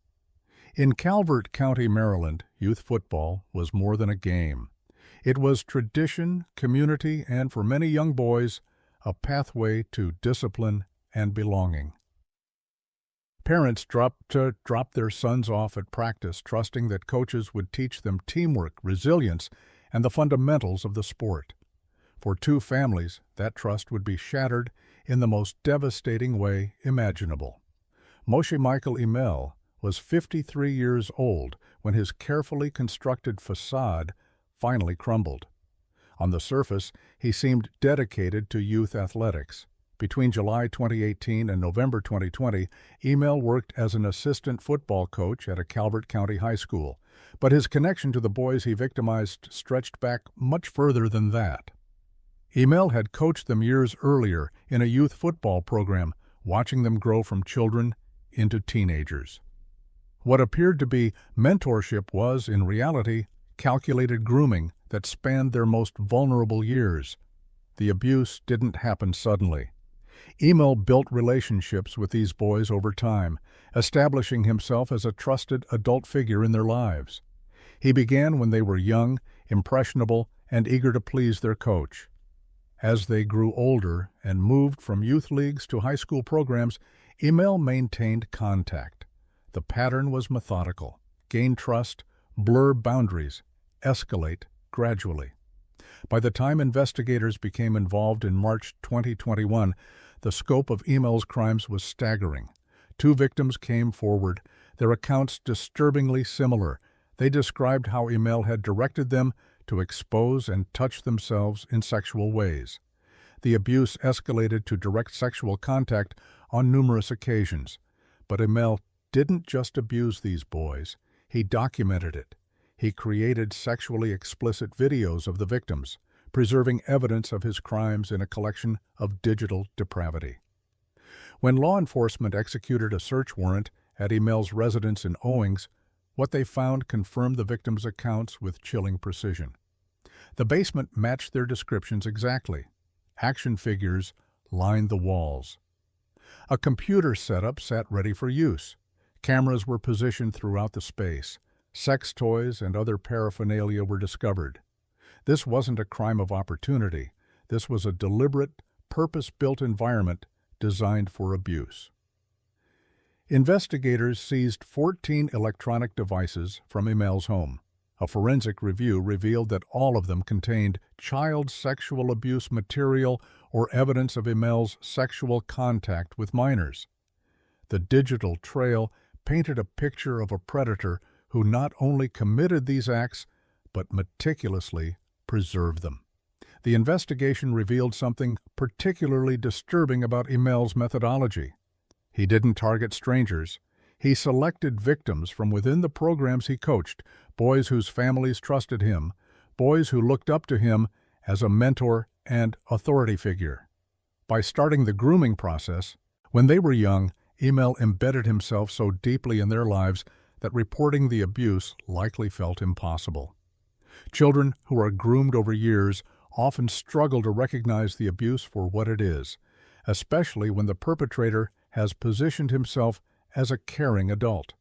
Speaker 1: In Calvert County, Maryland, youth football was more than a game. It was tradition, community, and for many young boys, a pathway to discipline and belonging. Parents dropped their sons off at practice, trusting that coaches would teach them teamwork, resilience, and the fundamentals of the sport. For 2 families, that trust would be shattered in the most devastating way imaginable. Moshe Michael Emel was 53 years old when his carefully constructed facade finally crumbled. On the surface, he seemed dedicated to youth athletics. Between July 2018 and November 2020, Emel worked as an assistant football coach at a Calvert County high school, but his connection to the boys he victimized stretched back much further than that. Emel had coached them years earlier in a youth football program, watching them grow from children into teenagers. What appeared to be mentorship was, in reality, calculated grooming that spanned their most vulnerable years. The abuse didn't happen suddenly. Emel built relationships with these boys over time, establishing himself as a trusted adult figure in their lives. He began when they were young, impressionable, and eager to please their coach. As they grew older and moved from youth leagues to high school programs, Emel maintained contact. The pattern was methodical: gain trust, blur boundaries, escalate gradually. By the time investigators became involved in March 2021, the scope of Emel's crimes was staggering. 2 victims came forward, their accounts disturbingly similar. They described how Emel had directed them to expose and touch themselves in sexual ways. The abuse escalated to direct sexual contact on numerous occasions. But Emel didn't just abuse these boys, he documented it. He created sexually explicit videos of the victims, preserving evidence of his crimes in a collection of digital depravity. When law enforcement executed a search warrant at Emel's residence in Owings, what they found confirmed the victims' accounts with chilling precision. The basement matched their descriptions exactly. Action figures lined the walls. A computer setup sat ready for use. Cameras were positioned throughout the space. Sex toys and other paraphernalia were discovered. This wasn't a crime of opportunity. This was a deliberate, purpose-built environment designed for abuse. Investigators seized 14 electronic devices from Emel's home. A forensic review revealed that all of them contained child sexual abuse material or evidence of Emel's sexual contact with minors. The digital trail painted a picture of a predator who not only committed these acts, but meticulously preserved them. The investigation revealed something particularly disturbing about Emel's methodology. He didn't target strangers. He selected victims from within the programs he coached, boys whose families trusted him, boys who looked up to him as a mentor and authority figure. By starting the grooming process, when they were young, Emel embedded himself so deeply in their lives that reporting the abuse likely felt impossible. Children who are groomed over years often struggle to recognize the abuse for what it is, especially when the perpetrator has positioned himself as a caring adult.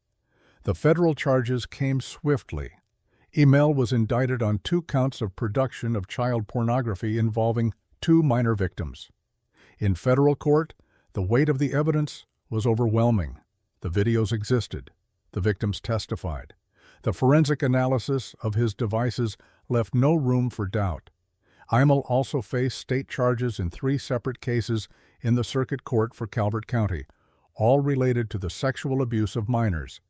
Speaker 1: The federal charges came swiftly. Emel was indicted on 2 counts of production of child pornography involving 2 minor victims. In federal court, the weight of the evidence was overwhelming. The videos existed. The victims testified. The forensic analysis of his devices left no room for doubt. Emel also faced state charges in 3 separate cases in the Circuit Court for Calvert County, all related to the sexual abuse of minors.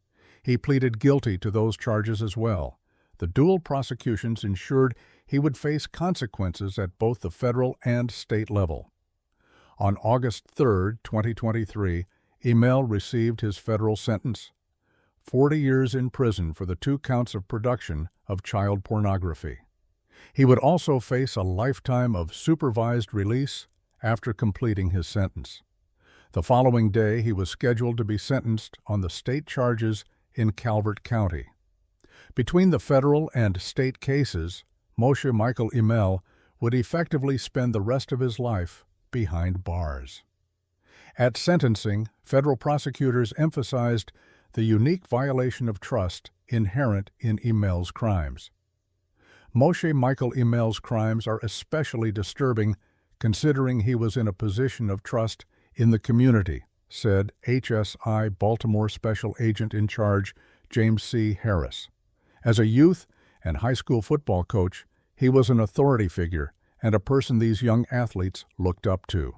Speaker 1: He pleaded guilty to those charges as well. The dual prosecutions ensured he would face consequences at both the federal and state level. On August 3, 2023, Emel received his federal sentence: 40 years in prison for the 2 counts of production of child pornography. He would also face a lifetime of supervised release after completing his sentence. The following day, he was scheduled to be sentenced on the state charges in Calvert County. Between the federal and state cases, Moshe Michael Emel would effectively spend the rest of his life behind bars. At sentencing, federal prosecutors emphasized the unique violation of trust inherent in Emel's crimes. Moshe Michael Emel's crimes are especially disturbing considering he was in a position of trust in the community, said HSI Baltimore Special Agent in Charge James C. Harris. As a youth and high school football coach, he was an authority figure and a person these young athletes looked up to.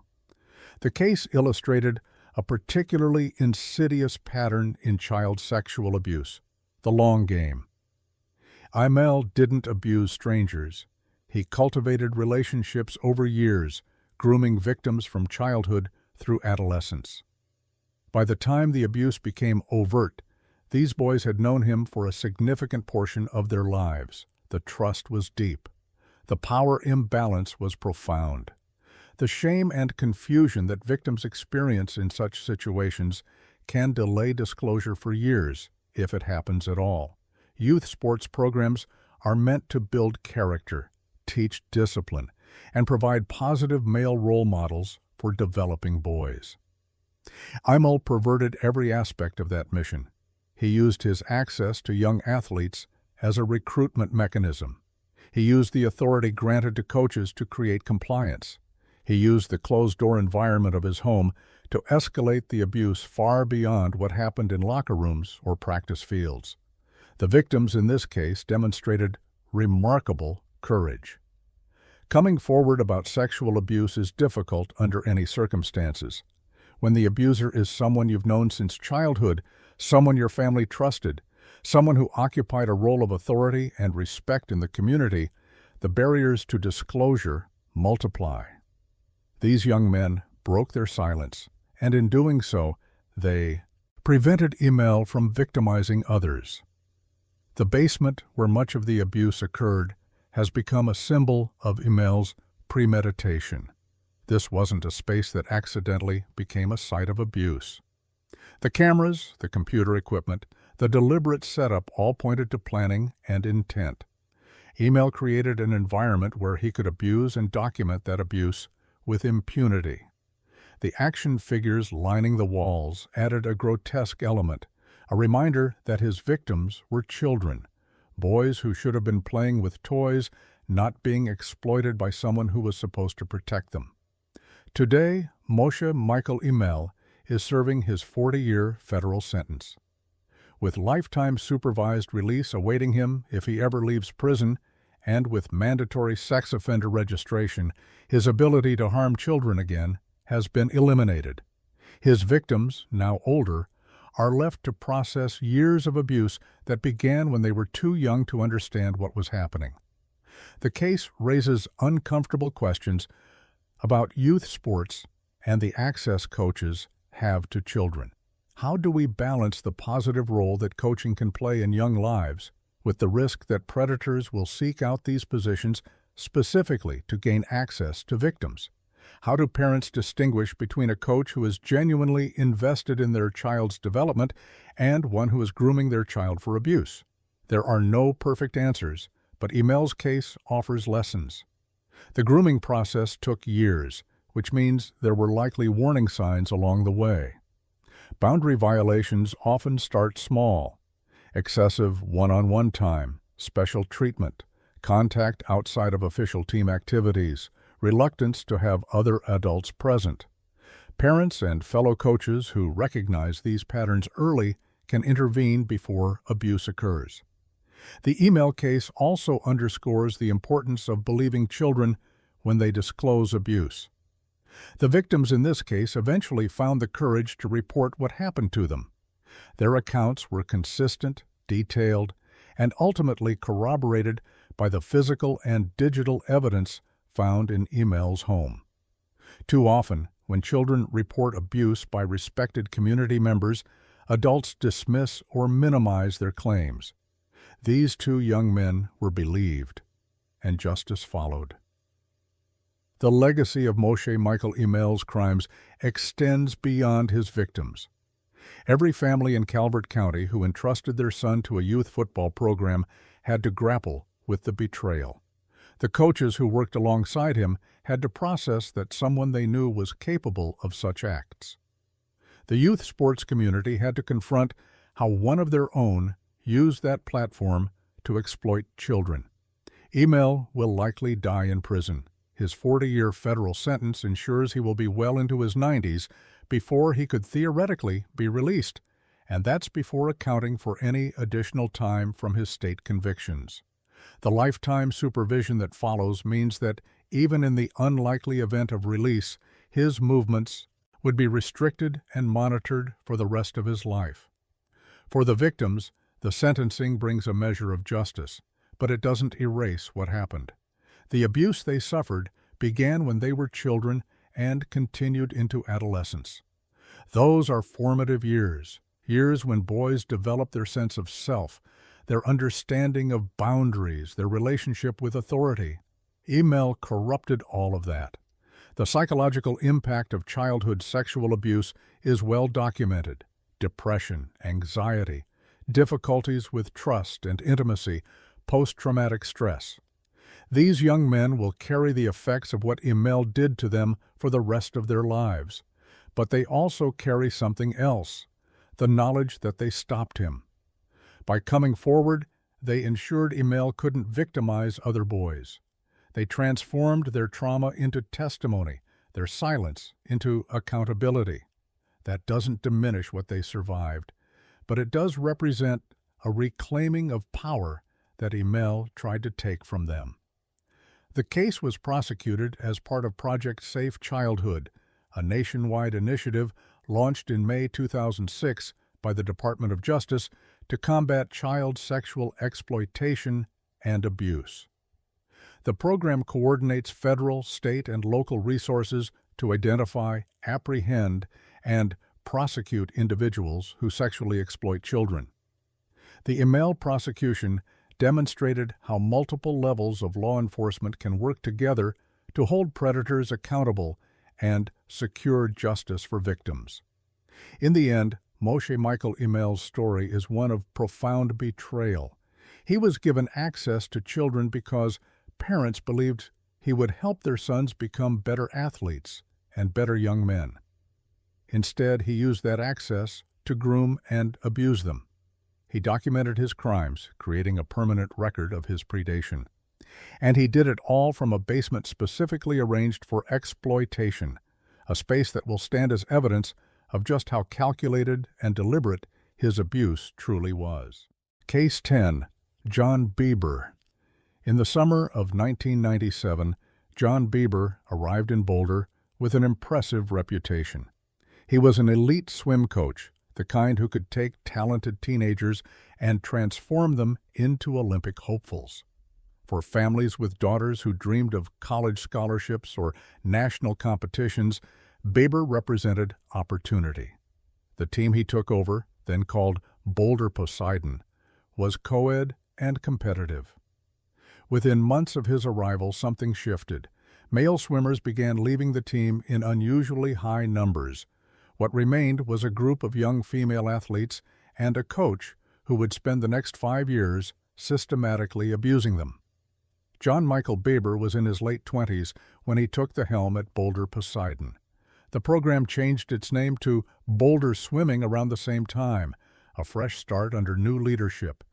Speaker 1: The case illustrated a particularly insidious pattern in child sexual abuse: the long game. Emel didn't abuse strangers. He cultivated relationships over years, grooming victims from childhood through adolescence. By the time the abuse became overt, these boys had known him for a significant portion of their lives. The trust was deep. The power imbalance was profound. The shame and confusion that victims experience in such situations can delay disclosure for years, if it happens at all. Youth sports programs are meant to build character, teach discipline, and provide positive male role models for developing boys. Emel perverted every aspect of that mission. He used his access to young athletes as a recruitment mechanism. He used the authority granted to coaches to create compliance. He used the closed-door environment of his home to escalate the abuse far beyond what happened in locker rooms or practice fields. The victims in this case demonstrated remarkable courage. Coming forward about sexual abuse is difficult under any circumstances. When the abuser is someone you've known since childhood, someone your family trusted, someone who occupied a role of authority and respect in the community, the barriers to disclosure multiply. These young men broke their silence, and in doing so, they prevented Emil from victimizing others. The basement where much of the abuse occurred has become a symbol of Emil's premeditation. This wasn't a space that accidentally became a site of abuse. The cameras, the computer equipment, the deliberate setup all pointed to planning and intent. Emil created an environment where he could abuse and document that abuse with impunity. The action figures lining the walls added a grotesque element, a reminder that his victims were children, boys who should have been playing with toys, not being exploited by someone who was supposed to protect them. Today, Moshe Michael Emil is serving his 40-year federal sentence. With lifetime supervised release awaiting him if he ever leaves prison, and with mandatory sex offender registration, his ability to harm children again has been eliminated. His victims, now older, are left to process years of abuse that began when they were too young to understand what was happening. The case raises uncomfortable questions about youth sports and the access coaches have to children. How do we balance the positive role that coaching can play in young lives with the risk that predators will seek out these positions specifically to gain access to victims? How do parents distinguish between a coach who is genuinely invested in their child's development and one who is grooming their child for abuse? There are no perfect answers, but Emil's case offers lessons. The grooming process took years, which means there were likely warning signs along the way. Boundary violations often start small: excessive one-on-one time, special treatment, contact outside of official team activities, reluctance to have other adults present. Parents and fellow coaches who recognize these patterns early can intervene before abuse occurs. The Emil case also underscores the importance of believing children when they disclose abuse. The victims in this case eventually found the courage to report what happened to them. Their accounts were consistent, detailed, and ultimately corroborated by the physical and digital evidence found in Emil's home. Too often, when children report abuse by respected community members, adults dismiss or minimize their claims. These two young men were believed, and justice followed. The legacy of Moshe Michael Emil's crimes extends beyond his victims. Every family in Calvert County who entrusted their son to a youth football program had to grapple with the betrayal. The coaches who worked alongside him had to process that someone they knew was capable of such acts. The youth sports community had to confront how one of their own used that platform to exploit children. Emil will likely die in prison. His 40-year federal sentence ensures he will be well into his 90s before he could theoretically be released, and that's before accounting for any additional time from his state convictions. The lifetime supervision that follows means that even in the unlikely event of release, his movements would be restricted and monitored for the rest of his life. For the victims, the sentencing brings a measure of justice, but it doesn't erase what happened. The abuse they suffered began when they were children and continued into adolescence. Those are formative years when boys develop their sense of self, their understanding of boundaries, their relationship with authority. Emil corrupted all of that. The psychological impact of childhood sexual abuse is well documented: depression, anxiety, difficulties with trust and intimacy, post-traumatic stress. These young men will carry the effects of what Emil did to them for the rest of their lives. But they also carry something else: the knowledge that they stopped him. By coming forward, they ensured Emil couldn't victimize other boys. They transformed their trauma into testimony, their silence into accountability. That doesn't diminish what they survived, but it does represent a reclaiming of power that Emil tried to take from them. The case was prosecuted as part of Project Safe Childhood, a nationwide initiative launched in May 2006 by the Department of Justice to combat child sexual exploitation and abuse. The program coordinates federal, state, and local resources to identify, apprehend, and prosecute individuals who sexually exploit children. The Email prosecution demonstrated how multiple levels of law enforcement can work together to hold predators accountable and secure justice for victims. In the end, Moshe Michael Email's story is one of profound betrayal. He was given access to children because parents believed he would help their sons become better athletes and better young men. Instead, he used that access to groom and abuse them. He documented his crimes, creating a permanent record of his predation. And he did it all from a basement specifically arranged for exploitation, a space that will stand as evidence of just how calculated and deliberate his abuse truly was. Case 10. John Bieber. In the summer of 1997, John Bieber arrived in Boulder with an impressive reputation. He was an elite swim coach, the kind who could take talented teenagers and transform them into Olympic hopefuls. For families with daughters who dreamed of college scholarships or national competitions, Bieber represented opportunity. The team he took over, then called Boulder Poseidon, was co-ed and competitive. Within months of his arrival, something shifted. Male swimmers began leaving the team in unusually high numbers. What remained was a group of young female athletes and a coach who would spend the next 5 years systematically abusing them. John Michael Bieber was in his late 20s when he took the helm at Boulder Poseidon. The program changed its name to Boulder Swimming around the same time, a fresh start under new leadership.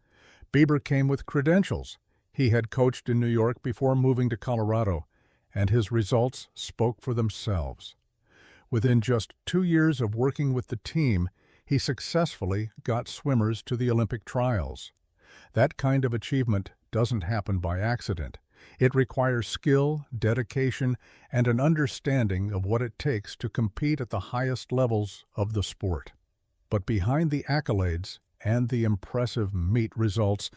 Speaker 1: Bieber came with credentials. He had coached in New York before moving to Colorado, and his results spoke for themselves. Within just 2 years of working with the team, he successfully got swimmers to the Olympic trials. That kind of achievement doesn't happen by accident. It requires skill, dedication, and an understanding of what it takes to compete at the highest levels of the sport. But behind the accolades and the impressive meet results,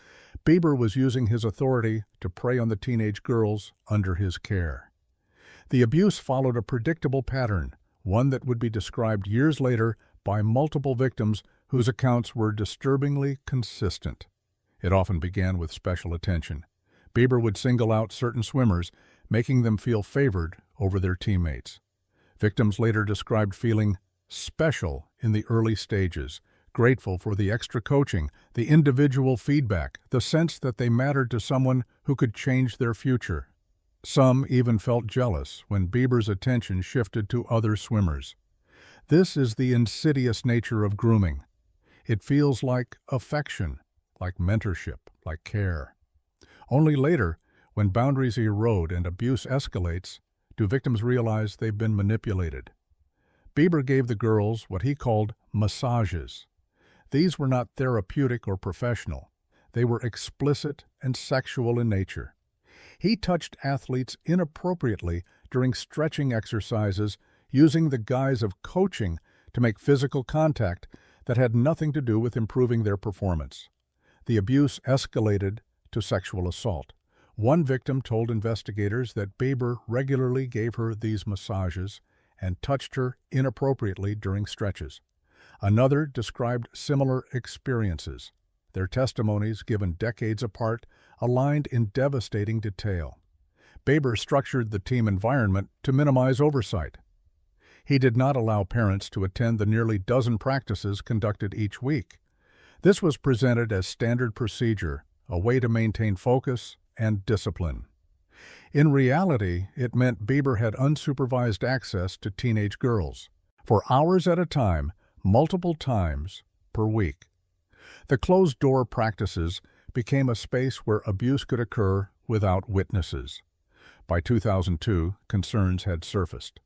Speaker 1: Bieber was using his authority to prey on the teenage girls under his care. The abuse followed a predictable pattern, one that would be described years later by multiple victims whose accounts were disturbingly consistent. It often began with special attention. Bieber would single out certain swimmers, making them feel favored over their teammates. Victims later described feeling special in the early stages, grateful for the extra coaching, the individual feedback, the sense that they mattered to someone who could change their future. Some even felt jealous when Bieber's attention shifted to other swimmers. This is the insidious nature of grooming. It feels like affection, like mentorship, like care. Only later, when boundaries erode and abuse escalates, do victims realize they've been manipulated. Bieber gave the girls what he called massages. These were not therapeutic or professional. They were explicit and sexual in nature. He touched athletes inappropriately during stretching exercises, using the guise of coaching to make physical contact that had nothing to do with improving their performance. The abuse escalated to sexual assault. One victim told investigators that Bieber regularly gave her these massages and touched her inappropriately during stretches. Another described similar experiences. Their testimonies, given decades apart, aligned in devastating detail. Bieber structured the team environment to minimize oversight. He did not allow parents to attend the nearly dozen practices conducted each week. This was presented as standard procedure, a way to maintain focus and discipline. In reality, it meant Bieber had unsupervised access to teenage girls, for hours at a time, multiple times per week. The closed-door practices became a space where abuse could occur without witnesses. By 2002, concerns had surfaced.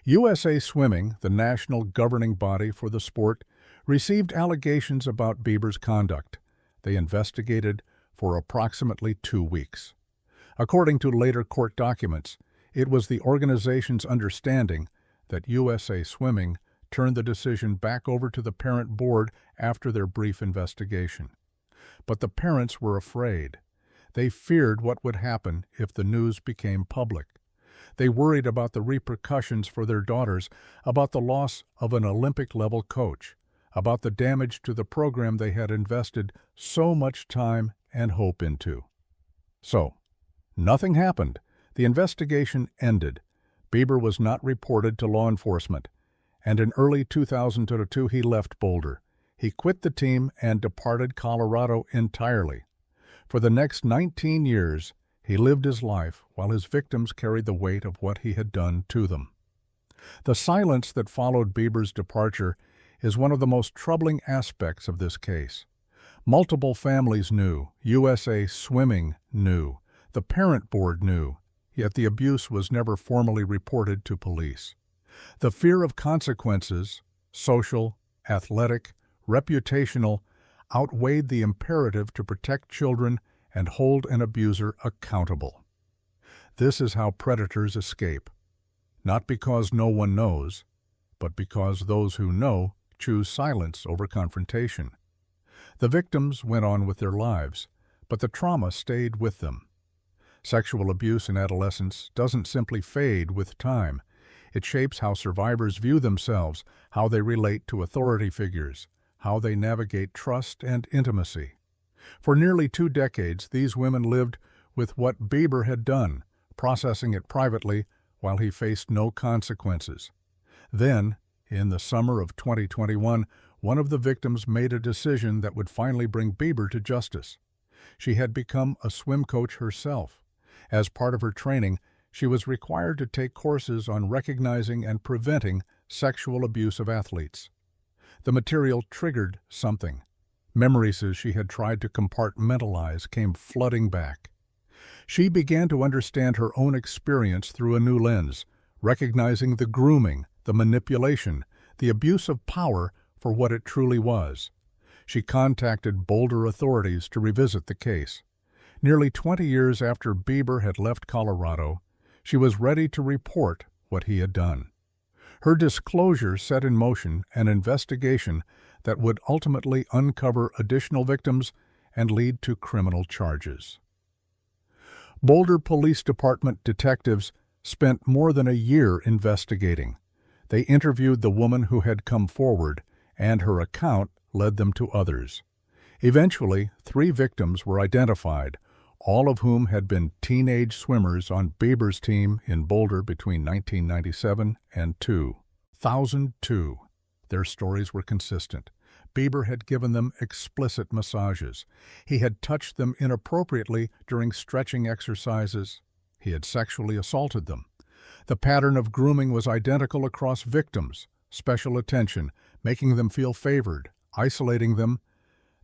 Speaker 1: USA Swimming, the national governing body for the sport, received allegations about Bieber's conduct. They investigated for approximately 2 weeks. According to later court documents, it was the organization's understanding that USA Swimming turned the decision back over to the parent board after their brief investigation. But the parents were afraid. They feared what would happen if the news became public. They worried about the repercussions for their daughters, about the loss of an Olympic-level coach, about the damage to the program they had invested so much time and hope into. So, nothing happened. The investigation ended. Bieber was not reported to law enforcement, and in early 2002 he left Boulder. He quit the team and departed Colorado entirely. For the next 19 years, he lived his life while his victims carried the weight of what he had done to them. The silence that followed Bieber's departure is one of the most troubling aspects of this case. Multiple families knew, USA Swimming knew, the parent board knew, yet the abuse was never formally reported to police. The fear of consequences, social, athletic, reputational, outweighed the imperative to protect children and hold an abuser accountable. This is how predators escape, not because no one knows, but because those who know choose silence over confrontation. The victims went on with their lives, but the trauma stayed with them. Sexual abuse in adolescence doesn't simply fade with time. It shapes how survivors view themselves, how they relate to authority figures, how they navigate trust and intimacy. For nearly 2 decades, these women lived with what Bieber had done, processing it privately while he faced no consequences. Then, in the summer of 2021, one of the victims made a decision that would finally bring Bieber to justice. She had become a swim coach herself. As part of her training, she was required to take courses on recognizing and preventing sexual abuse of athletes. The material triggered something. Memories she had tried to compartmentalize came flooding back. She began to understand her own experience through a new lens, recognizing the grooming, the manipulation, the abuse of power for what it truly was. She contacted Boulder authorities to revisit the case. Nearly 20 years after Bieber had left Colorado, she was ready to report what he had done. Her disclosure set in motion an investigation that would ultimately uncover additional victims and lead to criminal charges. Boulder Police Department detectives spent more than a year investigating. They interviewed the woman who had come forward, and her account led them to others. Eventually, 3 victims were identified, all of whom had been teenage swimmers on Bieber's team in Boulder between 1997 and 2002. Their stories were consistent. Bieber had given them explicit massages. He had touched them inappropriately during stretching exercises. He had sexually assaulted them. The pattern of grooming was identical across victims: special attention, making them feel favored, isolating them,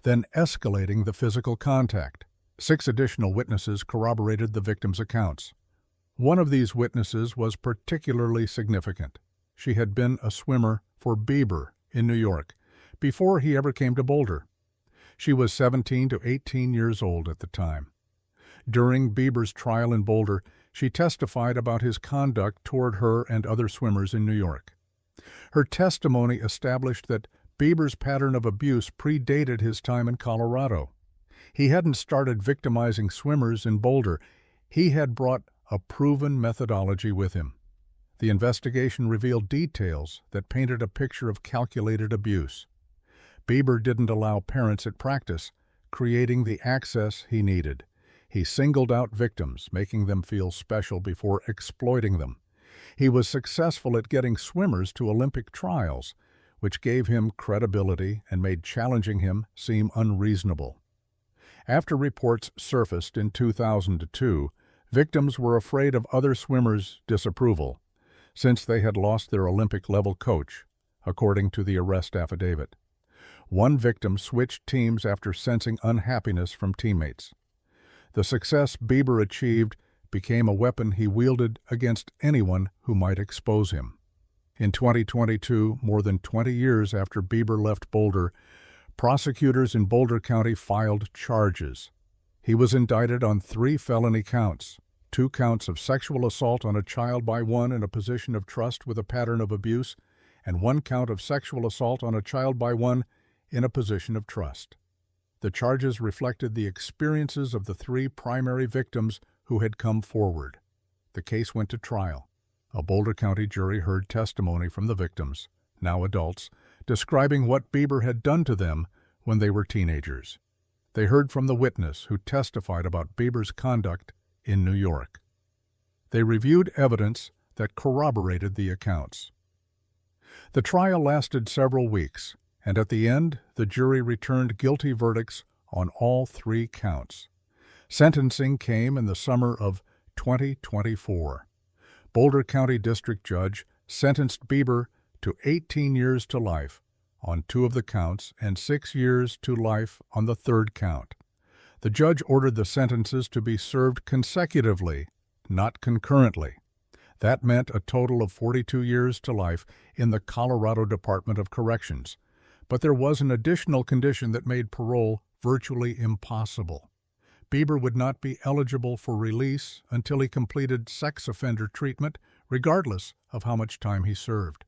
Speaker 1: then escalating the physical contact. 6 additional witnesses corroborated the victims' accounts. One of these witnesses was particularly significant. She had been a swimmer for Bieber in New York before he ever came to Boulder. She was 17 to 18 years old at the time. During Bieber's trial in Boulder, she testified about his conduct toward her and other swimmers in New York. Her testimony established that Bieber's pattern of abuse predated his time in Colorado. He hadn't started victimizing swimmers in Boulder. He had brought a proven methodology with him. The investigation revealed details that painted a picture of calculated abuse. Bieber didn't allow parents at practice, creating the access he needed. He singled out victims, making them feel special before exploiting them. He was successful at getting swimmers to Olympic trials, which gave him credibility and made challenging him seem unreasonable. After reports surfaced in 2002, victims were afraid of other swimmers' disapproval, since they had lost their Olympic-level coach, according to the arrest affidavit. One victim switched teams after sensing unhappiness from teammates. The success Bieber achieved became a weapon he wielded against anyone who might expose him. In 2022, more than 20 years after Bieber left Boulder, prosecutors in Boulder County filed charges. He was indicted on 3 felony counts: 2 counts of sexual assault on a child by one in a position of trust with a pattern of abuse, and 1 count of sexual assault on a child by one in a position of trust. The charges reflected the experiences of the 3 primary victims who had come forward. The case went to trial. A Boulder County jury heard testimony from the victims, now adults, describing what Bieber had done to them when they were teenagers. They heard from the witness who testified about Bieber's conduct in New York. They reviewed evidence that corroborated the accounts. The trial lasted several weeks, and at the end, the jury returned guilty verdicts on all 3 counts. Sentencing came in the summer of 2024. Boulder County District Judge sentenced Bieber to 18 years to life on 2 of the counts and 6 years to life on the 3rd count. The judge ordered the sentences to be served consecutively, not concurrently. That meant a total of 42 years to life in the Colorado Department of Corrections. But there was an additional condition that made parole virtually impossible. Bieber would not be eligible for release until he completed sex offender treatment, regardless of how much time he served.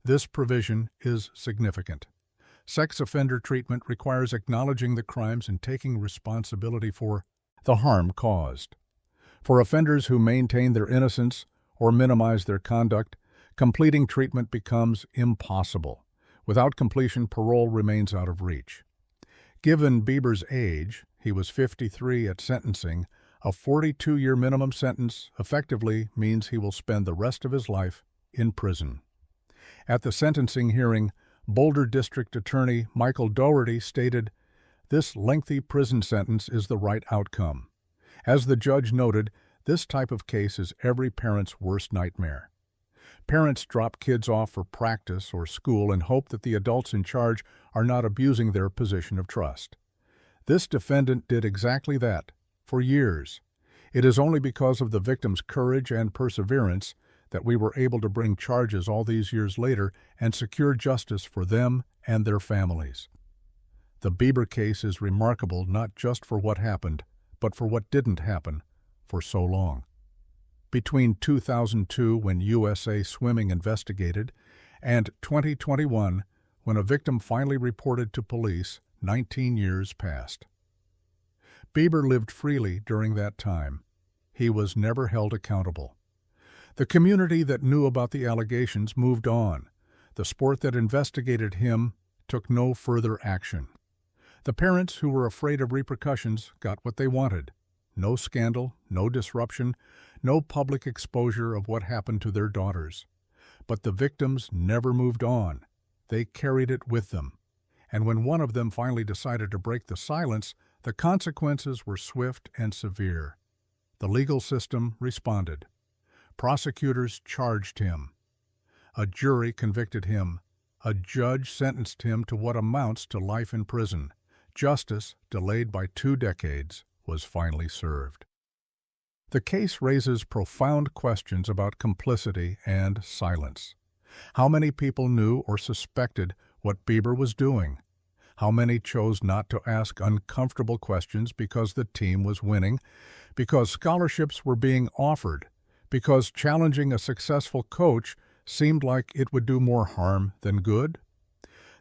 Speaker 1: This provision is significant. Sex offender treatment requires acknowledging the crimes and taking responsibility for the harm caused. For offenders who maintain their innocence or minimize their conduct, completing treatment becomes impossible. Without completion, parole remains out of reach. Given Bieber's age, he was 53 at sentencing, a 42-year minimum sentence effectively means he will spend the rest of his life in prison. At the sentencing hearing, Boulder District Attorney Michael Dougherty stated, "This lengthy prison sentence is the right outcome." As the judge noted, this type of case is every parent's worst nightmare. Parents drop kids off for practice or school and hope that the adults in charge are not abusing their position of trust. This defendant did exactly that, for years. It is only because of the victim's courage and perseverance that we were able to bring charges all these years later and secure justice for them and their families. The Bieber case is remarkable not just for what happened, but for what didn't happen for so long. Between 2002, when USA Swimming investigated, and 2021, when a victim finally reported to police, 19 years passed. Bieber lived freely during that time. He was never held accountable. The community that knew about the allegations moved on. The sport that investigated him took no further action. The parents who were afraid of repercussions got what they wanted. No scandal, no disruption, no public exposure of what happened to their daughters. But the victims never moved on. They carried it with them. And when one of them finally decided to break the silence, the consequences were swift and severe. The legal system responded. Prosecutors charged him. A jury convicted him. A judge sentenced him to what amounts to life in prison. Justice, delayed by 2 decades, was finally served. The case raises profound questions about complicity and silence. How many people knew or suspected what Bieber was doing? How many chose not to ask uncomfortable questions because the team was winning, because scholarships were being offered, because challenging a successful coach seemed like it would do more harm than good?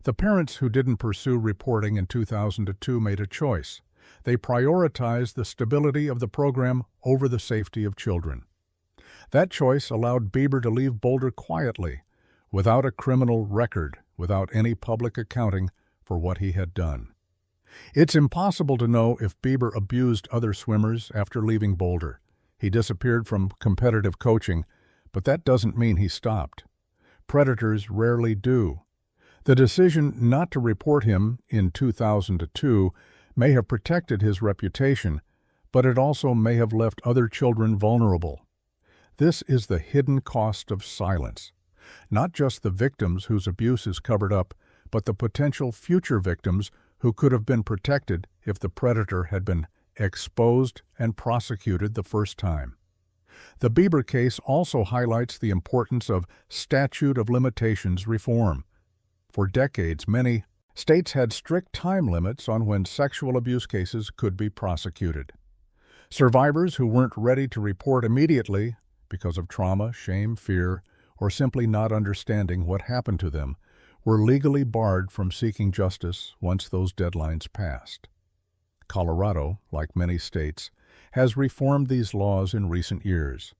Speaker 1: The parents who didn't pursue reporting in 2002 made a choice. They prioritized the stability of the program over the safety of children. That choice allowed Bieber to leave Boulder quietly, without a criminal record, without any public accounting for what he had done. It's impossible to know if Bieber abused other swimmers after leaving Boulder. He disappeared from competitive coaching, but that doesn't mean he stopped. Predators rarely do. The decision not to report him in 2002 may have protected his reputation, but it also may have left other children vulnerable. This is the hidden cost of silence. Not just the victims whose abuse is covered up, but the potential future victims who could have been protected if the predator had been exposed and prosecuted the first time. The Bieber case also highlights the importance of statute of limitations reform. For decades, many States had strict time limits on when sexual abuse cases could be prosecuted. Survivors who weren't ready to report immediately because of trauma, shame, fear, or simply not understanding what happened to them were legally barred from seeking justice once those deadlines passed. Colorado, like many states, has reformed these laws in recent years.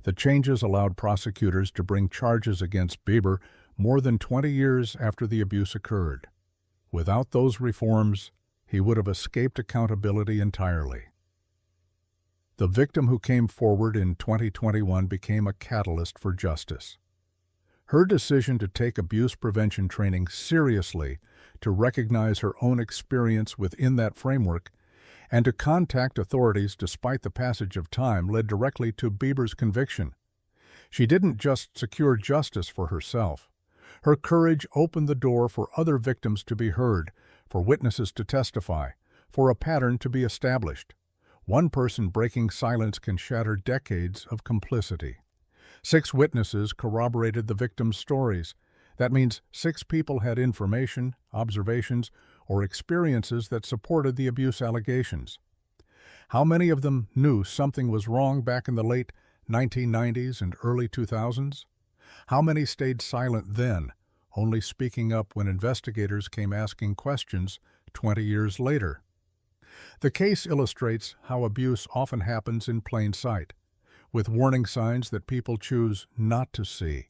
Speaker 1: The changes allowed prosecutors to bring charges against Bieber more than 20 years after the abuse occurred. Without those reforms, he would have escaped accountability entirely. The victim who came forward in 2021 became a catalyst for justice. Her decision to take abuse prevention training seriously, to recognize her own experience within that framework, and to contact authorities despite the passage of time led directly to Bieber's conviction. She didn't just secure justice for herself. Her courage opened the door for other victims to be heard, for witnesses to testify, for a pattern to be established. One person breaking silence can shatter decades of complicity. 6 witnesses corroborated the victims' stories. That means 6 people had information, observations, or experiences that supported the abuse allegations. How many of them knew something was wrong back in the late 1990s and early 2000s? How many stayed silent then, only speaking up when investigators came asking questions 20 years later? The case illustrates how abuse often happens in plain sight, with warning signs that people choose not to see,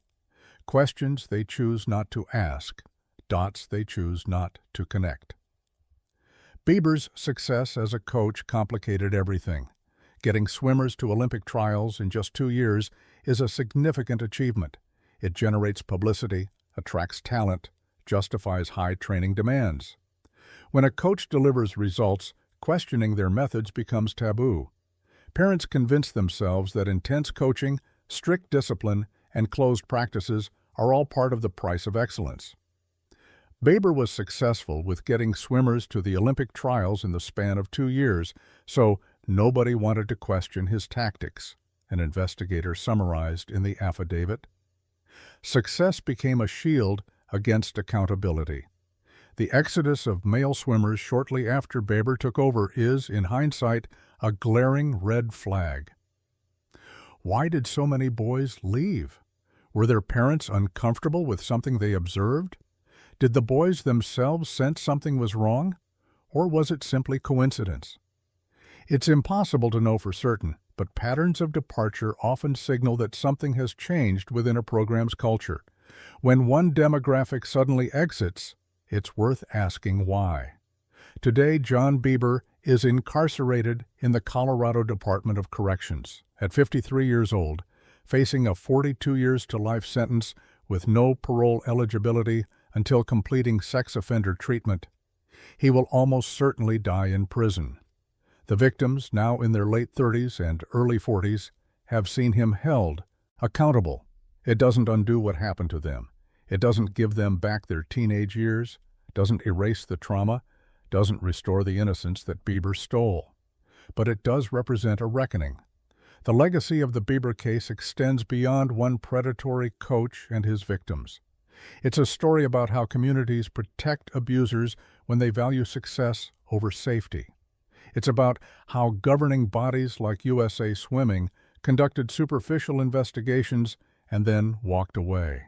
Speaker 1: questions they choose not to ask, dots they choose not to connect. Bieber's success as a coach complicated everything. Getting swimmers to Olympic trials in just 2 years is a significant achievement. It generates publicity, attracts talent, justifies high training demands. When a coach delivers results, questioning their methods becomes taboo. Parents convince themselves that intense coaching, strict discipline, and closed practices are all part of the price of excellence. Bieber was successful with getting swimmers to the Olympic trials in the span of 2 years, so nobody wanted to question his tactics, an investigator summarized in the affidavit. Success became a shield against accountability. The exodus of male swimmers shortly after Bieber took over is, in hindsight, a glaring red flag. Why did so many boys leave? Were their parents uncomfortable with something they observed? Did the boys themselves sense something was wrong? Or was it simply coincidence? It's impossible to know for certain, but patterns of departure often signal that something has changed within a program's culture. When one demographic suddenly exits, it's worth asking why. Today, John Bieber is incarcerated in the Colorado Department of Corrections at 53 years old, facing a 42 years to life sentence with no parole eligibility until completing sex offender treatment. He will almost certainly die in prison. The victims, now in their late 30s and early 40s, have seen him held, accountable. It doesn't undo what happened to them. It doesn't give them back their teenage years, doesn't erase the trauma, doesn't restore the innocence that Bieber stole. But it does represent a reckoning. The legacy of the Bieber case extends beyond one predatory coach and his victims. It's a story about how communities protect abusers when they value success over safety. It's about how governing bodies like USA Swimming conducted superficial investigations and then walked away.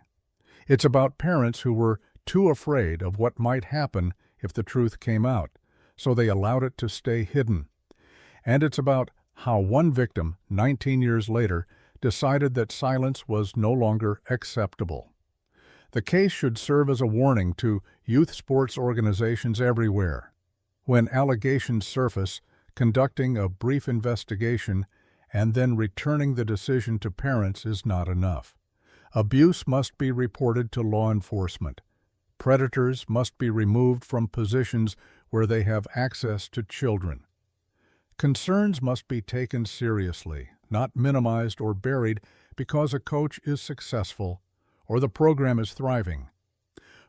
Speaker 1: It's about parents who were too afraid of what might happen if the truth came out, so they allowed it to stay hidden. And it's about how one victim, 19 years later, decided that silence was no longer acceptable. The case should serve as a warning to youth sports organizations everywhere. When allegations surface, conducting a brief investigation and then returning the decision to parents is not enough. Abuse must be reported to law enforcement. Predators must be removed from positions where they have access to children. Concerns must be taken seriously, not minimized or buried because a coach is successful or the program is thriving.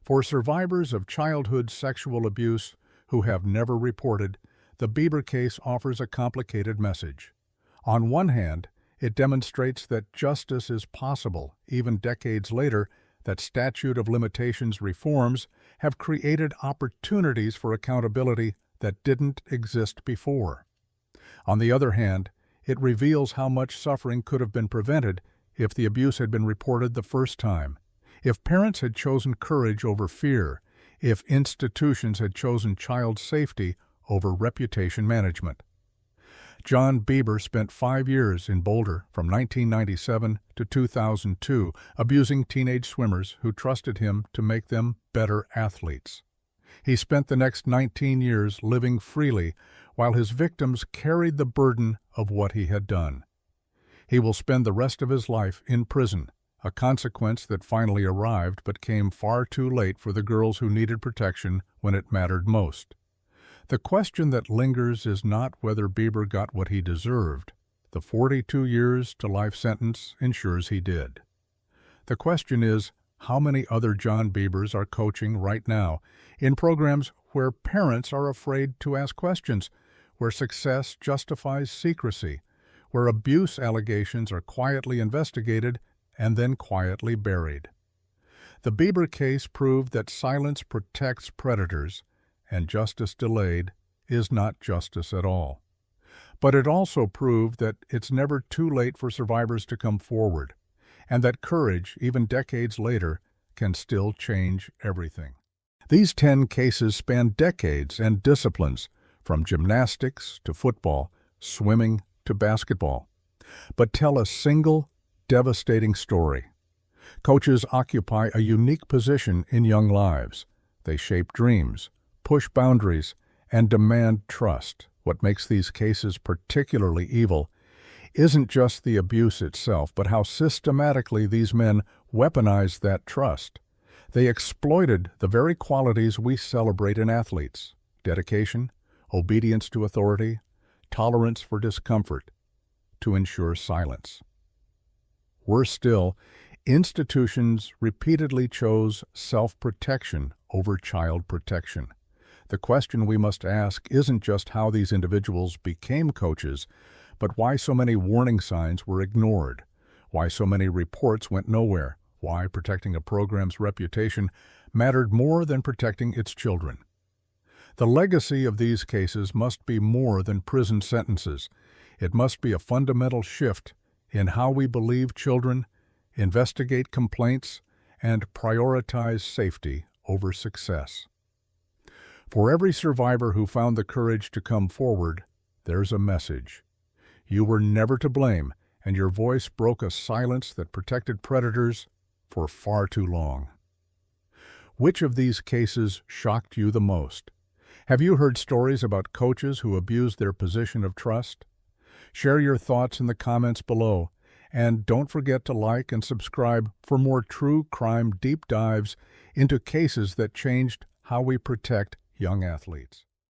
Speaker 1: For survivors of childhood sexual abuse who have never reported, the Bieber case offers a complicated message. On one hand, it demonstrates that justice is possible even decades later that statute of limitations reforms have created opportunities for accountability that didn't exist before. On the other hand, it reveals how much suffering could have been prevented if the abuse had been reported the first time, if parents had chosen courage over fear, if institutions had chosen child safety over reputation management. John Bieber spent 5 years in Boulder from 1997 to 2002, abusing teenage swimmers who trusted him to make them better athletes. He spent the next 19 years living freely while his victims carried the burden of what he had done. He will spend the rest of his life in prison, a consequence that finally arrived but came far too late for the girls who needed protection when it mattered most. The question that lingers is not whether Bieber got what he deserved. The 42 years to life sentence ensures he did. The question is, how many other John Biebers are coaching right now in programs where parents are afraid to ask questions, where success justifies secrecy, where abuse allegations are quietly investigated and then quietly buried? The Bieber case proved that silence protects predators, and justice delayed is not justice at all. But it also proved that it's never too late for survivors to come forward, and that courage, even decades later, can still change everything. These 10 cases span decades and disciplines, from gymnastics to football, swimming to basketball, but tell a single, devastating story. Coaches occupy a unique position in young lives. They shape dreams, push boundaries, and demand trust. What makes these cases particularly evil isn't just the abuse itself, but how systematically these men weaponized that trust. They exploited the very qualities we celebrate in athletes: dedication, obedience to authority, tolerance for discomfort, to ensure silence. Worse still, institutions repeatedly chose self-protection over child protection. The question we must ask isn't just how these individuals became coaches, but why so many warning signs were ignored, why so many reports went nowhere, why protecting a program's reputation mattered more than protecting its children. The legacy of these cases must be more than prison sentences. It must be a fundamental shift in how we believe children, investigate complaints, and prioritize safety over success. For every survivor who found the courage to come forward, there's a message. You were never to blame, and your voice broke a silence that protected predators for far too long. Which of these cases shocked you the most? Have you heard stories about coaches who abused their position of trust? Share your thoughts in the comments below, and don't forget to like and subscribe for more true crime deep dives into cases that changed how we protect young athletes.